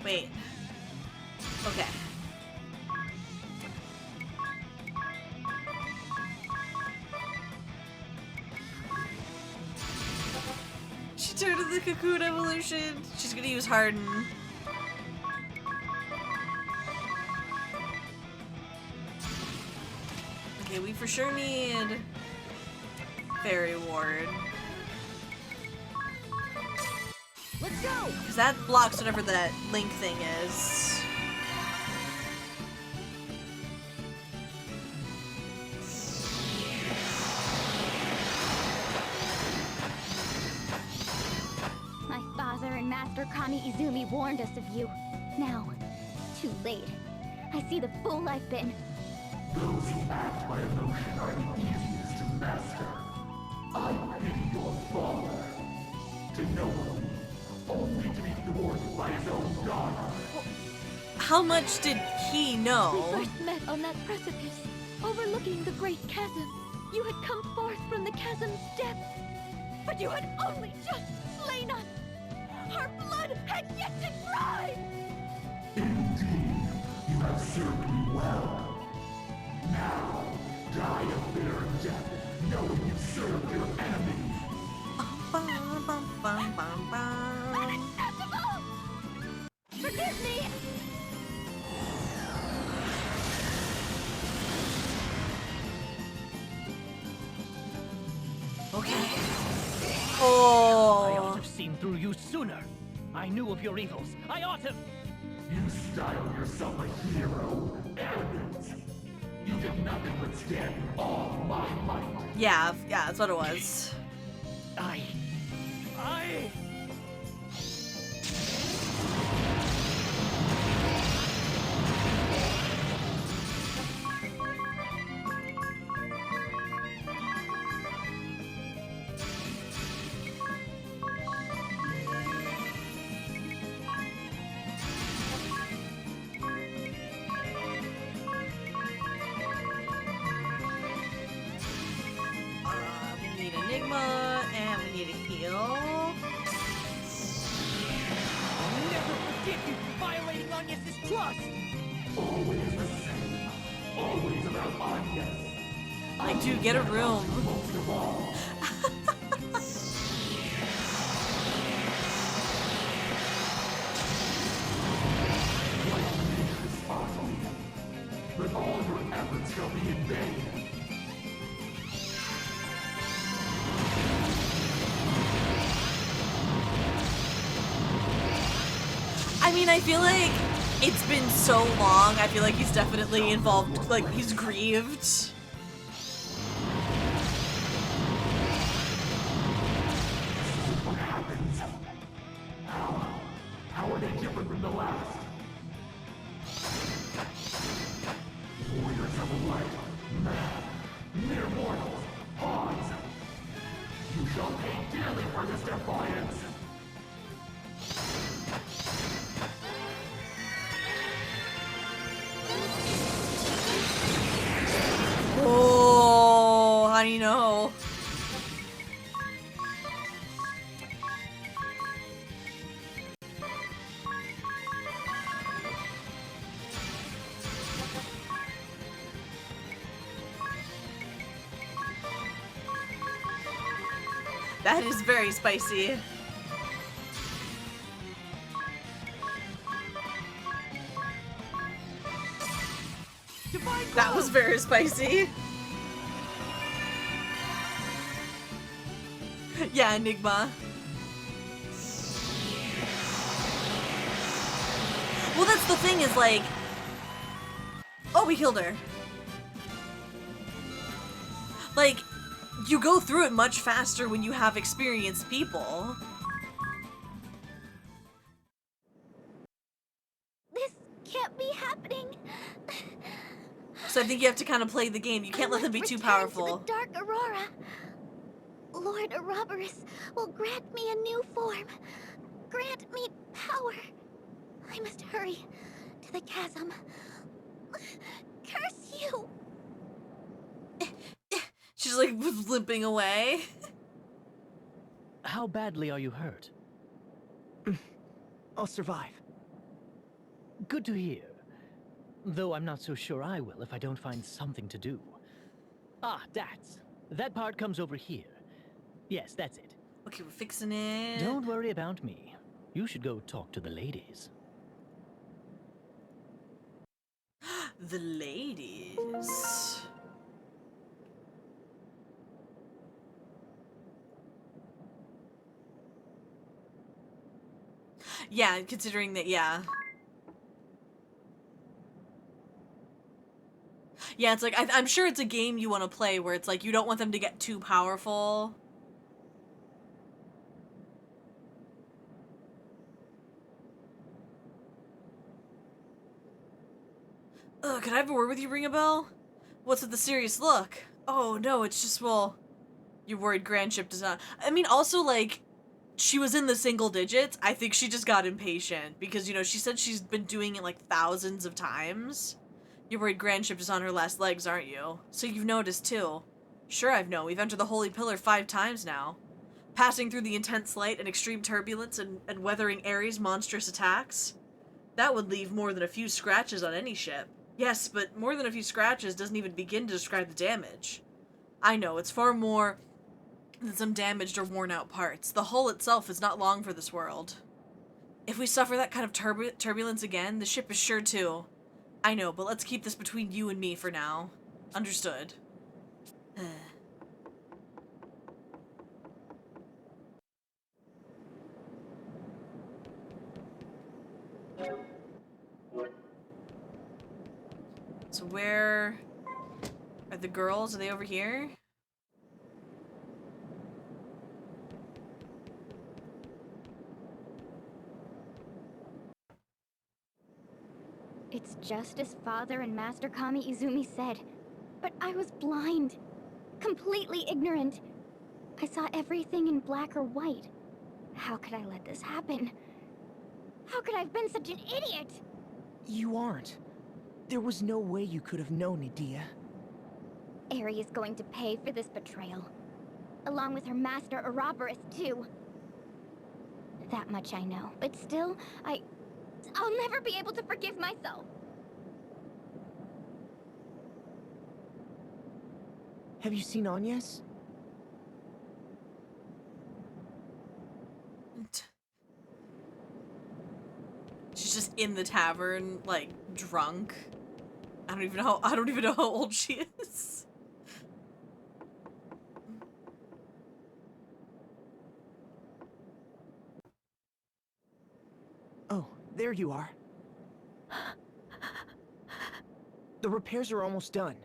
Wait. Okay. She turned to the cocoon evolution. She's gonna use Harden. Okay, we for sure need Fairy Ward. Let's go! Because that blocks whatever that link thing is. My father and Master Kami Izumi warned us of you. Now, too late. I see the fool I've been. Those who act by emotion are the easiest to master. I pity your father. To know him, only to be thwarted by his own daughter. How much did he know? We first met on that precipice, overlooking the great chasm. You had come forth from the chasm's depths, but you had only just slain us. Our blood had yet to dry. Indeed, you have served me well. Now, die a bitter death, knowing you served your enemy. Unacceptable! Forgive me! Okay. Oh. I ought to have seen through you sooner. I knew of your evils. I ought to. You style yourself a hero. Arrogant. You did nothing but stand in awe of my might. Yeah, that's what it was. I... We need Enigma, and we need a heal. Never forget you violating Agnes' trust! Always the same. Always about Agnes. I do get a room. Most of all. But all your efforts shall be in vain. I mean, I feel like it's been so long. I feel like he's definitely involved. Like, he's grieved. This is what happens. How are they different from the last? Warriors of the light, man, mere mortals, pawns. You shall pay dearly for this defiance. Oh, how do you know? That is very spicy. That was very spicy. Yeah, Enigma. Well, that's the thing is, like, Oh, we killed her. Like, you go through it much faster when you have experienced people. This can't be happening. So I think you have to kind of play the game. You can't let them be too powerful. To the Dark Aurora. Lord Ouroboros will grant me a new form. Grant me power. I must hurry to the chasm. Curse you! She's like limping away. How badly are you hurt? I'll survive. Good to hear. Though I'm not so sure I will if I don't find something to do. Ah, that part comes over here. Yes, that's it. Okay, we're fixing it. Don't worry about me. You should go talk to the ladies. The ladies. Yeah, considering that, yeah. Yeah, it's like, I'm sure it's a game you want to play where it's like, you don't want them to get too powerful. Ugh, could I have a word with you, Ring a Bell? What's with the serious look? Oh, no, it's just, well, you're worried Grandship does not. I mean, also, like, she was in the single digits. I think she just got impatient because, you know, she said she's been doing it, like, thousands of times. You're worried Grandship is on her last legs, aren't you? So you've noticed, too. Sure, I've known. We've entered the Holy Pillar 5 times now. Passing through the intense light and extreme turbulence and weathering Ares' monstrous attacks. That would leave more than a few scratches on any ship. Yes, but more than a few scratches doesn't even begin to describe the damage. I know, it's far more than some damaged or worn out parts. The hull itself is not long for this world. If we suffer that kind of turbulence again, the ship is sure to. I know, but let's keep this between you and me for now. Understood. So where are the girls? Are they over here? It's just as Father and Master Kami Izumi said. But I was blind. Completely ignorant. I saw everything in black or white. How could I let this happen? How could I have been such an idiot? You aren't. There was no way you could have known, Edea. Eri is going to pay for this betrayal. Along with her master Ouroboros, too. That much I know. But still, I'll never be able to forgive myself. Have you seen Agnes? She's just in the tavern, like, drunk. I don't even know how old she is. Oh, there you are. The repairs are almost done.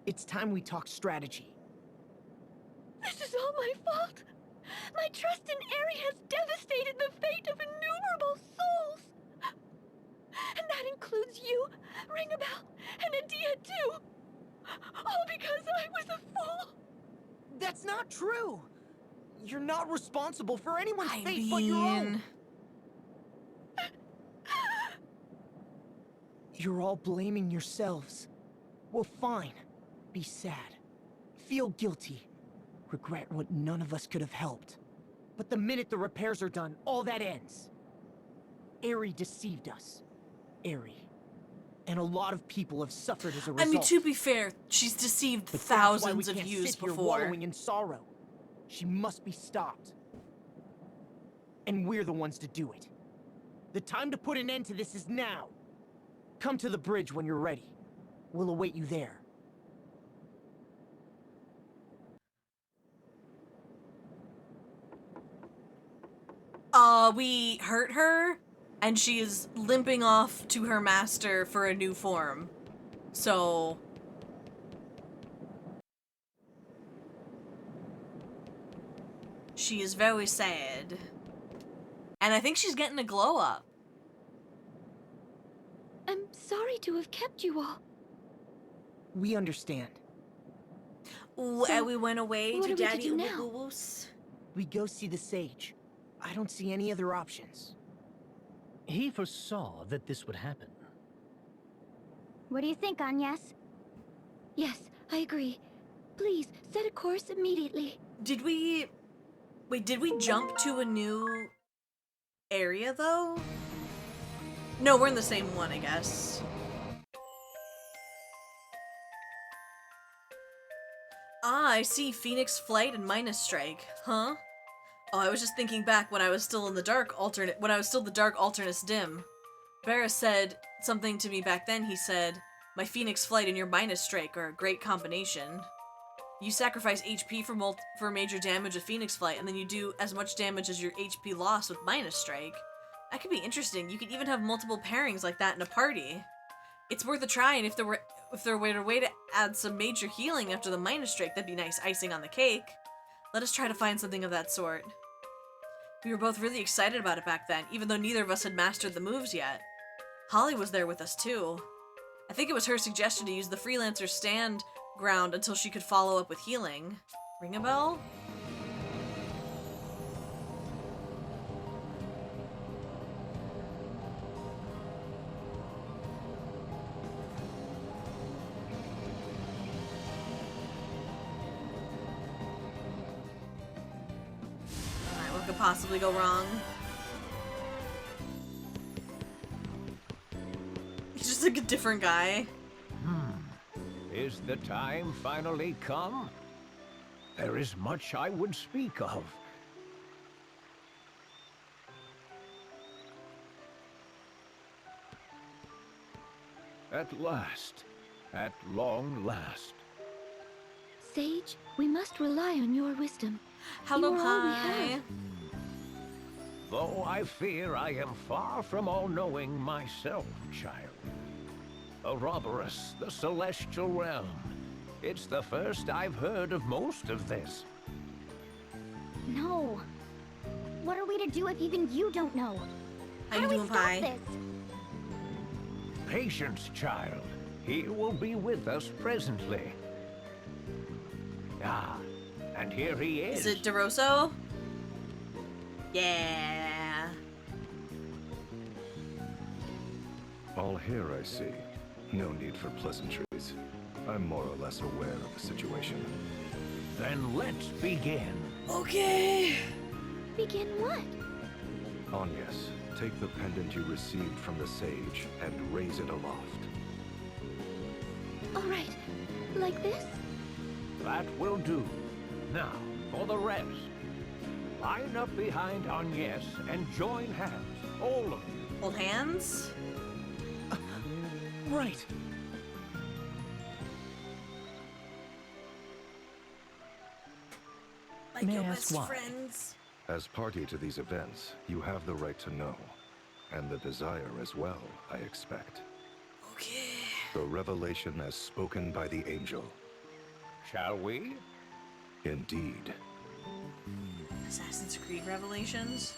It's time we talk strategy. This is all my fault. My trust in Eri has devastated the fate of innumerable souls. And that includes you, Ringabel, and Edea too. All because I was a fool. That's not true. You're not responsible for anyone's fate but your own. You're all blaming yourselves. Well, fine. Be sad. Feel guilty. Regret what none of us could have helped. But the minute the repairs are done, all that ends. Eri deceived us. Eri. And a lot of people have suffered as a result. I mean, to be fair, she's deceived thousands of youths before. Wallowing in sorrow. She must be stopped. And we're the ones to do it. The time to put an end to this is now. Come to the bridge when you're ready. We'll await you there. We hurt her, and she is limping off to her master for a new form. So she is very sad. And I think she's getting a glow up. I'm sorry to have kept you all. We understand. Ooh, So, and we went away what to are we to Daddy do now? Uwuwus. We go see the sage. I don't see any other options. He foresaw that this would happen. What do you think, Agnes? Yes, I agree. Please, set a course immediately. Did we... Wait, did we jump to a new area, though? No, we're in the same one, I guess. Ah, I see. Phoenix Flight and Minus Strike. Huh? Oh, I was just thinking back when I was still in the dark when I was still the Dark Alternus Dim. Varus said something to me back then. He said, my Phoenix Flight and your Minus Strike are a great combination. You sacrifice HP for major damage with Phoenix Flight, and then you do as much damage as your HP loss with Minus Strike. That could be interesting. You could even have multiple pairings like that in a party. It's worth a try, and if there were a way to add some major healing after the Minus Strike, that'd be nice icing on the cake. Let us try to find something of that sort. We were both really excited about it back then, even though neither of us had mastered the moves yet. Holly was there with us too. I think it was her suggestion to use the Freelancer stand ground until she could follow up with healing. Ring a bell? Alright, what could possibly go wrong? He's just like a different guy. Is the time finally come? There is much I would speak of. At last. At long last. Sage, we must rely on your wisdom. Hello, You are all we Pi. have. Though I fear I am far from all-knowing myself, child. Ouroboros, the Celestial Realm. It's the first I've heard of most of this. No. What are we to do if even you don't know? How do you we doing, stop Pi? this? Patience, child. He will be with us presently. Ah, and here he is. Is it DeRosso? Yeah. All here, I see. No need for pleasantries. I'm more or less aware of the situation. Then let's begin. Okay. Begin what? Agnes, take the pendant you received from the sage and raise it aloft. All right. Like this? That will do. Now, for the rest. Line up behind Agnes and join hands, all of you. Hold hands? Right. Like May your I ask best why? friends. As party to these events, you have the right to know. And the desire as well, I expect. Okay. The revelation as spoken by the angel. Shall we? Indeed. Assassin's Creed Revelations?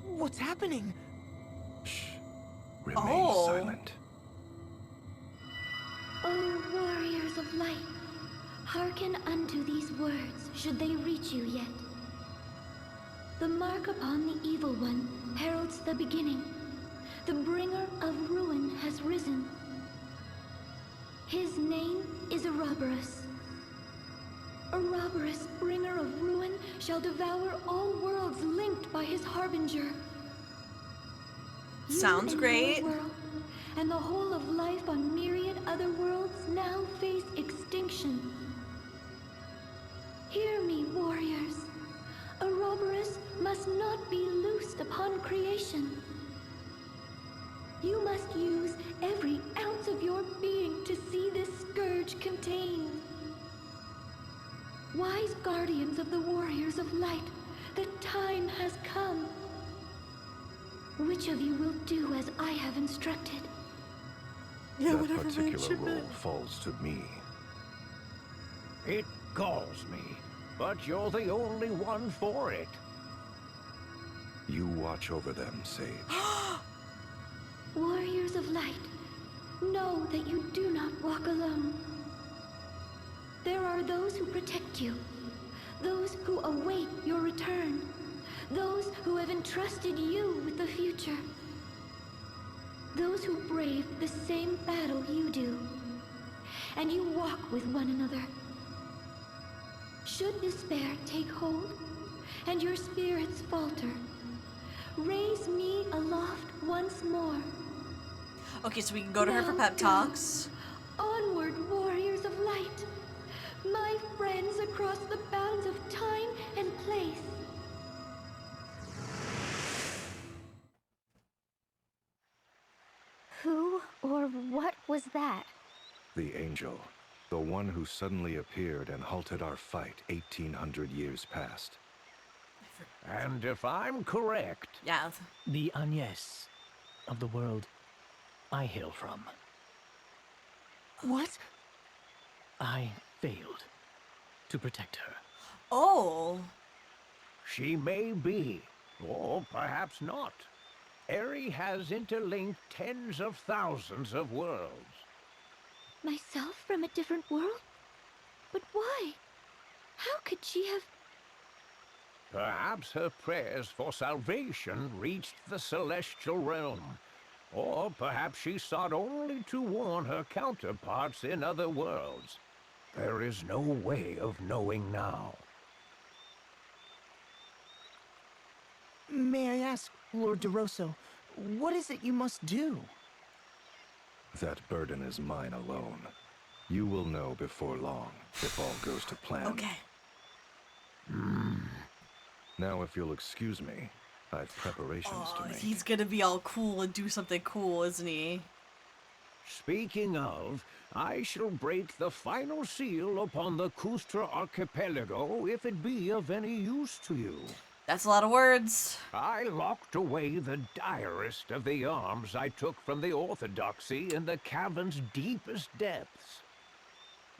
What's happening? Remain silent. O warriors of light, hearken unto these words, should they reach you yet. The mark upon the evil one heralds the beginning. The bringer of ruin has risen. His name is Ouroboros. Ouroboros, bringer of ruin, shall devour all worlds linked by his harbinger. Sounds You and great. your world, and the whole of life on myriad other worlds now face extinction. Hear me, warriors. Ouroboros must not be loosed upon creation. You must use every ounce of your being to see this scourge contained. Wise guardians of the warriors of light, the time has come. Which of you will do as I have instructed? Yeah, that whatever particular role falls to me. It galls me, but you're the only one for it. You watch over them, Sage. Warriors of light, know that you do not walk alone. There are those who protect you, those who await your return, those who have entrusted you with the future, those who brave the same battle you do, and you walk with one another. Should despair take hold, and your spirits falter, raise me aloft once more. Okay, so we can go to her for Now pep talks. Onward, warriors of light, my friends across the bounds of time and place. Who or what was that? The angel. The one who suddenly appeared and halted our fight 1800 years past. And if I'm correct... Yeah. The Agnes of the world I hail from. What? I failed to protect her. Oh. She may be, or perhaps not. Eri has interlinked tens of thousands of worlds. Myself from a different world? But why? How could she have... Perhaps her prayers for salvation reached the celestial realm. Or perhaps she sought only to warn her counterparts in other worlds. There is no way of knowing now. May I ask, Lord DeRosso, what is it you must do? That burden is mine alone. You will know before long, if all goes to plan. Okay. Now, if you'll excuse me, I've preparations to make. He's gonna be all cool and do something cool, isn't he? Speaking of, I shall break the final seal upon the Kustra Archipelago if it be of any use to you. That's a lot of words. I locked away the direst of the arms I took from the Orthodoxy in the cavern's deepest depths.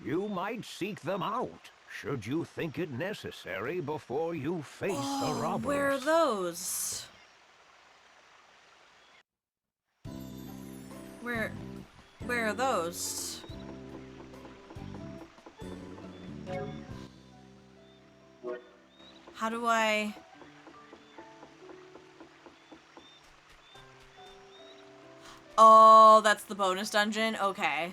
You might seek them out, should you think it necessary before you face the robbers. Where are those? Where are those? How do I... Oh, that's the bonus dungeon? Okay.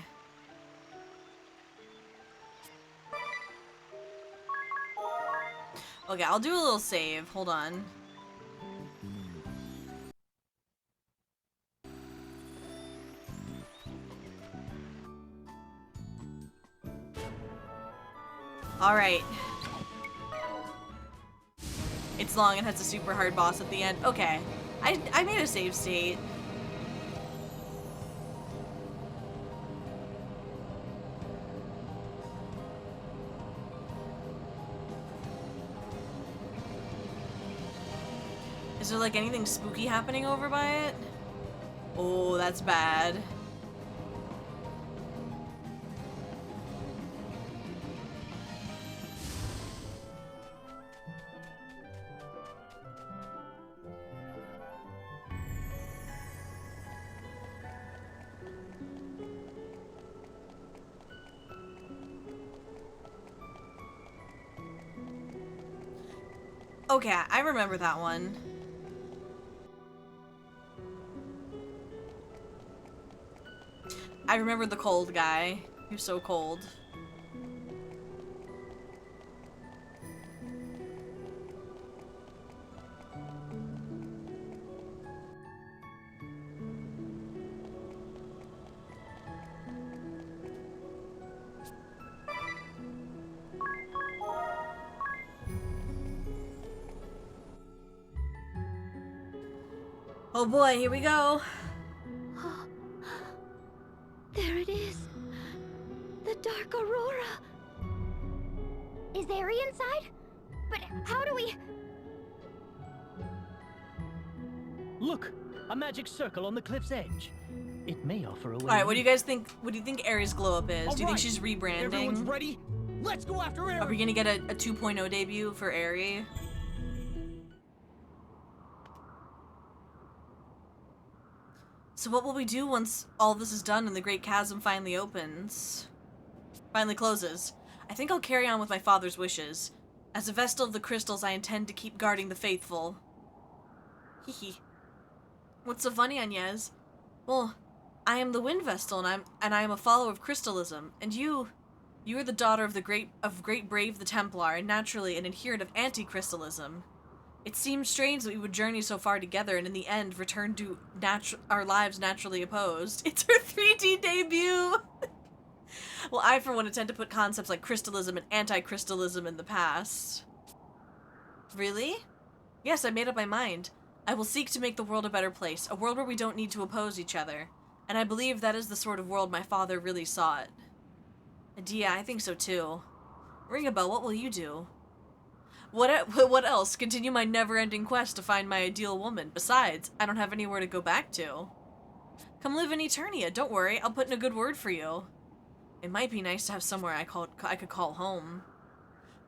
Okay, I'll do a little save. Hold on. Alright. It's long and has a super hard boss at the end. Okay. I made a save state. Is there like anything spooky happening over by it? Oh, that's bad. Okay, I remember that one. I remember the cold guy. He was so cold. Oh boy, here we go. There it is. The Dark Aurora. Is Eri inside? But how do we... Look, a magic circle on the cliff's edge. It may offer a way. All right, what do you guys think? What do you think Ares' glow up is? Do you think she's rebranding? Everyone's ready? Let's go after Ares! Are we gonna get a 2.0 debut for Ares? So what will we do once all this is done and the Great Chasm finally opens? Finally closes. I think I'll carry on with my father's wishes. As a Vestal of the Crystals, I intend to keep guarding the faithful. Hehe. What's so funny, Agnes? Well, I am the Wind Vestal, and I am a follower of Crystalism, and you are the daughter of the great Brave the Templar, and naturally an adherent of anti-Crystalism. It seems strange that we would journey so far together, and in the end return to our lives naturally opposed. It's her 3D debut. Well, I for one intend to put concepts like crystalism and anti-crystalism in the past. Really? Yes, I made up my mind. I will seek to make the world a better place, a world where we don't need to oppose each other. And I believe that is the sort of world my father really sought. And yeah, I think so too. Ring a bell, what will you do? What else? Continue my never-ending quest to find my ideal woman. Besides, I don't have anywhere to go back to. Come live in Eternia, don't worry, I'll put in a good word for you. It might be nice to have somewhere I could call home.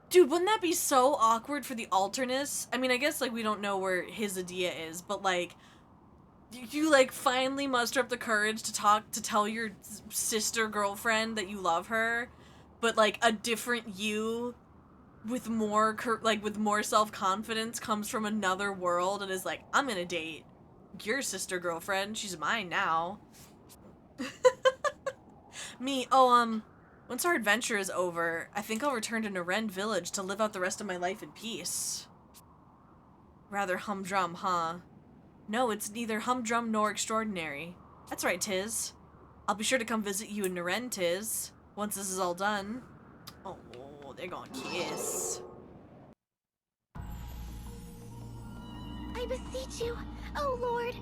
Dude, wouldn't that be so awkward for the alternus? I mean, I guess, like, we don't know where his idea is, but, like, you like, finally muster up the courage to tell your sister girlfriend that you love her, but, like, a different you with more, with more self-confidence comes from another world and is like, I'm gonna date your sister girlfriend. She's mine now. Me, once our adventure is over, I think I'll return to Naren Village to live out the rest of my life in peace. Rather humdrum, huh? No, it's neither humdrum nor extraordinary. That's right, Tiz. I'll be sure to come visit you in Naren, Tiz, once this is all done. Oh, they're gonna kiss. I beseech you, O Lord,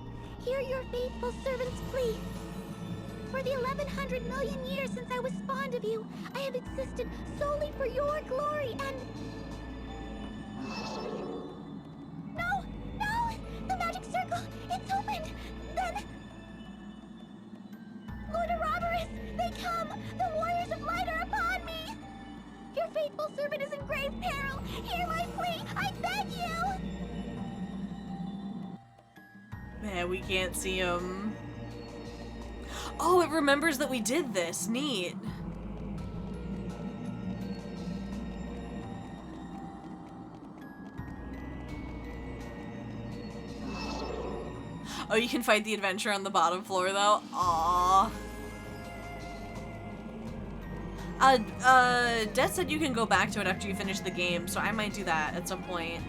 hear your faithful servant's plea. For the 1100 million years since I was spawned of you, I have existed solely for your glory and... No! No! The magic circle! It's opened! Then... Lord Ouroboros! They come! The warriors of light are upon me! Your faithful servant is in grave peril! Hear my plea! I beg you! Man, we can't see him. Oh, it remembers that we did this. Neat. Oh, you can fight the adventure on the bottom floor, though? Aww. Death said you can go back to it after you finish the game, so I might do that at some point.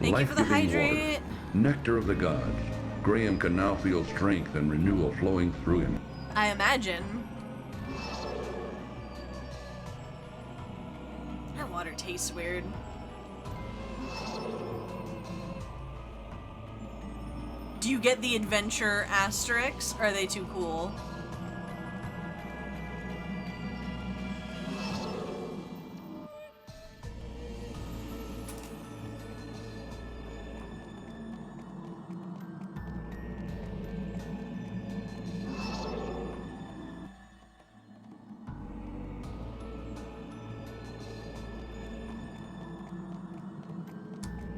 Thank you for the hydrate. Nectar of the gods. Graham can now feel strength and renewal flowing through him. I imagine. That water tastes weird. Do you get the adventure asterisks? Or are they too cool?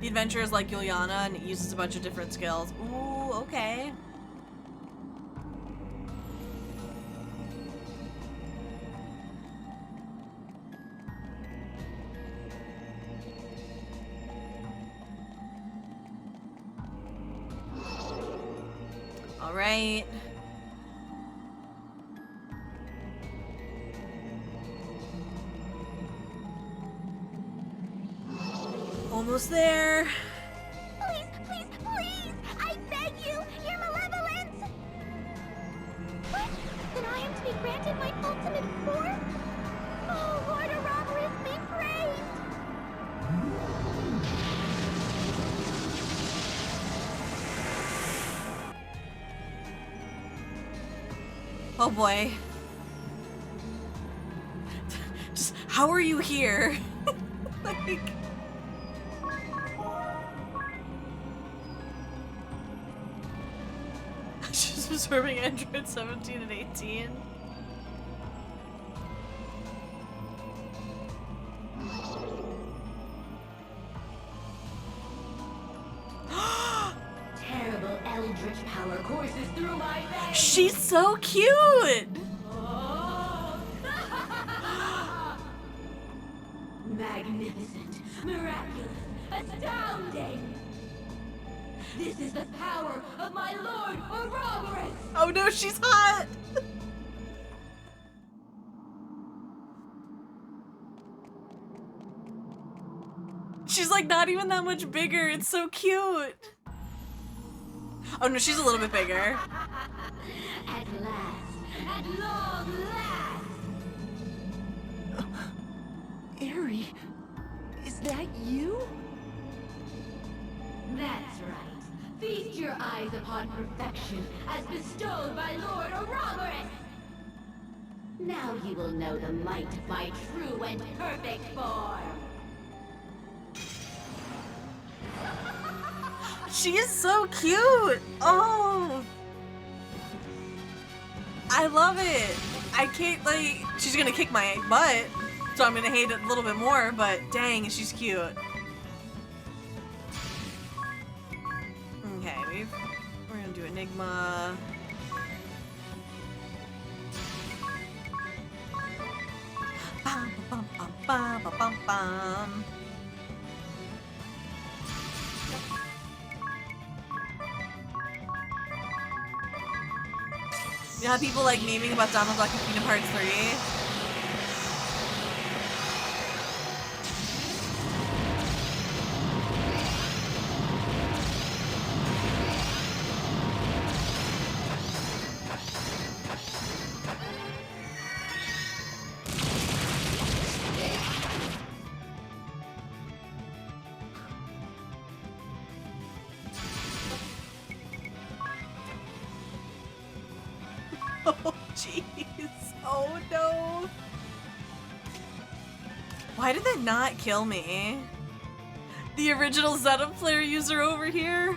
The adventure is like Yuliana and it uses a bunch of different skills. Ooh, okay. All right. Almost there. Please, please, please! I beg you, your malevolence! What? Then I am to be granted my ultimate form? Oh, Lord Ouroboros, be praised! Oh boy. Just, how are you here? Like... She's absorbing Android 17 and 18. Terrible eldritch power courses through my veins. She's so cute! Magnificent, miraculous, astounding! This is the power of my Lord Ouroboros! Oh no, she's hot! She's like not even that much bigger, it's so cute! Oh no, she's a little bit bigger. At last, at long last! Eri, is that you? That's right. Feast your eyes upon perfection as bestowed by Lord Ouroboros! Now you will know the might of my true and perfect form! She is so cute! Oh! I love it! I can't, like, she's gonna kick my butt, so I'm gonna hate it a little bit more, but dang, she's cute. Okay, we're gonna do Enigma. Bum, bum, bum, bum, bum, bum, bum. You know how people like memeing about Donald Duck and Kingdom Hearts 3? Oh, jeez. Oh, no. Why did that not kill me? The original Zeta player user over here?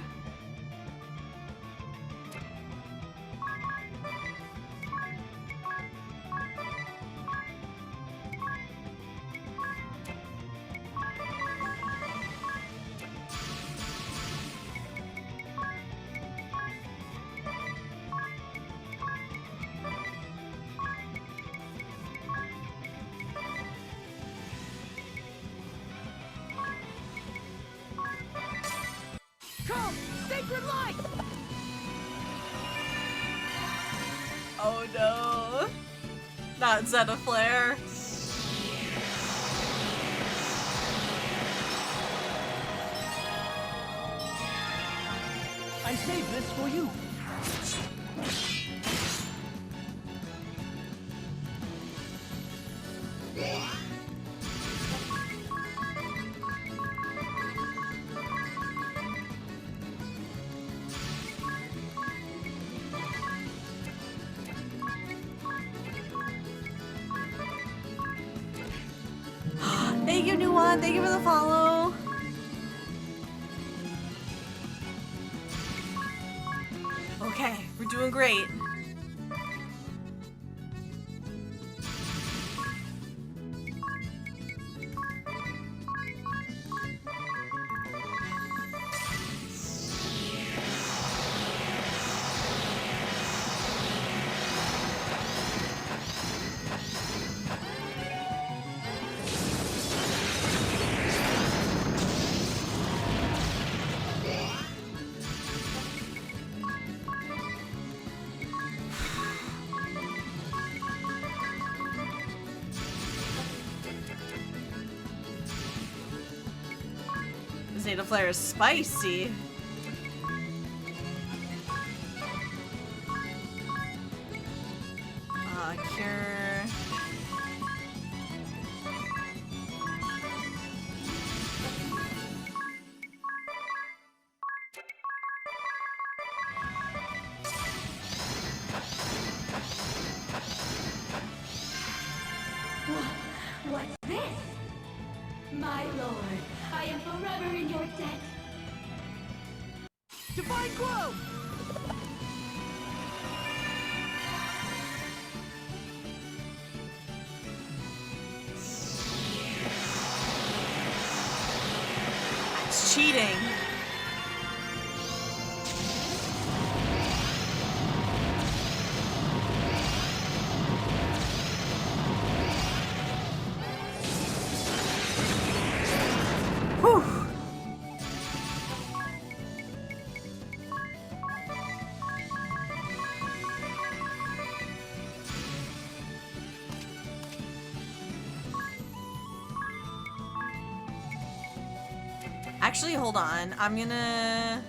Come, sacred light! Oh no. Not Zeta Flare. I saved this for you. Thank you, new one. Thank you for the follow. Okay, we're doing great. Zeta Flare is spicy. Cure. What's this? My lord, I am forever in your debt. Divine Glow! It's cheating. Whew. Actually, hold on. I'm gonna...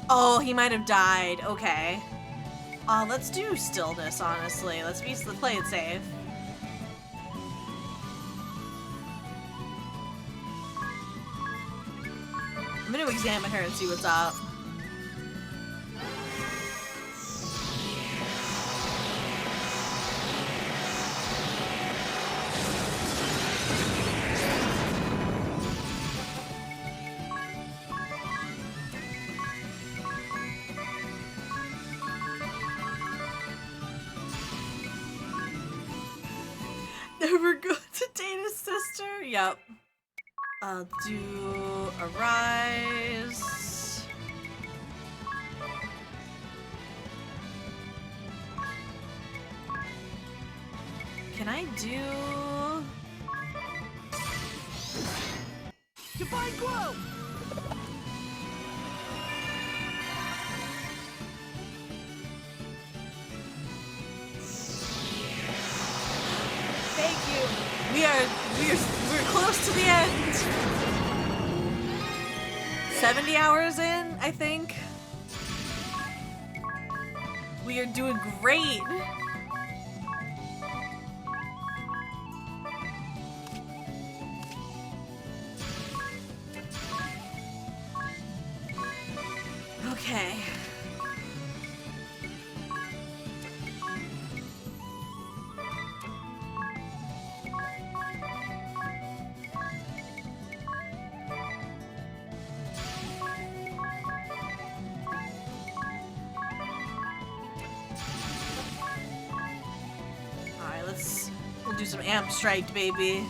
Oh, he might have died. Okay. Let's do stillness, honestly. Let's play it safe. I'm gonna examine her and see what's up. Never go to date his sister? Yep. I'll do Arise. Can I do... Divine Glow! Thank you. We're close to the end. 70 hours in, I think. We are doing great. Okay. We'll do some amp strike, baby.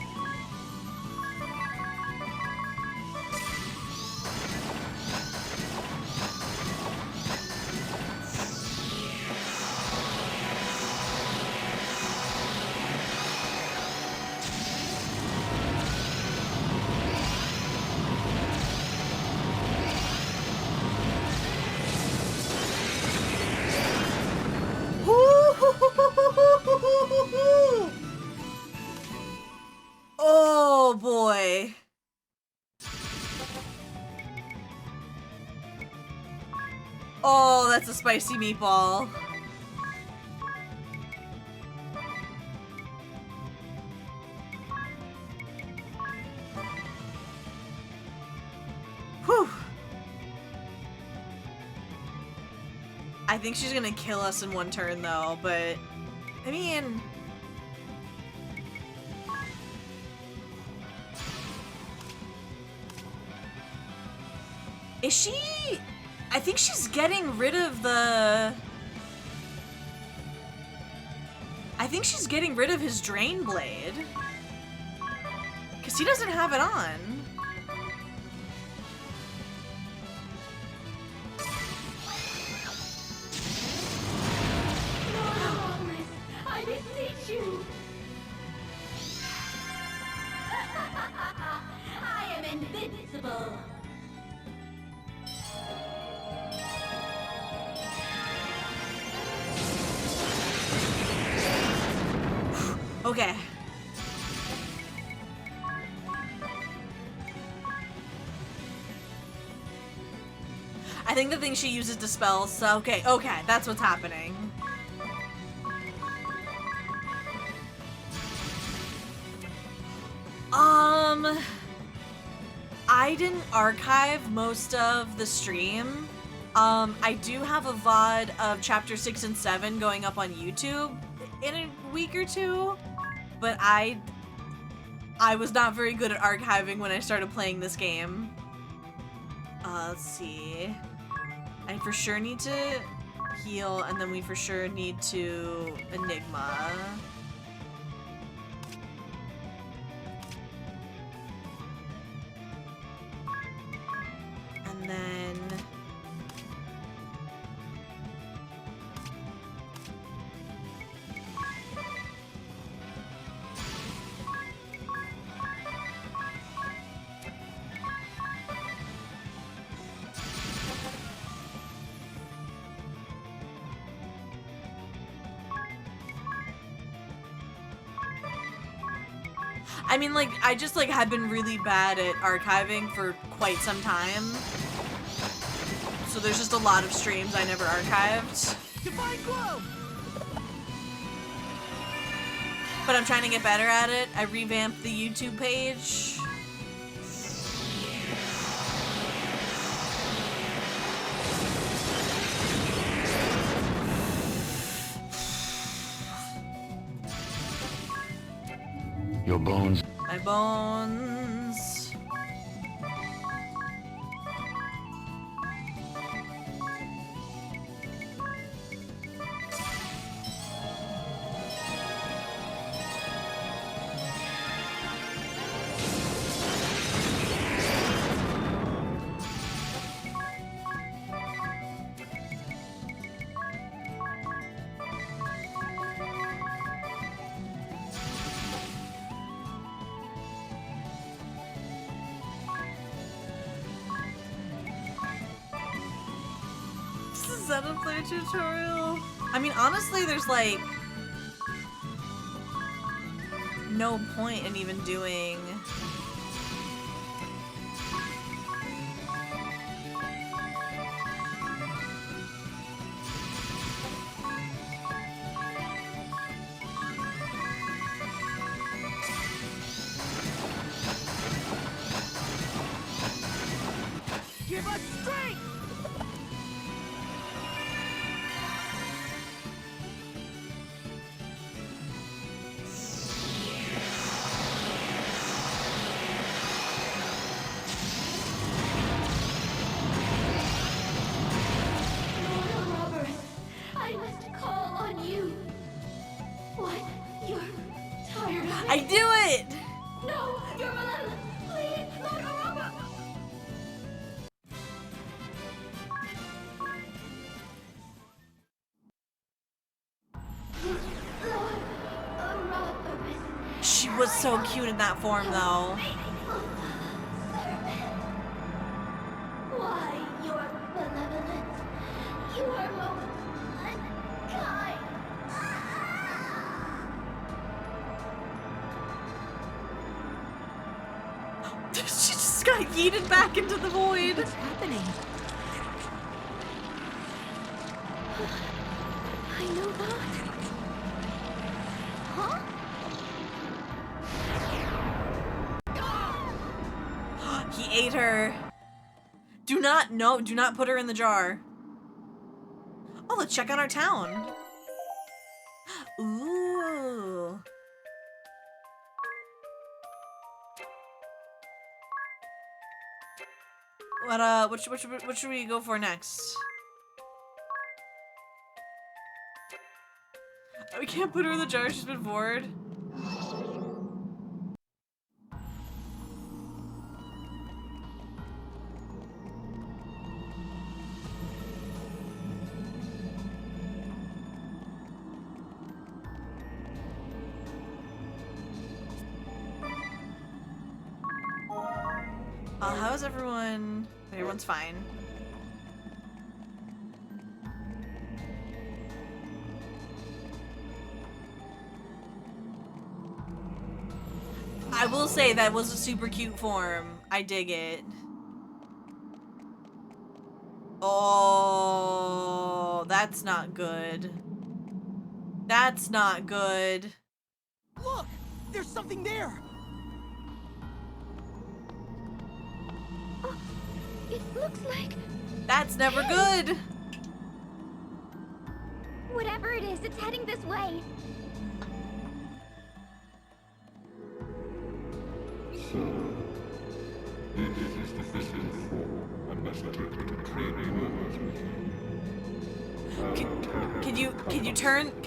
Oh boy. Oh, that's a spicy meatball. Whew. I think she's gonna kill us in one turn though, but I mean... Is she... I think she's getting rid of the... I think she's getting rid of his Drain Blade. Because he doesn't have it on. I beseech you. I am invincible. Okay. I think the thing she uses dispels, so okay, that's what's happening. I didn't archive most of the stream, I do have a VOD of chapter 6 and 7 going up on YouTube in a week or two, but I was not very good at archiving when I started playing this game. Let's see. I for sure need to heal, and then we for sure need to Enigma. And then... I mean, like, I just, like, had been really bad at archiving for quite some time. So there's just a lot of streams I never archived. Divine Glow! But I'm trying to get better at it. I revamped the YouTube page. Your bones. My bones. Is that a play tutorial? I mean, honestly, there's like no point in even doing. Give us strength! I must call on you. What? You're tired of it? I do it! No, you're malevolent. Please, Lord Araba. She was so cute in that form, though. Why, you're malevolent. You are most unkind. She just got yeeted back into the void. What's happening? I know that. Huh? He ate her. Do not put her in the jar. Oh, let's check out our town. Ooh. What should we go for next? Oh, we can't put her in the jar, she's been bored. How's everyone? Everyone's fine. I will say that was a super cute form. I dig it. Oh, that's not good. That's not good. Look! There's something there! It looks like... That's never good! Whatever it is, it's heading this way. So, this is the physical form I must take to training. Can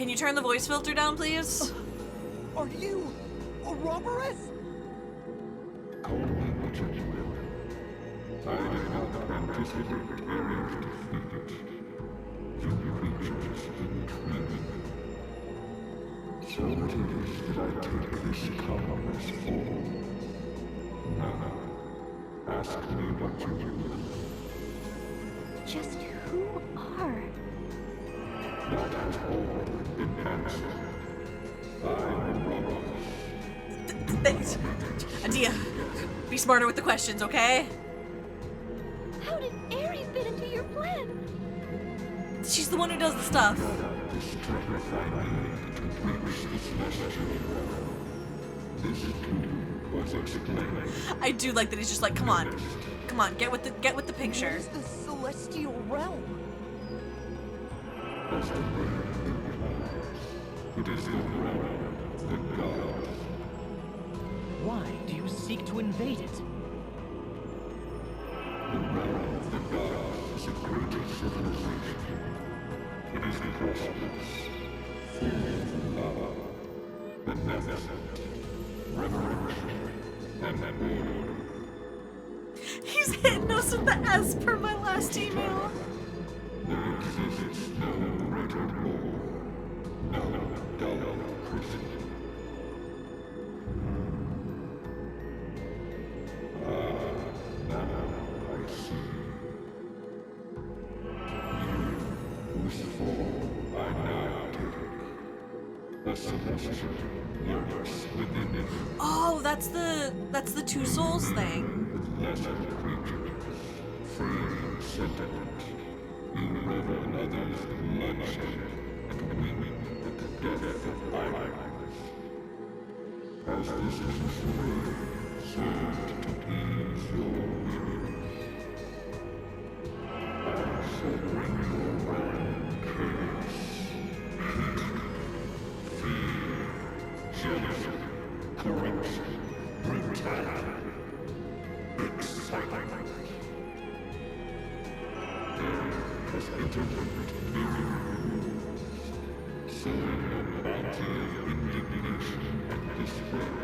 you turn the voice filter down, please? Are you a robberess? Call me what you will. I did not anticipate areas defeated. You creatures intrigue. So it is that I take this colorless form. Now, ask me what you will. Just who are? That has all been answered. I'm Robert. Thanks. Adia, be smarter with the questions, okay? How did Ares fit into your plan? She's the one who does the stuff. The strength I need to reach this messenger. This too was explained. I do like that he's just like, come on, get with the picture. Where's the celestial realm? As the word implies, it is the realm of the gods. Why do you seek to invade it? The realm of the gods is a greater civilization. It is prosperous, full of love, beneficent, reverential, and order. He's hitting us with the S per my last email. There exists no greater war, no dull prison. Now I see. You, whose form I now take, a celestial lurks within it. Oh, that's the two souls thing. With lesser creatures, free and sentient, you revel in others' bloodshed and weep at the death of idlers. As this slave served to ease your weariness, I shall bring your realm chaos, hate, fear, jealousy, corruption, brutality, excitement. There has intervened myriad rules, sowing a bounty of indignation and despair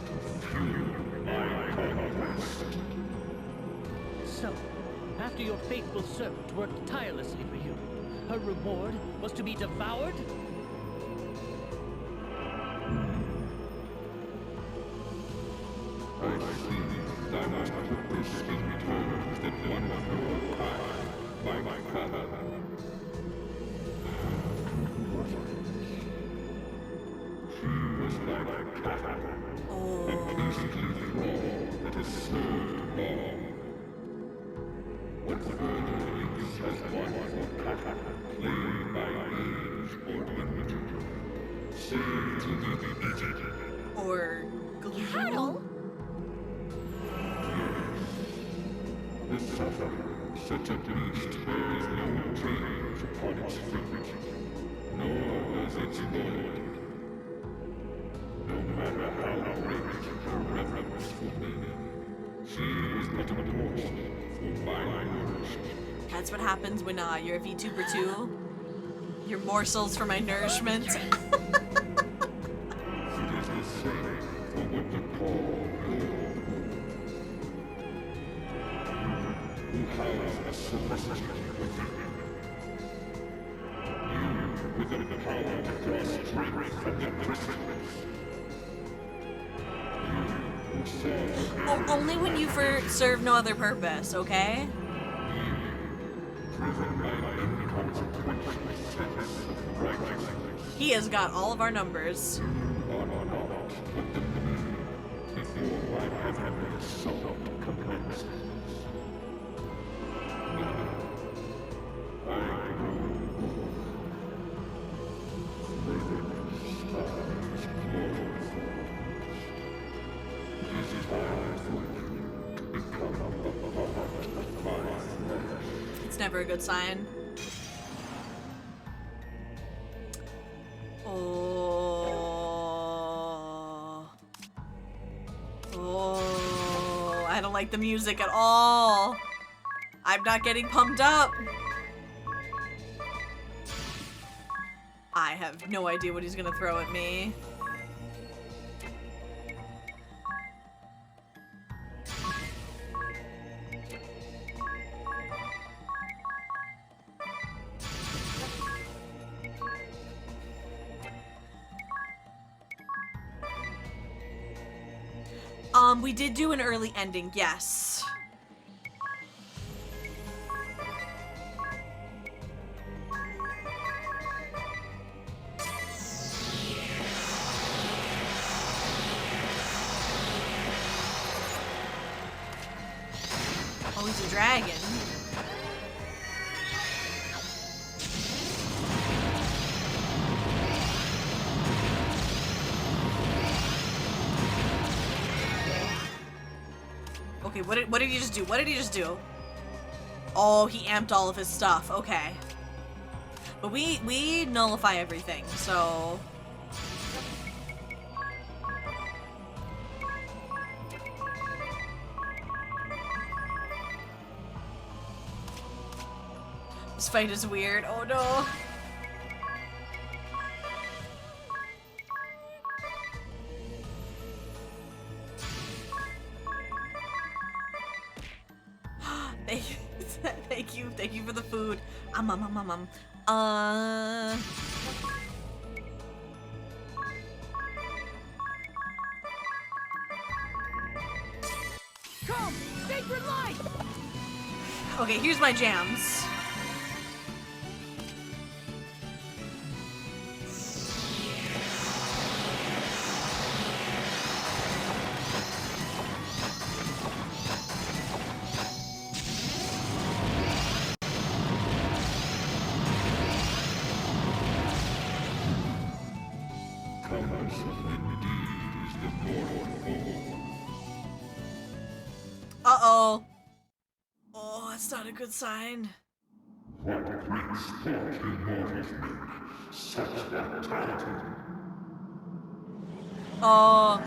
to fuel my conquest. So, after your faithful servant worked tirelessly for you, her reward was to be devoured? I see I must put this in terms that one of your kind, my father. She was like a cat, a beastly thrall that has served long. What further use has one for cat, played by age or injury, save to be eaten? Or Cattle? The sufferer, such a beast bears no change upon its fate, nor does its loyalty. No matter how great her reverence for me, she is but a morsel for my nourishment. That's what happens when you're a VTuber too. You're morsels for my nourishment. It is the same for what you call your who house a celestial within. You with the power to draw strength from the crystals. You who serve Only when you serve no other purpose, okay? driven by an inconsequential sense of righteousness. He has got all of our numbers. Are not but the moon before my heavenly assault commences. Now, I grow old. Living stars glorifies. It is time for you to become a part That's never a good sign. Oh. Oh. I don't like the music at all. I'm not getting pumped up. I have no idea what he's gonna throw at me. We did do an early ending, yes. Oh, he's a dragon. Okay, what did he just do? What did he just do? Oh, he amped all of his stuff. Okay. But we nullify everything, so... This fight is weird. Oh no. Thank you for the food. Come, sacred light! Okay, here's my jams. Uh-oh. Oh, that's not a good sign. What great sport you mortals make, such that titan. Oh.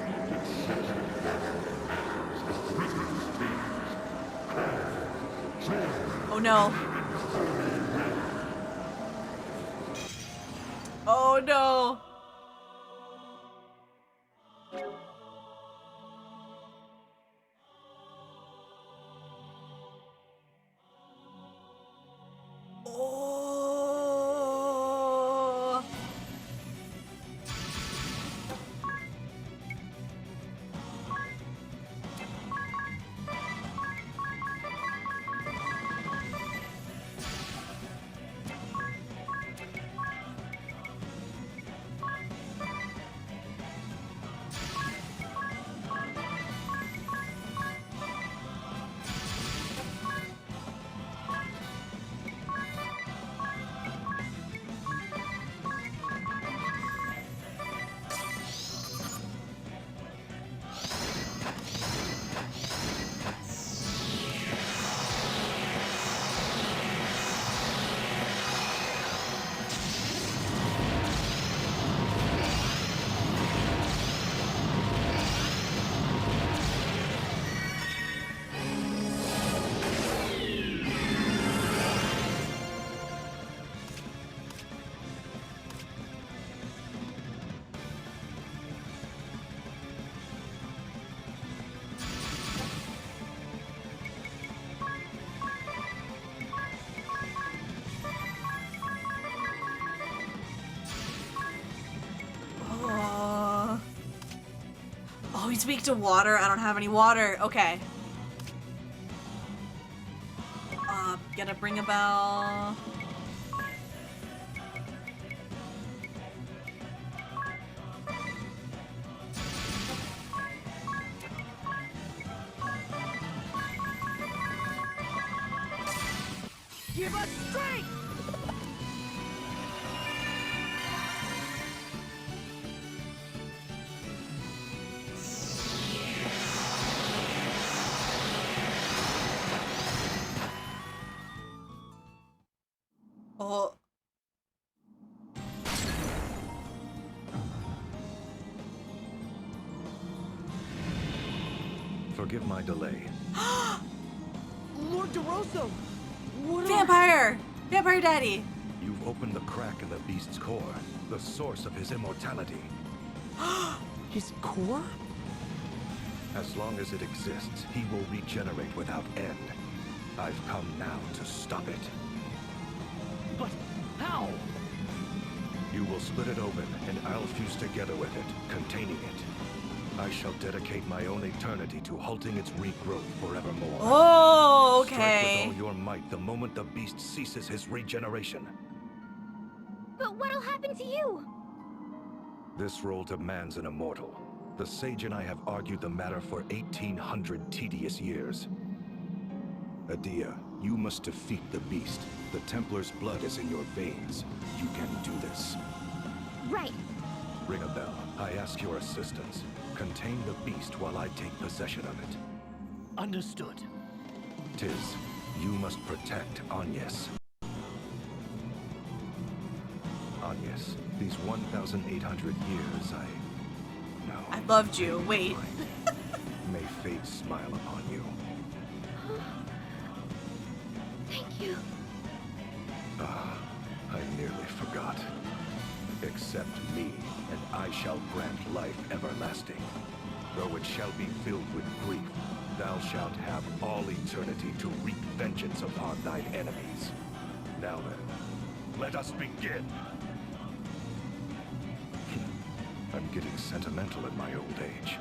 Oh no. Oh no. Oh. Oh, he's weak to water. I don't have any water. Okay. Gonna bring a bell. Give us strength! Oh. Forgive my delay. Lord DeRosso! What Vampire! Vampire Daddy! You've opened the crack in the beast's core, the source of his immortality. His core? As long as it exists, he will regenerate without end. I've come now to stop it. But how? You will split it open, and I'll fuse together with it, containing it. I shall dedicate my own eternity to halting its regrowth forevermore. Oh, okay. Strike with all your might the moment the beast ceases his regeneration. But what'll happen to you? This role demands an immortal. The sage and I have argued the matter for 1,800 tedious years. Adia, you must defeat the beast. The Templar's blood is in your veins. You can do this. Right. Ring a bell. I ask your assistance. Contain the beast while I take possession of it. Understood. Tis, you must protect Agnes. Agnes, these 1,800 years I loved you. Wait. May fate smile upon you. Thank you. Ah, I nearly forgot. Accept me, and I shall grant life everlasting. Though it shall be filled with grief, thou shalt have all eternity to wreak vengeance upon thine enemies. Now then, let us begin. I'm getting sentimental in my old age.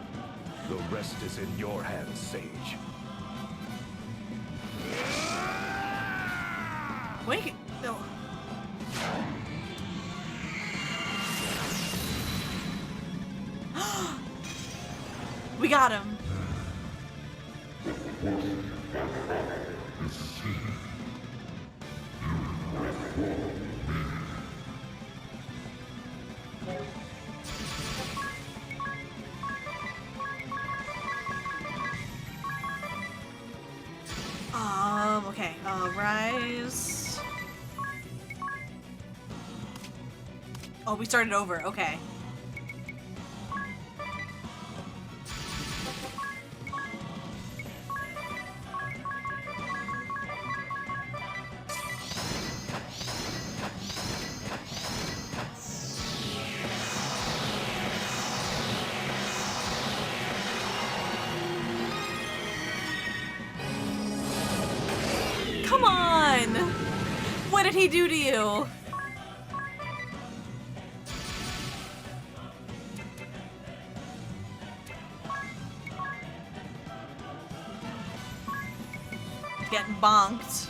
The rest is in your hands, Sage. Wait. No. We got him. Okay, rise. Oh, we started over, okay. Come on! What did he do to you? Getting bonked.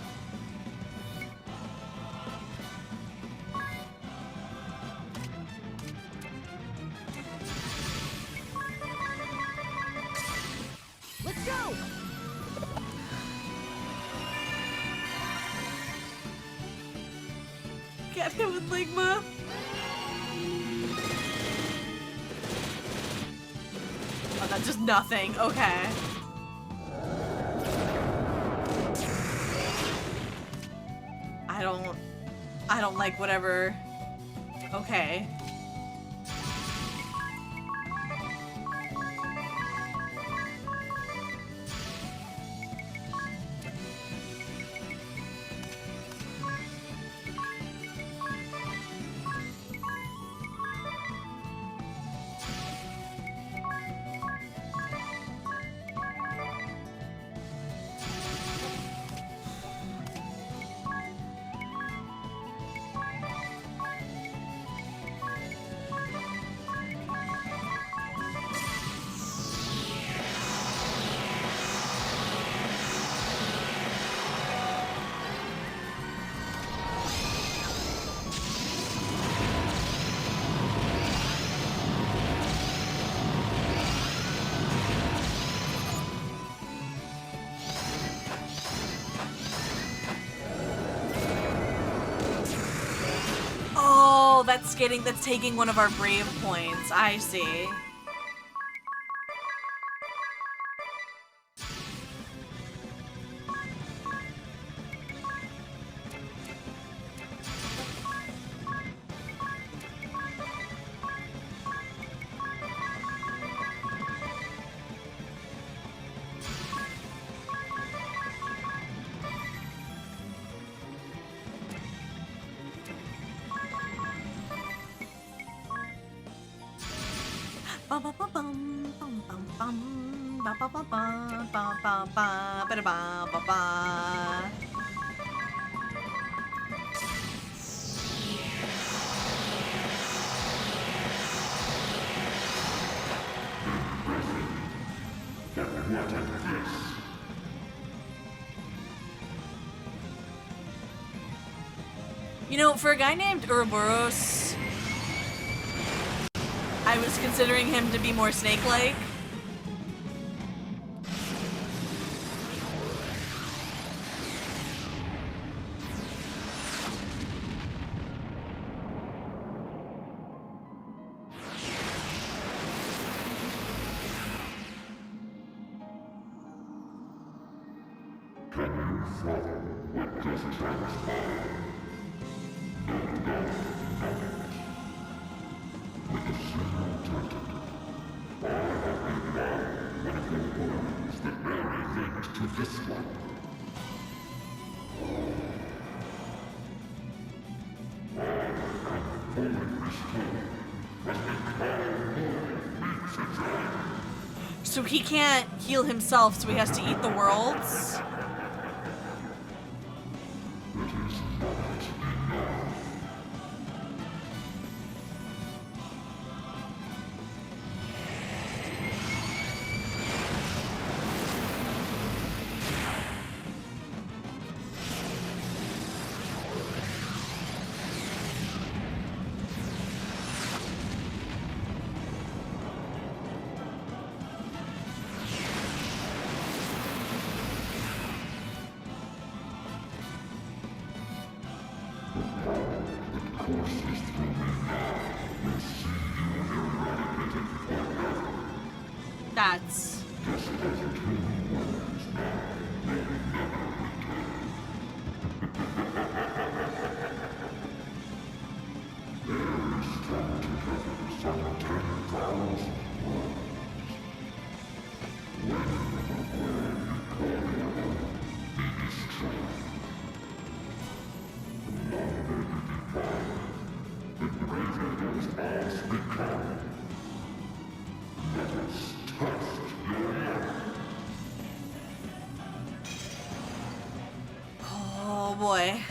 Let's go! Get him with Ligma. Oh, that's just nothing. Okay. I don't like whatever. Okay. Oh, that's taking one of our brave points. I see. You know, for a guy named Ouroboros, I was considering him to be more snake-like. Can you fathom what just transpired? No doubt not. With a single tentacle, I have been bound one of the worlds that marry linked to this one. I am fully restored, as the calm world meets its end. So he can't heal himself, so he has to eat the worlds? That's... Oh boy.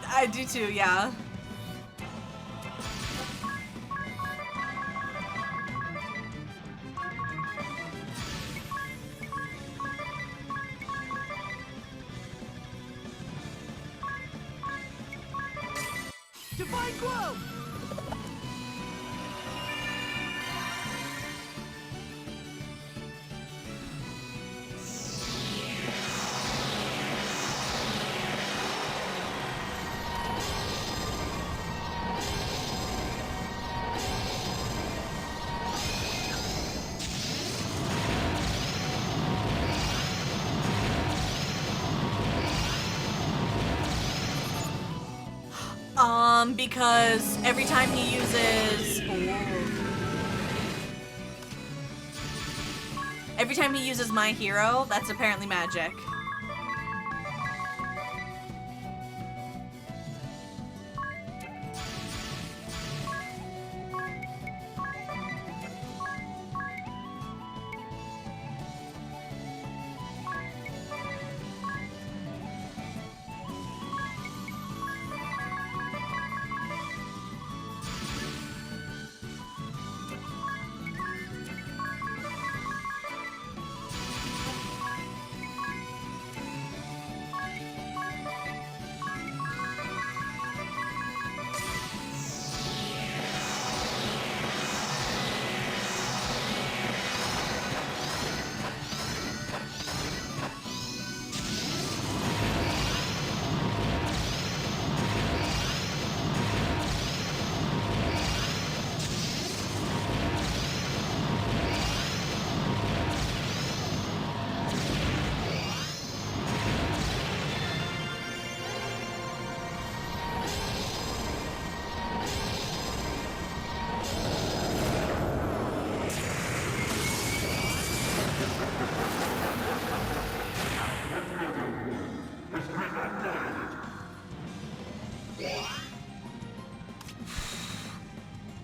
I do too, yeah. Divine Glow! Because every time he uses... Every time he uses my hero, that's apparently magic.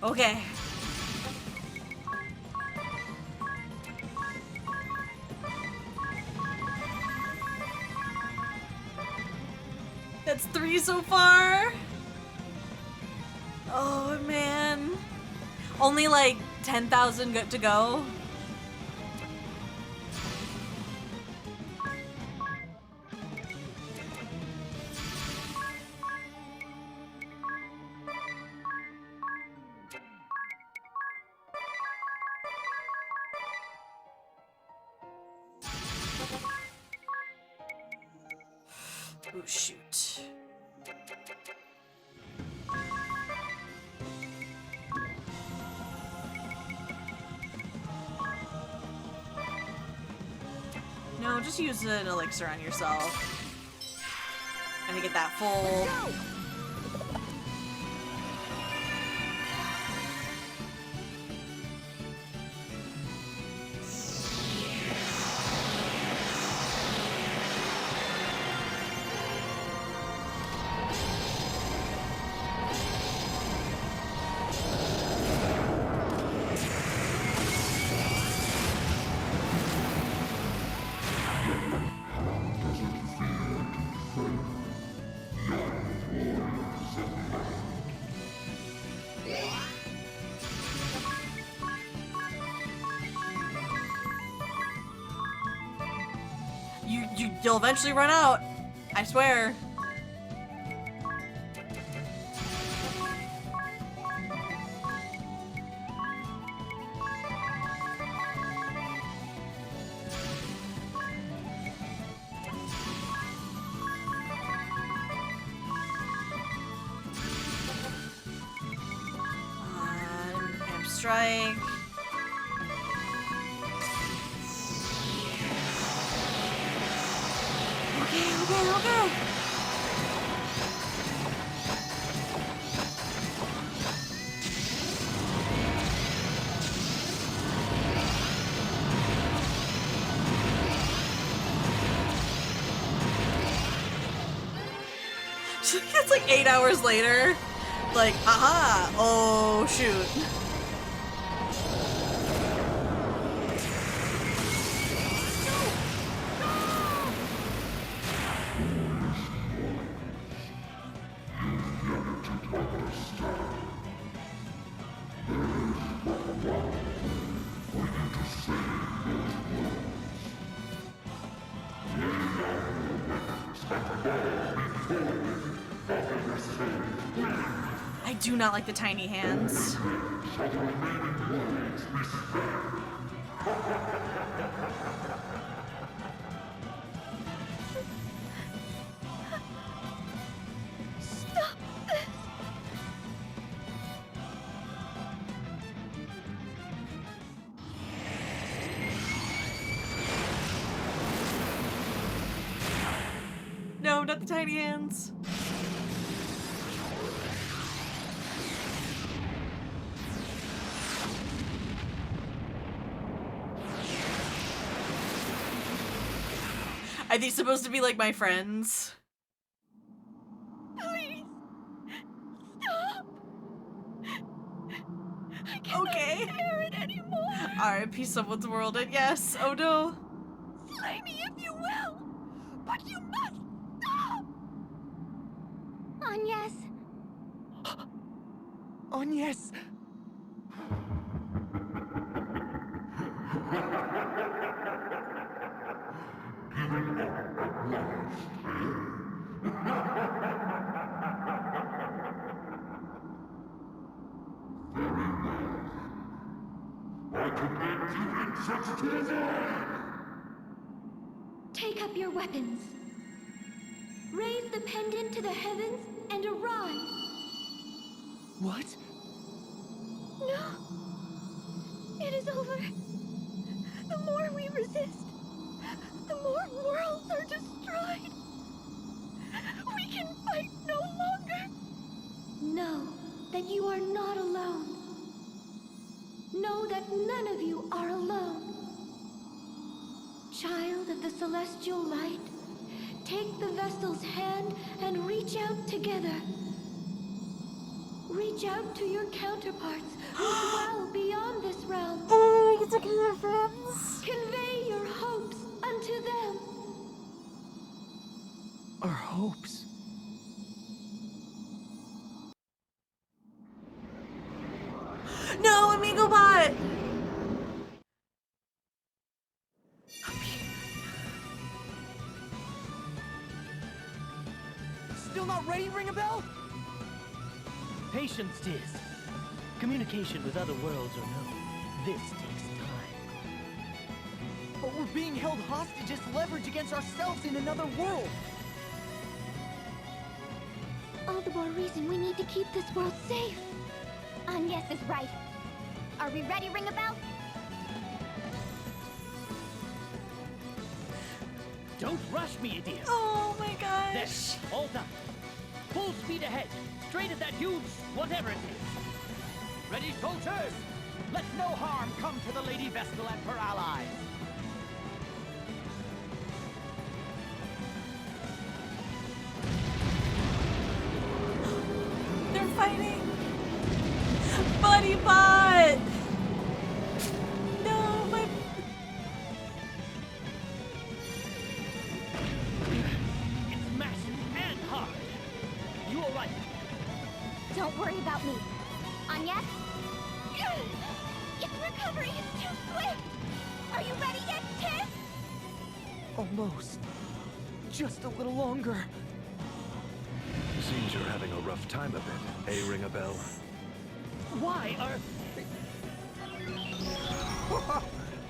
Okay. That's 3 so far. Oh man. Only like 10,000 to go. Oh shoot. No, just use an elixir on yourself. And to get that full. You'll eventually run out. I swear. Amp strike. Okay. It's like 8 hours later. Like, aha! Oh, shoot. I do not like the tiny hands. Stop this! No, not the tiny hands. Are these supposed to be like my friends? Please! Stop! I cannot bear it anymore! R.I.P. Someone's World, and yes, oh no. Slay me if you will! But you must stop! Agnes. Agnes. Take up your weapons. Raise the pendant to the heavens and arise. What? No. It is over. The more we resist, the more worlds are destroyed. We can fight no longer. Know that you are not alone. Know that none of you are alone. Child of the celestial light, take the vessel's hand and reach out together. Reach out to your counterparts who dwell beyond this realm. Oh, we get to connect friends. Convey your hopes unto them. Our hopes. No, Amigo Bot! Still not ready, ring a bell? Patience, Tiz. Communication with other worlds or no, this takes time. But we're being held hostage as leverage against ourselves in another world. All the more reason we need to keep this world safe. Agnes is right. Are we ready, ring a bell? Don't rush me, idiot. Oh my gosh. There, all done. Full speed ahead, straight at that huge whatever it is. Ready, soldiers? Let no harm come to the Lady Vestal and her allies. They're fighting. Buddy Bot! No, my... It's massive and hard. You all right? Don't worry about me. Agnes? Its recovery is too swift! Are you ready yet, Tiz? Almost. Just a little longer. Seems you're having a rough time of it, eh, Ring a Bell? Why are...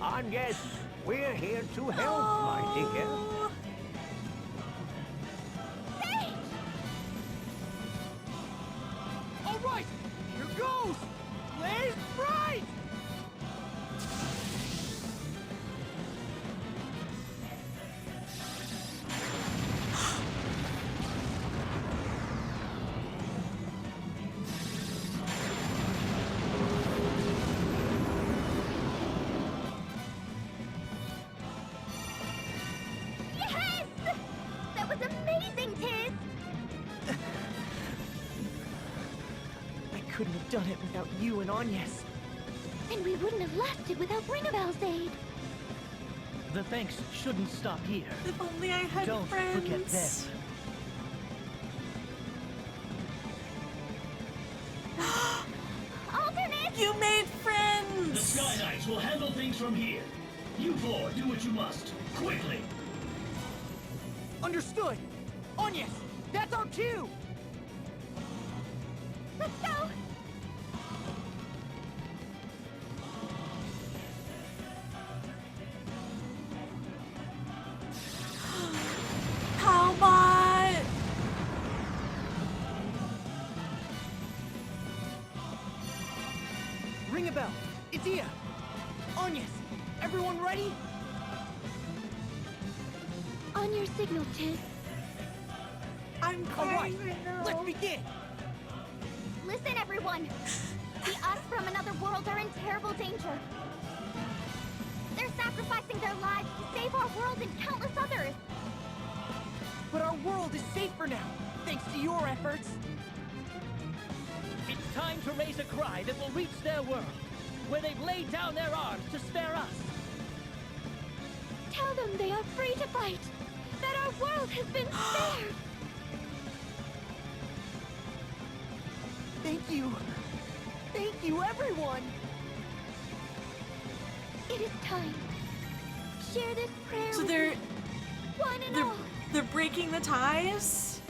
Agnes, we're here to help, my dear. All right, here goes! Blaze bright! Yes! That was amazing, Tiz! I couldn't have done it without you and Agnes. And we wouldn't have lasted without Ringabel's aid. The thanks shouldn't stop here. If only I had Don't friends. forget them. Alternate! You made friends! The Sky Knights will handle things from here. You four, do what you must. Quickly! Understood! Agnes, that's our cue! Let's go! Palbot! Ring a bell. It's Ia. Agnes, everyone ready? On your signal, Tiz. I'm All right, crying right now. let's begin. Listen, everyone. The us from another world are in terrible danger. They're sacrificing their lives to save our world and countless others. But our world is safer now, thanks to your efforts. It's time to raise a cry that will reach their world, where they've laid down their arms to spare us. Tell them they are free to fight, that our world has been spared. Thank you. Thank you, everyone. It is time. Share this prayer So with they're... me, one and all. They're breaking the ties?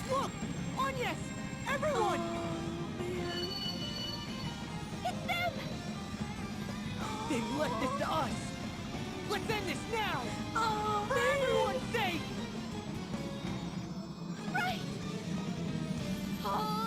Look! Agnes! Everyone! It's them! They left this to us! Let's end this now! Oh, For everyone's sake! Right! Oh!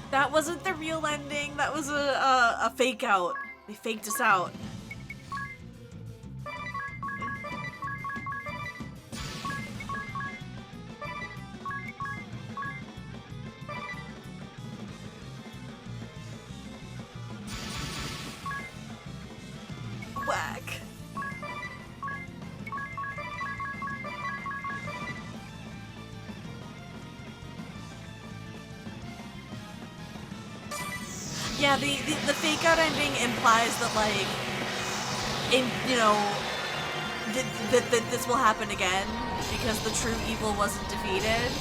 That wasn't the real ending. That was a fake out. They faked us out. Whack. Yeah, the fake out ending implies that, like, that this will happen again because the true evil wasn't defeated.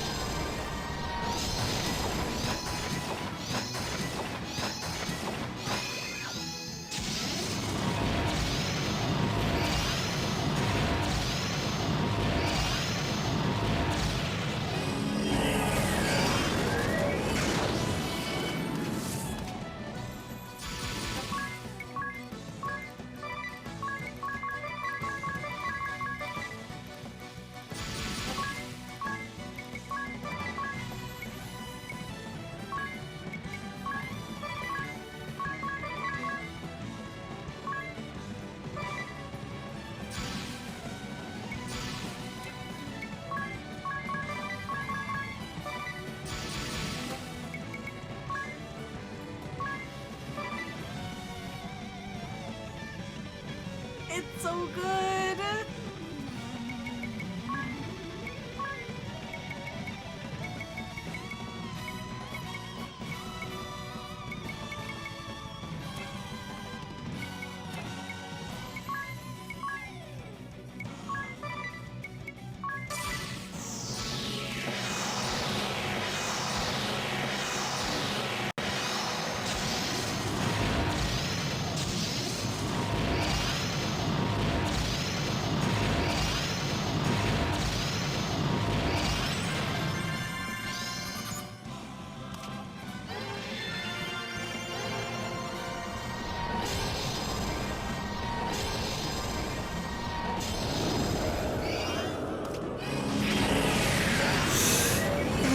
It's so good.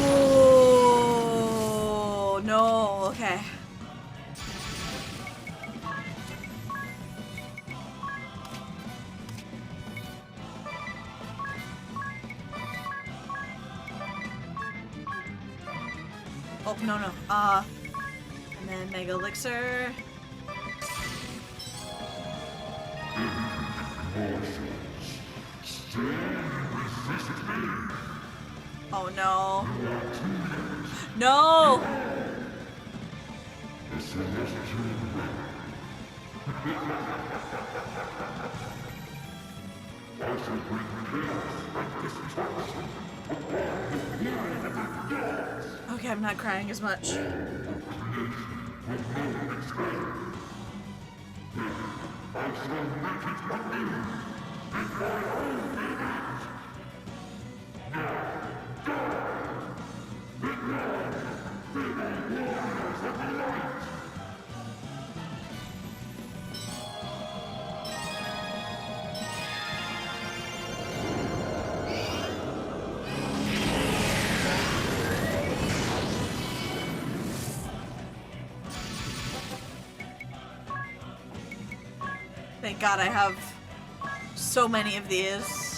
Oh no, okay. Oh, no. And then Mega Elixir. Oh, no. No! Okay, I'm not crying as much. Thank God I have so many of these.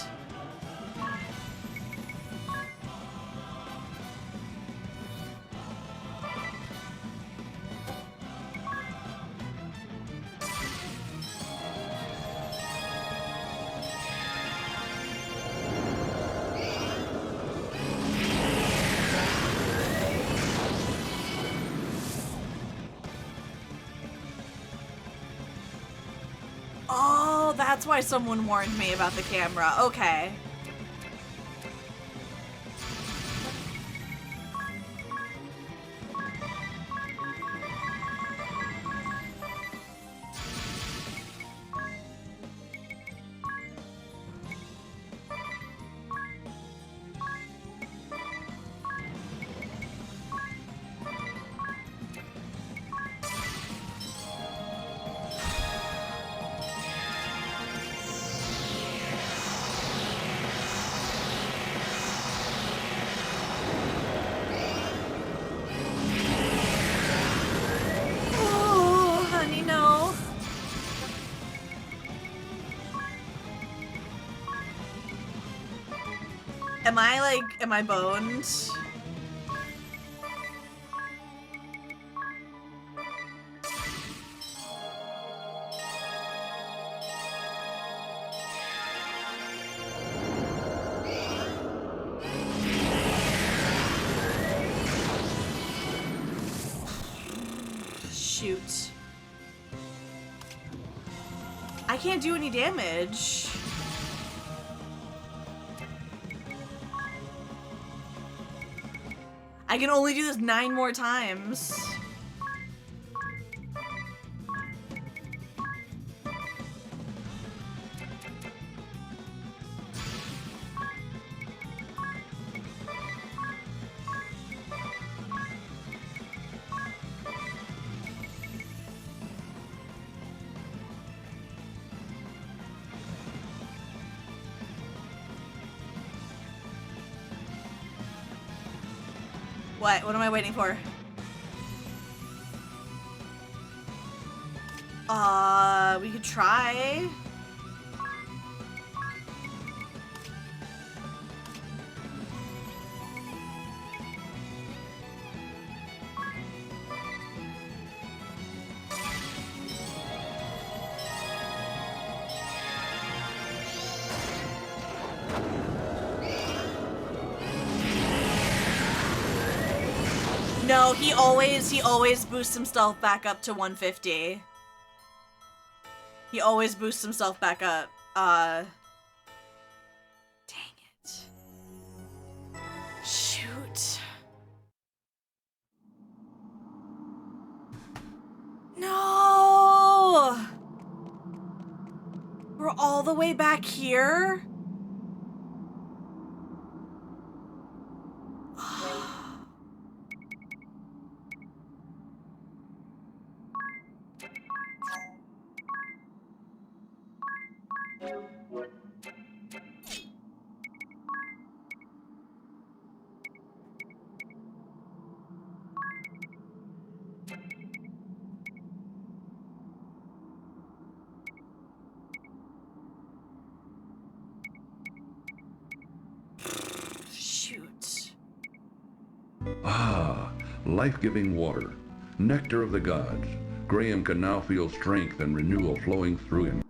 Oh, that's why someone warned me about the camera. Okay. Am I boned? Shoot. I can't do any damage. I can only do this 9 more times. What? What am I waiting for? We could try. No, he always boosts himself back up to 150. He always boosts himself back up. Dang it. Shoot. No! We're all the way back here? Ah, life-giving water. Nectar of the gods. Graham can now feel strength and renewal flowing through him.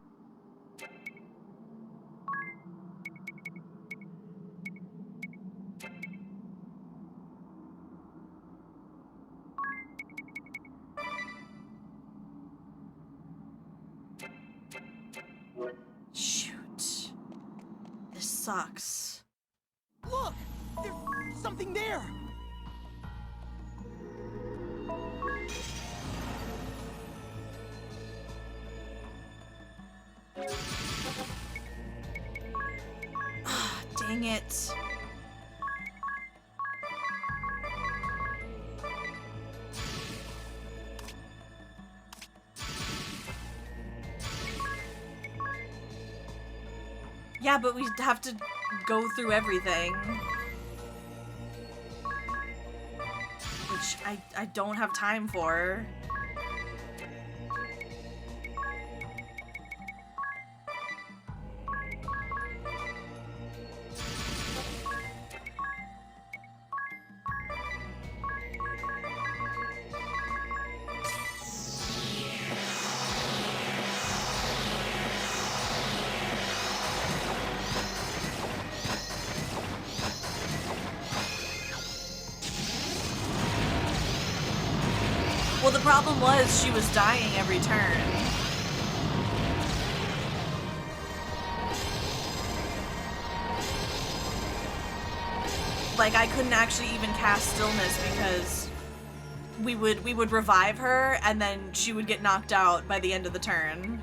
Shoot. This sucks. Look! There's something there! Dang it. Yeah, but we have to go through everything. Which I don't have time for. Well, the problem was she was dying every turn. Like, I couldn't actually even cast Stillness because we would revive her and then she would get knocked out by the end of the turn.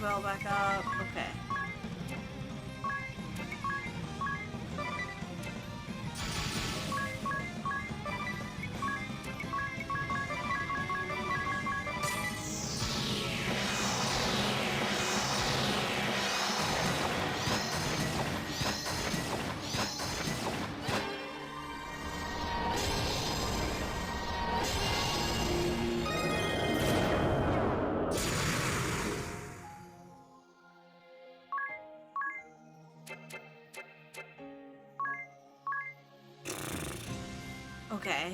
Bell back up. Okay. Okay.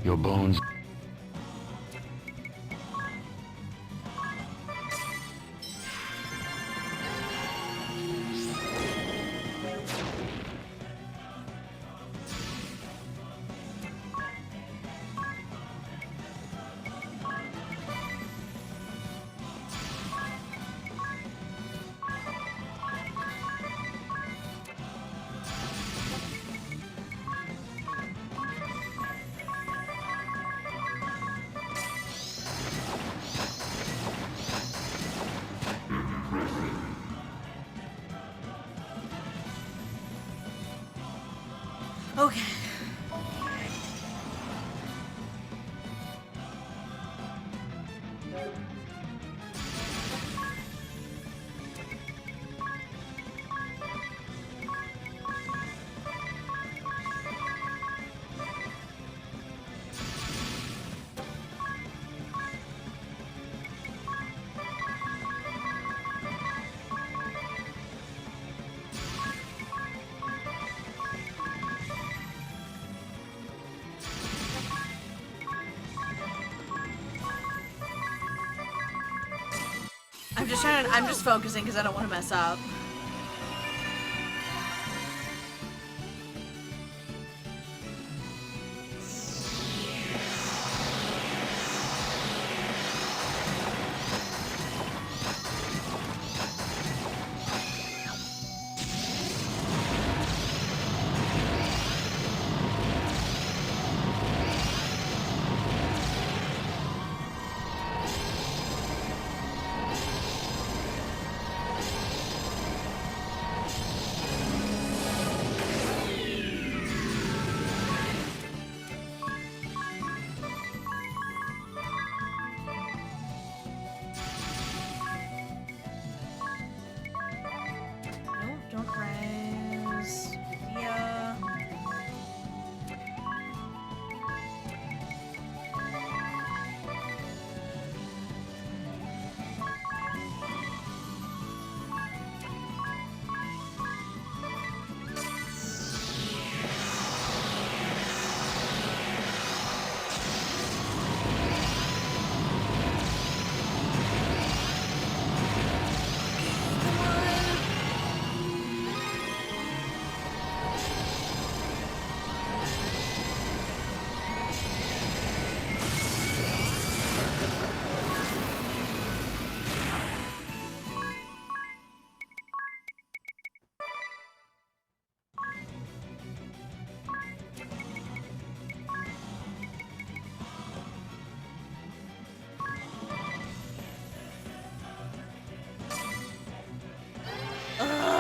Your bones. Okay. I'm just focusing because I don't want to mess up.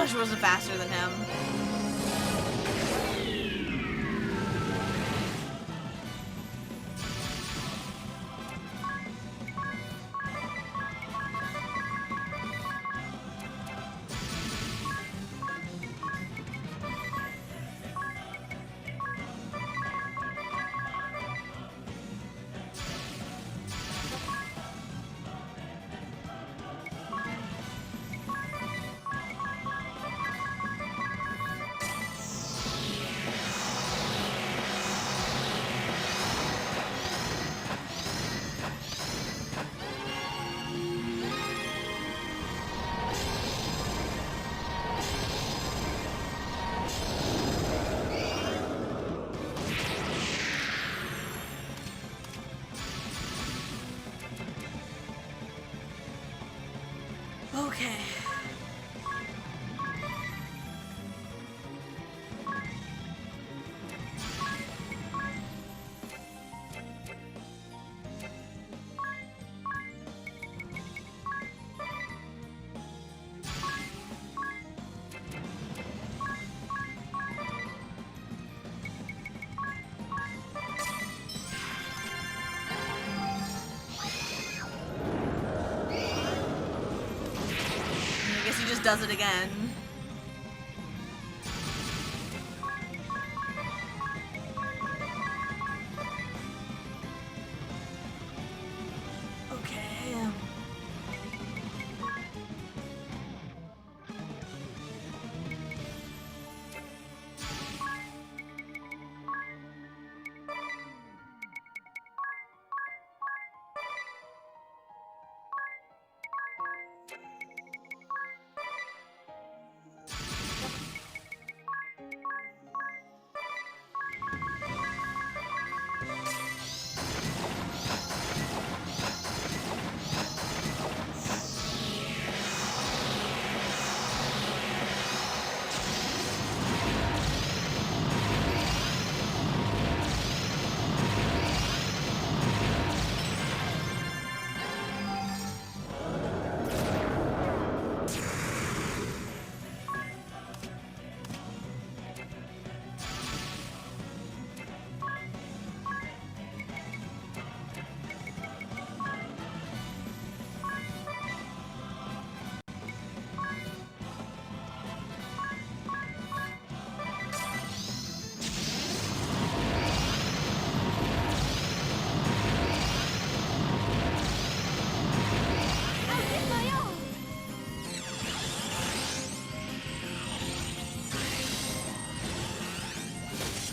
Ash wasn't faster than him. Okay. I guess he just does it again. Okay.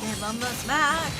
Give him the smack.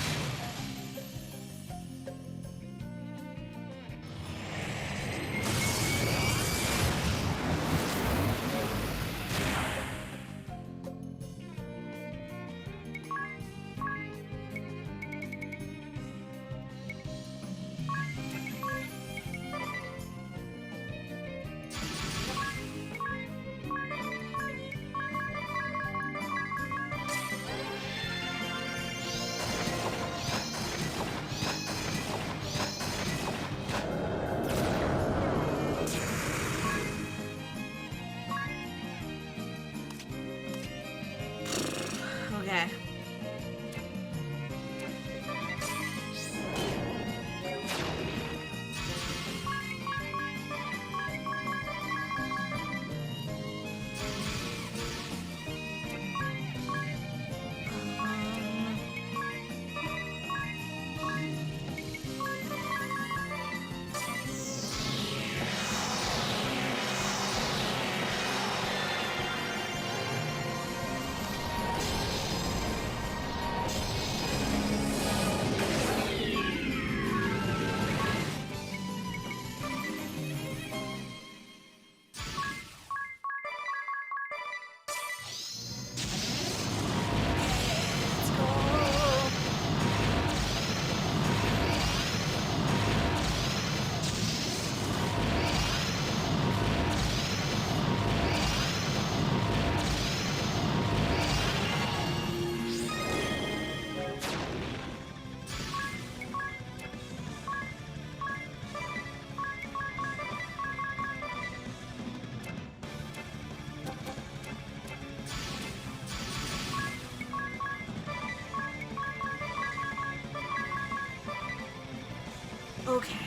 Okay,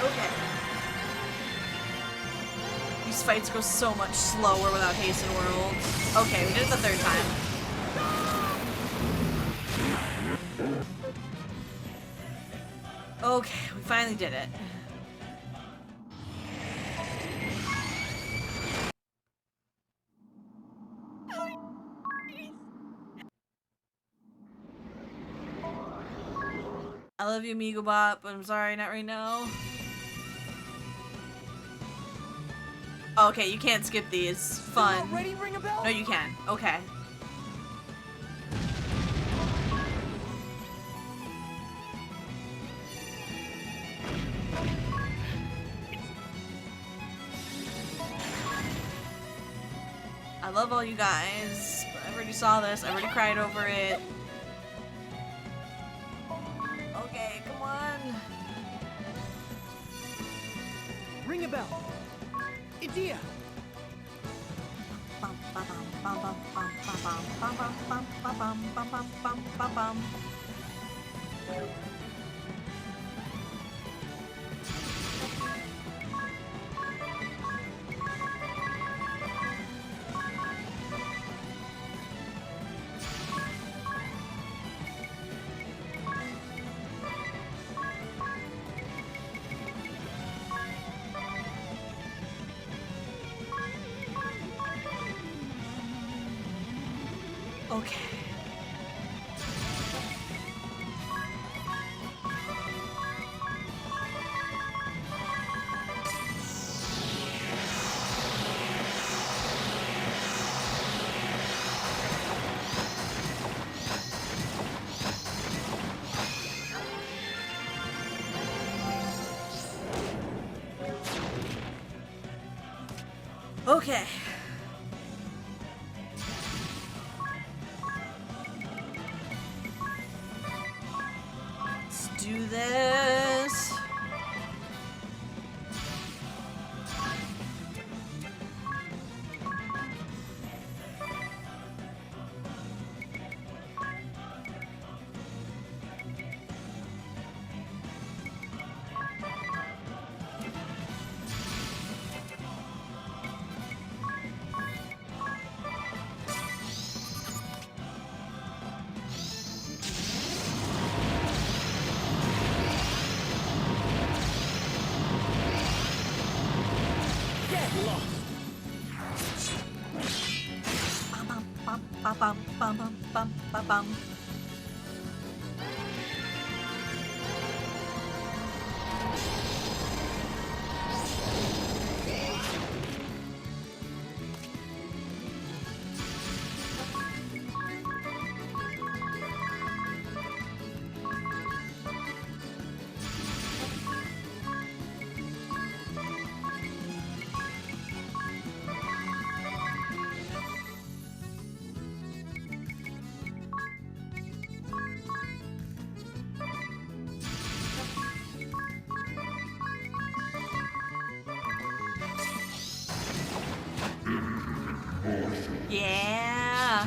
okay. These fights go so much slower without Hasten World. Okay, we did it the third time. Okay, we finally did it. I love you, Megabot, but I'm sorry, not right now. Okay, you can't skip these. Fun. Ready, ring a bell? No, you can. Okay. I love all you guys. I already saw this. I already cried over it. Okay, come on. Ring a bell. Idea. Okay. Okay. Let's do this. Bum, bum, bum, bum, bum, bum. Yeah.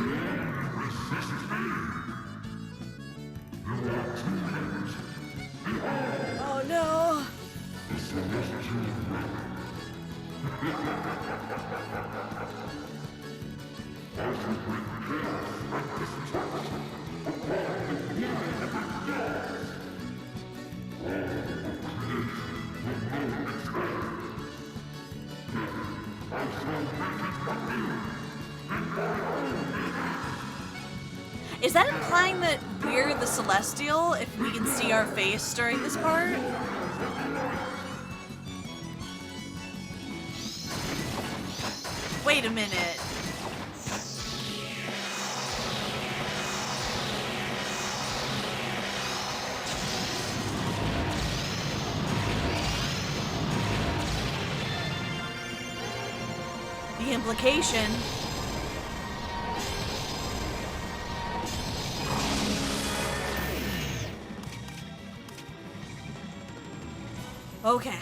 Oh no. Is that implying that we're the Celestial if we can see our face during this part? Wait a minute. implication. Okay.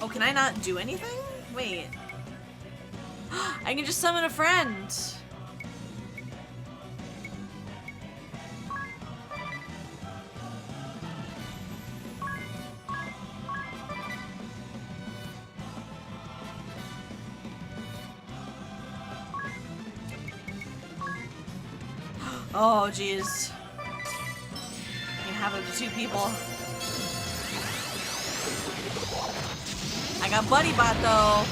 Oh, can I not do anything? Wait. I can just summon a friend. Oh, jeez. You have up to 2 people. I got Buddy Bot, though.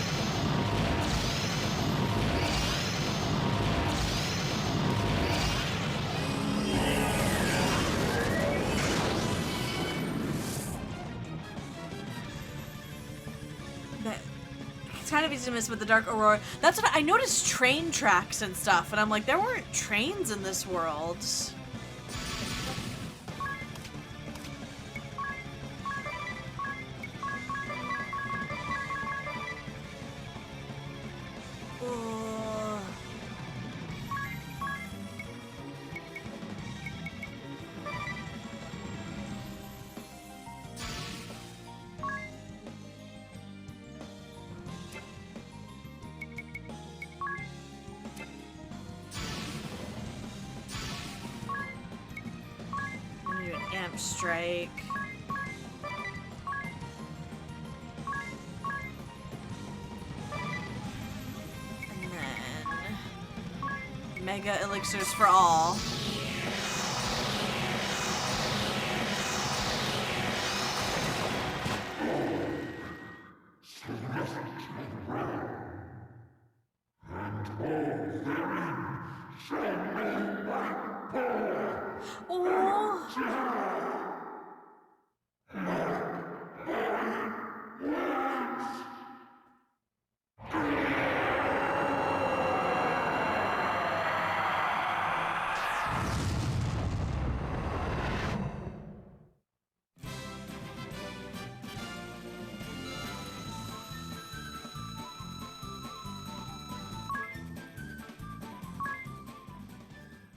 It's kind of easy to miss with the Dark Aurora. That's what I noticed, train tracks and stuff, and I'm like, there weren't trains in this world. Strike. And then Mega Elixirs for all.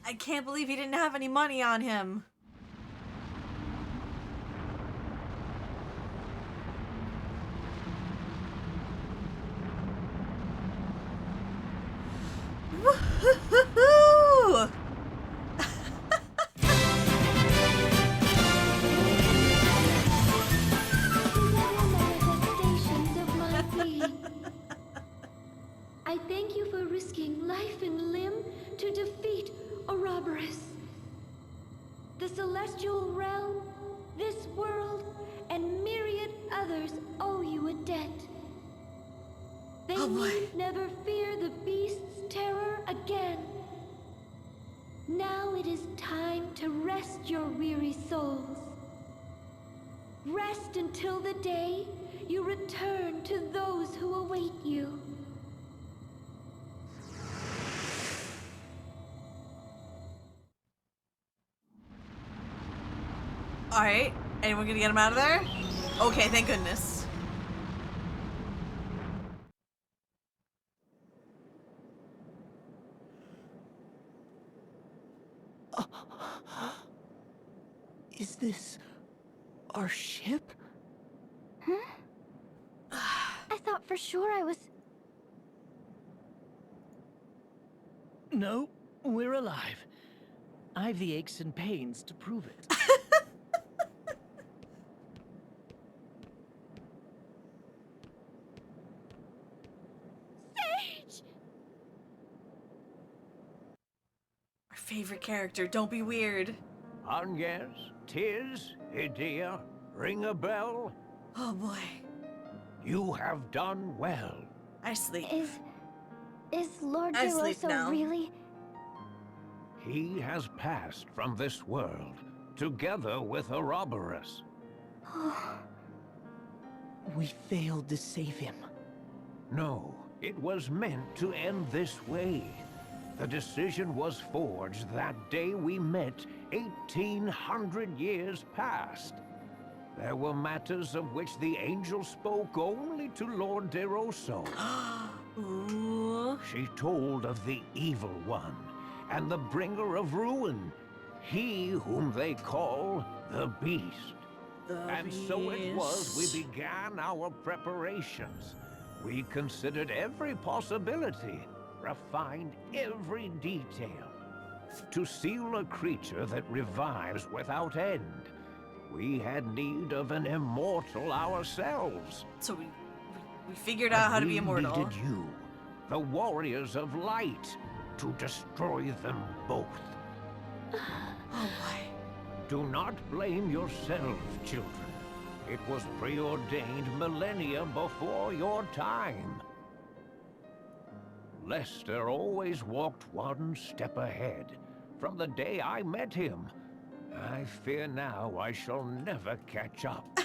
I can't believe he didn't have any money on him. Woo-hoo-hoo-hoo! I thank you for risking life and limb to defeat Ouroboros. The Celestial Realm, this world, and myriad others owe you a debt. They need never fear the beast's terror again. Now it is time to rest your weary souls. Rest until the day you return to those who await you. Alright, anyone gonna get him out of there? Okay, thank goodness. Is this our ship? I thought for sure I was... No, we're alive. I've the aches and pains to prove it. Our favorite character, don't be weird. Agnes, Tiz, Idea, ring a bell? Oh boy. You have done well. I sleep. Is Lord I sleep Geloso now. really... He has passed from this world, together with Ouroboros. We failed to save him. No, it was meant to end this way. The decision was forged that day we met 1,800 years past. There were matters of which the angel spoke only to Lord De Rosso. Ooh. She told of the evil one and the bringer of ruin, he whom they call the Beast. And so it was we began our preparations. We considered every possibility, refined every detail. To seal a creature that revives without end, we had need of an immortal ourselves. So we figured out how to be immortal. We needed you, the warriors of light, to destroy them both. Oh boy. Do not blame yourselves, children. It was preordained millennia before your time. Lester always walked one step ahead. From the day I met him, I fear now I shall never catch up.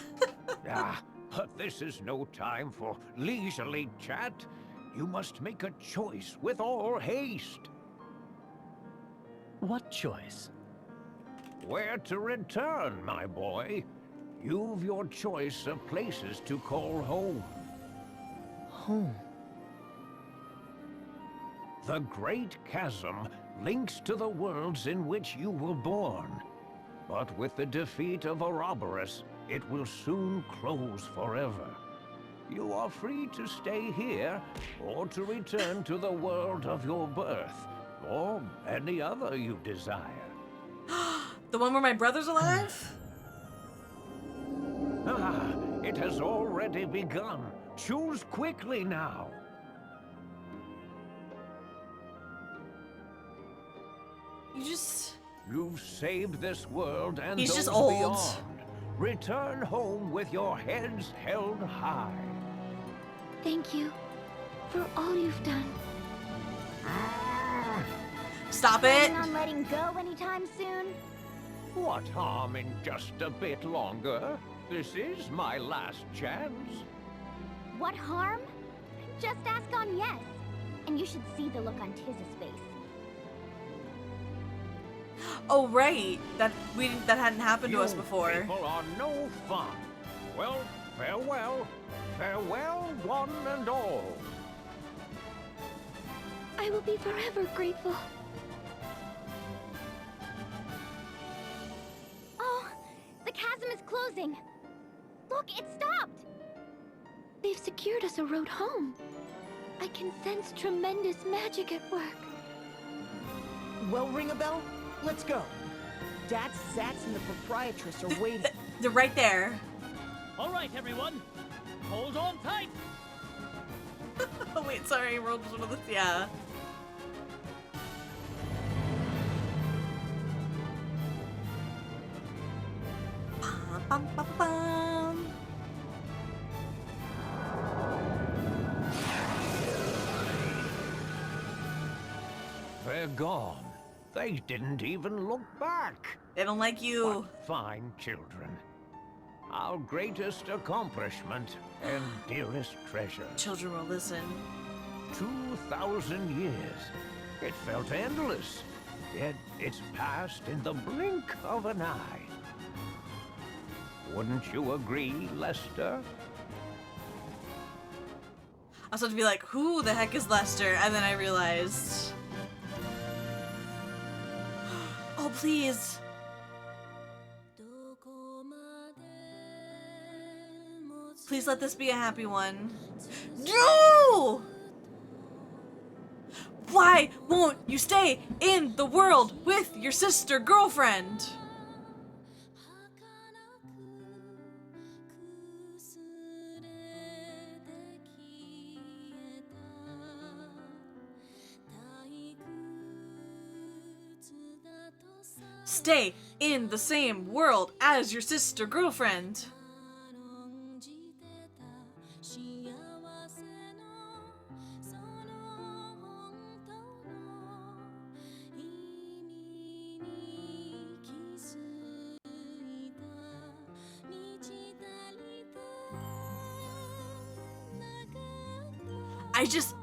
But this is no time for leisurely chat. You must make a choice with all haste. What choice? Where to return, my boy? You've your choice of places to call home. Home? The Great Chasm links to the worlds in which you were born. But with the defeat of Ouroboros, it will soon close forever. You are free to stay here, or to return to the world of your birth, or any other you desire. The one where my brother's alive? It has already begun. Choose quickly now. You've saved this world and He's those just old. beyond. Return home with your heads held high. Thank you for all you've done. Stop it! Planning on letting go anytime soon? What harm in just a bit longer? This is my last chance. What harm? Just ask on yes. And you should see the look on Tiz's face. Oh right, that hadn't happened to us before. People are no fun. Well, farewell. Farewell, one and all. I will be forever grateful. Oh, the chasm is closing. Look, it stopped. They've secured us a road home. I can sense tremendous magic at work. Well, ring a bell? Let's go. Dad, Sats, and the proprietress are waiting. They're right there. All right, everyone. Hold on tight. Oh wait, sorry, rolled one of the yeah. Bum, bum, bum, bum. They're gone. They didn't even look back. They don't like you. What fine children. Our greatest accomplishment and dearest treasure. Children will listen. 2,000 years. It felt endless. Yet it's passed in the blink of an eye. Wouldn't you agree, Lester? I was about to be like, who the heck is Lester? And then I realized... Oh, please. Please let this be a happy one. No! Why won't you stay in the world with your sister girlfriend? Stay in the same world as your sister girlfriend.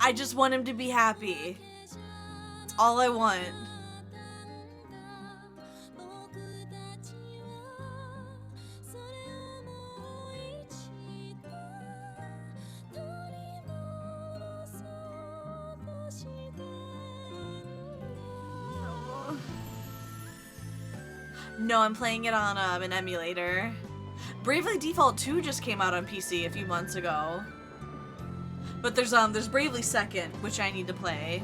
I just want him to be happy. That's all I want. No, I'm playing it on an emulator. Bravely Default 2 just came out on PC a few months ago. But there's Bravely Second, which I need to play.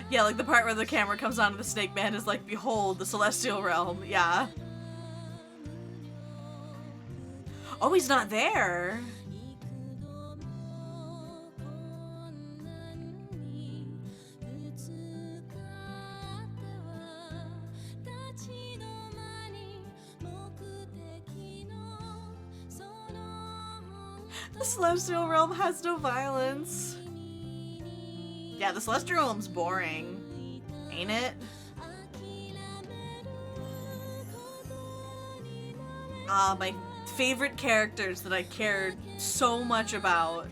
Yeah, like the part where the camera comes onto the Snake Man is like, behold, the Celestial Realm. Yeah. Oh, he's not there. The Celestial Realm has no violence. Yeah, the Celestial Realm's boring, ain't it? My favorite characters that I cared so much about.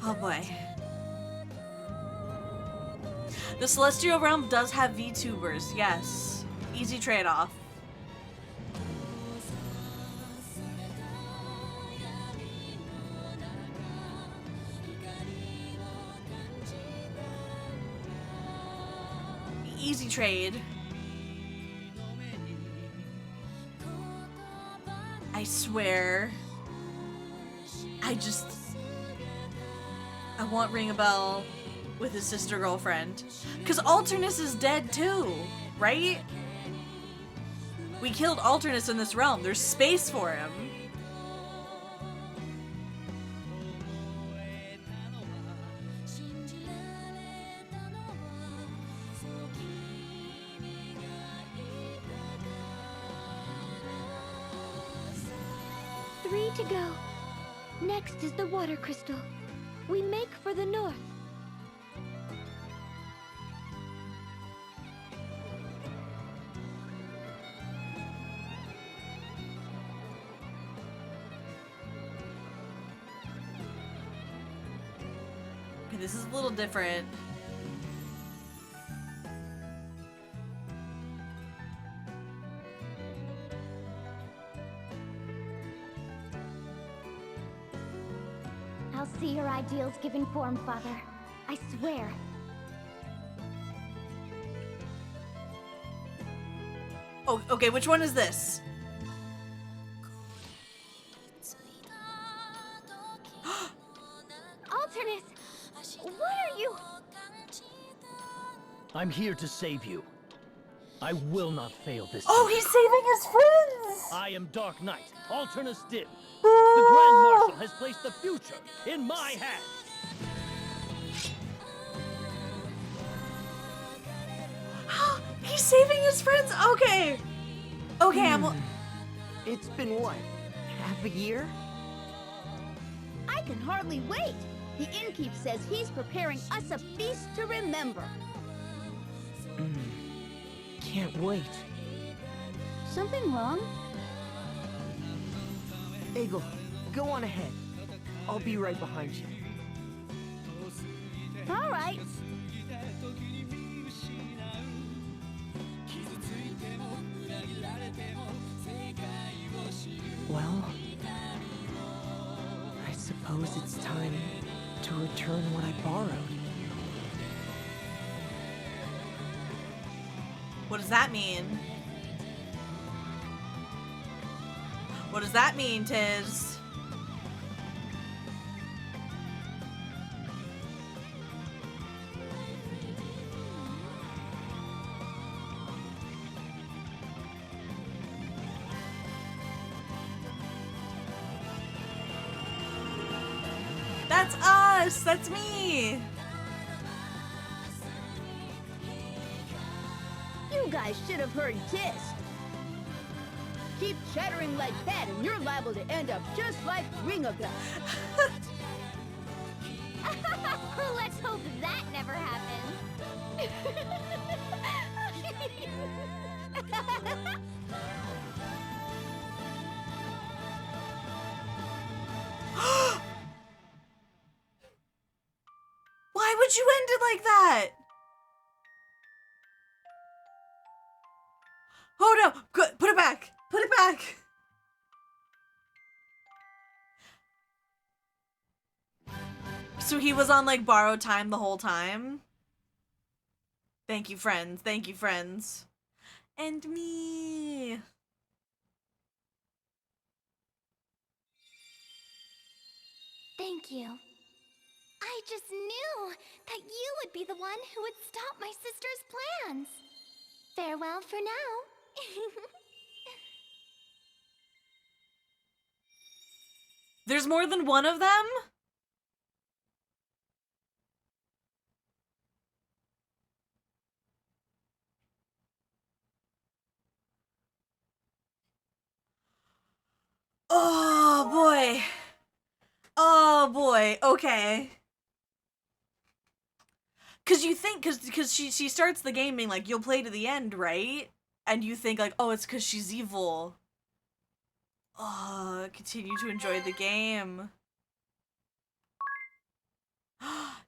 Oh boy. The Celestial Realm does have VTubers, yes. Easy trade-off. Easy trade. I swear. I want Ring a Bell with his sister girlfriend. Cause Alternus is dead too, right? We killed Alternus in this realm. There's space for him. To go. Next is the water crystal. We make for the north. Okay, this is a little different. I'll see your ideals given form, Father. I swear. Oh, okay, which one is this? Alternus! What are you? I'm here to save you. I will not fail this Oh, time. he's saving his friends! I am Dark Knight, Alternus Dim. The Grand Marshal has placed the future in my hands. He's saving his friends? Okay. Okay, It's been what? Half a year? I can hardly wait. The innkeep says he's preparing us a feast to remember. Can't wait. Something wrong? Eagle, go on ahead. I'll be right behind you. All right. Well, I suppose it's time to return what I borrowed. What does that mean? What does that mean, Tiz? That's us! That's me! You guys should have heard Kiss. Keep chattering like that and you're liable to end up just like Ringaga. Let's hope that never happens. Why would you end it like that? Oh no! Good. Put it back. Put it back. So he was on like borrowed time the whole time. Thank you, friends. Thank you, friends. And me. Thank you. I just knew that you would be the one who would stop my sister's plans. Farewell for now. There's more than one of them? Oh boy. Oh boy. Okay. Cause you think, cause she starts the game being like, you'll play to the end, right? And you think like, oh, it's cause she's evil. Oh, continue to enjoy the game.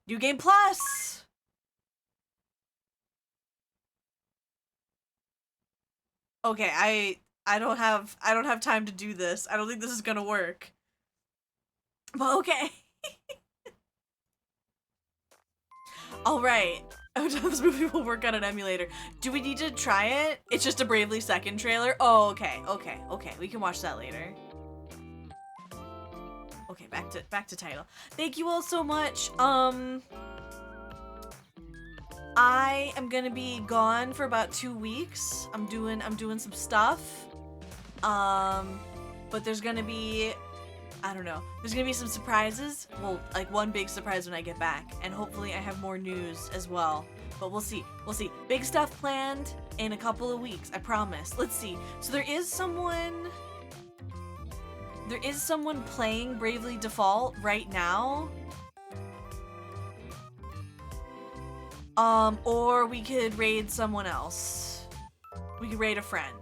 New Game Plus! Okay, I don't have time to do this. I don't think this is gonna work. But okay. Alright. This movie will work on an emulator. Do we need to try it? It's just a Bravely Second trailer? Oh, okay. We can watch that later. Okay, back to title. Thank you all so much. I am gonna be gone for about 2 weeks. I'm doing some stuff. But there's gonna be, I don't know. There's gonna be some surprises. Well, like one big surprise when I get back. And hopefully I have more news as well. But we'll see. We'll see. Big stuff planned in a couple of weeks. I promise. Let's see. So there is someone playing Bravely Default right now. Or we could raid someone else. We could raid a friend.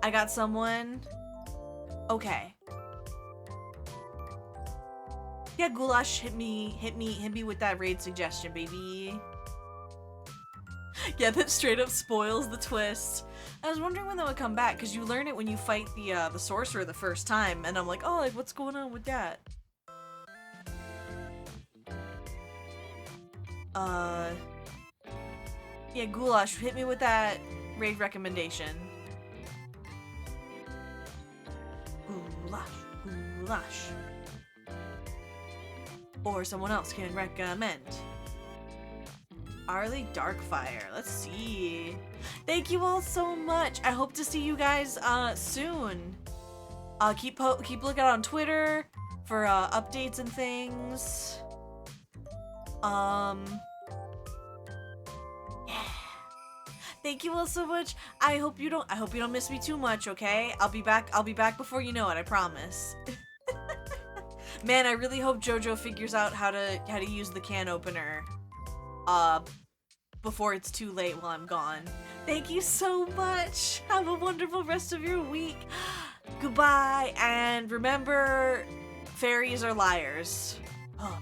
I got someone. Okay. Yeah, Goulash, hit me with that raid suggestion, baby. Yeah, that straight up spoils the twist. I was wondering when that would come back, because you learn it when you fight the sorcerer the first time, and I'm like, oh, like, what's going on with that? Yeah, Goulash, hit me with that raid recommendation. Goulash. Or someone else can recommend. Arlie Darkfire. Let's see. Thank you all so much. I hope to see you guys soon. Keep looking on Twitter for updates and things. Yeah. Thank you all so much. I hope you don't miss me too much, okay? I'll be back before you know it, I promise. Man, I really hope JoJo figures out how to use the can opener before it's too late while I'm gone. Thank you so much. Have a wonderful rest of your week. Goodbye, and remember, fairies are liars. Oh.